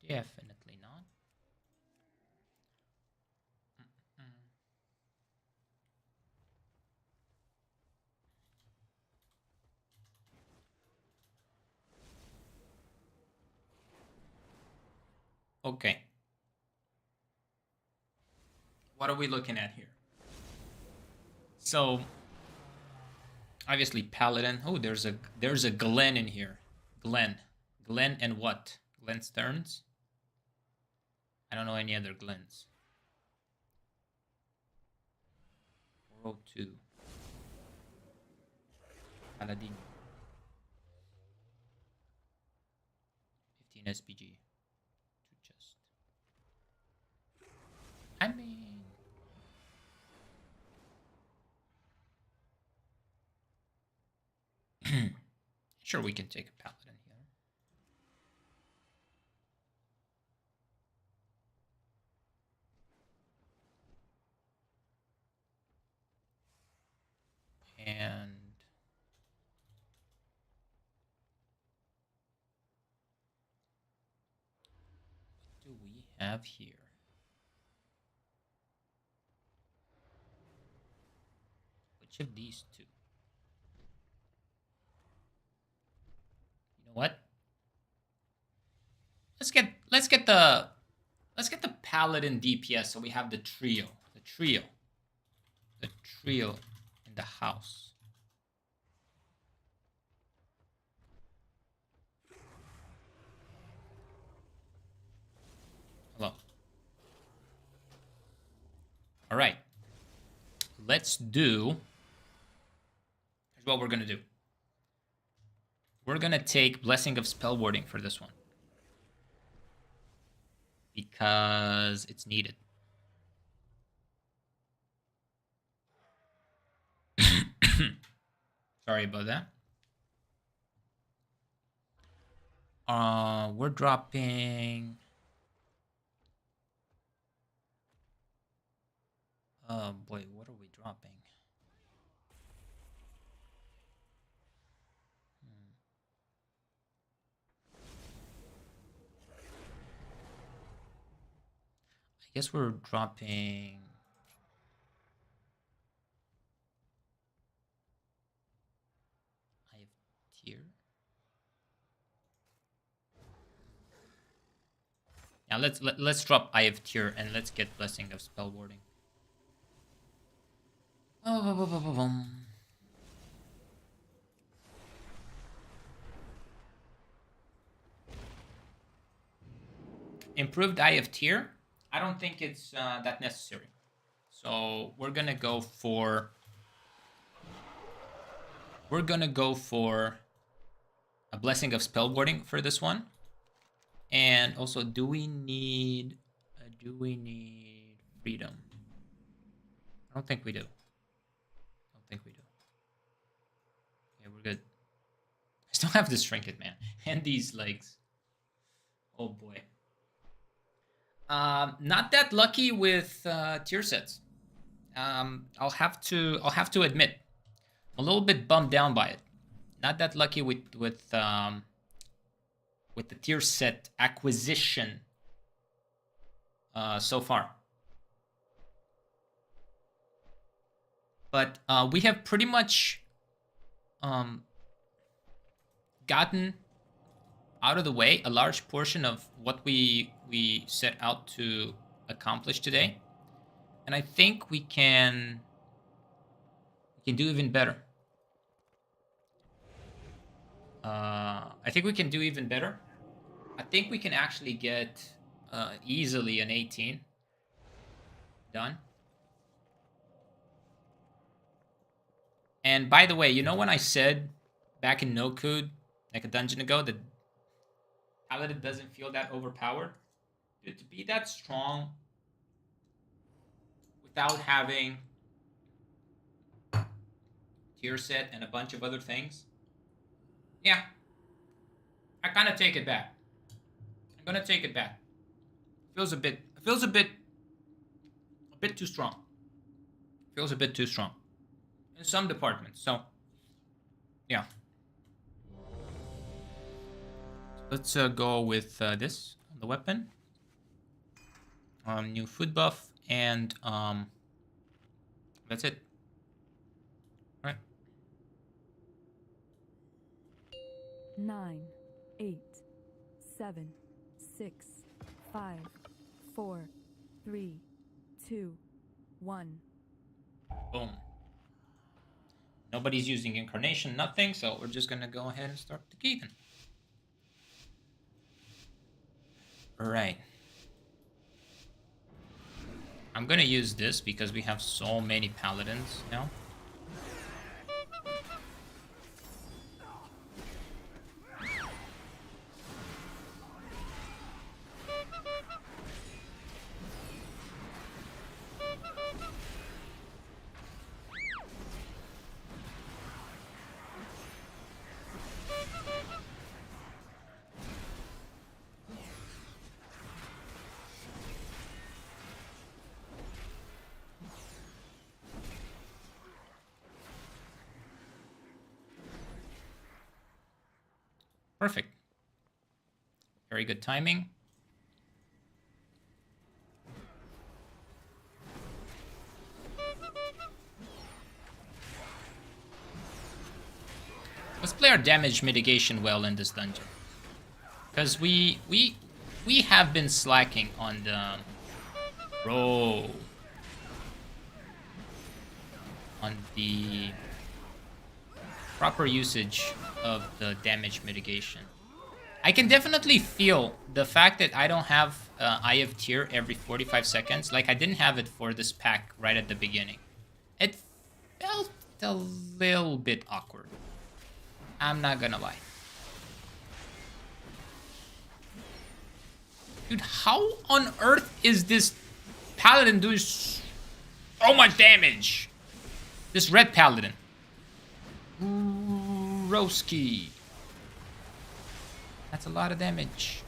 Definitely not. Okay. What are we looking at here? So obviously Paladin. Oh, there's a Glen in here. Glen and what? Glen Stearns? I don't know any other Glens. 402. Paladin. 15 SPG. To just. I mean. Sure, we can take a Paladin here. And what do we have here? Which of these two? You know what? Let's get the Paladin DPS so we have the trio in the house. Hello. All right. Let's do. Here's what we're gonna do. We're gonna take Blessing of Spell Warding for this one because it's needed. Sorry about that. We're dropping. Oh boy, what are we dropping? I guess we're dropping. I have tier. Now let's drop Eye of Tier and let's get Blessing of Spell Warding. Improved Eye of Tier? I don't think it's that necessary. So we're gonna go for a Blessing of Spell Warding for this one. And also, do we need freedom? I don't think we do. Okay, we're good. I still have this trinket, man, and these legs. Oh boy. Not that lucky with tier sets. I'll have to admit, I'm a little bit bummed down by it. Not that lucky with the tier set acquisition so far. But we have pretty much gotten out of the way a large portion of what we set out to accomplish today. And I think we can We can do even better. I think we can do even better. I think we can actually get easily an 18 done. And by the way, you know when I said back in No Code, like a dungeon ago, that Paladin doesn't feel that overpowered? Dude, to be that strong without having tier set and a bunch of other things, yeah, I kind of take it back. I'm gonna take it back. Feels a bit too strong. Feels a bit too strong in some departments. So, yeah. Let's go with this on the weapon. New food buff, and that's it. All right. 9, 8, 7, 6, 5, 4, 3, 2, 1. Boom. Nobody's using incarnation, nothing, so we're just gonna go ahead and start the key then. Alright. I'm gonna use this because we have so many paladins now. Perfect. Very good timing. Let's play our damage mitigation well in this dungeon, because we have been slacking on the on the proper usage of the damage mitigation. I can definitely feel the fact that I don't have Eye of Tear every 45 seconds. Like, I didn't have it for this pack right at the beginning. It felt a little bit awkward. I'm not gonna lie. Dude, how on earth is this paladin doing so much damage? This red paladin. Roski. That's a lot of damage.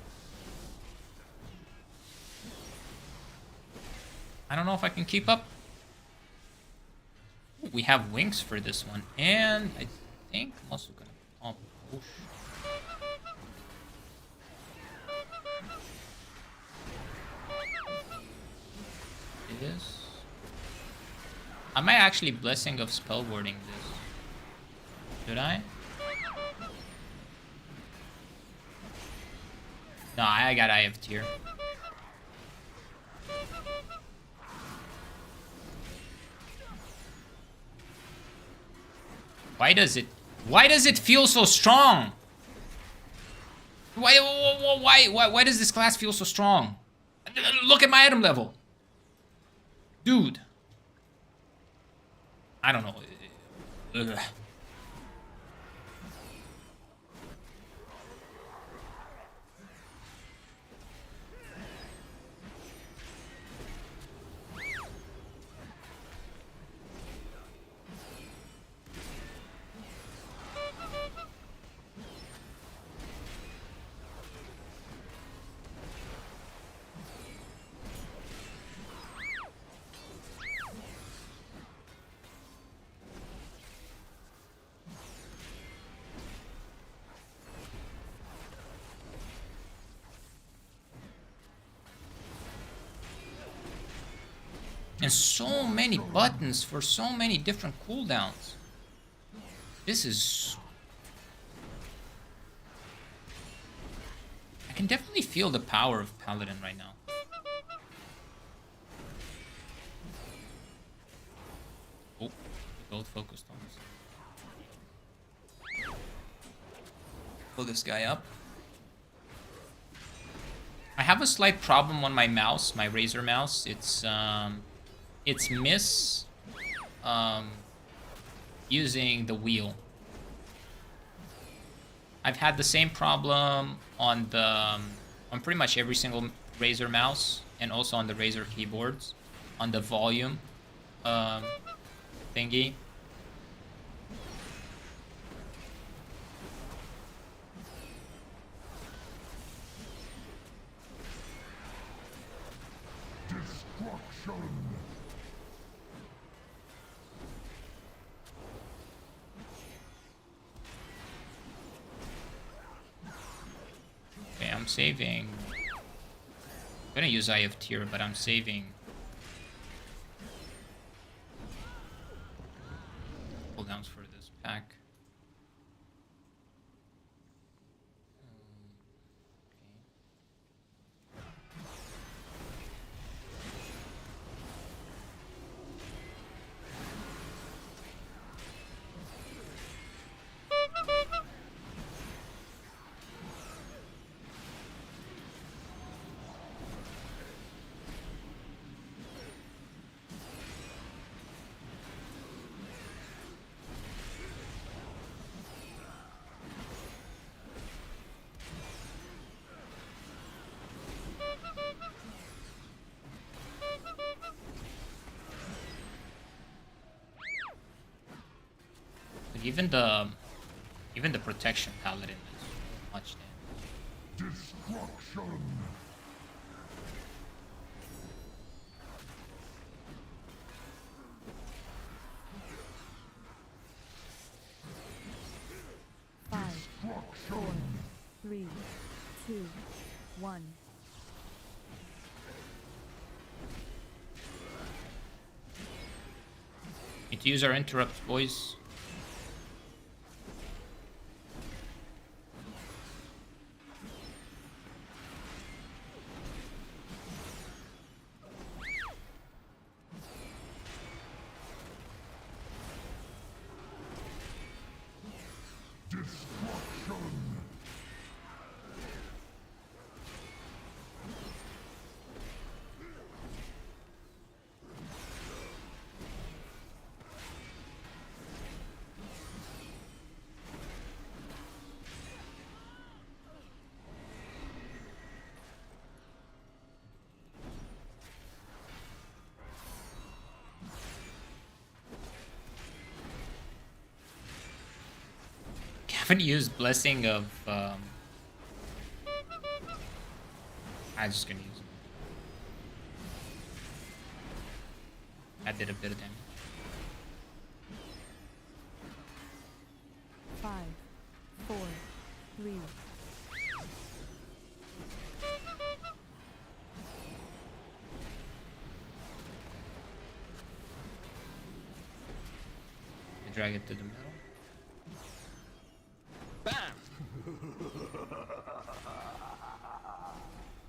I don't know if I can keep up. Ooh, we have wings for this one. And I think I'm also gonna push. This. I might actually Blessing of Spell Warding this. Should I? No, I got Eye of Tear. Why does it feel so strong? Why does this class feel so strong? Look at my item level. Dude. I don't know. Ugh. And so many buttons for so many different cooldowns. This is... I can definitely feel the power of Paladin right now. Oh, Gold focus stones. Pull this guy up. I have a slight problem on my mouse, my Razer mouse. It's using the wheel. I've had the same problem on pretty much every single Razer mouse, and also on the Razer keyboards, on the volume thingy. Destruction. Okay, I'm saving. I'm gonna use Eye of Tear, but I'm saving cooldowns for this pack. But even the protection paladin is so much damage. Destruction. Five, four, three, two, one. Need to use our interrupts, boys. Destruction. Haven't used Blessing of I'm just gonna use it. I did a bit of damage. 5, 4, 3, I drag it to the middle.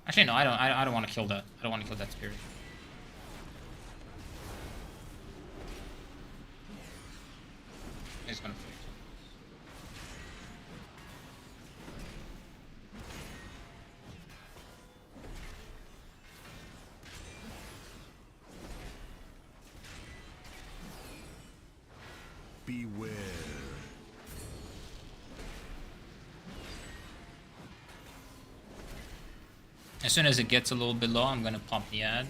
Actually, no, I don't want to kill that. I don't want to kill that spirit. He's gonna fix it. Beware. As soon as it gets a little bit low, I'm gonna pump the ad.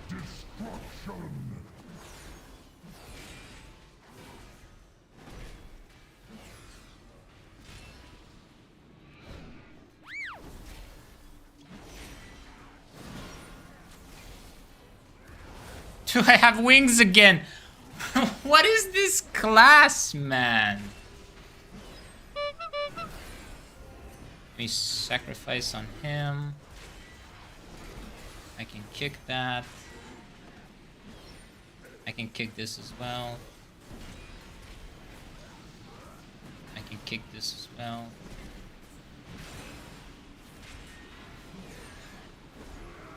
Destruction. Do I have wings again? What is this class, man? Let me sacrifice on him. I can kick that. I can kick this as well. I can kick this as well.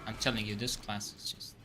I'm telling you, this class is just...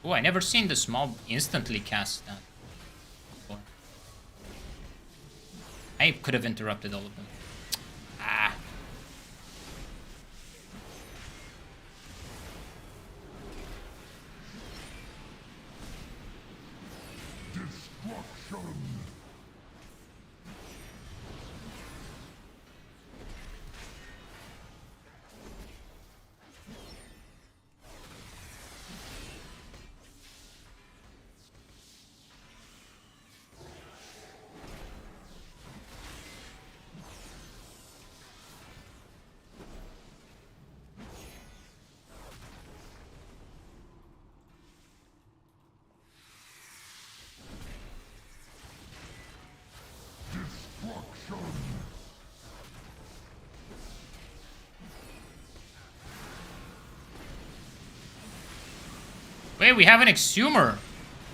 Oh, I never seen this mob instantly cast that before. I could have interrupted all of them. Ah. Destruction. Wait, we have an exhumer.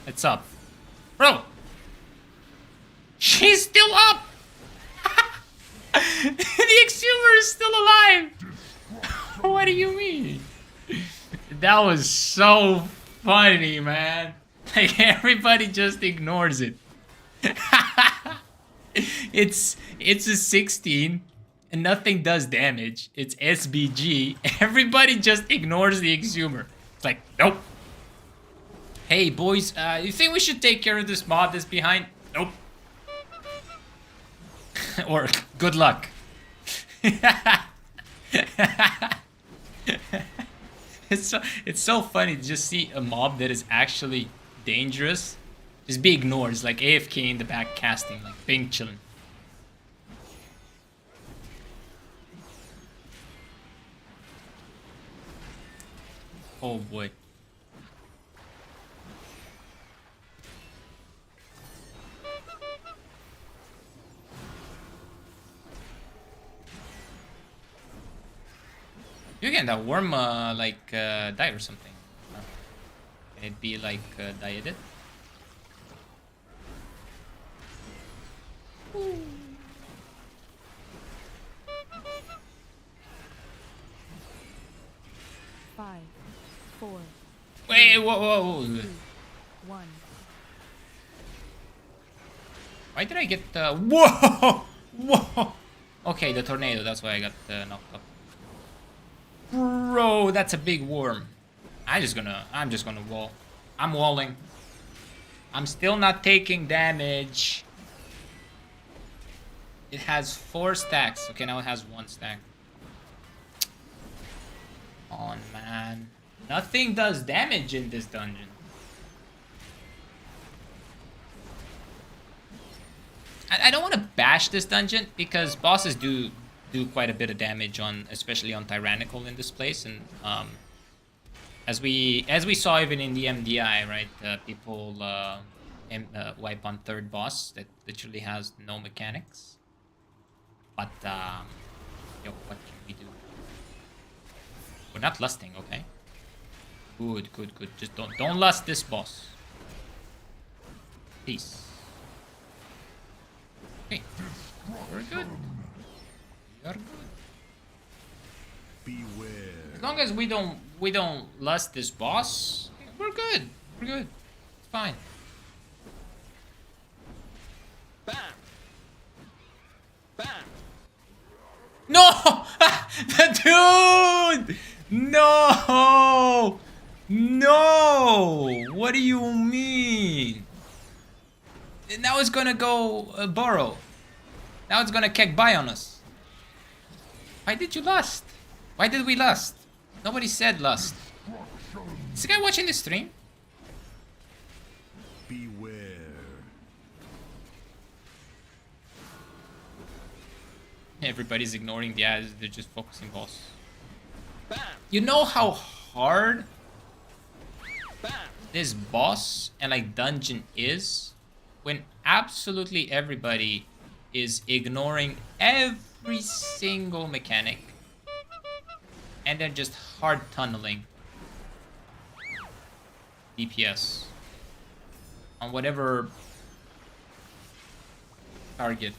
What's up? Bro! She's still up! The exhumer is still alive! What do you mean? That was so funny, man. Like, everybody just ignores it. It's a 16 and nothing does damage. It's SBG. Everybody just ignores the exhumer. It's like, nope. Hey boys, you think we should take care of this mob that's behind? Nope. Or good luck. It's so funny to just see a mob that is actually dangerous just be ignored. It's like AFK in the back casting, like being chilling. Oh boy. You can that worm like die or something. Can it be like dieted? Five, four, Wait, whoa. two, one. Why did I get whoa! Whoa! Okay, the tornado, that's why I got knocked up. Bro, that's a big worm. I'm just gonna wall. I'm walling. I'm still not taking damage. It has 4 stacks. Okay, now it has 1 stack. Come on, man. Nothing does damage in this dungeon. I don't want to bash this dungeon because bosses do quite a bit of damage on, especially on Tyrannical in this place, and as we saw even in the MDI, right? People wipe on third boss that literally has no mechanics. But yo, what can we do? We're not lusting, okay? Good. Just don't lust this boss. Peace. Okay, we're good. We are good. Beware. As long as we don't lust this boss, we're good. We're good. It's fine. Bam! Bam! No! Dude! No! No! What do you mean? Now it's gonna go burrow. Now it's gonna kick by on us. Why did you lust? Why did we lust? Nobody said lust. Is the guy watching the stream? Beware. Everybody's ignoring the ads, they're just focusing boss. You know how hard this boss and like dungeon is when absolutely everybody is ignoring every single mechanic and then just hard tunneling DPS on whatever target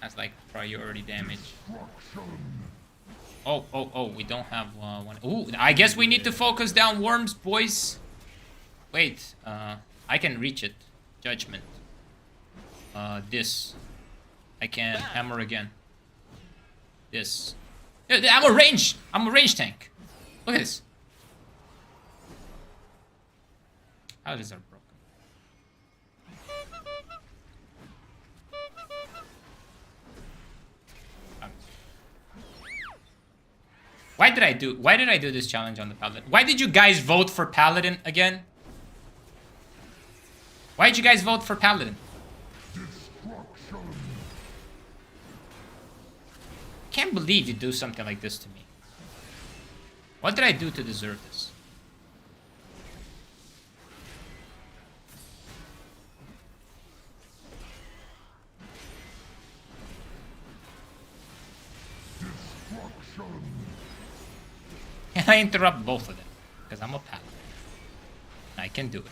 has like priority damage. Oh, we don't have one. Ooh, I guess we need to focus down worms, boys. Wait, I can reach it. Judgment. This. I can hammer again. This. I'm a range tank. Look at this. Paladins are broken. Why did I do this challenge on the Paladin? Why did you guys vote for Paladin again? Why did you guys vote for Paladin? Can't believe you do something like this to me. What did I do to deserve this? Can I interrupt both of them? Because I'm a paladin. I can do it.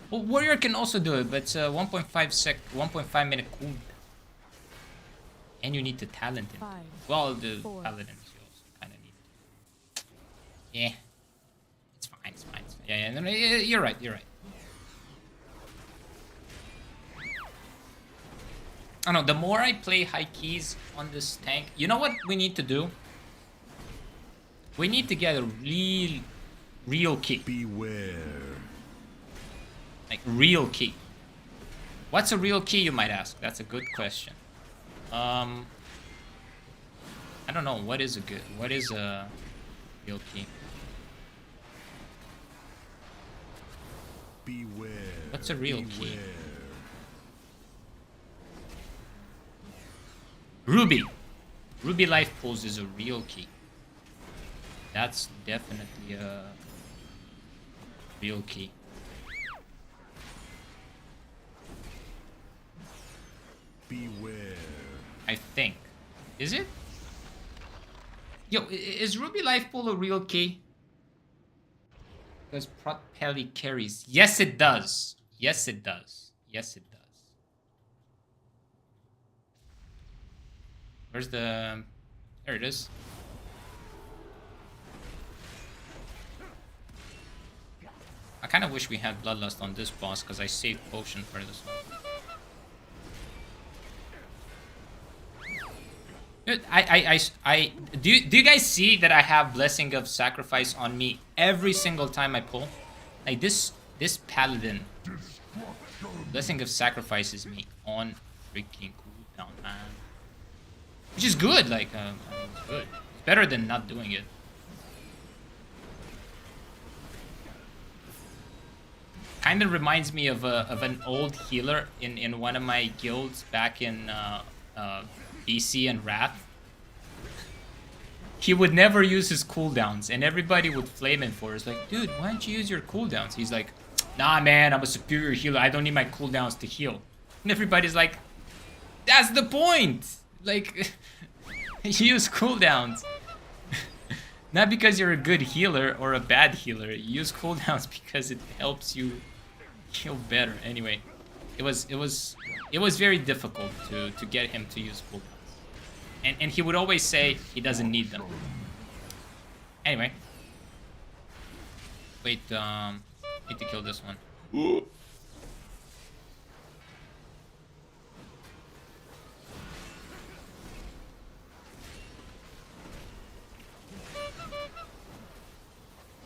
Well, warrior can also do it, but it's a 1.5 minute cooldown. And you need the talent in it. Well, the paladins you also kind of need. Yeah. It's fine, it's fine. Yeah, no, you're right, you're right. I don't know, the more I play high keys on this tank, you know what we need to do? We need to get a real key. Beware. Like, real key. What's a real key, you might ask? That's a good question. I don't know. What is a real key? Beware. What's a real key? Ruby. Ruby life pools is a real key. That's definitely a real key. Beware. I think. Is it? Yo, is Ruby life pool a real key? Because Prot Pelly carries. Yes, it does. Yes, it does. Yes, it does. Where's the... There it is. I kind of wish we had Bloodlust on this boss because I saved potion for this one. Dude, do you guys see that I have Blessing of Sacrifice on me every single time I pull? Like this paladin, Blessing of Sacrifices me on freaking cooldown, man. Which is good, like, it's good. It's better than not doing it. Kind of reminds me of an old healer in one of my guilds back in BC and Wrath. He would never use his cooldowns, and everybody would flame him for it. It's like, dude, why don't you use your cooldowns? He's like, nah, man, I'm a superior healer. I don't need my cooldowns to heal. And everybody's like, that's the point. Like, use cooldowns. Not because you're a good healer or a bad healer. You use cooldowns because it helps you heal better. Anyway, it was very difficult to get him to use cooldowns. And he would always say he doesn't need them. Anyway. Wait, need to kill this one.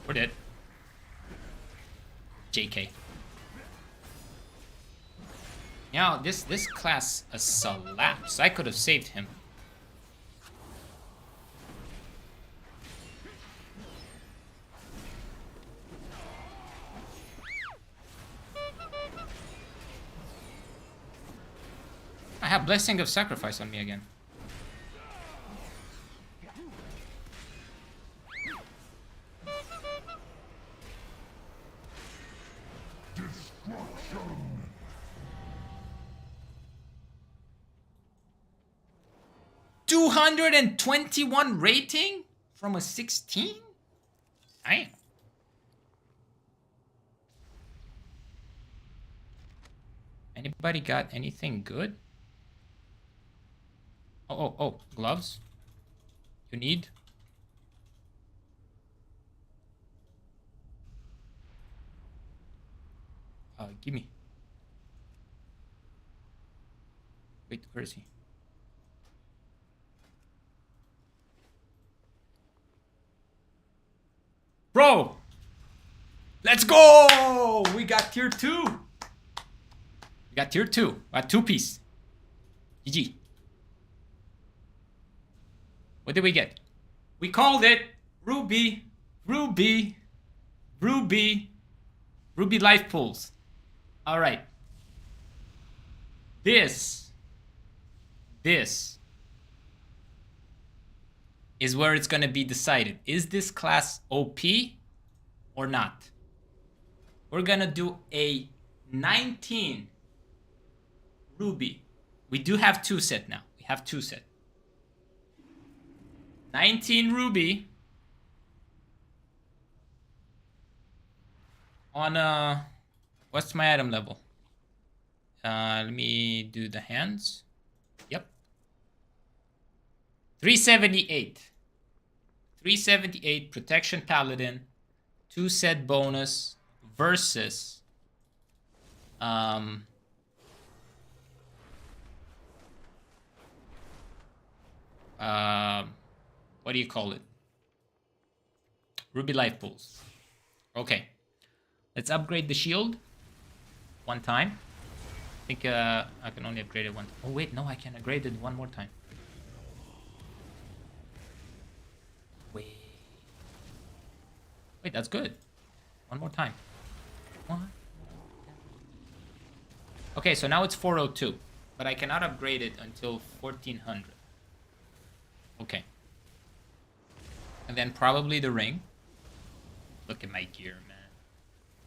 We're dead. JK. Now, this class slaps. I could have saved him. have Blessing of Sacrifice on me again. Destruction! 221 rating from a 16? Damn. Anybody got anything good? Oh, gloves? You need? Give me. Wait, where is he? Bro! Let's go! We got tier 2. We got tier 2. We got 2-piece. GG. What did we get? We called it Ruby. Ruby. Ruby. Ruby life pools. Alright. This is where it's gonna be decided. Is this class OP or not? We're gonna do a 19 Ruby. We do have 2 set now. We have 2 set. 19 Ruby on what's my item level? Let me do the hands. Yep. 378. 378 Protection Paladin. 2 set bonus versus what do you call it? Ruby life pools. Okay. Let's upgrade the shield one time. I think I can only upgrade it one. Oh wait, no, I can upgrade it one more time. Wait, that's good. One more time. One. Okay, so now it's 402, but I cannot upgrade it until 1400. Okay. And then probably the ring. Look at my gear, man.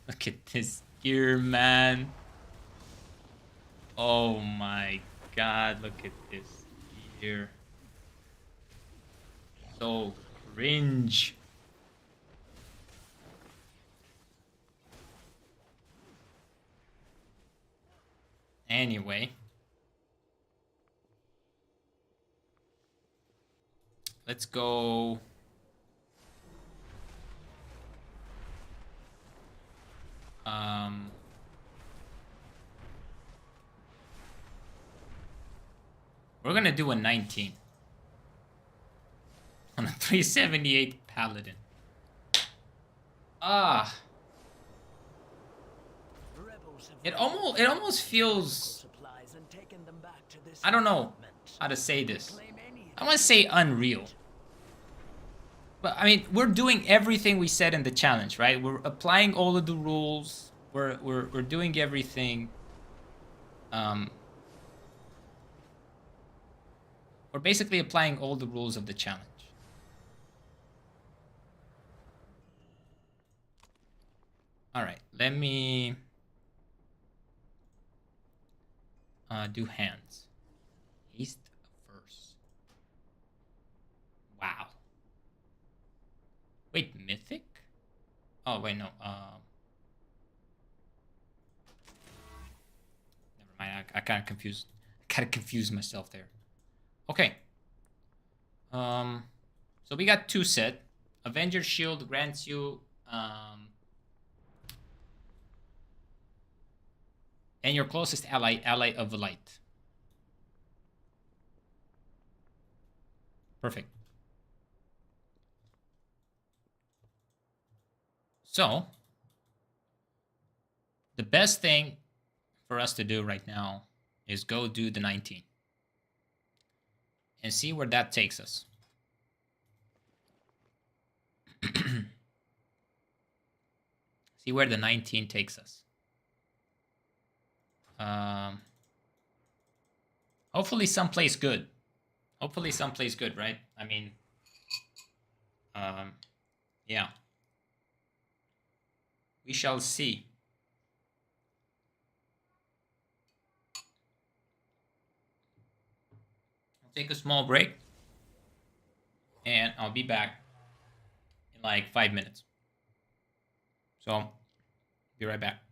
Look at this gear, man. Oh my god, look at this gear. So cringe. Anyway. Let's go. We're gonna do a 19 on a 378 Paladin. It almost feels, I don't know how to say this. I want to say unreal. But I mean, we're doing everything we said in the challenge, right? We're applying all of the rules. We're doing everything. We're basically applying all the rules of the challenge. All right, let me do hands. Haste first. Wow. Wait, mythic? Oh wait, no. Never mind. I kind of confused. Kind of confused myself there. Okay. So we got 2 set. Avenger Shield grants you and your closest ally of the light. Perfect. So the best thing for us to do right now is go do the 19 and see where that takes us. See where the 19 takes us. Hopefully someplace good. Hopefully someplace good, right? I mean, yeah. We shall see. I'll take a small break. And I'll be back in like 5 minutes. So, be right back.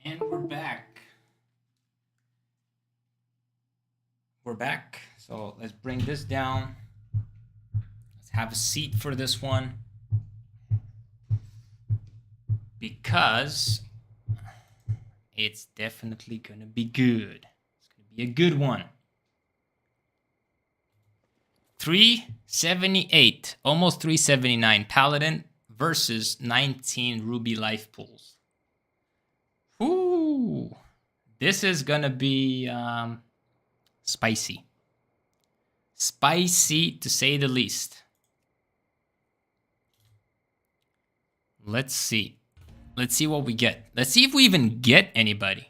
And we're back. We're back. So let's bring this down. Let's have a seat for this one. Because it's definitely gonna be good. It's gonna be a good one. 378, almost 379 Paladin versus 19 Ruby life pools. Ooh, this is gonna be spicy. Spicy to say the least. Let's see. Let's see what we get. Let's see if we even get anybody.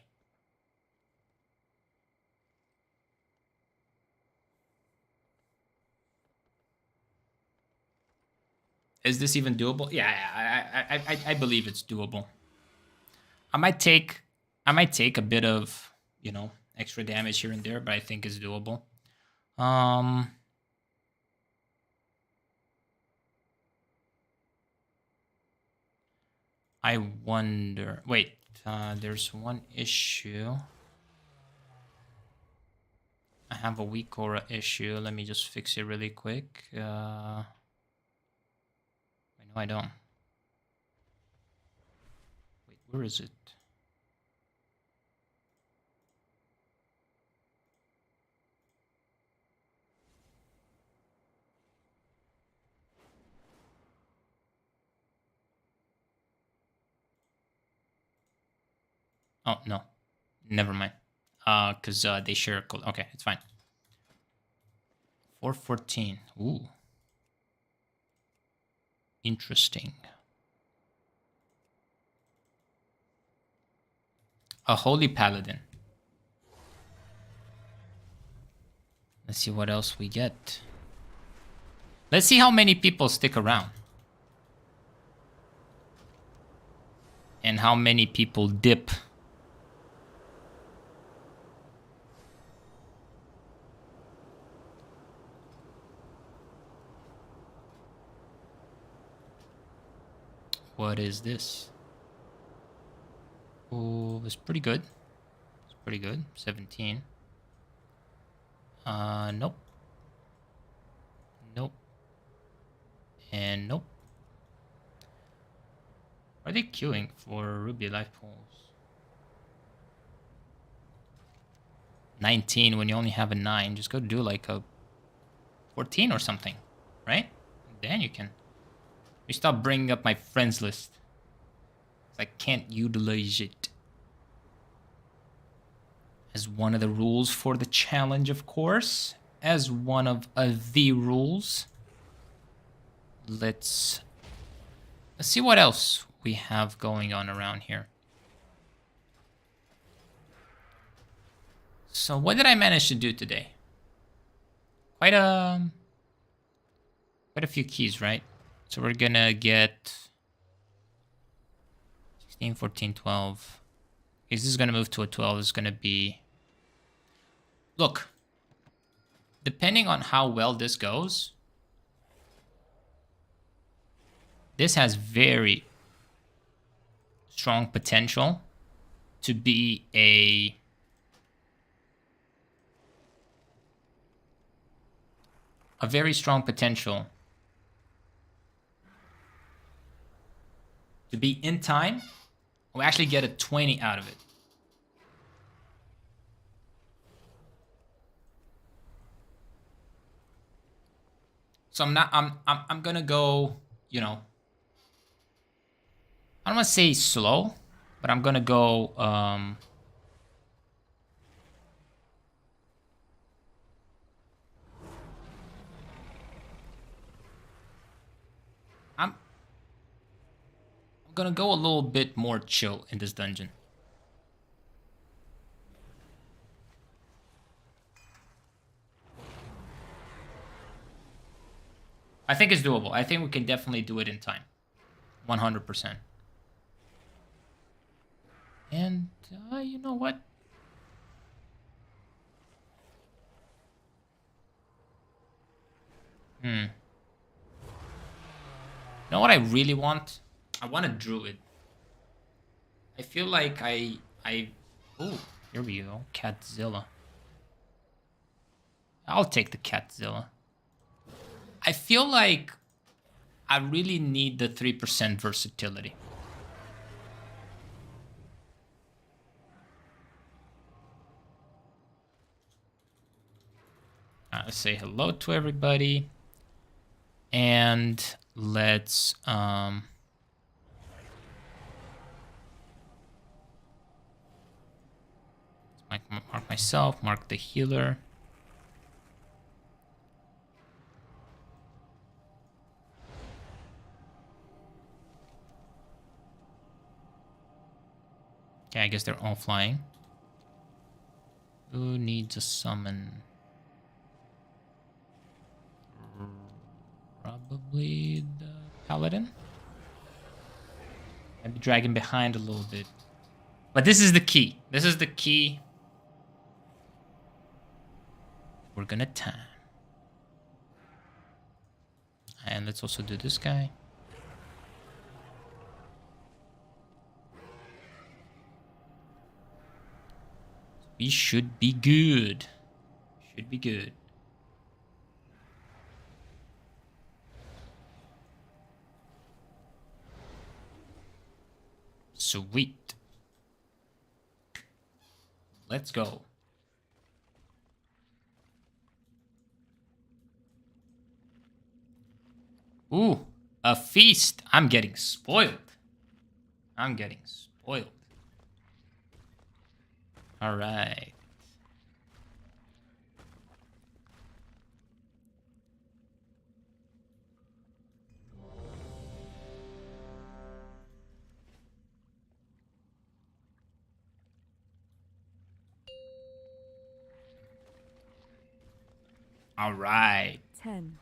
Is this even doable? Yeah, I believe it's doable. I might take a bit of, you know, extra damage here and there, but I think it's doable. I wonder. Wait, there's one issue. I have a weak aura issue. Let me just fix it really quick. No, I don't. Wait, where is it? Oh, no. Never mind. Because they share a code. Okay, it's fine. 414. Ooh. Interesting. A Holy Paladin. Let's see what else we get. Let's see how many people stick around. And how many people dip. What is this? Oh, it's pretty good. It's pretty good. 17. Nope. Nope. And nope. Are they queuing for Ruby life pools? 19 when you only have a 9. Just go do like a 14 or something, right? Then you can. We stop bringing up my friends list. I can't utilize it. As one of the rules for the challenge, of course. As one of the rules. Let's see what else we have going on around here. So what did I manage to do today? Quite a few keys, right? So we're gonna get 16, 14, 12. Okay, this is gonna move to a 12. It's gonna be... Look, depending on how well this goes, this has very strong potential to be a very strong potential to be in time. We'll actually get a 20 out of it. So I'm gonna go, you know, I don't want to say slow, but I'm gonna go I'm gonna go a little bit more chill in this dungeon. I think it's doable. I think we can definitely do it in time. 100%. And you know what? You know what I really want? I want a druid. I feel like I Oh, here we go. Catzilla. I'll take the Catzilla. I feel like I really need the 3% versatility. Say hello to everybody. And let's mark myself, mark the healer. Okay, I guess they're all flying. Who needs a summon? Probably the paladin. Maybe dragging behind a little bit. But this is the key. This is the key. We're gonna time. And let's also do this guy. We should be good. Should be good. Sweet. Let's go. Ooh, a feast. I'm getting spoiled. I'm getting spoiled. All right. All right. 10,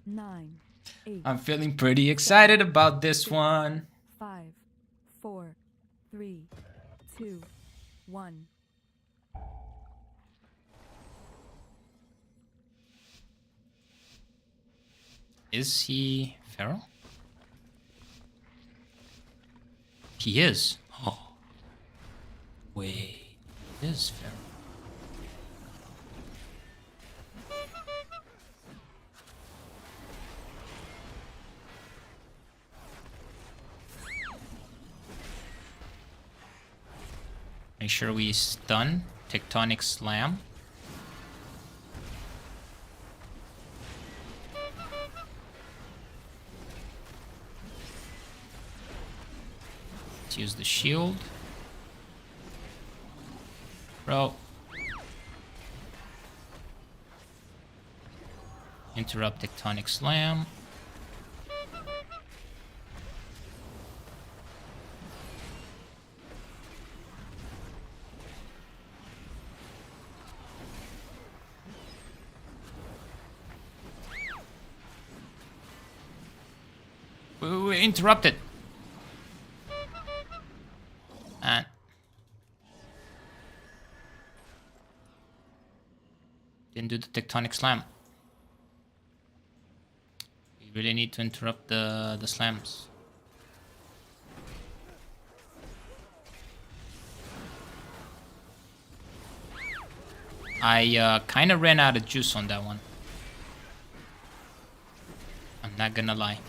9, 8. I'm feeling pretty excited about this one. 5, 4, 3, 2, 1. Is he feral? He is. Oh. Wait. He is feral. Make sure we stun Tectonic Slam. Let's use the shield. Bro. Interrupt Tectonic Slam. We interrupted. And didn't do the Tectonic Slam. We really need to interrupt the slams. I kind of ran out of juice on that one. I'm not gonna lie.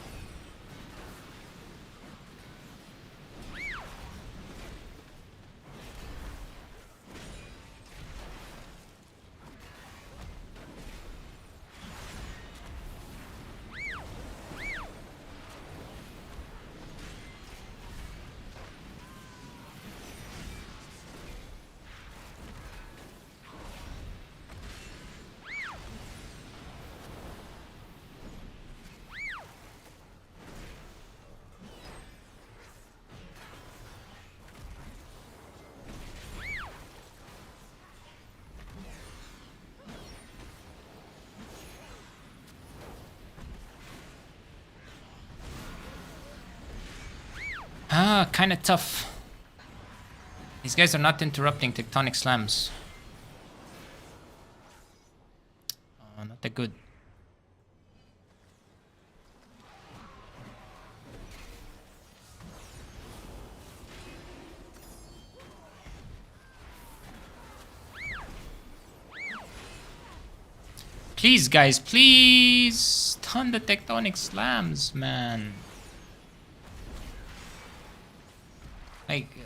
Ah, kind of tough. These guys are not interrupting Tectonic Slams. Not that good. Please, guys, please stun the tectonic slams, man. Like,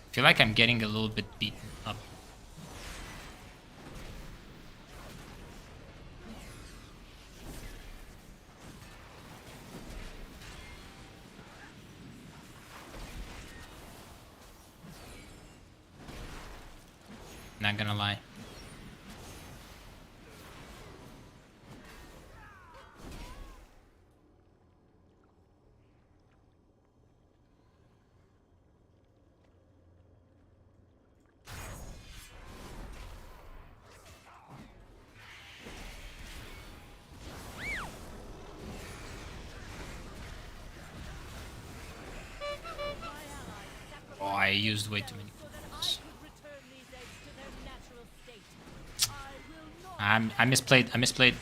I feel like I'm getting a little bit beaten up. Not gonna lie. Oh, I used way too many points. I misplayed. I misplayed.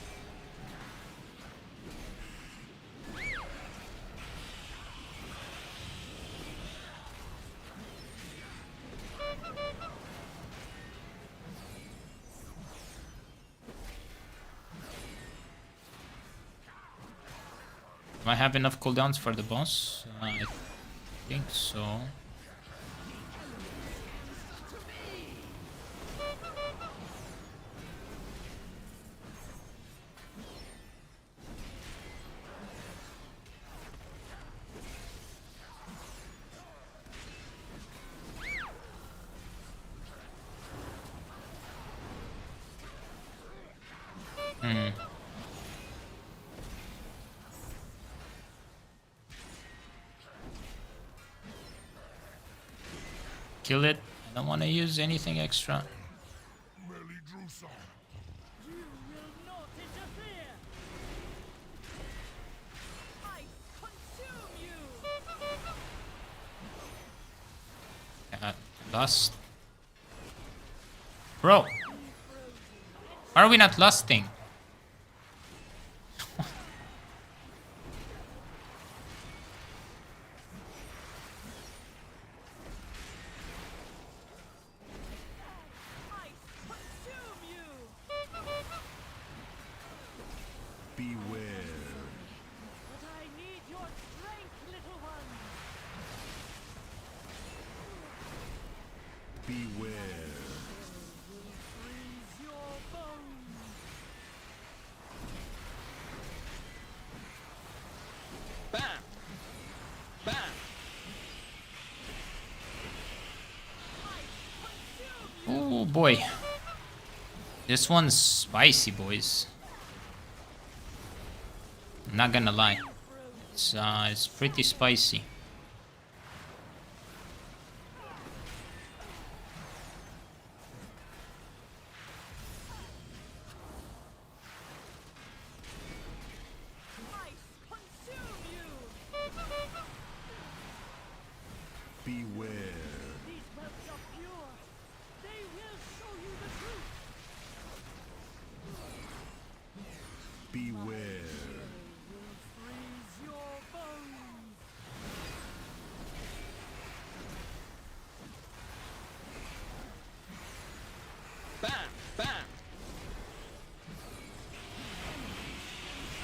Do I have enough cooldowns for the boss? I think so. Kill it. I don't want to use anything extra. Lust. Bro. Why are we not lusting? Oh boy. This one's spicy, boys. I'm not gonna lie. It's pretty spicy.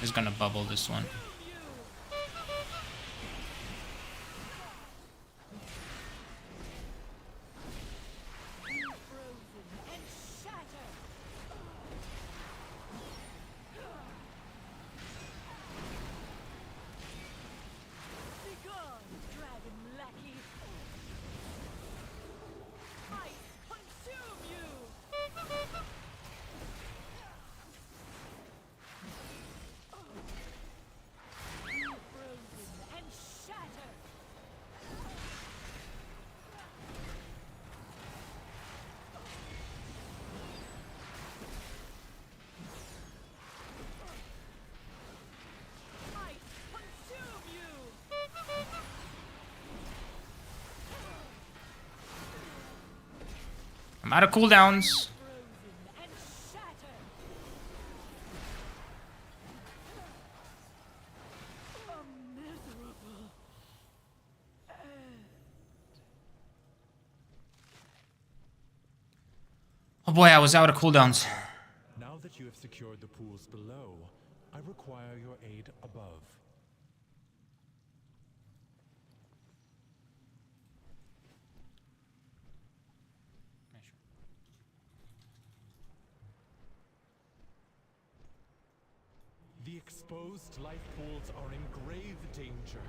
just gonna bubble this one. I'm out of cooldowns. Oh boy, I was out of cooldowns. Now that you have secured the pools below, I require your aid above. The exposed life pools are in grave danger.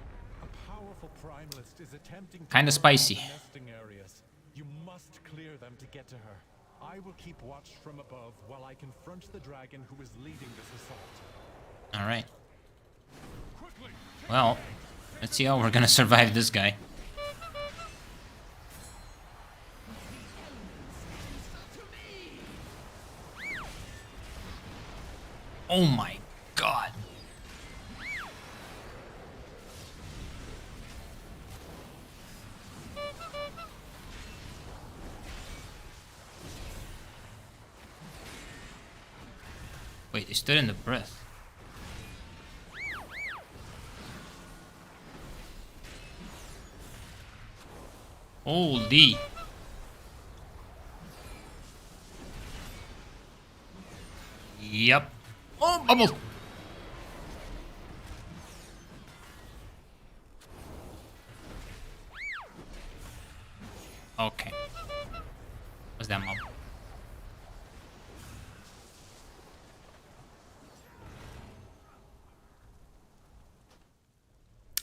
A powerful primalist is attempting to Kinda spicy. burn out the nesting areas. You must clear them to get to her. I will keep watch from above while I confront the dragon who is leading this assault. All right. Well, let's see how we're gonna survive this guy. Oh my god. Wait, they stood in the breath. Holy. Yep. Oh, bubble. Okay. What's that mob?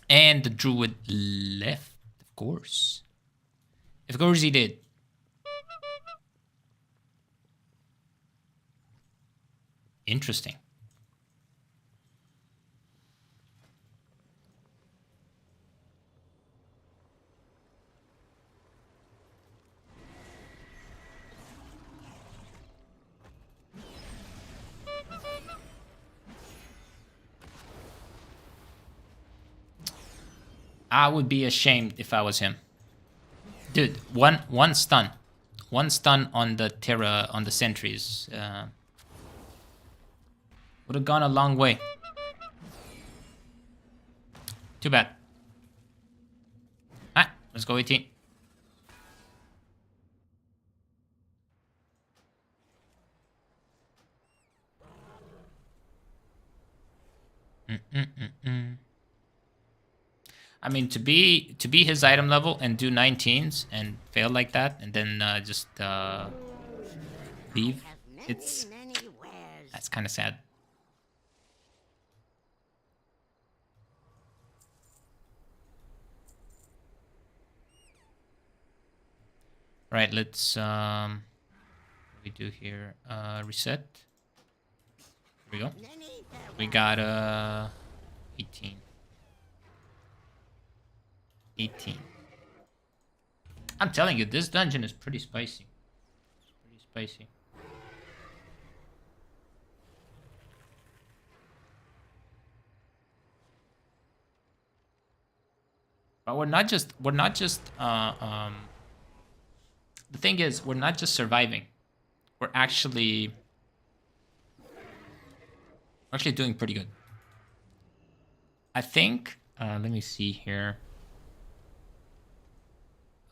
And the druid left, of course. Of course he did. Interesting. I would be ashamed if I was him. Dude, one stun. One stun on the Terra, on the sentries. Would have gone a long way. Too bad. Ah, let's go 18. I mean, to be his item level and do 19s and fail like that, and then just leave, that's kind of sad. Right, let's what do we do here? Reset. Here we go. We got 18. 18. I'm telling you, this dungeon is pretty spicy. Pretty spicy. But we're not just the thing is, we're not just surviving. We're actually doing pretty good. I think let me see here.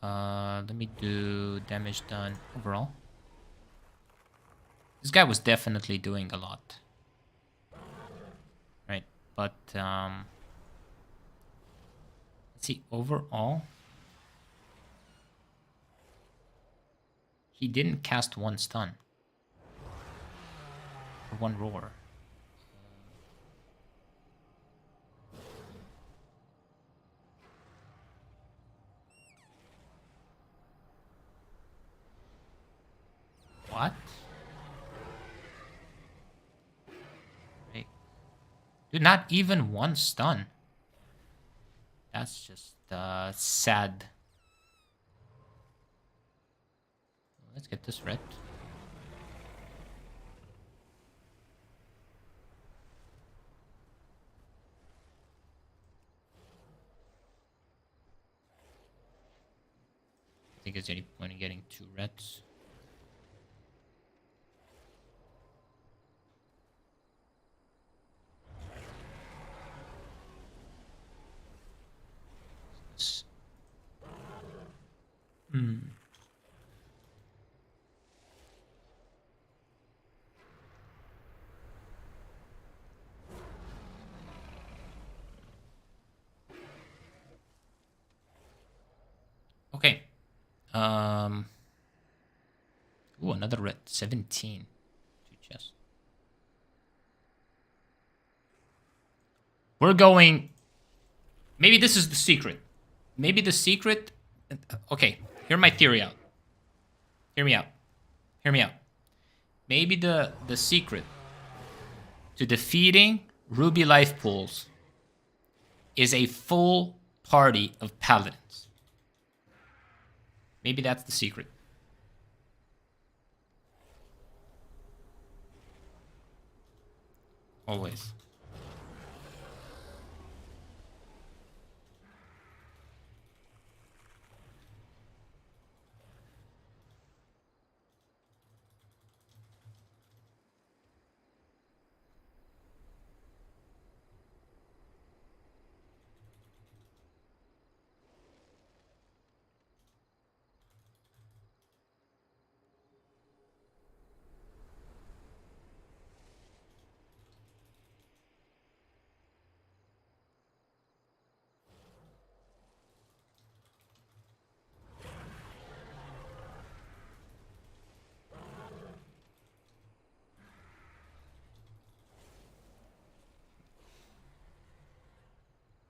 Let me do damage done overall. This guy was definitely doing a lot. Right. But let's see, overall, he didn't cast one stun or one roar. What? Wait. Dude, not even one stun. That's just sad. Let's get this red. I think there's any point in getting 2 reds. Hmm. Okay. Ooh, another red. 17. 2 chests. We're going... Maybe this is the secret. Maybe the secret... Okay, hear my theory out. Hear me out. Hear me out. Maybe the secret to defeating Ruby life pools is a full party of paladins. Maybe that's the secret. Always.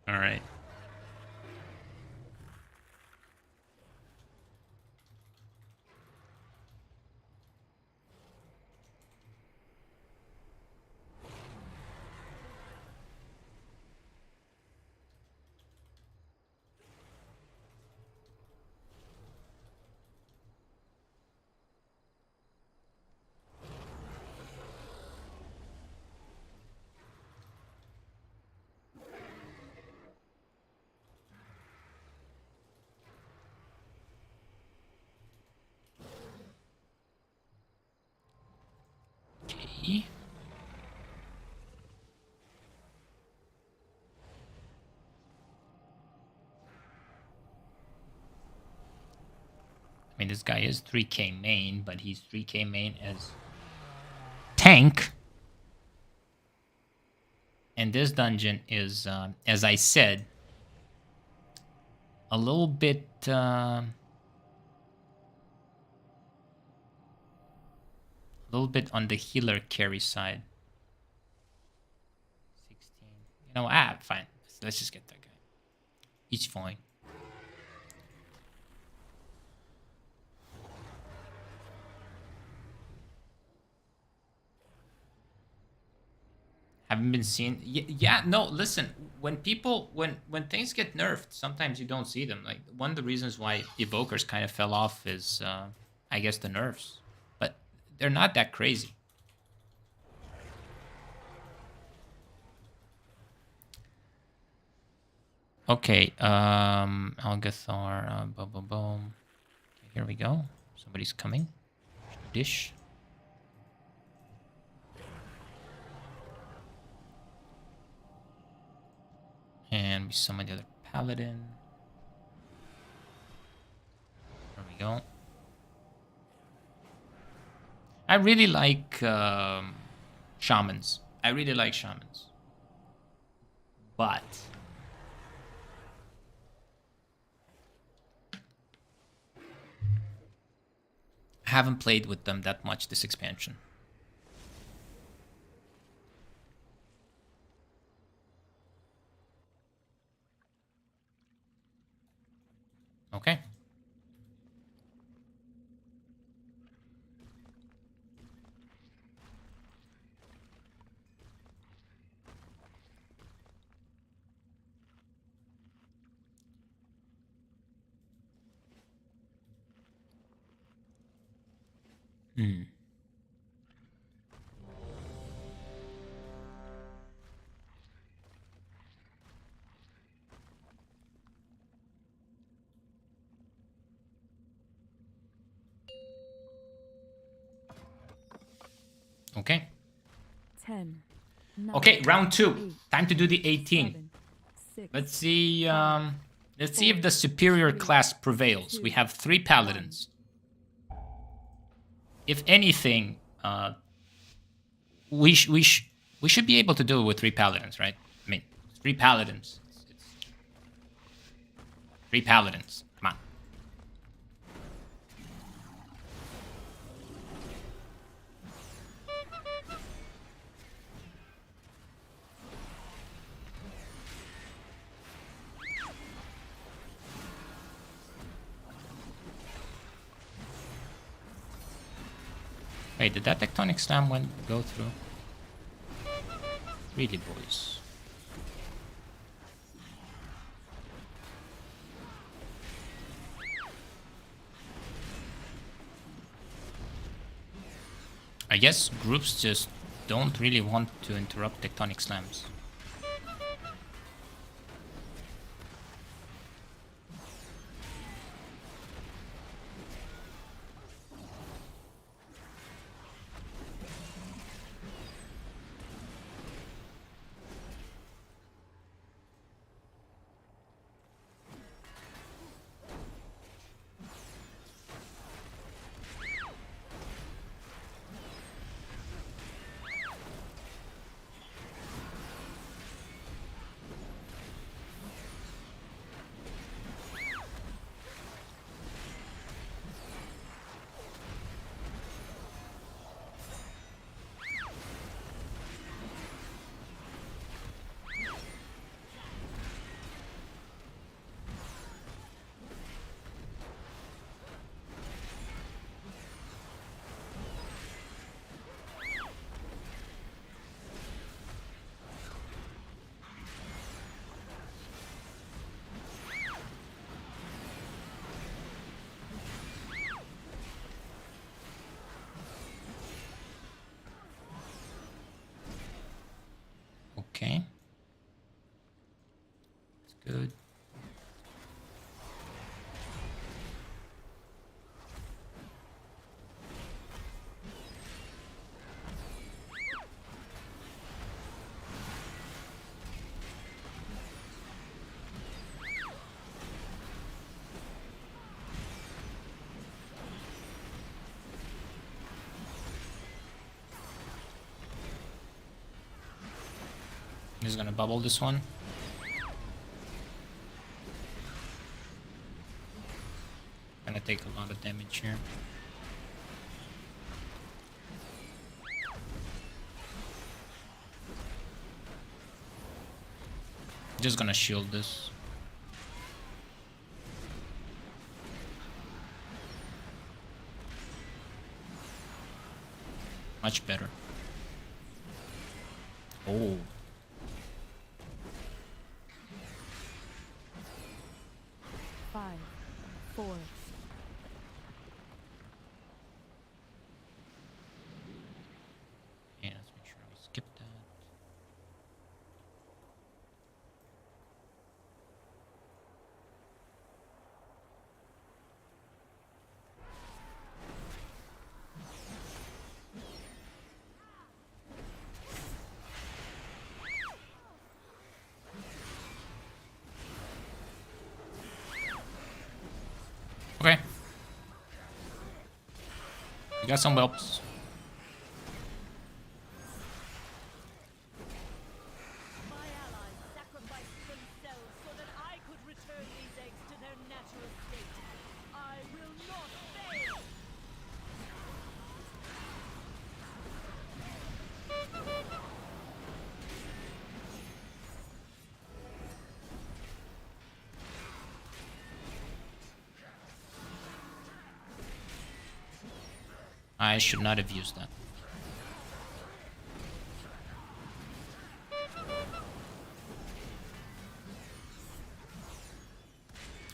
All right. Okay. I mean, this guy is 3k main, but he's 3k main as tank. And this dungeon is, as I said, a little bit... a little bit on the healer carry side. 16. You know, fine. Let's just get that guy. He's fine. Haven't been seen. Yeah, no, listen. When people, when things get nerfed, sometimes you don't see them. Like, one of the reasons why Evokers kind of fell off is, I guess, the nerfs. But they're not that crazy. Okay, Algathar, boom, boom, boom. Okay, here we go. Somebody's coming. Dish. And we summon the other paladin. There we go. I really like shamans. I really like shamans. But I haven't played with them that much this expansion. Okay. Hmm. Okay. 10. Okay, 9, round 2. 8, Time to do the 18. 7, 6. Let's see if the superior class prevails. We have 3 paladins. If anything, we should be able to do it with 3 paladins, right? I mean, 3 paladins. It's 3 paladins. Come on. Wait, did that tectonic slam go through? Really, boys. I guess groups just don't really want to interrupt tectonic slams. Okay. That's good. Just gonna bubble this one. Gonna take a lot of damage here. Just gonna shield this. Much better. Oh. Five, 4. Yeah, let's make sure we skip that. Okay. We got some whelps. My allies sacrificed I should not have used that.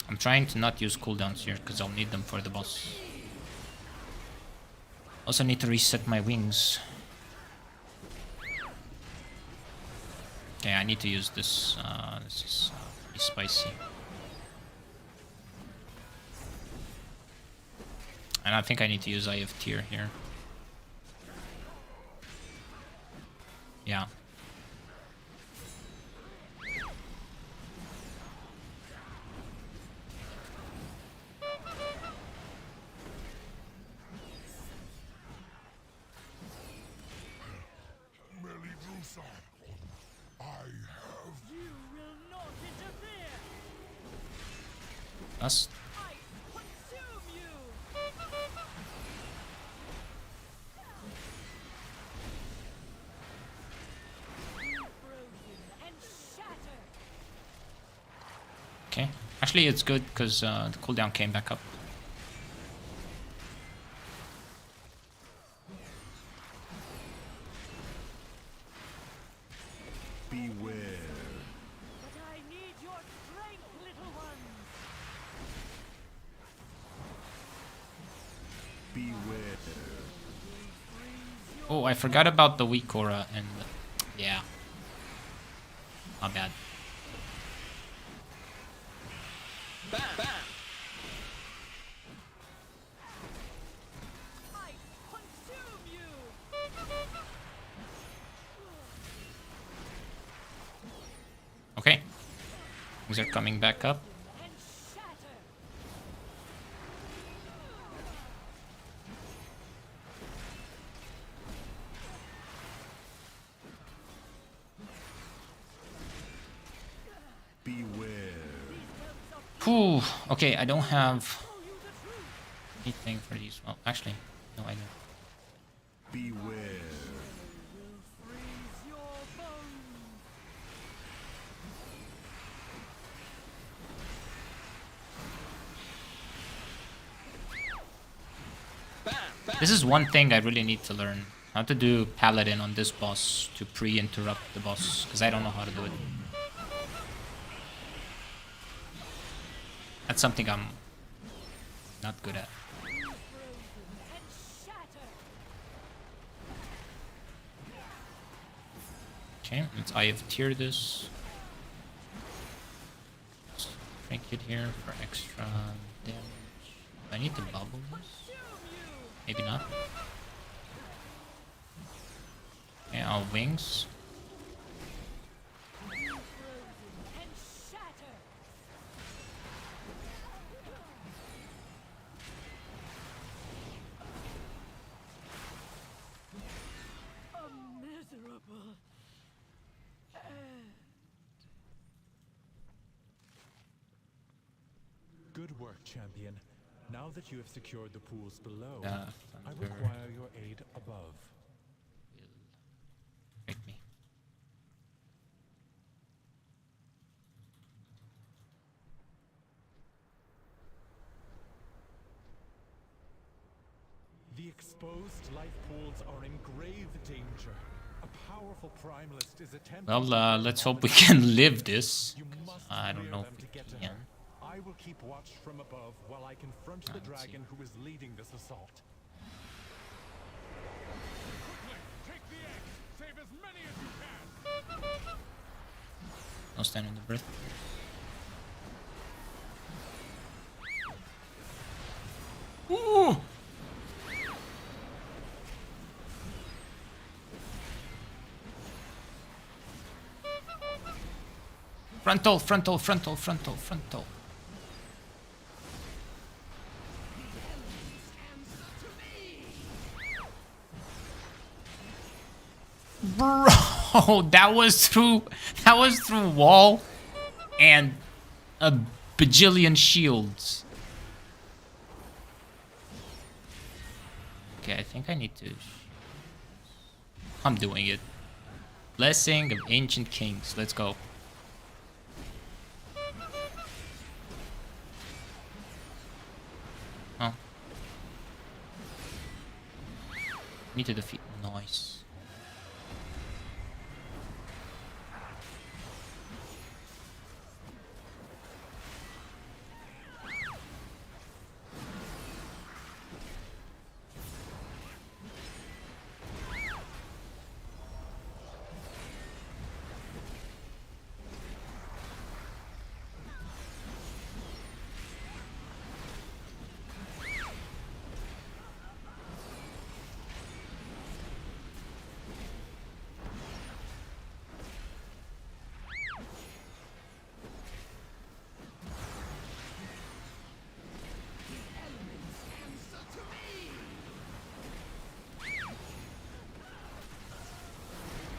I'm trying to not use cooldowns here because I'll need them for the boss. Also need to reset my wings. Okay, I need to use this. This is pretty spicy. And I think I need to use Eye of Tear here. Yeah. You will not interfere. Us. I consume you. Be frozen and shatter. Okay. Actually, it's good because the cooldown came back up. Beware. But I need your strength, little ones. Beware. Oh, I forgot about the weak aura and yeah. Not bad. I consume you. Okay. Things are coming back up. And shatter. Beware. Whew. Okay, I don't have anything for these. Well, actually, no, I don't. Beware. Freeze your bones. This is one thing I really need to learn. How to do Paladin on this boss to pre-interrupt the boss, because I don't know how to do it. That's something I'm not good at. And shatter. Okay, let's Eye of Tear this. Let's drink it here for extra damage. Do I need to bubble this? Maybe not. Okay, I'll wings. And shatter. A miserable end. Good work, champion. Now that you have secured the pools below, I Thunder require your aid above. will break me. The exposed life pools are in grave danger. A powerful primalist is attempting. Well, let's hope we can live this. You must I don't clear know them if to we get to can. her. I will keep watch from above while I confront the Let's see. dragon who is leading this assault. Take the egg. Save as many as you can. I'll stand in the breath. Ooh! Frontal, frontal, frontal, frontal, frontal. Bro, that was through wall and a bajillion shields. Okay, I think I need to. I'm doing it. Blessing of Ancient Kings. Let's go. Oh. Need to defeat. Nice.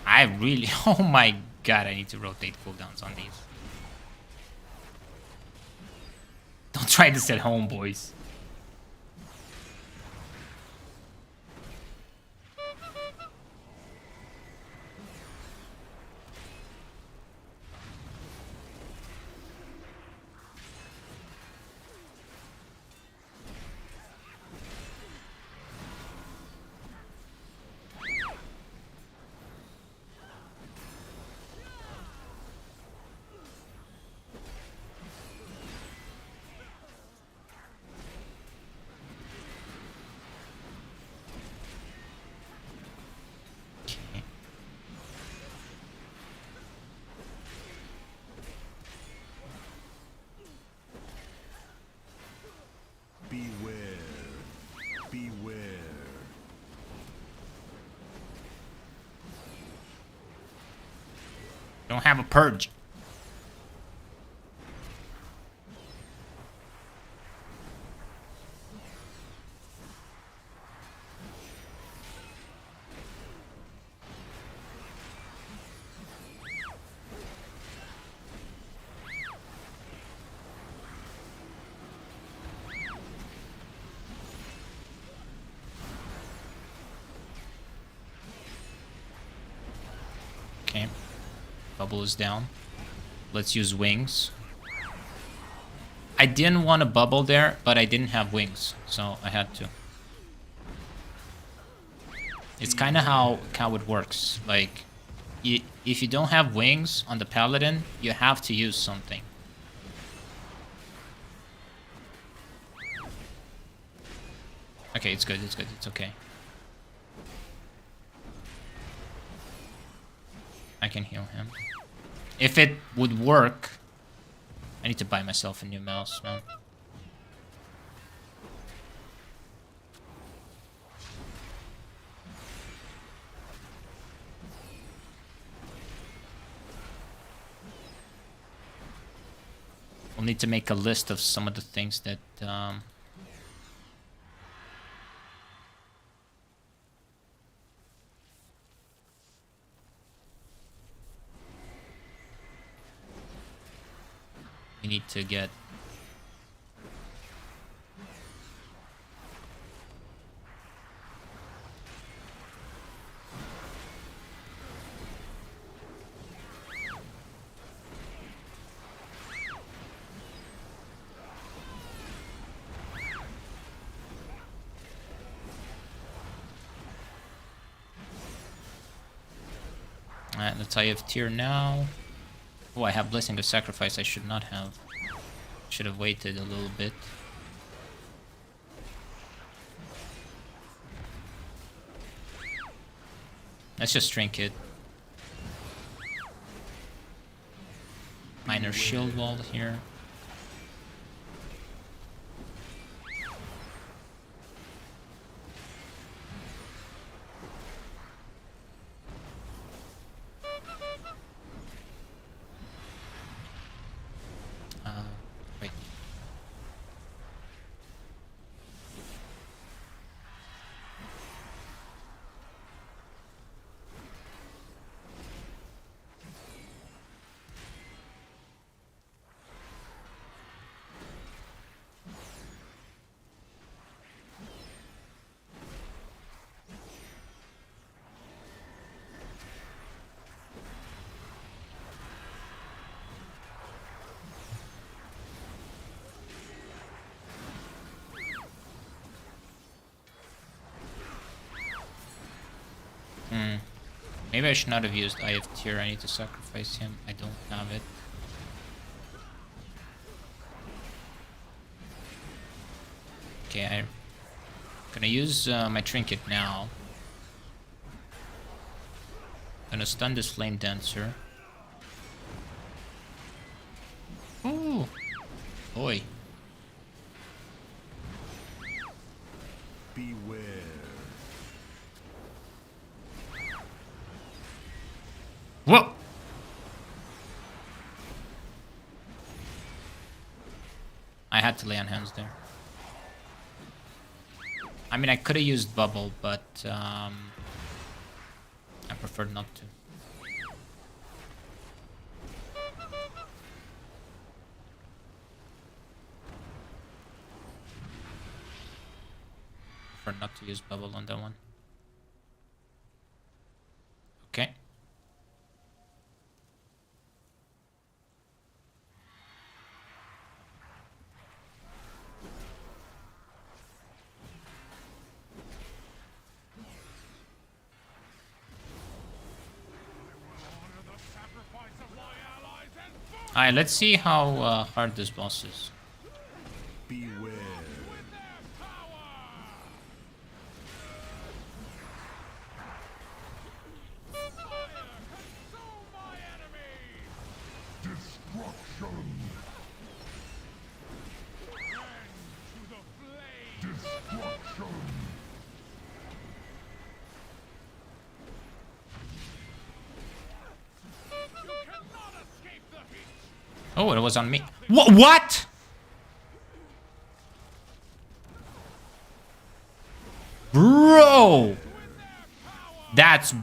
I really... Oh my god, I need to rotate cooldowns on these. Don't try this at home, boys. Beware. Beware. Don't have a purge. Okay. Bubble is down. Let's use wings. I didn't want to bubble there, but I didn't have wings, so I had to. It's kind of how it works. Like, if you don't have wings on the paladin, you have to use something. Okay, it's good, it's okay. I can heal him. If it would work... I need to buy myself a new mouse, man. We'll need to make a list of some of the things that... we need to get. Alright, let's I have tier now. Oh, I have Blessing of Sacrifice. I should not have. Should have waited a little bit. Let's just drink it. Minor shield wall here. Wait. Maybe I should not have used Eye of Tear. I need to sacrifice him. I don't have it. Okay, I'm gonna use my trinket now. Gonna stun this Flame Dancer. Ooh! Boy. Beware. Whoa! I had to lay on hands there. I mean, I could have used Bubble, but I preferred not to. Prefer not to use Bubble on that one. Okay. Alright, let's see how hard this boss is. Beware. Oh, it was on me. What? Bro! That's...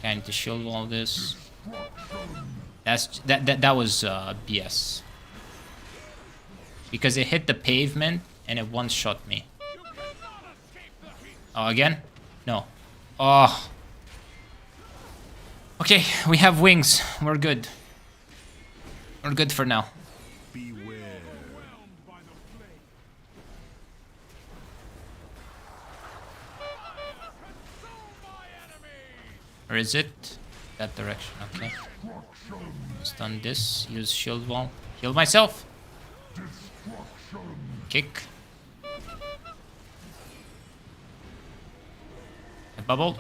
Trying to shield all this. That was BS. Because it hit the pavement and it one-shot me. Oh, again? No. Oh. Okay, we have wings. We're good. We're good for now. Beware. Or is it? That direction, okay. Stun this, use shield wall. Heal myself! Kick. I bubbled.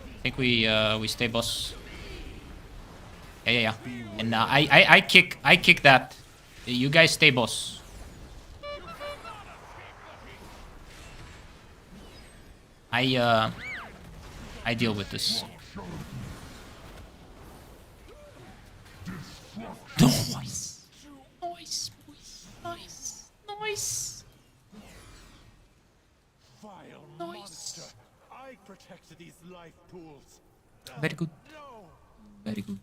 I think we stay boss. Yeah. And I kick that. You guys stay boss. I deal with this. Nice. Nice. Vile monster. I protected these life pools. Very good. No. Very good.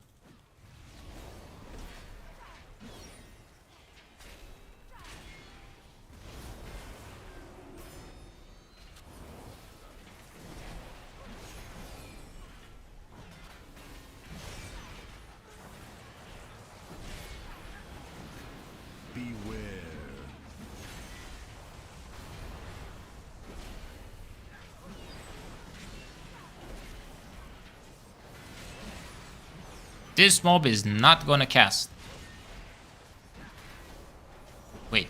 Beware. This mob is not gonna cast. Wait.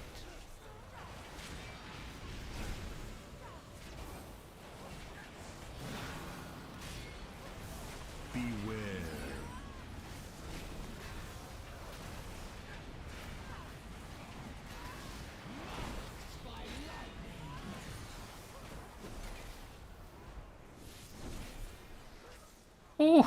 Beware. Ooh.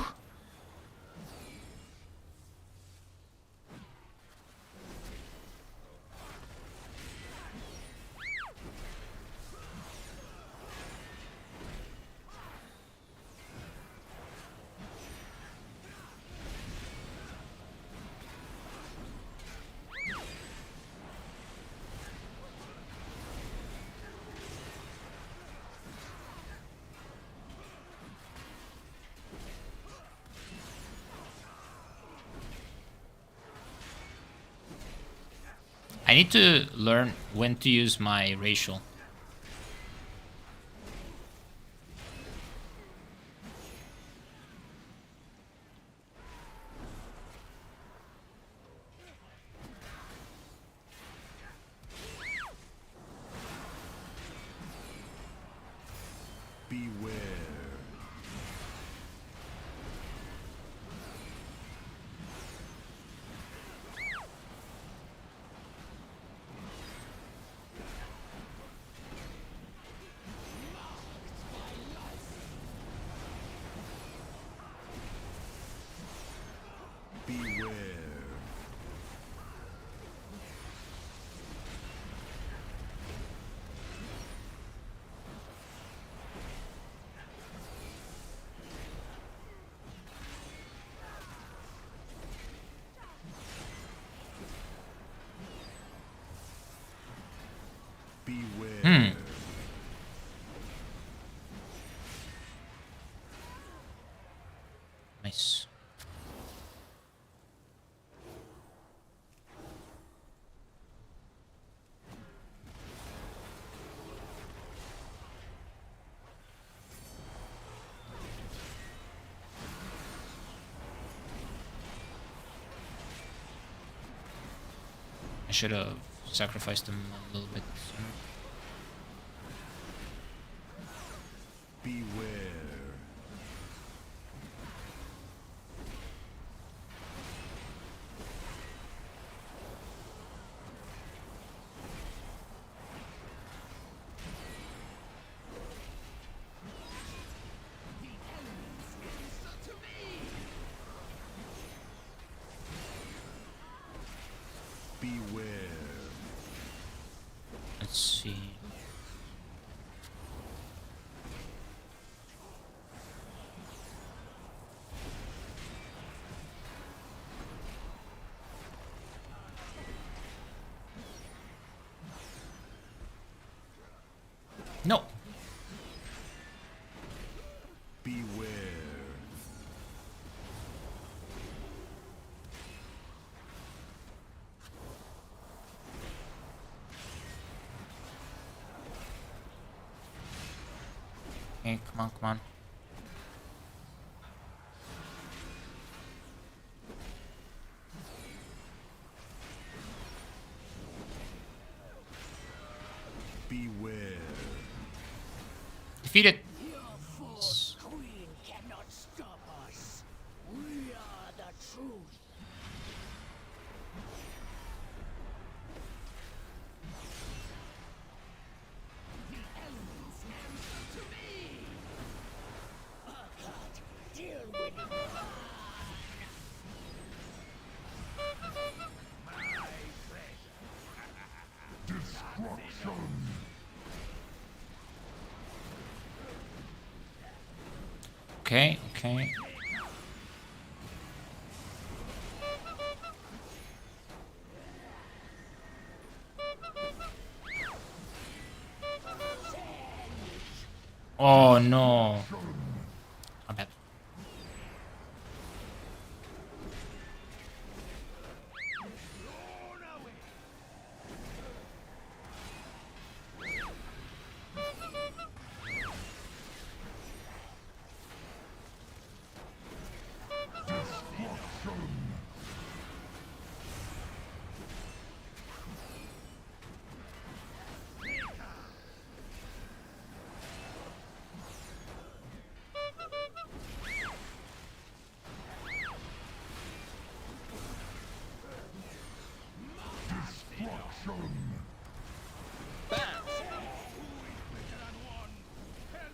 I need to learn when to use my racial. Beware. Beware. Beware. Nice. I should have sacrificed him a little bit sooner. Beware. Beware. Let's see. No. Beware. Okay, come on, come on. Beware. Defeated. Queen cannot stop us. We are the truth. The elements answer to me. God, deal with it. Destruction. Okay, okay. Oh no. My bad.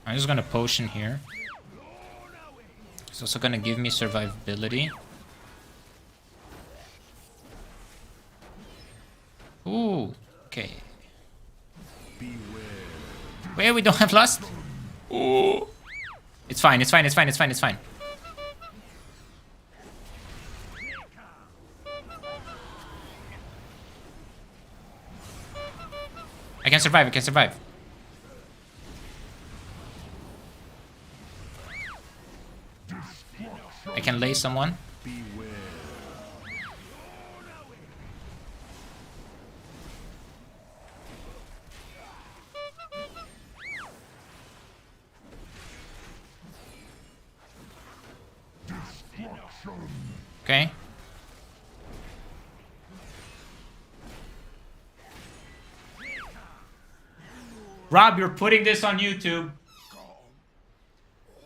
I'm just gonna potion here. It's also gonna give me survivability. Ooh, okay. Wait, we don't have lust? Ooh. It's fine, it's fine, it's fine, it's fine, it's fine. I can survive, I can survive. I can lay someone. Okay. Rob, you're putting this on YouTube.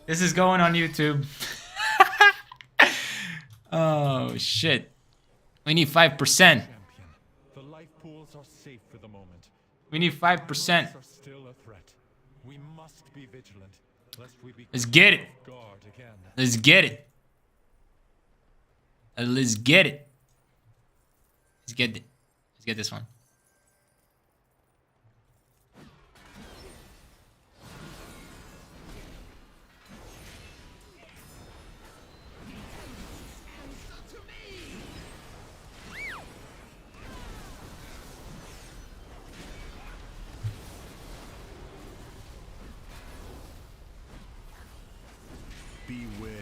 This is going on YouTube. Oh, shit. We need 5%. Champion, the life pools are safe for the moment. We need 5%. Are still a threat. We must be vigilant, lest we be Let's get it. off guard again. Let's get it. Let's get it. Let's get it. Let's get this one. Beware.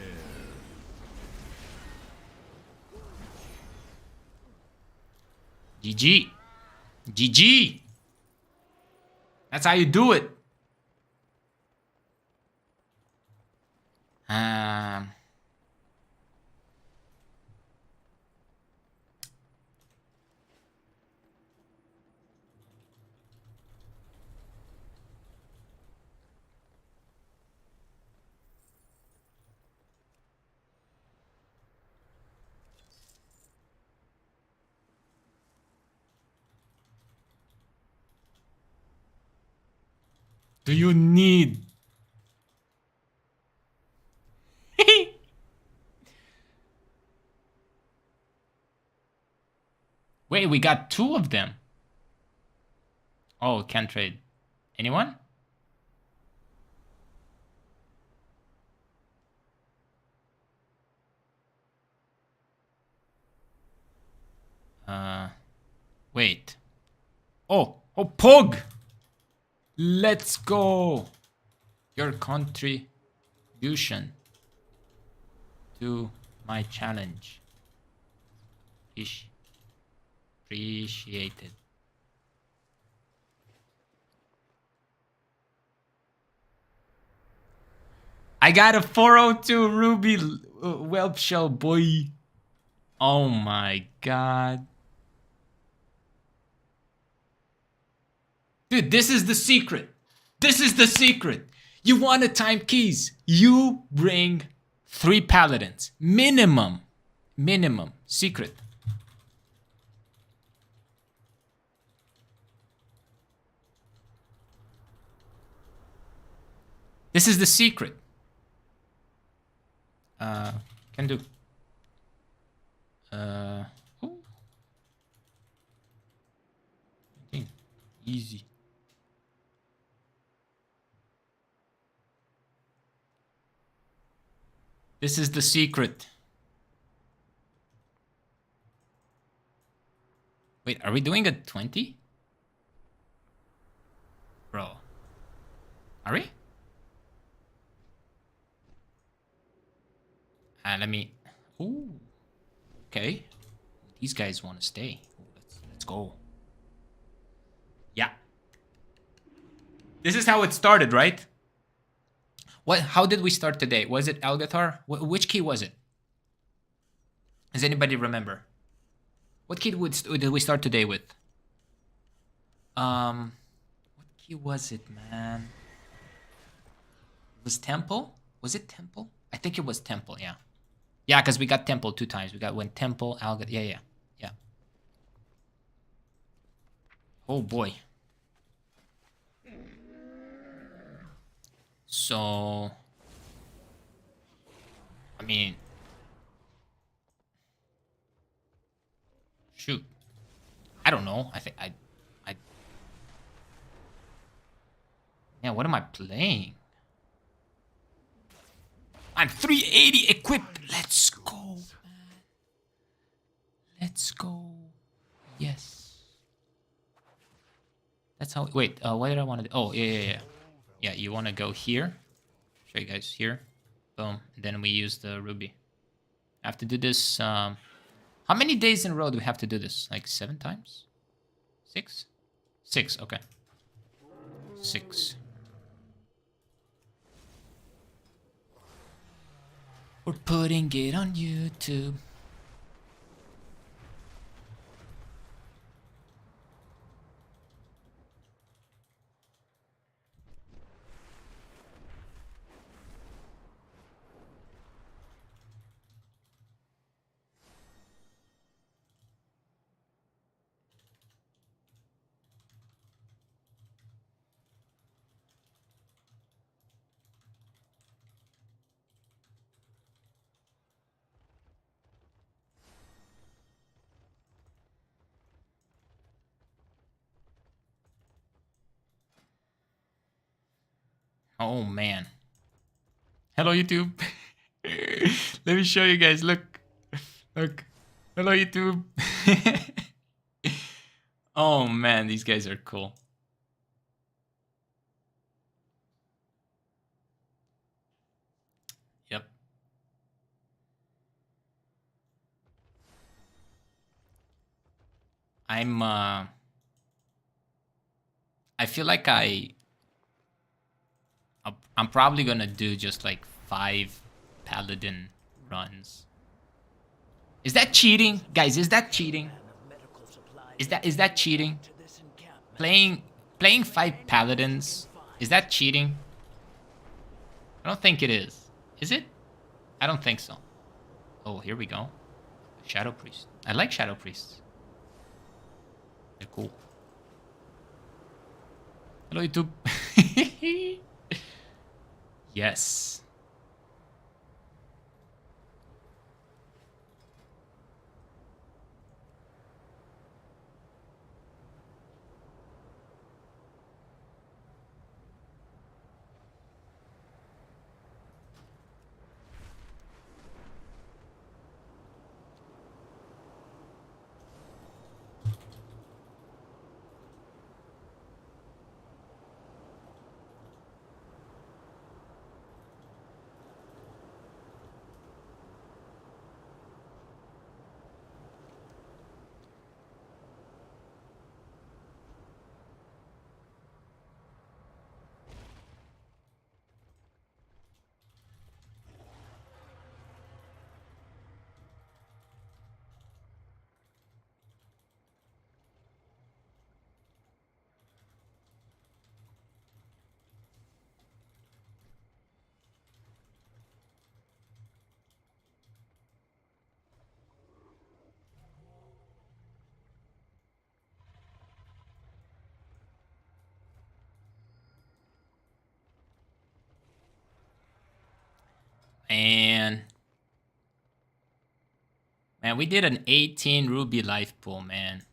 GG. GG. That's how you do it. Do you need? Wait, we got 2 of them. Oh, can't trade. Anyone? Wait. Oh, Pog! Let's go! Your contribution to my challenge. Appreciated. I got a 402 Ruby Whelp Shell, boy. Oh my god. Dude, this is the secret. This is the secret. You want to time keys. You bring 3 paladins. Minimum. Minimum. Secret. This is the secret. Can do. Ooh. Easy. This is the secret. Wait, are we doing a 20? Bro. Are we? Let me... Ooh. Okay. These guys want to stay. Let's go. Yeah. This is how it started, right? What? How did we start today? Was it Algathar? Which key was it? Does anybody remember? What key did we start today with? What key was it, man? It was Temple? Was it Temple? I think it was Temple, yeah. Yeah, because we got Temple 2 times. We got when Temple, Algathar. Yeah. Oh boy. So, I mean, shoot, I don't know. I think yeah. What am I playing? I'm 380 equipped. Let's go, man. Let's go. Yes. That's how. Wait. What did I want to do? Oh, yeah. Yeah, you want to go here. Show you guys here. Boom. And then we use the ruby. I have to do this. How many days in a row do we have to do this? Like 7 times? 6? 6, okay. 6. We're putting it on YouTube. Oh man. Hello YouTube. Let me show you guys. Look. Look. Hello YouTube. Oh man, these guys are cool. Yep. I feel like I'm probably gonna do just like 5 paladin runs. Is that cheating? Guys, is that cheating? Is that cheating? Playing 5 paladins, is that cheating? I don't think it is. Is it? I don't think so. Oh, here we go. Shadow Priest. I like Shadow Priests. They're cool. Hello, YouTube. Yes. And man, we did an 18 ruby life pool, man.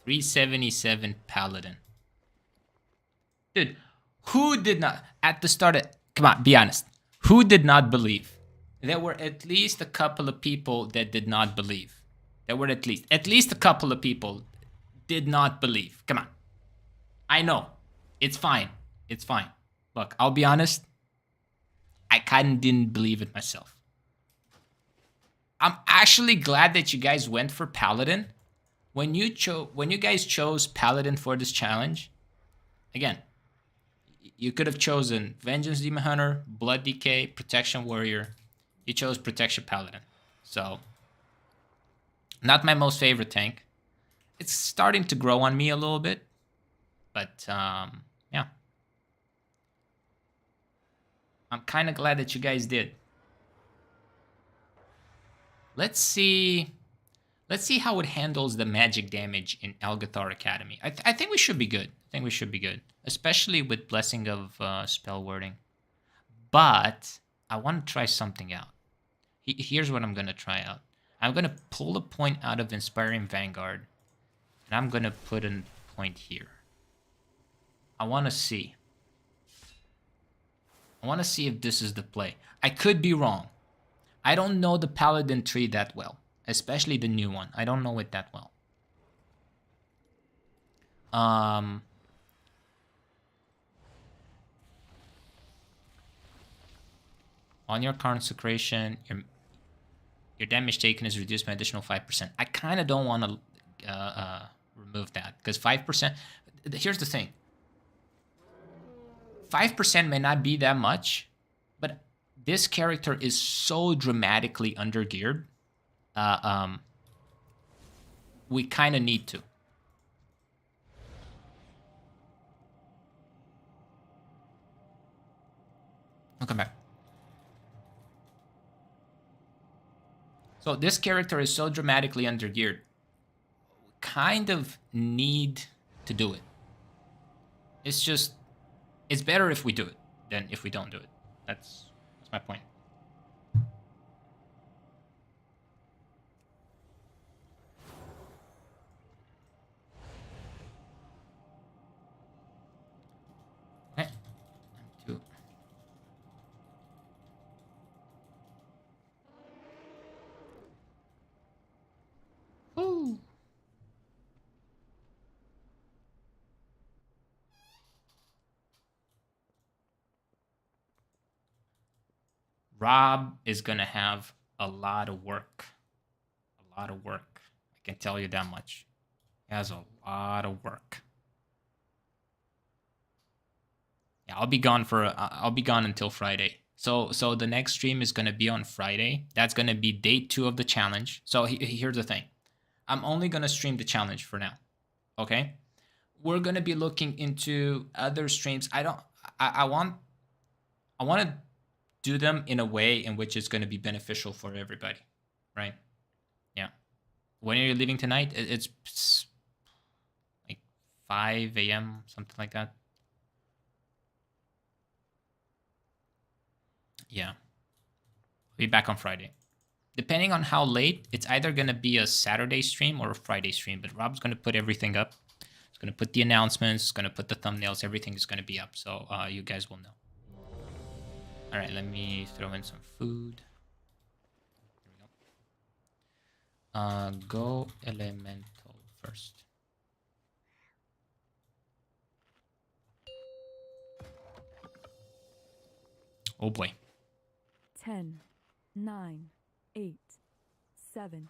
377 paladin. Dude, who did not at the start of, come on, be honest. Who did not believe? There were at least a couple of people that did not believe. There were at least a couple of people did not believe. Come on. I know. It's fine. It's fine. Look, I'll be honest. I kind of didn't believe it myself. I'm actually glad that you guys went for Paladin. When you guys chose Paladin for this challenge, again, you could have chosen Vengeance Demon Hunter, Blood Decay, Protection Warrior. You chose Protection Paladin. So, not my most favorite tank. It's starting to grow on me a little bit. But, yeah. I'm kind of glad that you guys did. Let's see how it handles the magic damage in Elgathar Academy. I think we should be good. Especially with Blessing of Spell Wording. But I want to try something out. Here's what I'm going to try out. I'm going to pull a point out of Inspiring Vanguard. And I'm going to put a point here. I want to see if this is the play. I could be wrong. I don't know the Paladin tree that well. Especially the new one. I don't know it that well. On your consecration, your damage taken is reduced by additional 5%. I kind of don't want to remove that. Because 5%... Here's the thing. 5% may not be that much, but this character is so dramatically undergeared. We kind of need to. I'll come back. So this character is so dramatically undergeared. We kind of need to do it. It's just, it's better if we do it than if we don't do it. That's my point. Okay. Two. Woo. Rob is gonna have a lot of work. A lot of work. I can tell you that much. He has a lot of work. Yeah, I'll be gone until Friday. So the next stream is gonna be on Friday. That's gonna be day 2 of the challenge. So here's the thing. I'm only gonna stream the challenge for now. Okay? We're gonna be looking into other streams. I want to do them in a way in which it's going to be beneficial for everybody, right? Yeah. When are you leaving tonight? It's like 5 a.m., something like that. Yeah. I'll be back on Friday. Depending on how late, it's either going to be a Saturday stream or a Friday stream, but Rob's going to put everything up. He's going to put the announcements, going to put the thumbnails, everything is going to be up, so you guys will know. All right, let me throw in some food. Here we go. Go elemental first. Oh boy. 10, 9, 8, 7,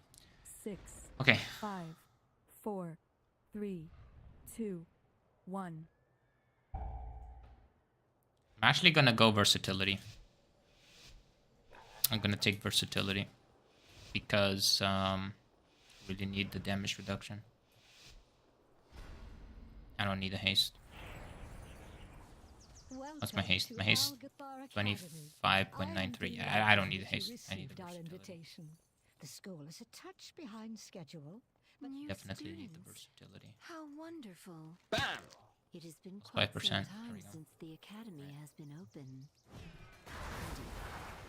6. Okay. 5, 4, 3, 2, 1. I'm actually gonna go versatility. I'm gonna take versatility because really need the damage reduction. I don't need a haste. What's my haste? My haste 25.93. I don't need a haste. I need the versatility. The school is a touch behind schedule. Definitely need the versatility. How wonderful. Bam! It has been That's quite 5%. some There time we go. since the academy has been open.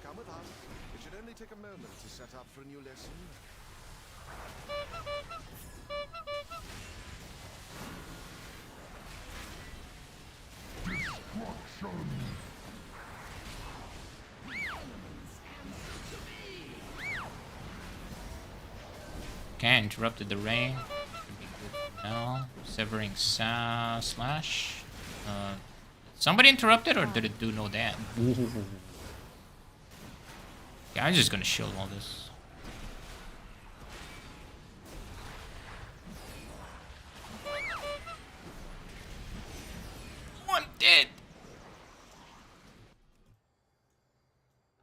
Come with us. It should only take a moment to set up for a new lesson. Destruction! Okay, interrupted the rain. Should be good for now. Severing slash. Somebody interrupted, or did it do no damage? Yeah, I'm just gonna shield all this. Oh, I'm dead.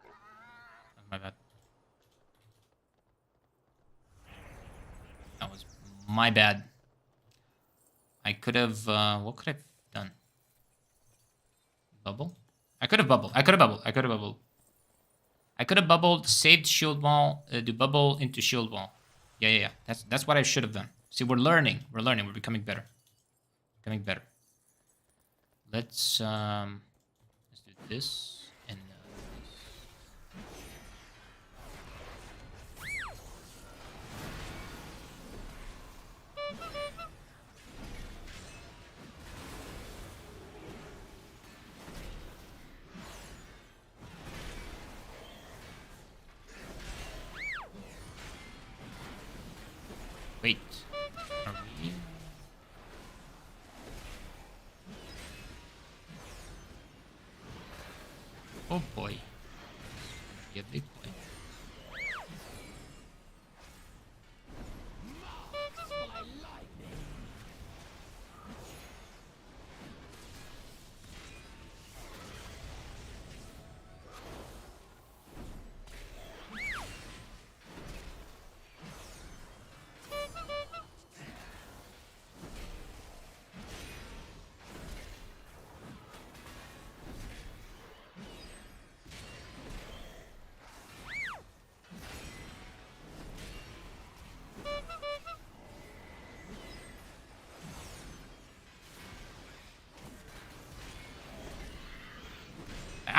Oh, my bad. That was my bad. I could have, what could I have done? Bubble? I could have bubbled. I could have bubbled. I could have bubbled. I could have bubbled, saved shield wall, do bubble into shield wall. Yeah. That's what I should have done. See, we're learning. We're learning. We're becoming better. Becoming better. Let's do this and wait. Are we? Oh boy. Be a big boy.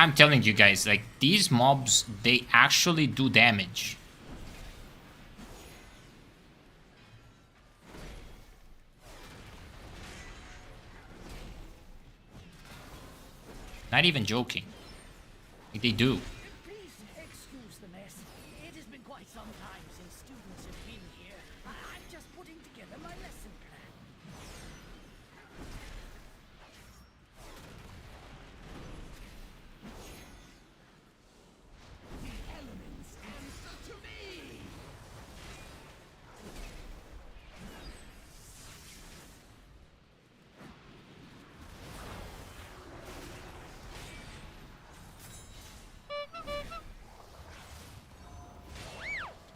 I'm telling you guys, like, these mobs, they actually do damage. Not even joking. Like, they do. Please excuse the mess. It has been quite some time since students have been here. I'm just putting together my lesson plan. The elements answer to me!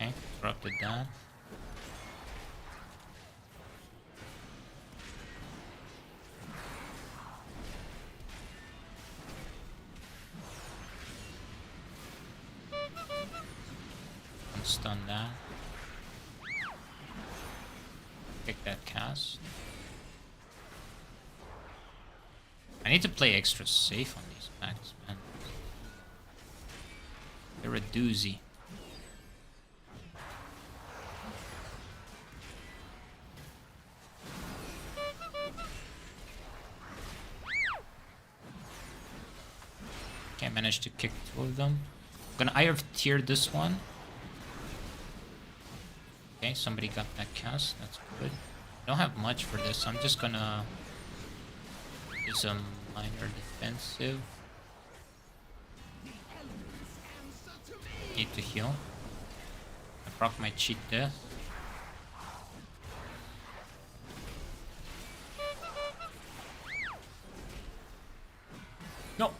Okay, corrupted that. Stun that. Pick that cast. I need to play extra safe on these packs, man. They're a doozy. Okay, I managed to kick 2 of them. I'm gonna IR tier this one. Okay, somebody got that cast. That's good. Don't have much for this. I'm just gonna do some minor defensive. Need to heal. I proc my cheat death. No.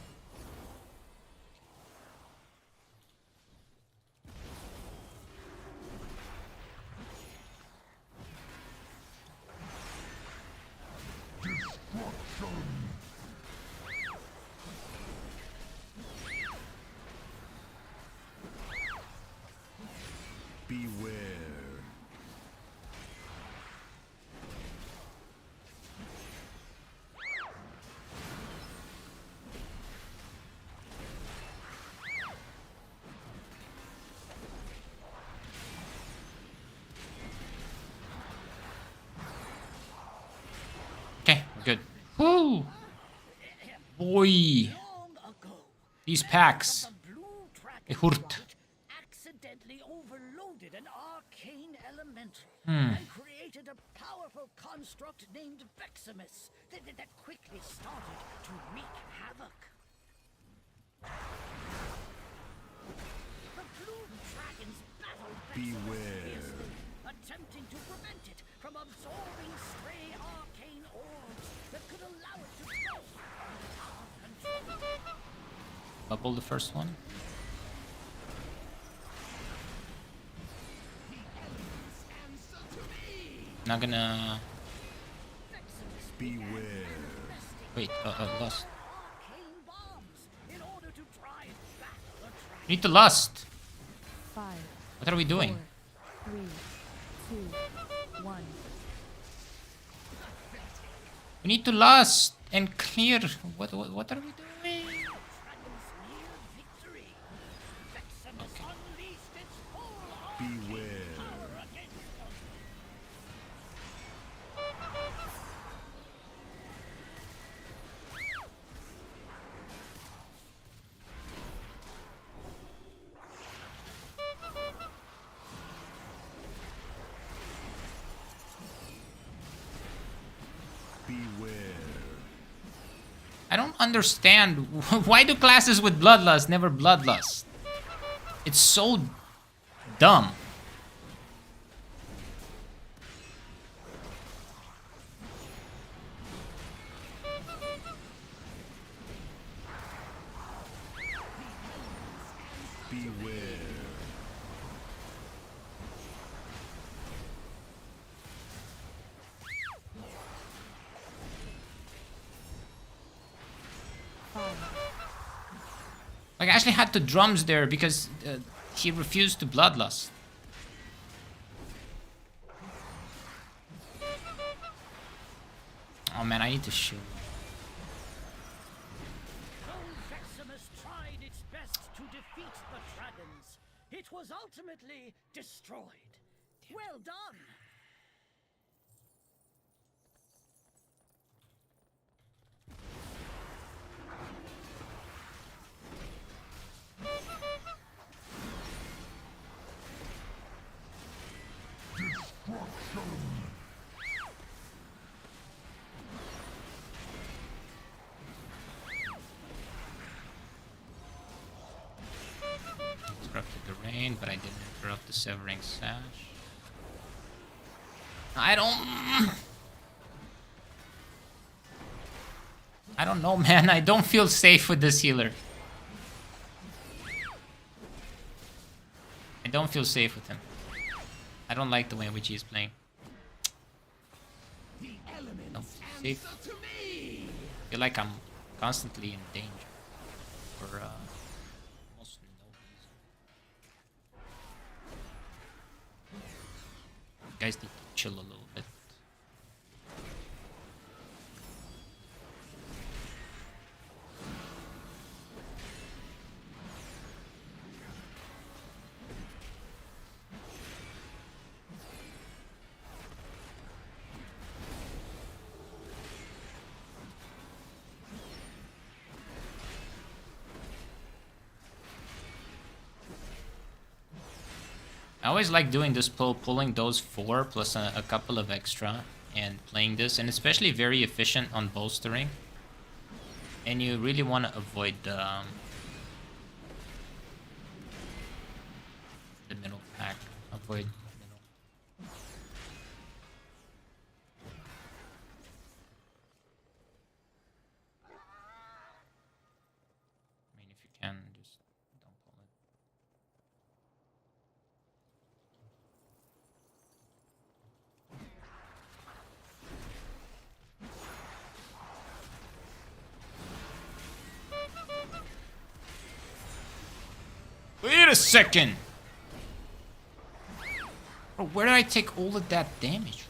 Beware. Okay, good. Woo! Boy! Long ago, These packs. the blue They dragon hurt. accidentally overloaded an arcane elemental Hmm. and created a powerful construct named Veximus that quickly started to wreak havoc. The blue dragons battled Veximus Beware. fiercely, attempting to prevent it from absorbing stray arcane orbs that could allow it to grow out of control. Bubble the first one. Not gonna... Beware. Wait, lust. Arcane bombs in order to drive back the dragon. We need to lust! 5, What are we doing? 4, 3, 2, 1. We need to lust and clear. What are we doing? Dragon's near victory. Veximus unleashed its full Beware. power against them. Beware. I don't understand. Why do classes with bloodlust never bloodlust? It's so dumb. Beware. Like, I actually had the drums there because he refused to bloodlust. Oh man, I need to shoot. Though Veximus tried it was ultimately destroyed. Well done. Interrupted the rain, but I didn't interrupt the severing sash. I don't know, man. I don't feel safe with this healer. I don't feel safe with him. I don't like the way in which he's playing. The elements Don't feel safe. answer to me. I feel like I'm constantly in danger. For almost no reason. You guys need to chill a little bit. I always like doing this pull, pulling those 4 plus a couple of extra and playing this, and especially very efficient on bolstering. And you really want to avoid the middle pack. Avoid middle. I mean, if you can, just don't pull it. Wait a second! Bro, where did I take all of that damage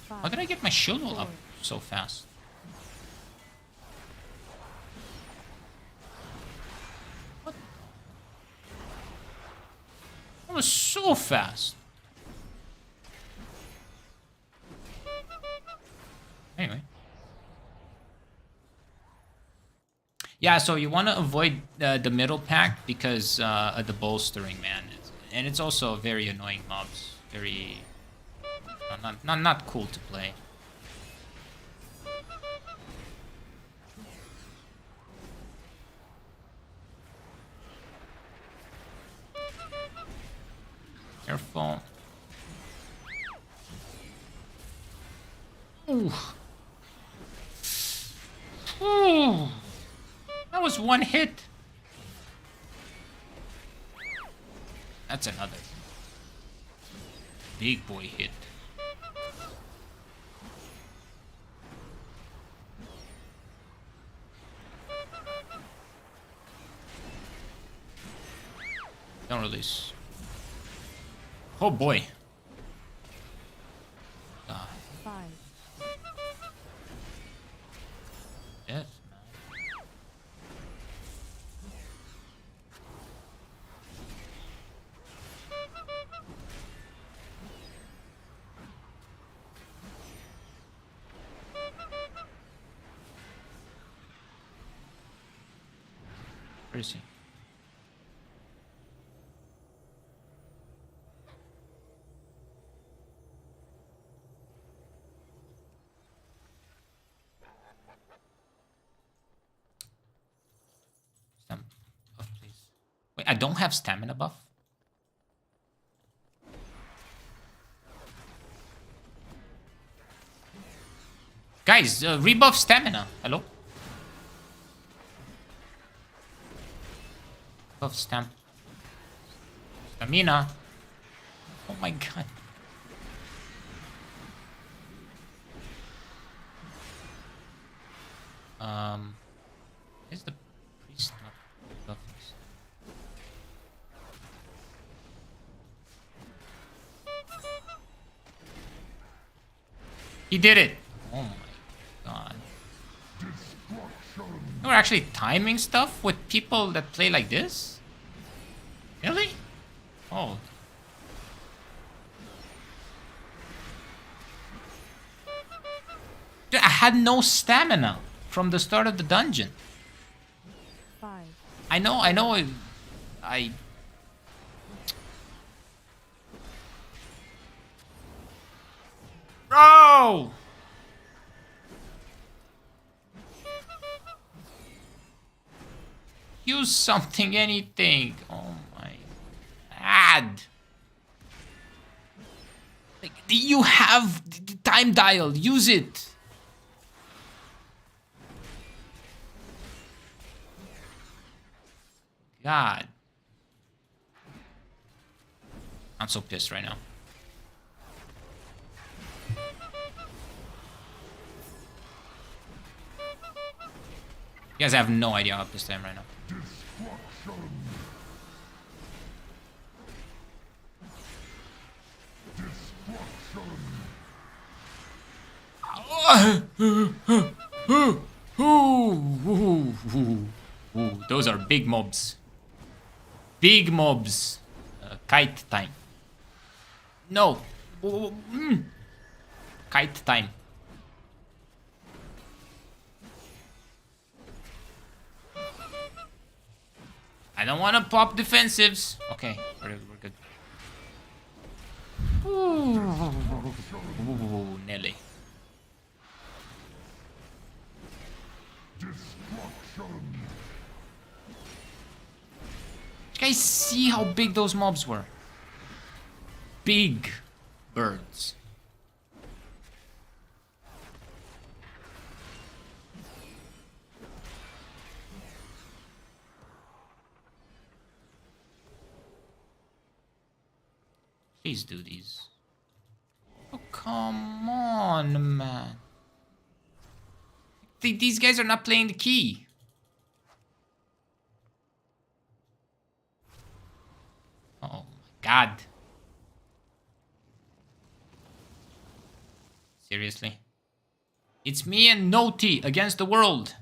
from? How did I get my shield wall up so fast? What? That was so fast. Anyway. Yeah, so you want to avoid the middle pack because of the bolstering, man. And it's also very annoying mobs. Very... not cool to play. Careful. Ooh. Ooh. That was one hit. That's another big boy hit. Don't release. Oh boy. 5, Death, man. Where is he? Stamina buff, please. Wait, I don't have stamina buff? Guys, rebuff stamina. Hello? Buff stamina. Oh my god. Is the priest not buffing? He did it! Oh my We're actually timing stuff with people that play like this? Really? Oh. Dude, I had no stamina from the start of the dungeon. 5. I know, I... Bro! Use something, anything. Oh my god. Like, you have the time dial. Use it. God. I'm so pissed right now. You guys have no idea how pissed I am right now. Those are big mobs. Big mobs. Kite time. No. Kite time. I don't want to pop defensives. Okay, we're good. Ooh, Nelly. Did you guys see how big those mobs were? Big birds. Please do these. Oh, come on, man. These guys are not playing the key. Oh, my God. Seriously? It's me and Naughty against the world.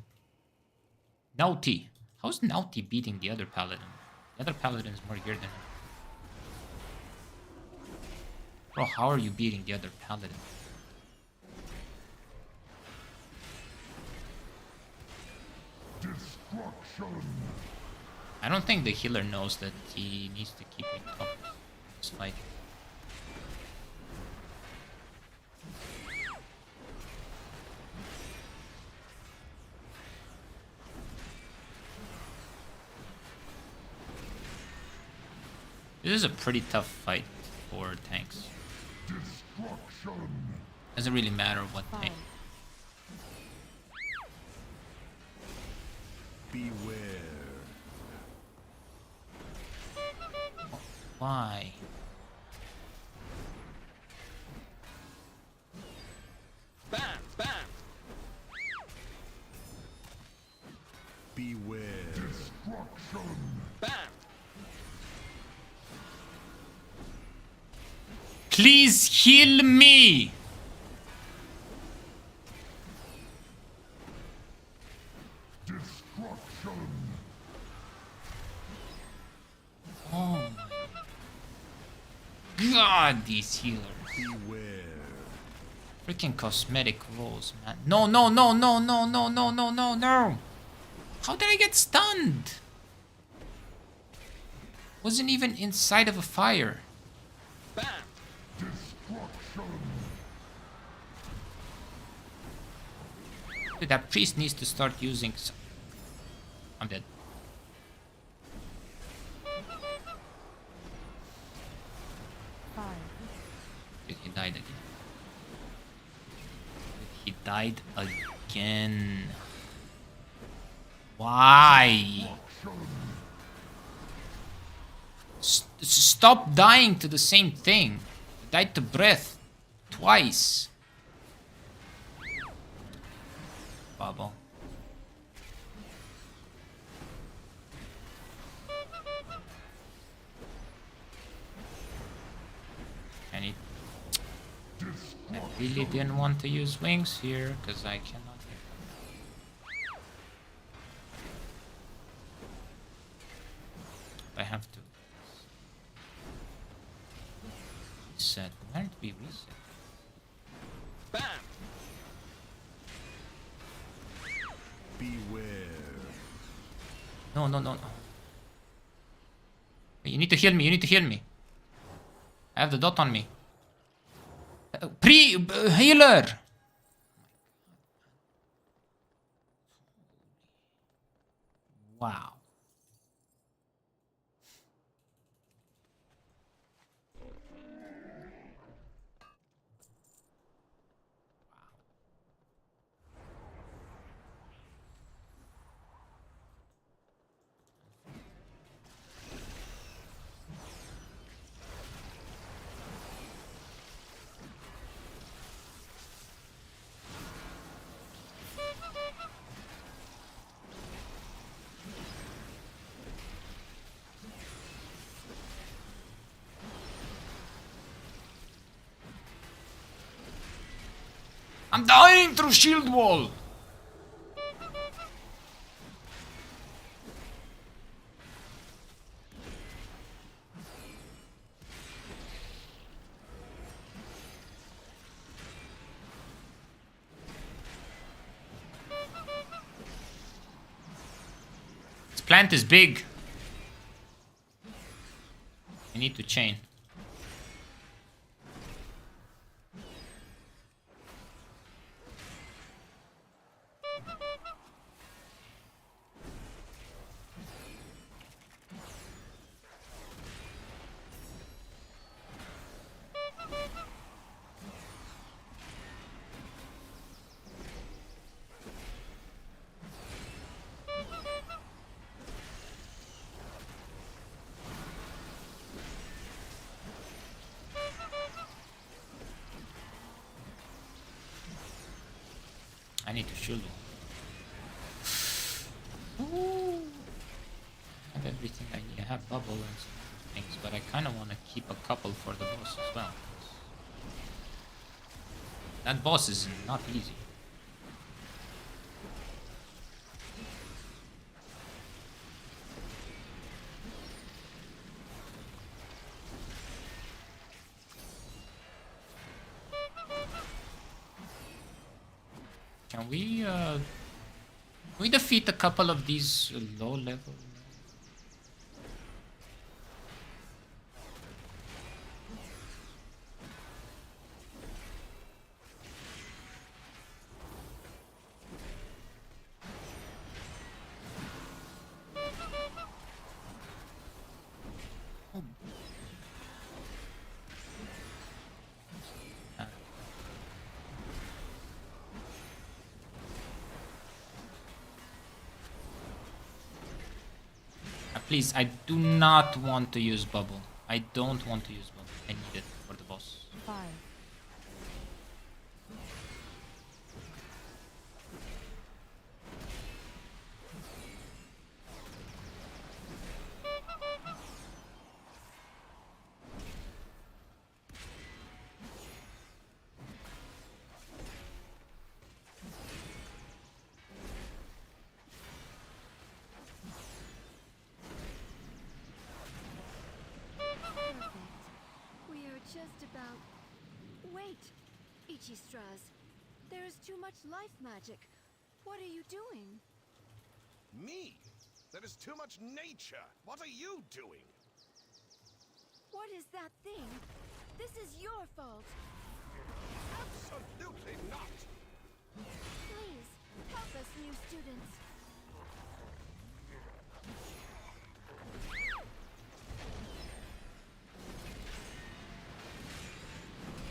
Naughty. How's Naughty beating the other paladin? The other paladin is more geared than him. Bro, how are you beating the other paladin? I don't think the healer knows that he needs to keep it up this fight. This is a pretty tough fight for tanks. Doesn't really matter what tank. Beware. Why? Bam! Bam! Beware. Bam! Please heal me! Oh my God, these healers. Beware. Freaking cosmetic rolls, man. No, no, no, no, no, no, no, no, no, no. How did I get stunned? Wasn't even inside of a fire. Bam! Dude, that priest needs to start using... I'm dead. Dude, he died again. He died again. Why? Stop dying to the same thing. I died to breath. Twice. Bubble. I really didn't want to use wings here because I cannot. reset? Where did we reset? Bam! Beware. No, no, no, no. You need to heal me. You need to heal me. I have the dot on me. Healer! Wow. I'm dying through shield wall. This plant is big. I need to chain. I need to shield him. Ooh. I have everything I need. I have bubble and some things, but I kind of want to keep a couple for the boss as well. That boss is not easy. Can we defeat a couple of these low level? Please, I do not want to use bubble. I don't want to use bubble. I need it for the boss. 5. Just about... Wait! Ichistras, there is too much life magic. What are you doing? Me? There is too much nature. What are you doing? What is that thing? This is your fault. Absolutely not. Please, help us, new students.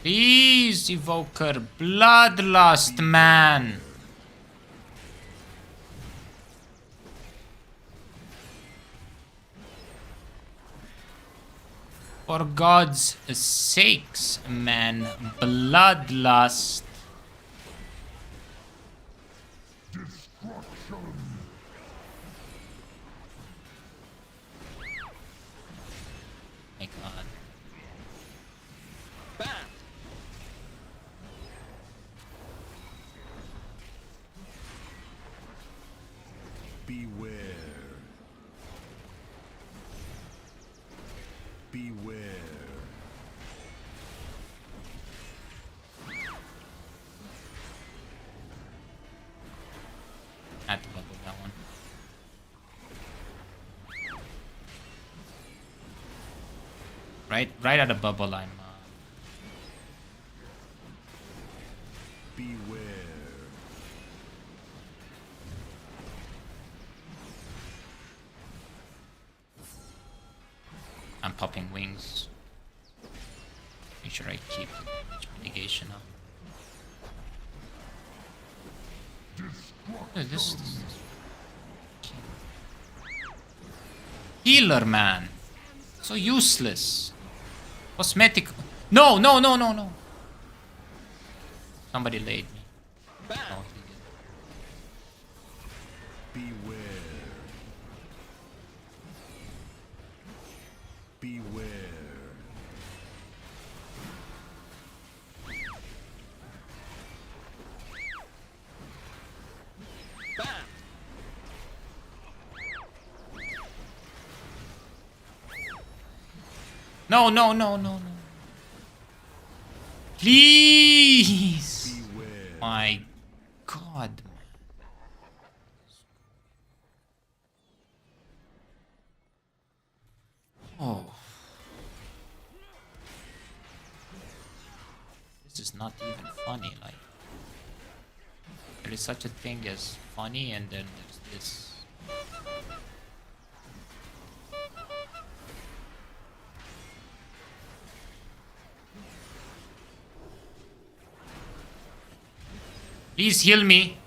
Please, Evoker. Bloodlust, man. For God's sakes, man. Bloodlust. Destruction. My God. Beware. Beware. Had to bubble that one. Right at the bubble, I'm. Beware. I'm popping wings. Make sure I keep mitigation up. This healer, man, so useless. Cosmetic. No, no, no, no, no. Somebody laid me. No, he didn't. Beware. Beware. No, no, no, no, no. Please. Beware. My God. Oh. This is not even funny. Like, there is such a thing as funny, and then there's this. Please heal me.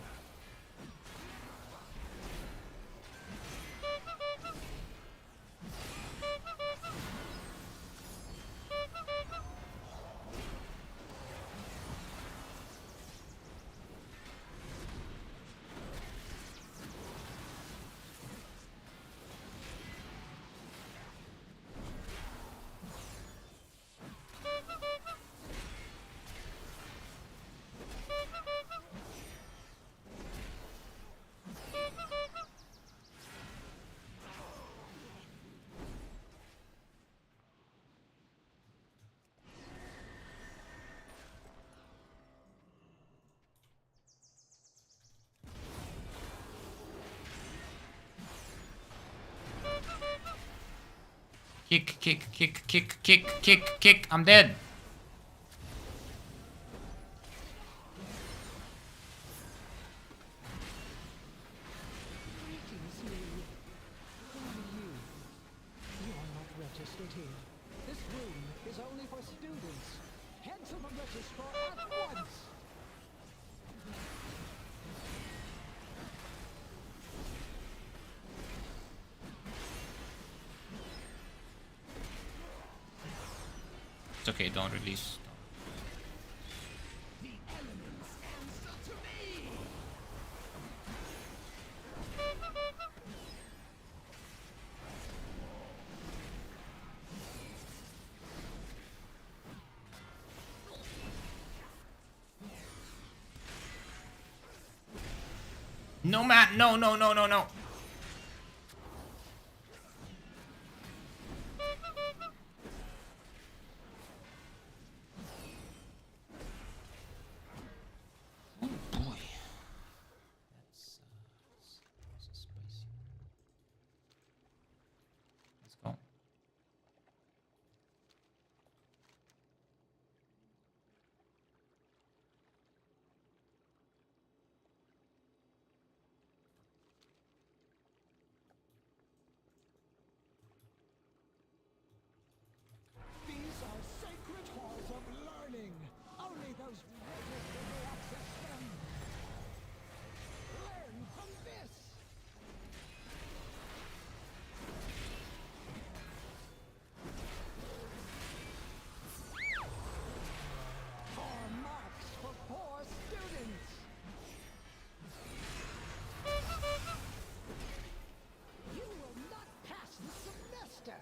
Kick, kick, kick, kick, kick, kick, kick. I'm dead. Greetings, Lee. Who are you? You are not registered here. This room is only for students. Head to the registrar at once. It's okay, don't release. The elements answer to me. No, man, no, no, no, no, no. Oh boy. That's spicy. Let's go. These are sacred halls of learning. Only those registered may access them. Learn from this. Four marks for poor students. You will not pass the semester.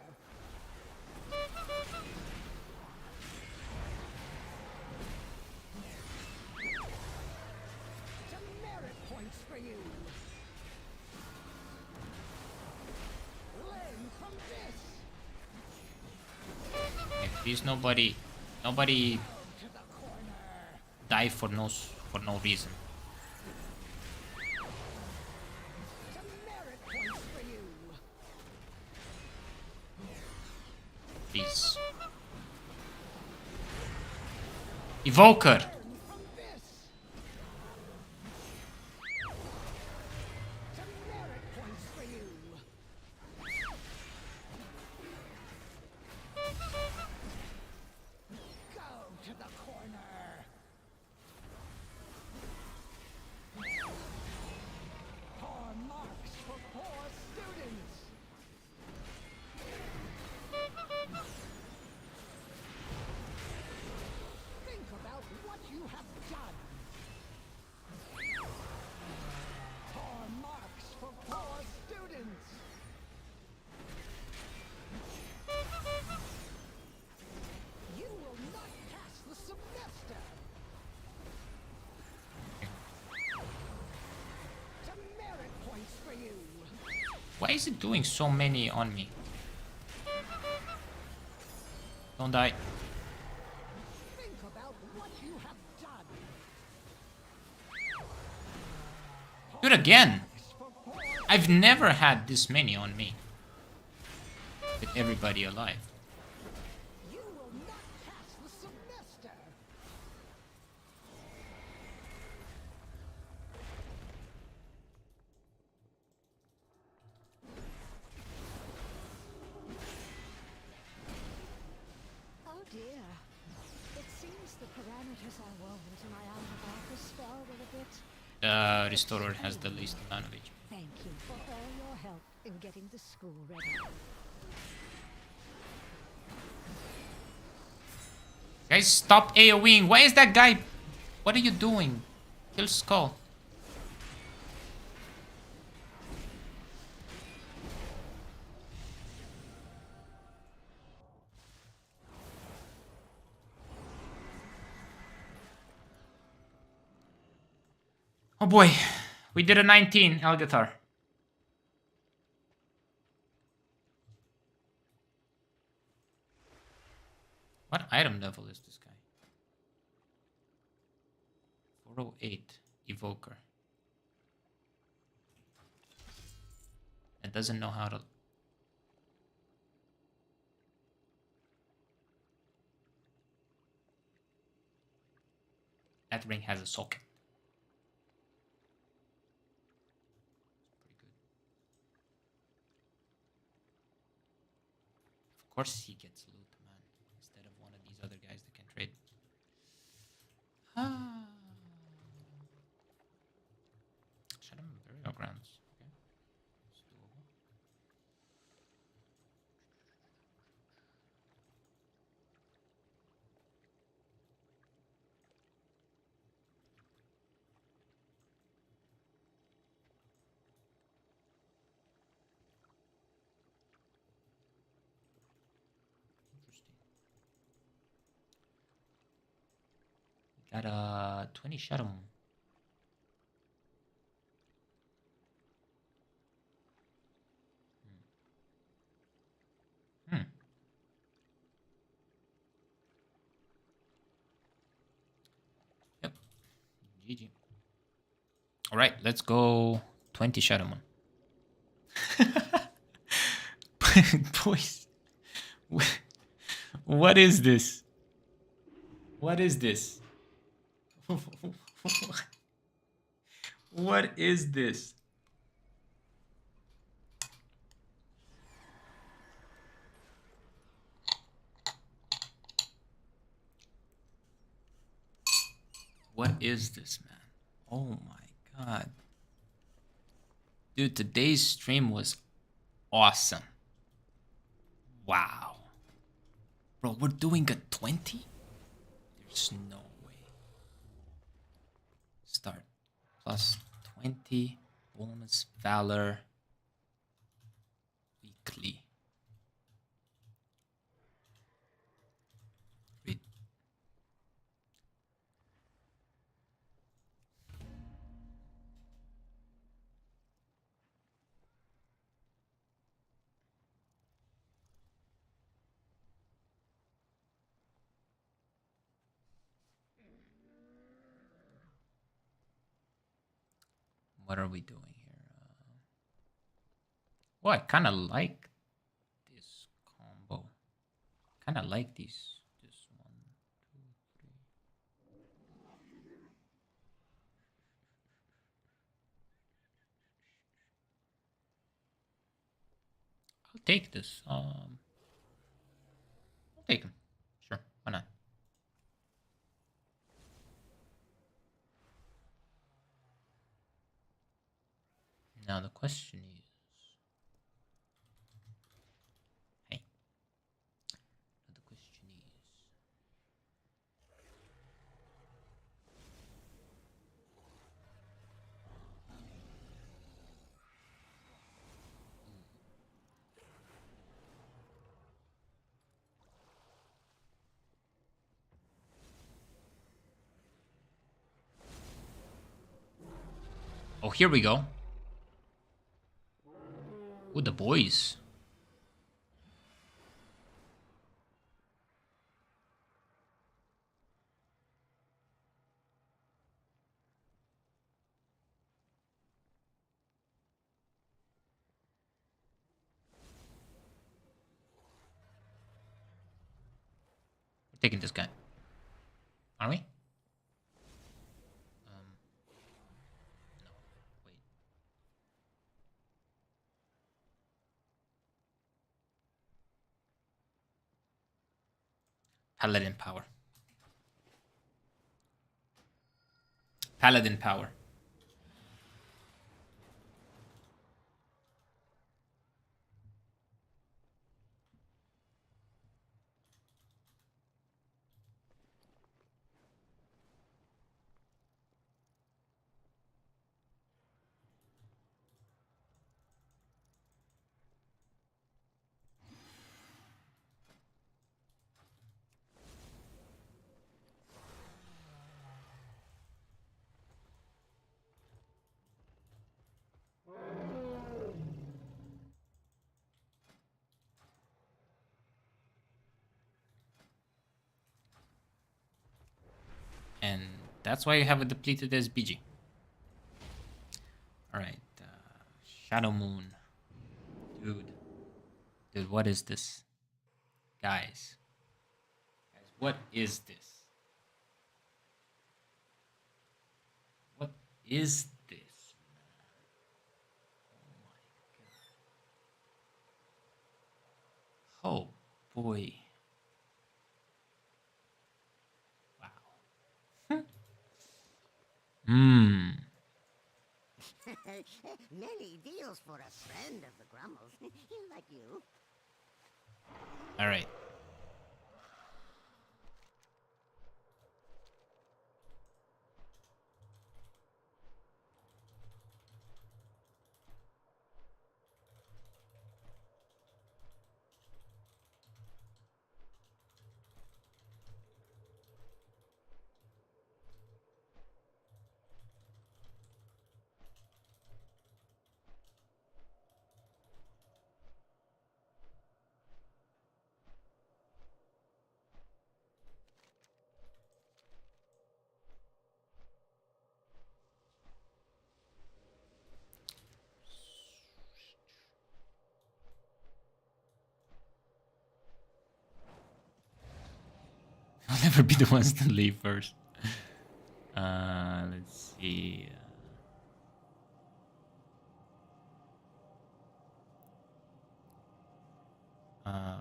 Demerit points for you. Learn from this. Okay, please, nobody To the corner. die for no reason. Please. Evoker! Why is it doing so many on me? Don't die. Think about what you have done. Do it again. I've never had this many on me. With everybody alive. You will not pass the semester. Oh dear. It seems the parameters I wove into my out-of-office spell were a bit... Restorer has the least amount of HP. Thank you for all your help in getting the school ready. Guys, stop AoEing. Why is that guy... What are you doing? Kill Skull. Oh boy. We did a 19, Elgathar. What item level is this guy? 408. Evoker. It doesn't know how to... That ring has a socket. Pretty good. Of course he gets loot, man. Instead of one of these other guys that can trade. Shadow Burial Grounds. Okay. It's doable. Interesting. We got a 20 Shadow Moon. Hmm. Yep. GG. All right, let's go 20 Shadow Moon. Boys, what is this? What is this? What is this? What is this, man? Oh my god. Dude, today's stream was awesome. Wow. Bro, we're doing a 20? There's no way. Start. Plus 20. Bonus Valor. Weekly. Read. What are we doing here? Oh, I kind of like this combo. kind of like these. This one, two, three. I'll take this. I'll take him. Sure, why not? Now the question is, hey, now the question is, oh, here we go. Ooh, the boys. We're taking this guy. Are we? No. Wait. Paladin power. Paladin power. And that's why you have a depleted SBG. Alright. Shadow Moon. Dude, what is this? Guys, what is this? What is this, man? Oh my god. Oh boy. Wow. Hmm. Many deals for a friend of the Grummles. Like you. All right. I'll never be the ones to leave first. Let's see. Uh,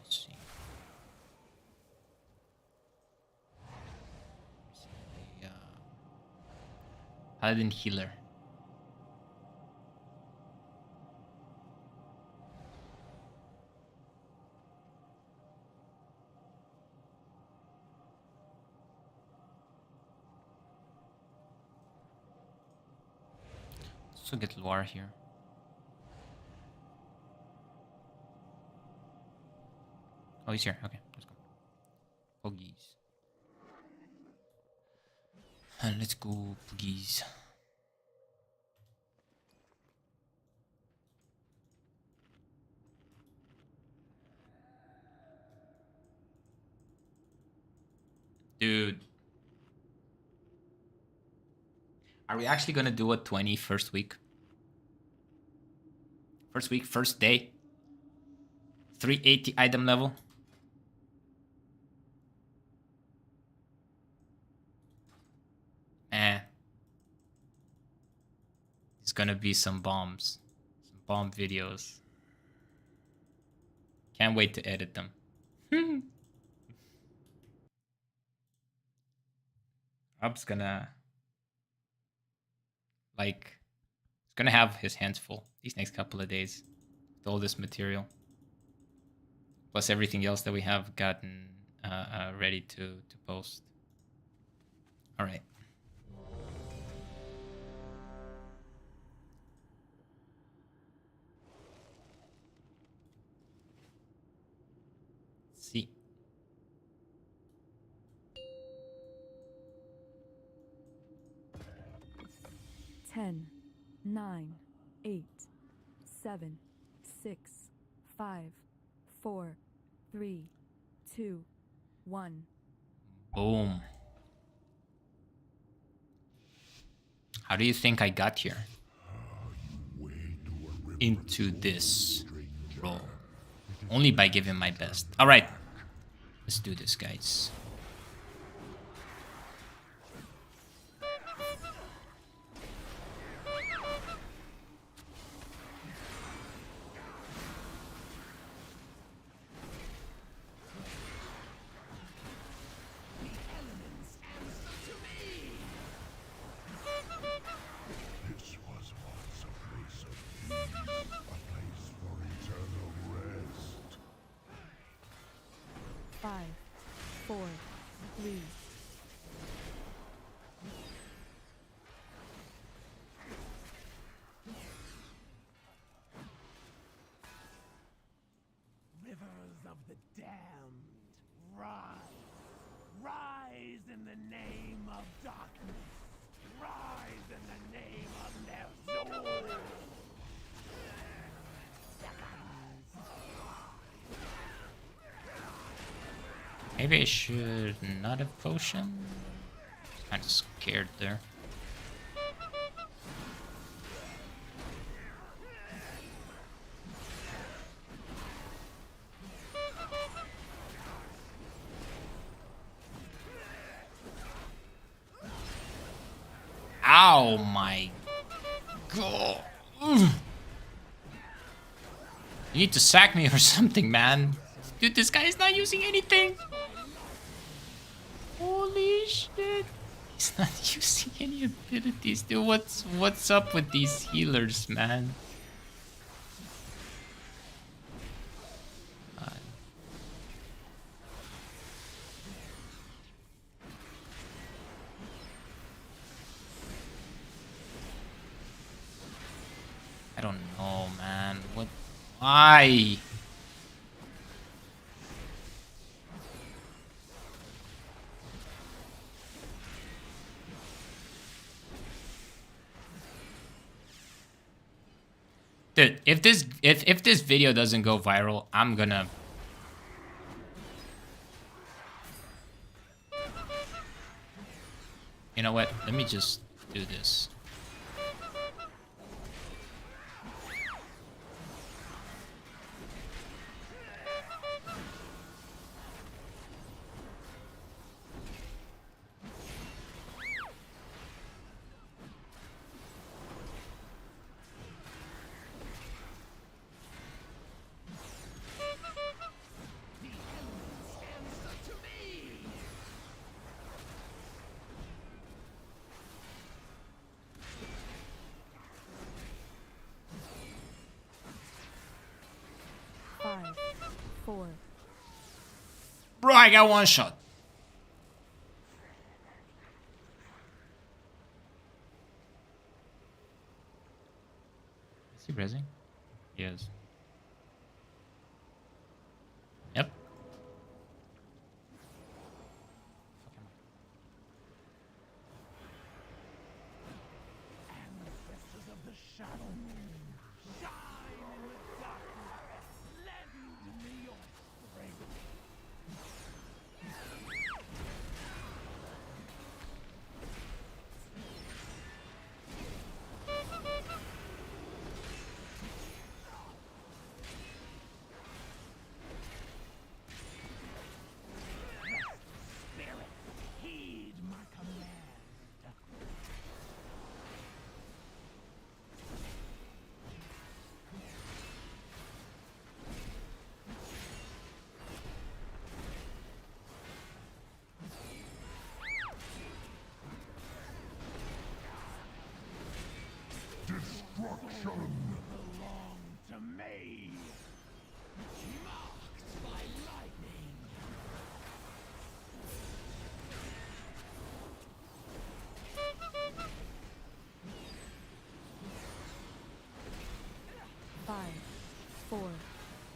let's see. Paladin healer. Let's look at Loire here. Oh, he's here. Okay, let's go. Puggies. And let's go, Puggies. Dude. Are we actually gonna do a 20 first week? First week, first day. 380 item level. It's gonna be some bombs. Some bomb videos. Can't wait to edit them. Rob's gonna like he's gonna have his hands full these next couple of days with all this material. Plus everything else that we have gotten ready to post. Alright. See. 10, 9, 8, 7, 6, 5, 4, 3, 2, 1. Boom. How do you think I got here? Into this role. Only by giving my best. Alright. Let's do this, guys. This was once a place of peace, a place for eternal rest. 5, 4, 3. Rivers of the damned, rise. Rise in the name of darkness. Rise in the name of Ner'zhul. Maybe I should not have potion. Kind of scared there. Ow my god. Ugh. You need to sack me or something, man. Dude, this guy is not using anything. Holy shit. He's not using any abilities, dude. What's up with these healers, man? I don't know, man. What? Why? Dude, if this video doesn't go viral, I'm gonna. You know what? Let me just do this. Bro, I got one shot. Is he rezzing? He is. Yep. Ancestors of the Shadow Moon, shine in the darkness. Lend me your strength. belong to me. Marked by lightning. 5, 4,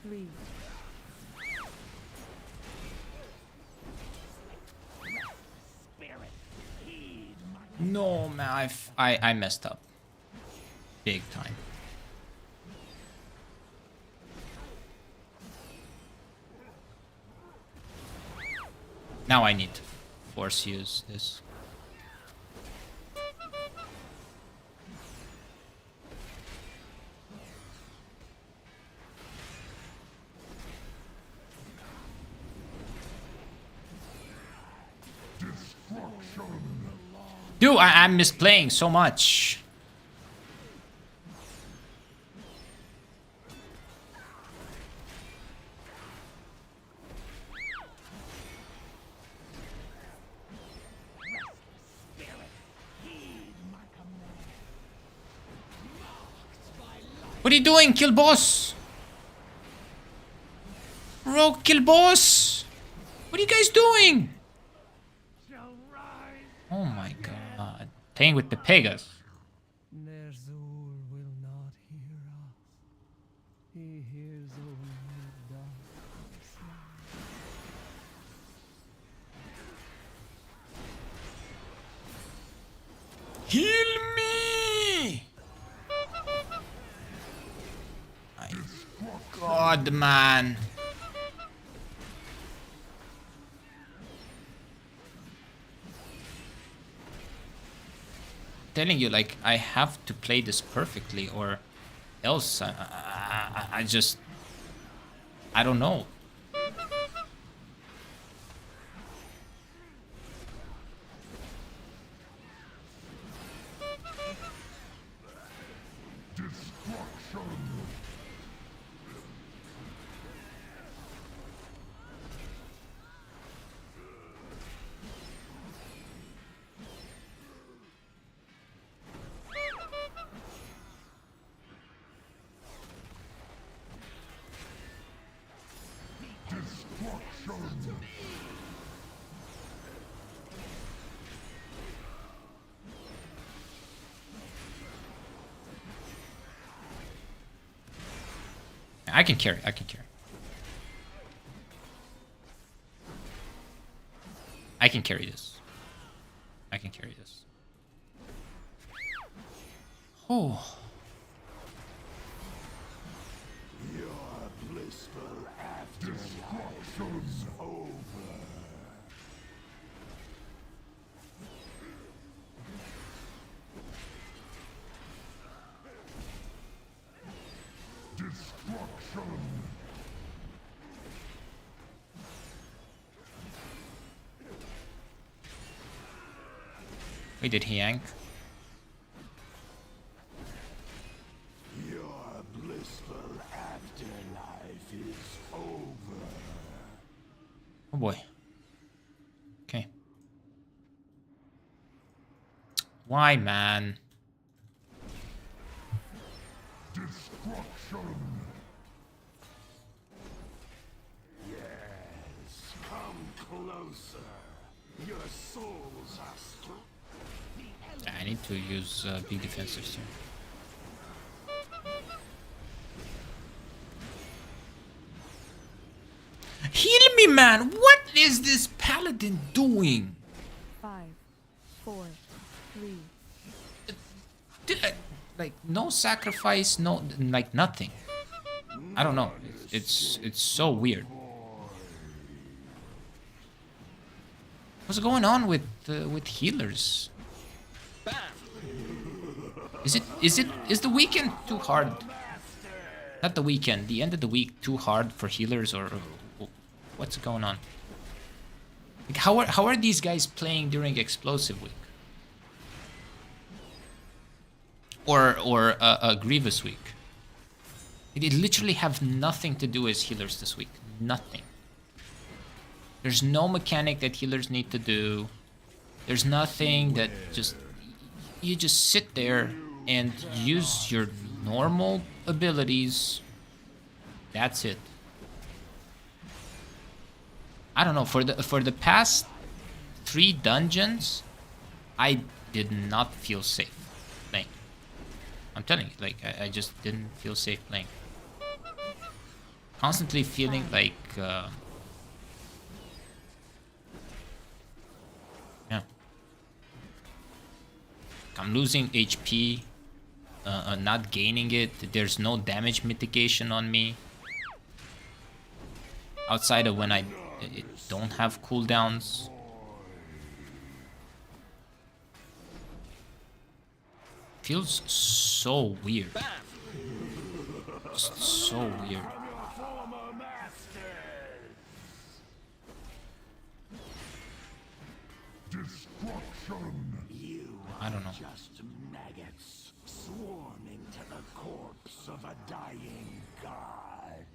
3, Spirit, heed my No, man, I messed up. Big time. Now I need to force use this. Dude, I'm misplaying so much. spirit, heed my command. Marked by lightning. What are you doing, kill boss? Bro, kill boss! What are you guys doing? Shall rise. Oh my god. Playing with the Pegas. Ner'zhul will not hear us. He hears only darkness. Heal me! My god, man. Telling you, like, I have to play this perfectly, or else I just, I don't know. I can carry, I can carry. I can carry this. I can carry this. Oh. Your blissful afterlife is over. Wait, did he yank? Your blissful afterlife is over. Oh boy. Okay. Why, man? Destruction. Yes, come closer. Your souls are strong. I need to use big defensives here. Heal me, man! What is this paladin doing? 5, 4, 3, Like, no sacrifice, no, like, nothing. I don't know. It's so weird. What's going on with healers? Is the weekend too hard? Not the weekend, the end of the week too hard for healers, or what's going on? Like, how are these guys playing during explosive week? Or a grievous week? They literally have nothing to do as healers this week. Nothing. There's no mechanic that healers need to do. There's nothing that just... You just sit there and use your normal abilities. That's it. I don't know, for the past 3 dungeons, I did not feel safe playing. I'm telling you, like, I just didn't feel safe playing. Constantly feeling like, yeah. I'm losing HP, not gaining it. There's no damage mitigation on me. Outside of when I don't have cooldowns. Feels so weird. Just so weird. I don't know. Just maggots swarming to the corpse of a dying god.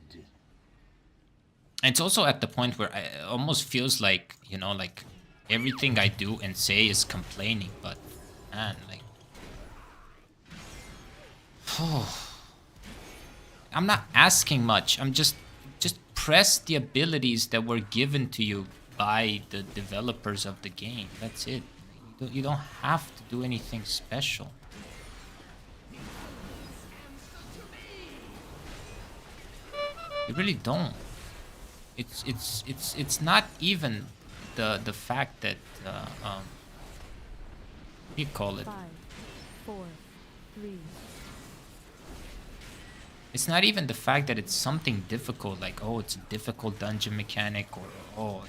It's also at the point where it almost feels like, you know, like everything I do and say is complaining, but man, like, I'm not asking much. I'm just press the abilities that were given to you by the developers of the game. That's it. You don't have to do anything special. You really don't. It's not even the fact that you call it. 5, 4, 3. It's not even the fact that it's something difficult, like, oh, it's a difficult dungeon mechanic, or oh,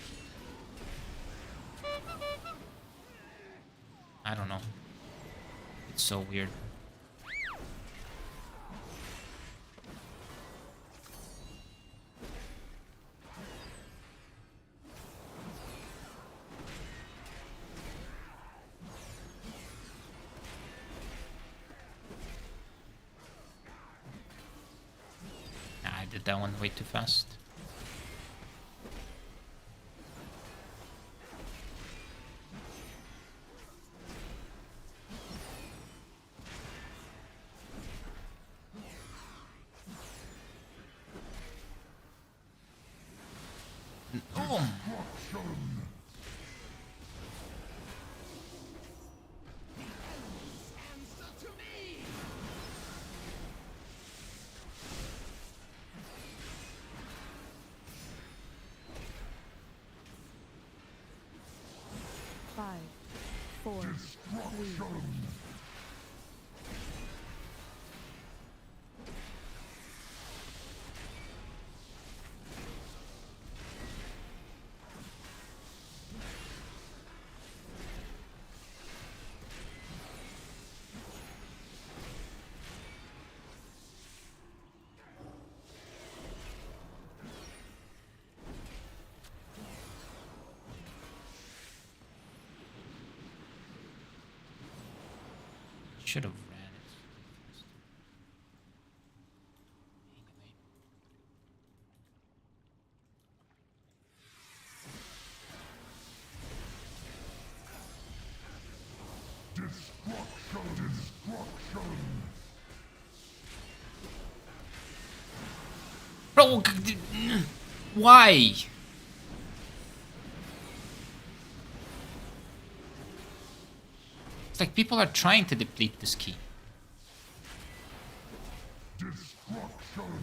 I don't know. It's so weird. I did that one way too fast. Oh. 5, 4, 3. Should have ran it. Bro, why? It's like people are trying to deplete this key. Destruction.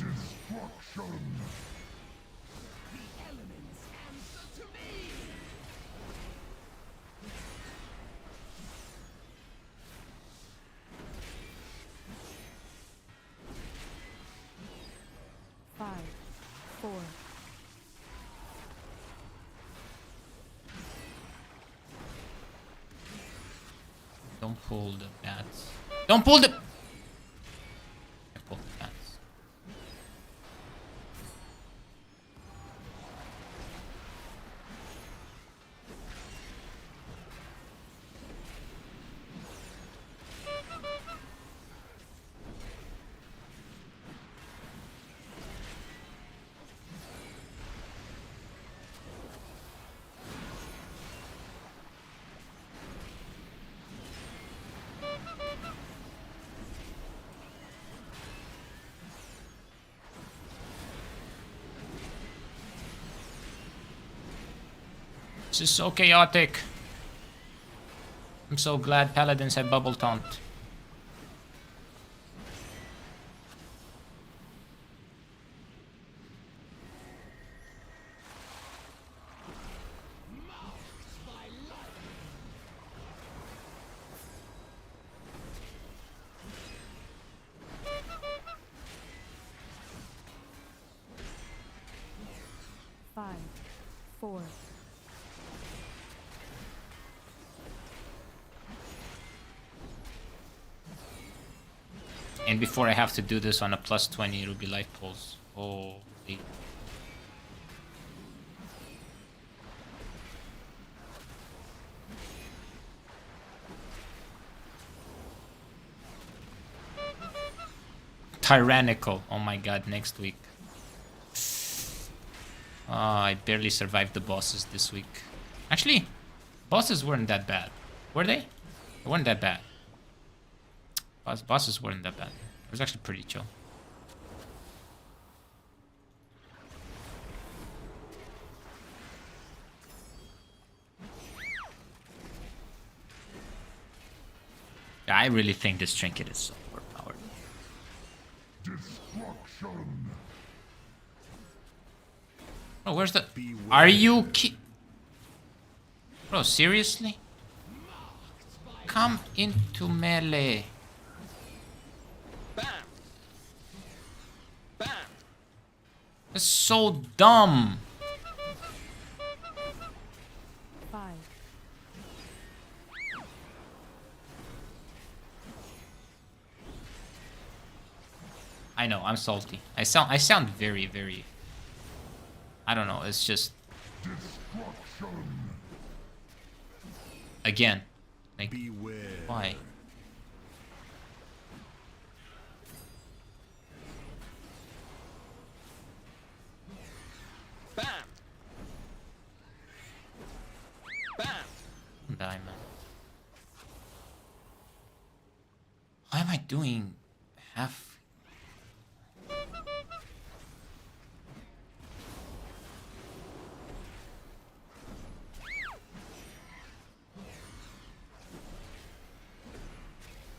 Five, 4. Don't pull the bats. Don't pull the... I pulled the bats. This is so chaotic. I'm so glad paladins have bubble taunt. Five, four, And before I have to do this on a plus 20, it'll be life pulse. Holy. Tyrannical. Oh my god, next week. I barely survived the bosses this week. Actually, bosses weren't that bad. Were they? They weren't that bad. Bosses weren't that bad. It was actually pretty chill. I really think this trinket is so overpowered. Destruction. Oh, where's the... Are you Bro, seriously? Come into melee. Bam! Bam! That's so dumb. five, I know, I'm salty. I sound very, very... I don't know, it's just... Destruction. Again. Like, Beware. why? Bam! Bam! Die, man. Why am I doing half...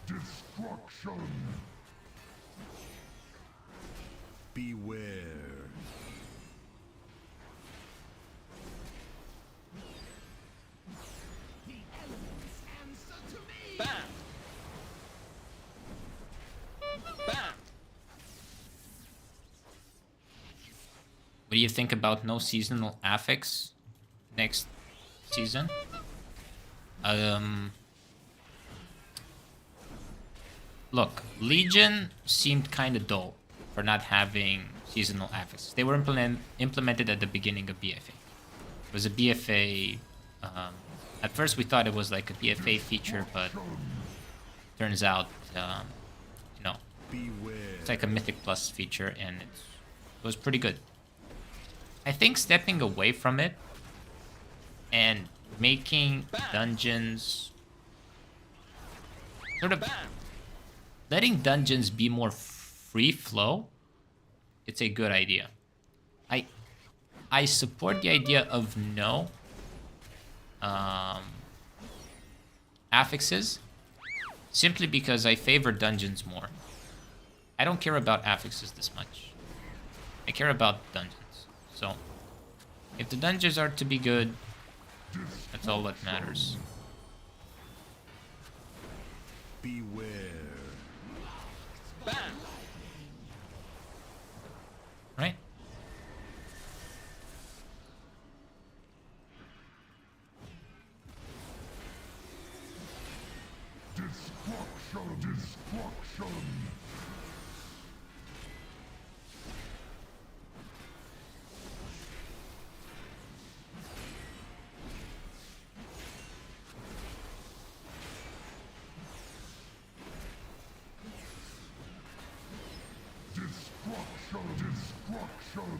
Destruction. Beware. Bam! Bam! What do you think about no seasonal affix next season? Look, Legion seemed kind of dull for not having seasonal affixes. They were implemented at the beginning of BFA. It was a BFA... at first we thought it was like a BFA feature, but turns out, you know, it's like a Mythic Plus feature, and it was pretty good. I think stepping away from it and making dungeons... sort of... letting dungeons be more free flow, it's a good idea. I support the idea of no affixes, simply because I favor dungeons more. I don't care about affixes this much. I care about dungeons. So, if the dungeons are to be good, that's all that matters. Beware. Bam! Right? Destruction. Destruction. Destruction. Destruction.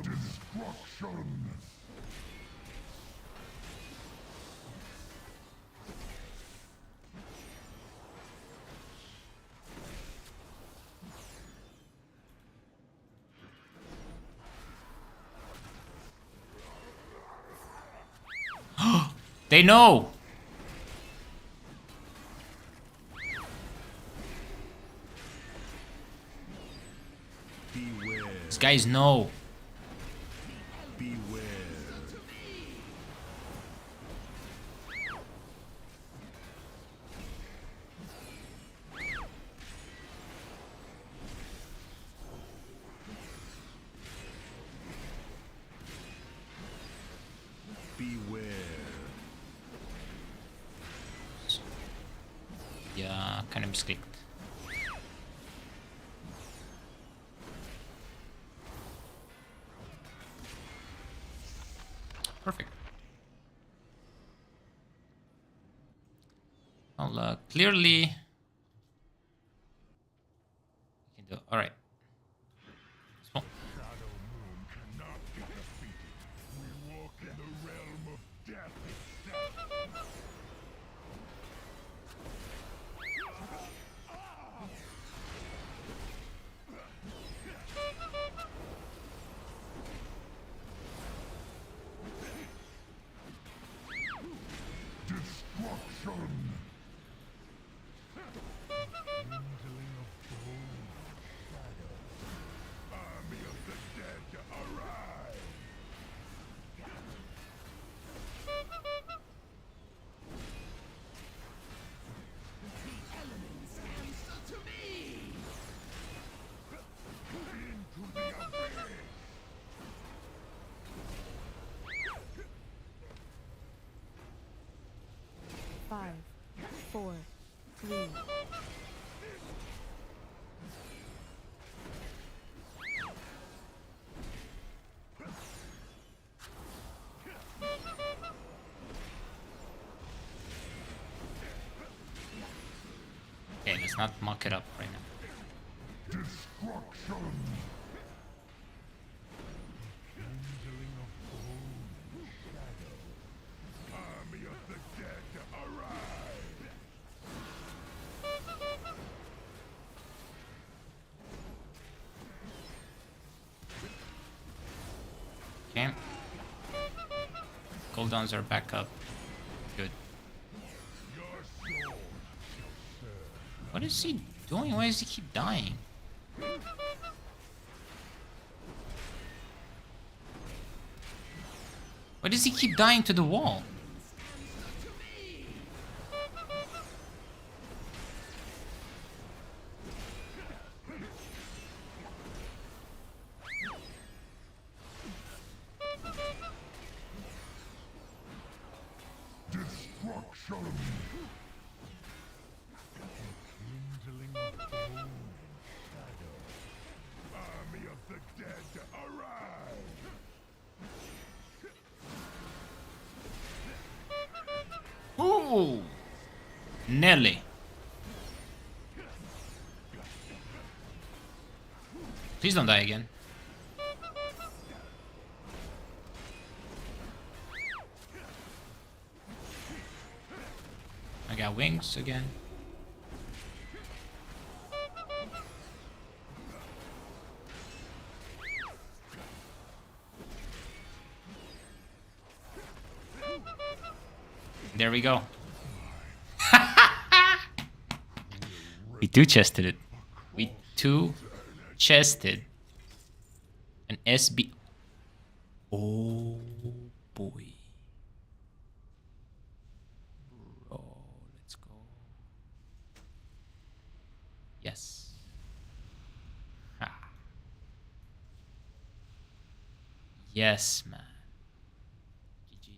Destruction! They know! Beware. These guys know. Beware. Beware. Yeah, kind of misclicked. Perfect. Well, clearly... we can do. Alright. So, Shadow Moon cannot be defeated. We walk in the realm of death itself. Destruction! Kindling of bone, shadow. Army of the dead, arise! Into the abyss! 5, 4, 3, okay, let's not muck it up right now. Destruction! Kindling of bone, shadow. Army of the dead, arise! Okay. Cooldowns are back up. Good. Your soul shall serve. What is he doing? Why does he keep dying? Why does he keep dying to the wall? Destruction! Kindling of bone, shadow. Army of the dead, arise! Ooh! Nelly. Please don't die again. I got wings again. There we go. We two-chested it. We two-chested an SB. Oh boy. Bro, let's go. Yes. Ha. Yes, man. GG.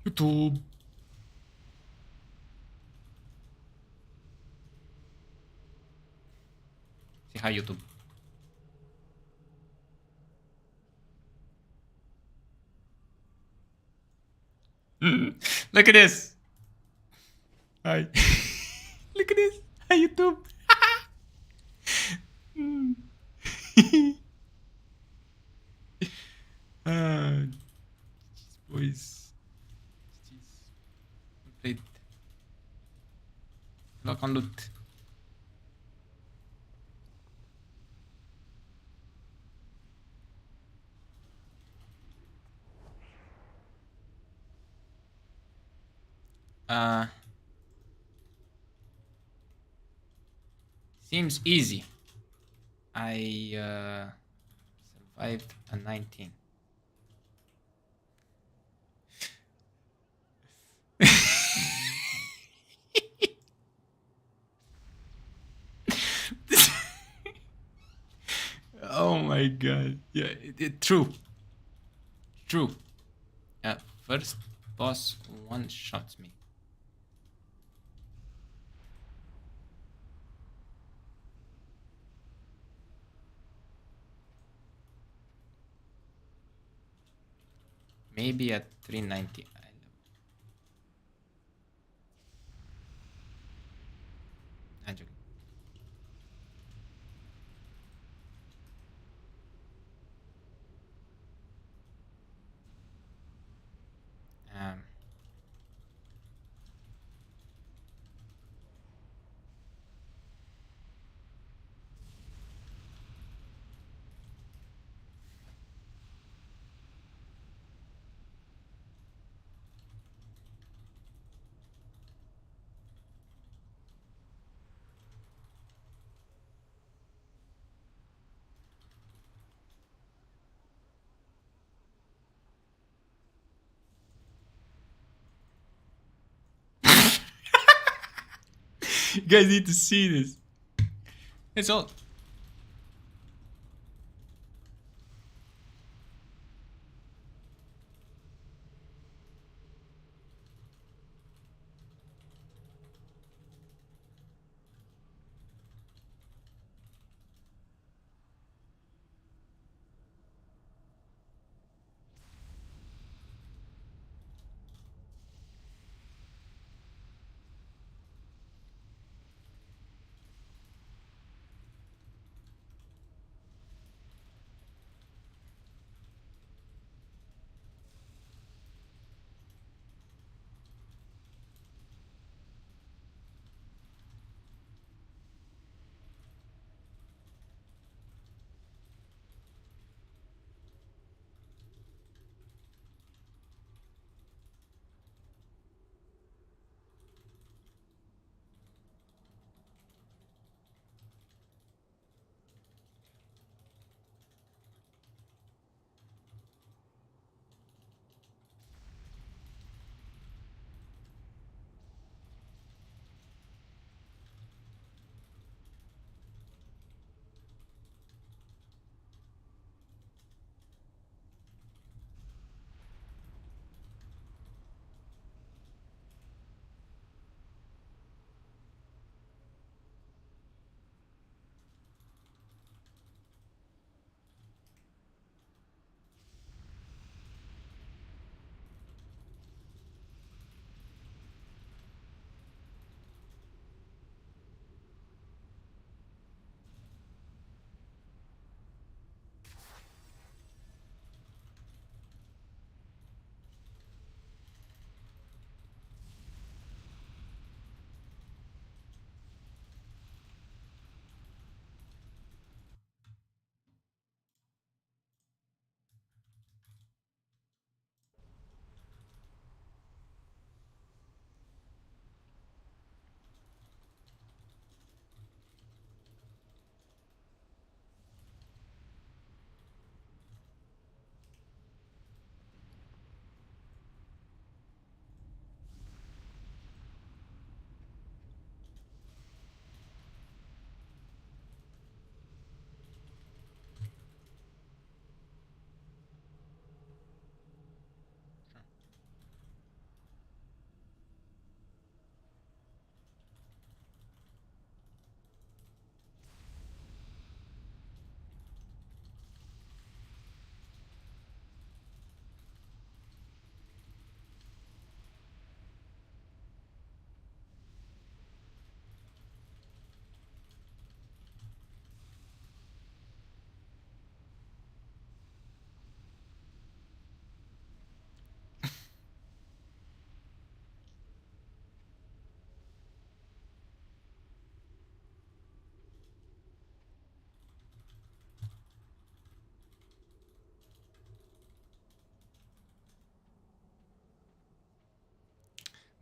YouTube. Say hi, YouTube. Look at this. Hi. Look at this. Hi, YouTube. Boys. Complete. Lock on loot. Seems easy. I survived a 19. Oh my god. Yeah, true. True. First boss one shots me. Maybe at 390. I'm joking. Um, you guys need to see this. It's all.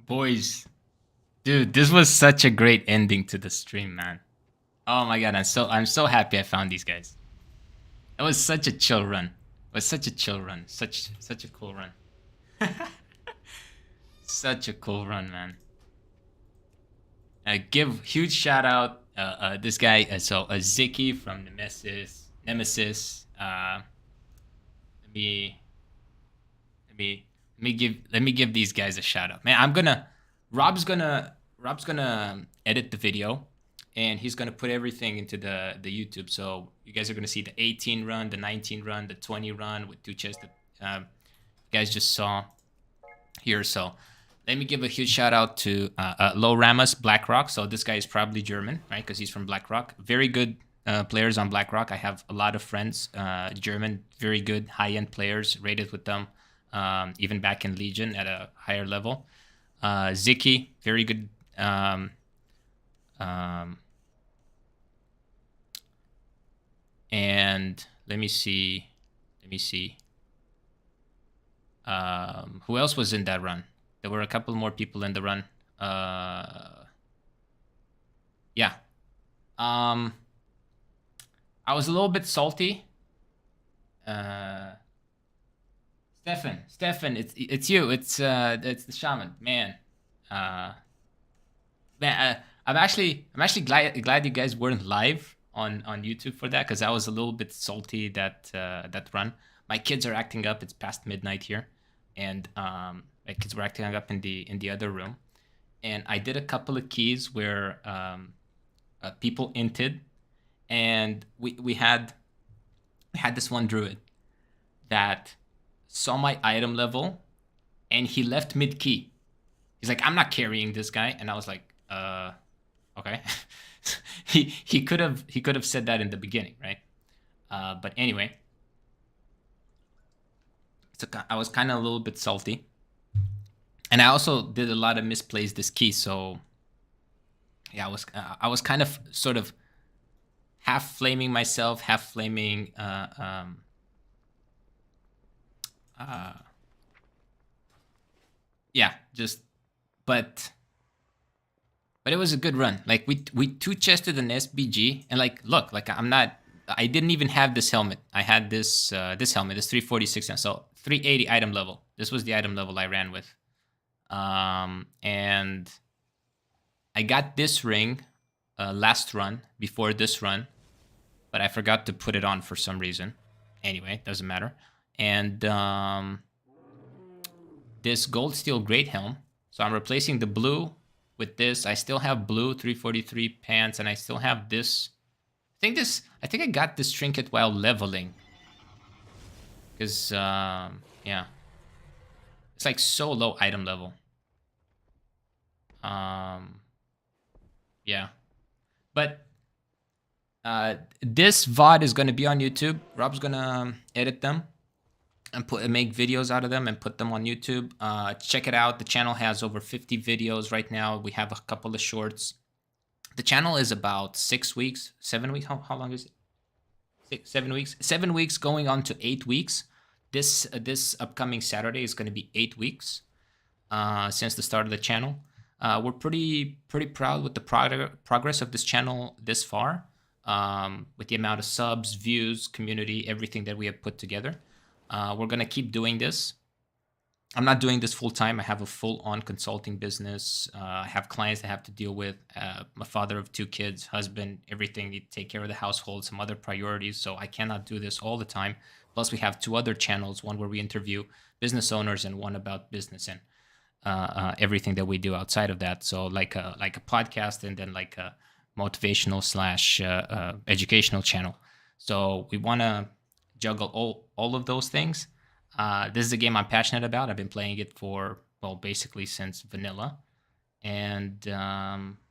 Boys, dude, this was such a great ending to the stream, man. Oh my god, I'm so happy I found these guys. It was such a chill run. It was such a chill run. Such a cool run. Such a cool run, man. Give huge shout out this guy. Ziki from Nemesis. Let me give these guys a shout out, man. Rob's gonna edit the video, and he's gonna put everything into the YouTube. So you guys are gonna see the 18 run, the 19 run, the 20 run with two chests that you guys just saw here. So let me give a huge shout out to Low Ramas BlackRock. So this guy is probably German, right? Because he's from BlackRock. Very good players on BlackRock. I have a lot of friends, German, very good high-end players, rated with them, even back in Legion at a higher level. Ziki, very good. And let me see. Who else was in that run? There were a couple more people in the run. Yeah. I was a little bit salty. Stefan, it's you. It's the shaman, man. I'm actually glad you guys weren't live on YouTube for that, because I was a little bit salty that run. My kids are acting up. It's past midnight here, and my kids were acting up in the other room, and I did a couple of keys where people inted, and we had this one druid that saw my item level, and he left mid key. He's like, I'm not carrying this guy, and I was like, okay. he could have said that in the beginning, right? But anyway, so I was kind of a little bit salty. And I also did a lot of misplays this key, so yeah, I was kind of sort of half flaming myself, half flaming yeah, just but it was a good run. Like we two chested an SBG, and like look, like I didn't even have this helmet. I had this helmet, this 346 now, so 380 item level. This was the item level I ran with. And I got this ring last run before this run, but I forgot to put it on for some reason. Anyway, doesn't matter. And this gold steel great helm. So I'm replacing the blue with this. I still have blue 343 pants, and I still have this. I think I got this trinket while leveling. Because yeah. It's like so low item level. Yeah. But this VOD is going to be on YouTube. Rob's going to edit them and make videos out of them and put them on YouTube. Check it out. The channel has over 50 videos right now. We have a couple of shorts. The channel is about 6 weeks, 7 weeks. How long is it? 7 weeks. 7 weeks going on to 8 weeks. This upcoming Saturday is going to be 8 weeks since the start of the channel. We're pretty proud with the progress of this channel this far, with the amount of subs, views, community, everything that we have put together. We're going to keep doing this. I'm not doing this full time. I have a full-on consulting business. I have clients I have to deal with. I'm a father of 2 kids, husband, everything. You take care of the household, some other priorities. So I cannot do this all the time. Plus, we have 2 other channels, one where we interview business owners and one about business and everything that we do outside of that. So like a podcast, and then like a motivational / educational channel. So we want to juggle all of those things. This is a game I'm passionate about. I've been playing it for, well, basically since vanilla. And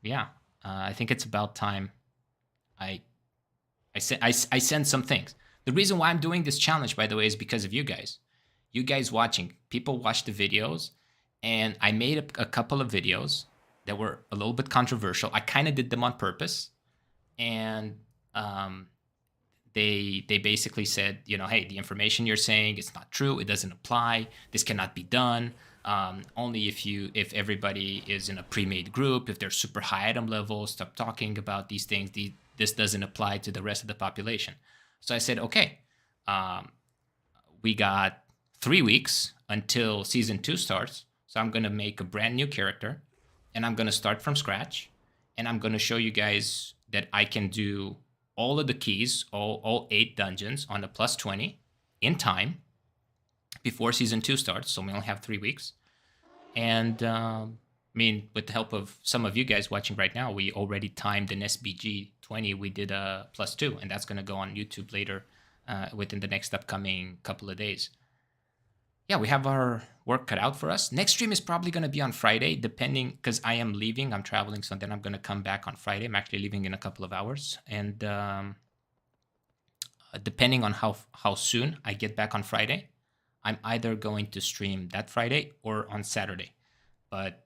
yeah, I think it's about time I send some things. The reason why I'm doing this challenge, by the way, is because of you guys. You guys watching. People watch the videos. And I made a couple of videos that were a little bit controversial. I kind of did them on purpose. And they basically said, you know, hey, the information you're saying is not true. It doesn't apply. This cannot be done. Only if everybody is in a pre-made group, if they're super high item level, stop talking about these things. This doesn't apply to the rest of the population. So I said, okay, we got 3 weeks until season 2 starts. So I'm gonna make a brand new character, and I'm gonna start from scratch, and I'm gonna show you guys that I can do all of the keys, all 8 dungeons on a +20 in time before season 2 starts. So we only have 3 weeks. And I mean, with the help of some of you guys watching right now, we already timed an SBG 20. We did a +2, and that's going to go on YouTube later within the next upcoming couple of days. Yeah, we have our work cut out for us. Next stream is probably going to be on Friday, depending, because I am leaving. I'm traveling, so then I'm going to come back on Friday. I'm actually leaving in a couple of hours. And depending on how soon I get back on Friday, I'm either going to stream that Friday or on Saturday. But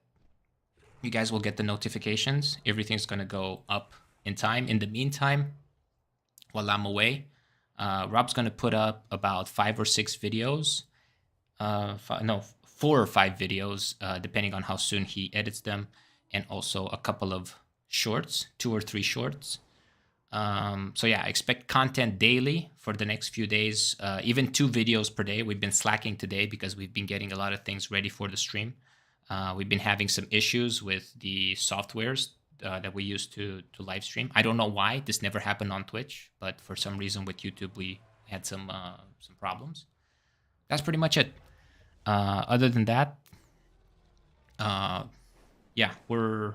you guys will get the notifications. Everything's going to go up in time. In the meantime, while I'm away, Rob's going to put up about 5 or 6 videos. 4 or 5 videos, depending on how soon he edits them. And also a couple of shorts, 2 or 3 shorts. So yeah, expect content daily for the next few days, even 2 videos per day. We've been slacking today because we've been getting a lot of things ready for the stream. We've been having some issues with the softwares that we use to live stream. I don't know why. This never happened on Twitch, but for some reason with YouTube, we had some problems. That's pretty much it. Other than that, yeah, we're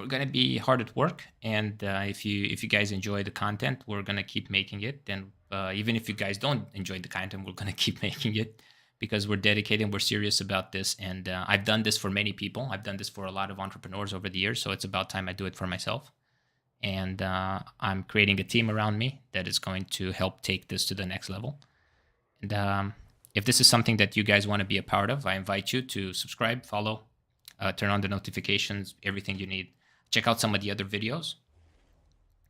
gonna be hard at work, and if you guys enjoy the content, we're gonna keep making it. And even if you guys don't enjoy the content, we're gonna keep making it because we're dedicated and we're serious about this. And I've done this for many people. I've done this for a lot of entrepreneurs over the years, so it's about time I do it for myself. And I'm creating a team around me that is going to help take this to the next level. And if this is something that you guys want to be a part of, I invite you to subscribe, follow, turn on the notifications, everything you need. Check out some of the other videos,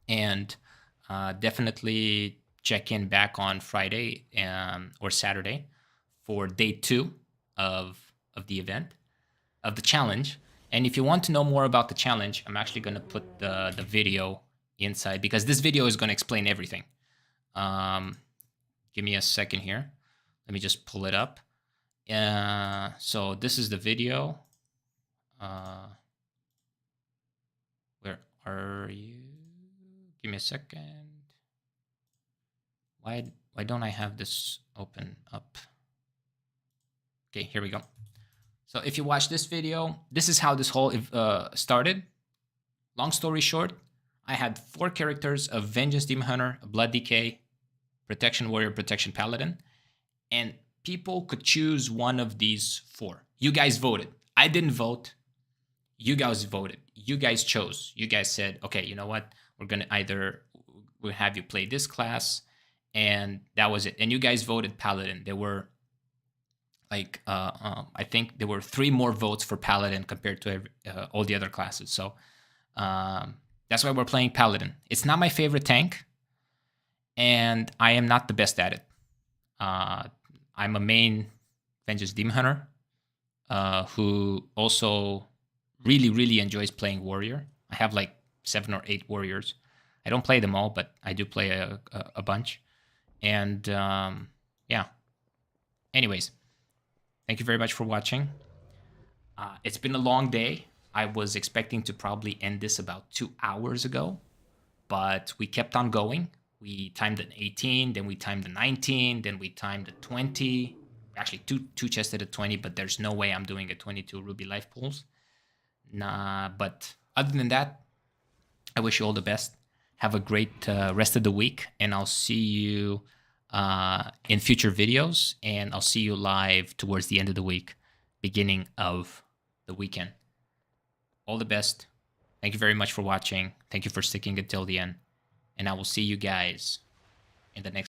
and definitely check in back on Friday or Saturday for day 2 of the event, of the challenge. And if you want to know more about the challenge, I'm actually going to put the video inside, because this video is going to explain everything. Give me a second here. Let me just pull it up. So this is the video. Where are you? Give me a second. Why don't I have this open up? Okay, here we go. So if you watch this video, this is how this whole started. Long story short, I had 4 characters of Vengeance Demon Hunter, Blood Decay, Protection Warrior, Protection Paladin, and people could choose one of these 4. You guys voted. I didn't vote. You guys voted. You guys chose. You guys said, okay, you know what? We're going to we'll have you play this class. And that was it. And you guys voted Paladin. There were like, I think there were 3 more votes for Paladin compared to all the other classes. So that's why we're playing Paladin. It's not my favorite tank, and I am not the best at it. I'm a main Vengeance Demon Hunter who also really, really enjoys playing Warrior. I have like 7 or 8 Warriors. I don't play them all, but I do play a bunch. And yeah. Anyways, thank you very much for watching. It's been a long day. I was expecting to probably end this about 2 hours ago, but we kept on going. We timed an 18, then we timed a 19, then we timed a 20. Actually, two chested at 20, but there's no way I'm doing a 22 Ruby Life Pools. Nah, but other than that, I wish you all the best. Have a great rest of the week, and I'll see you in future videos, and I'll see you live towards the end of the week, beginning of the weekend. All the best. Thank you very much for watching. Thank you for sticking until the end, and I will see you guys in the next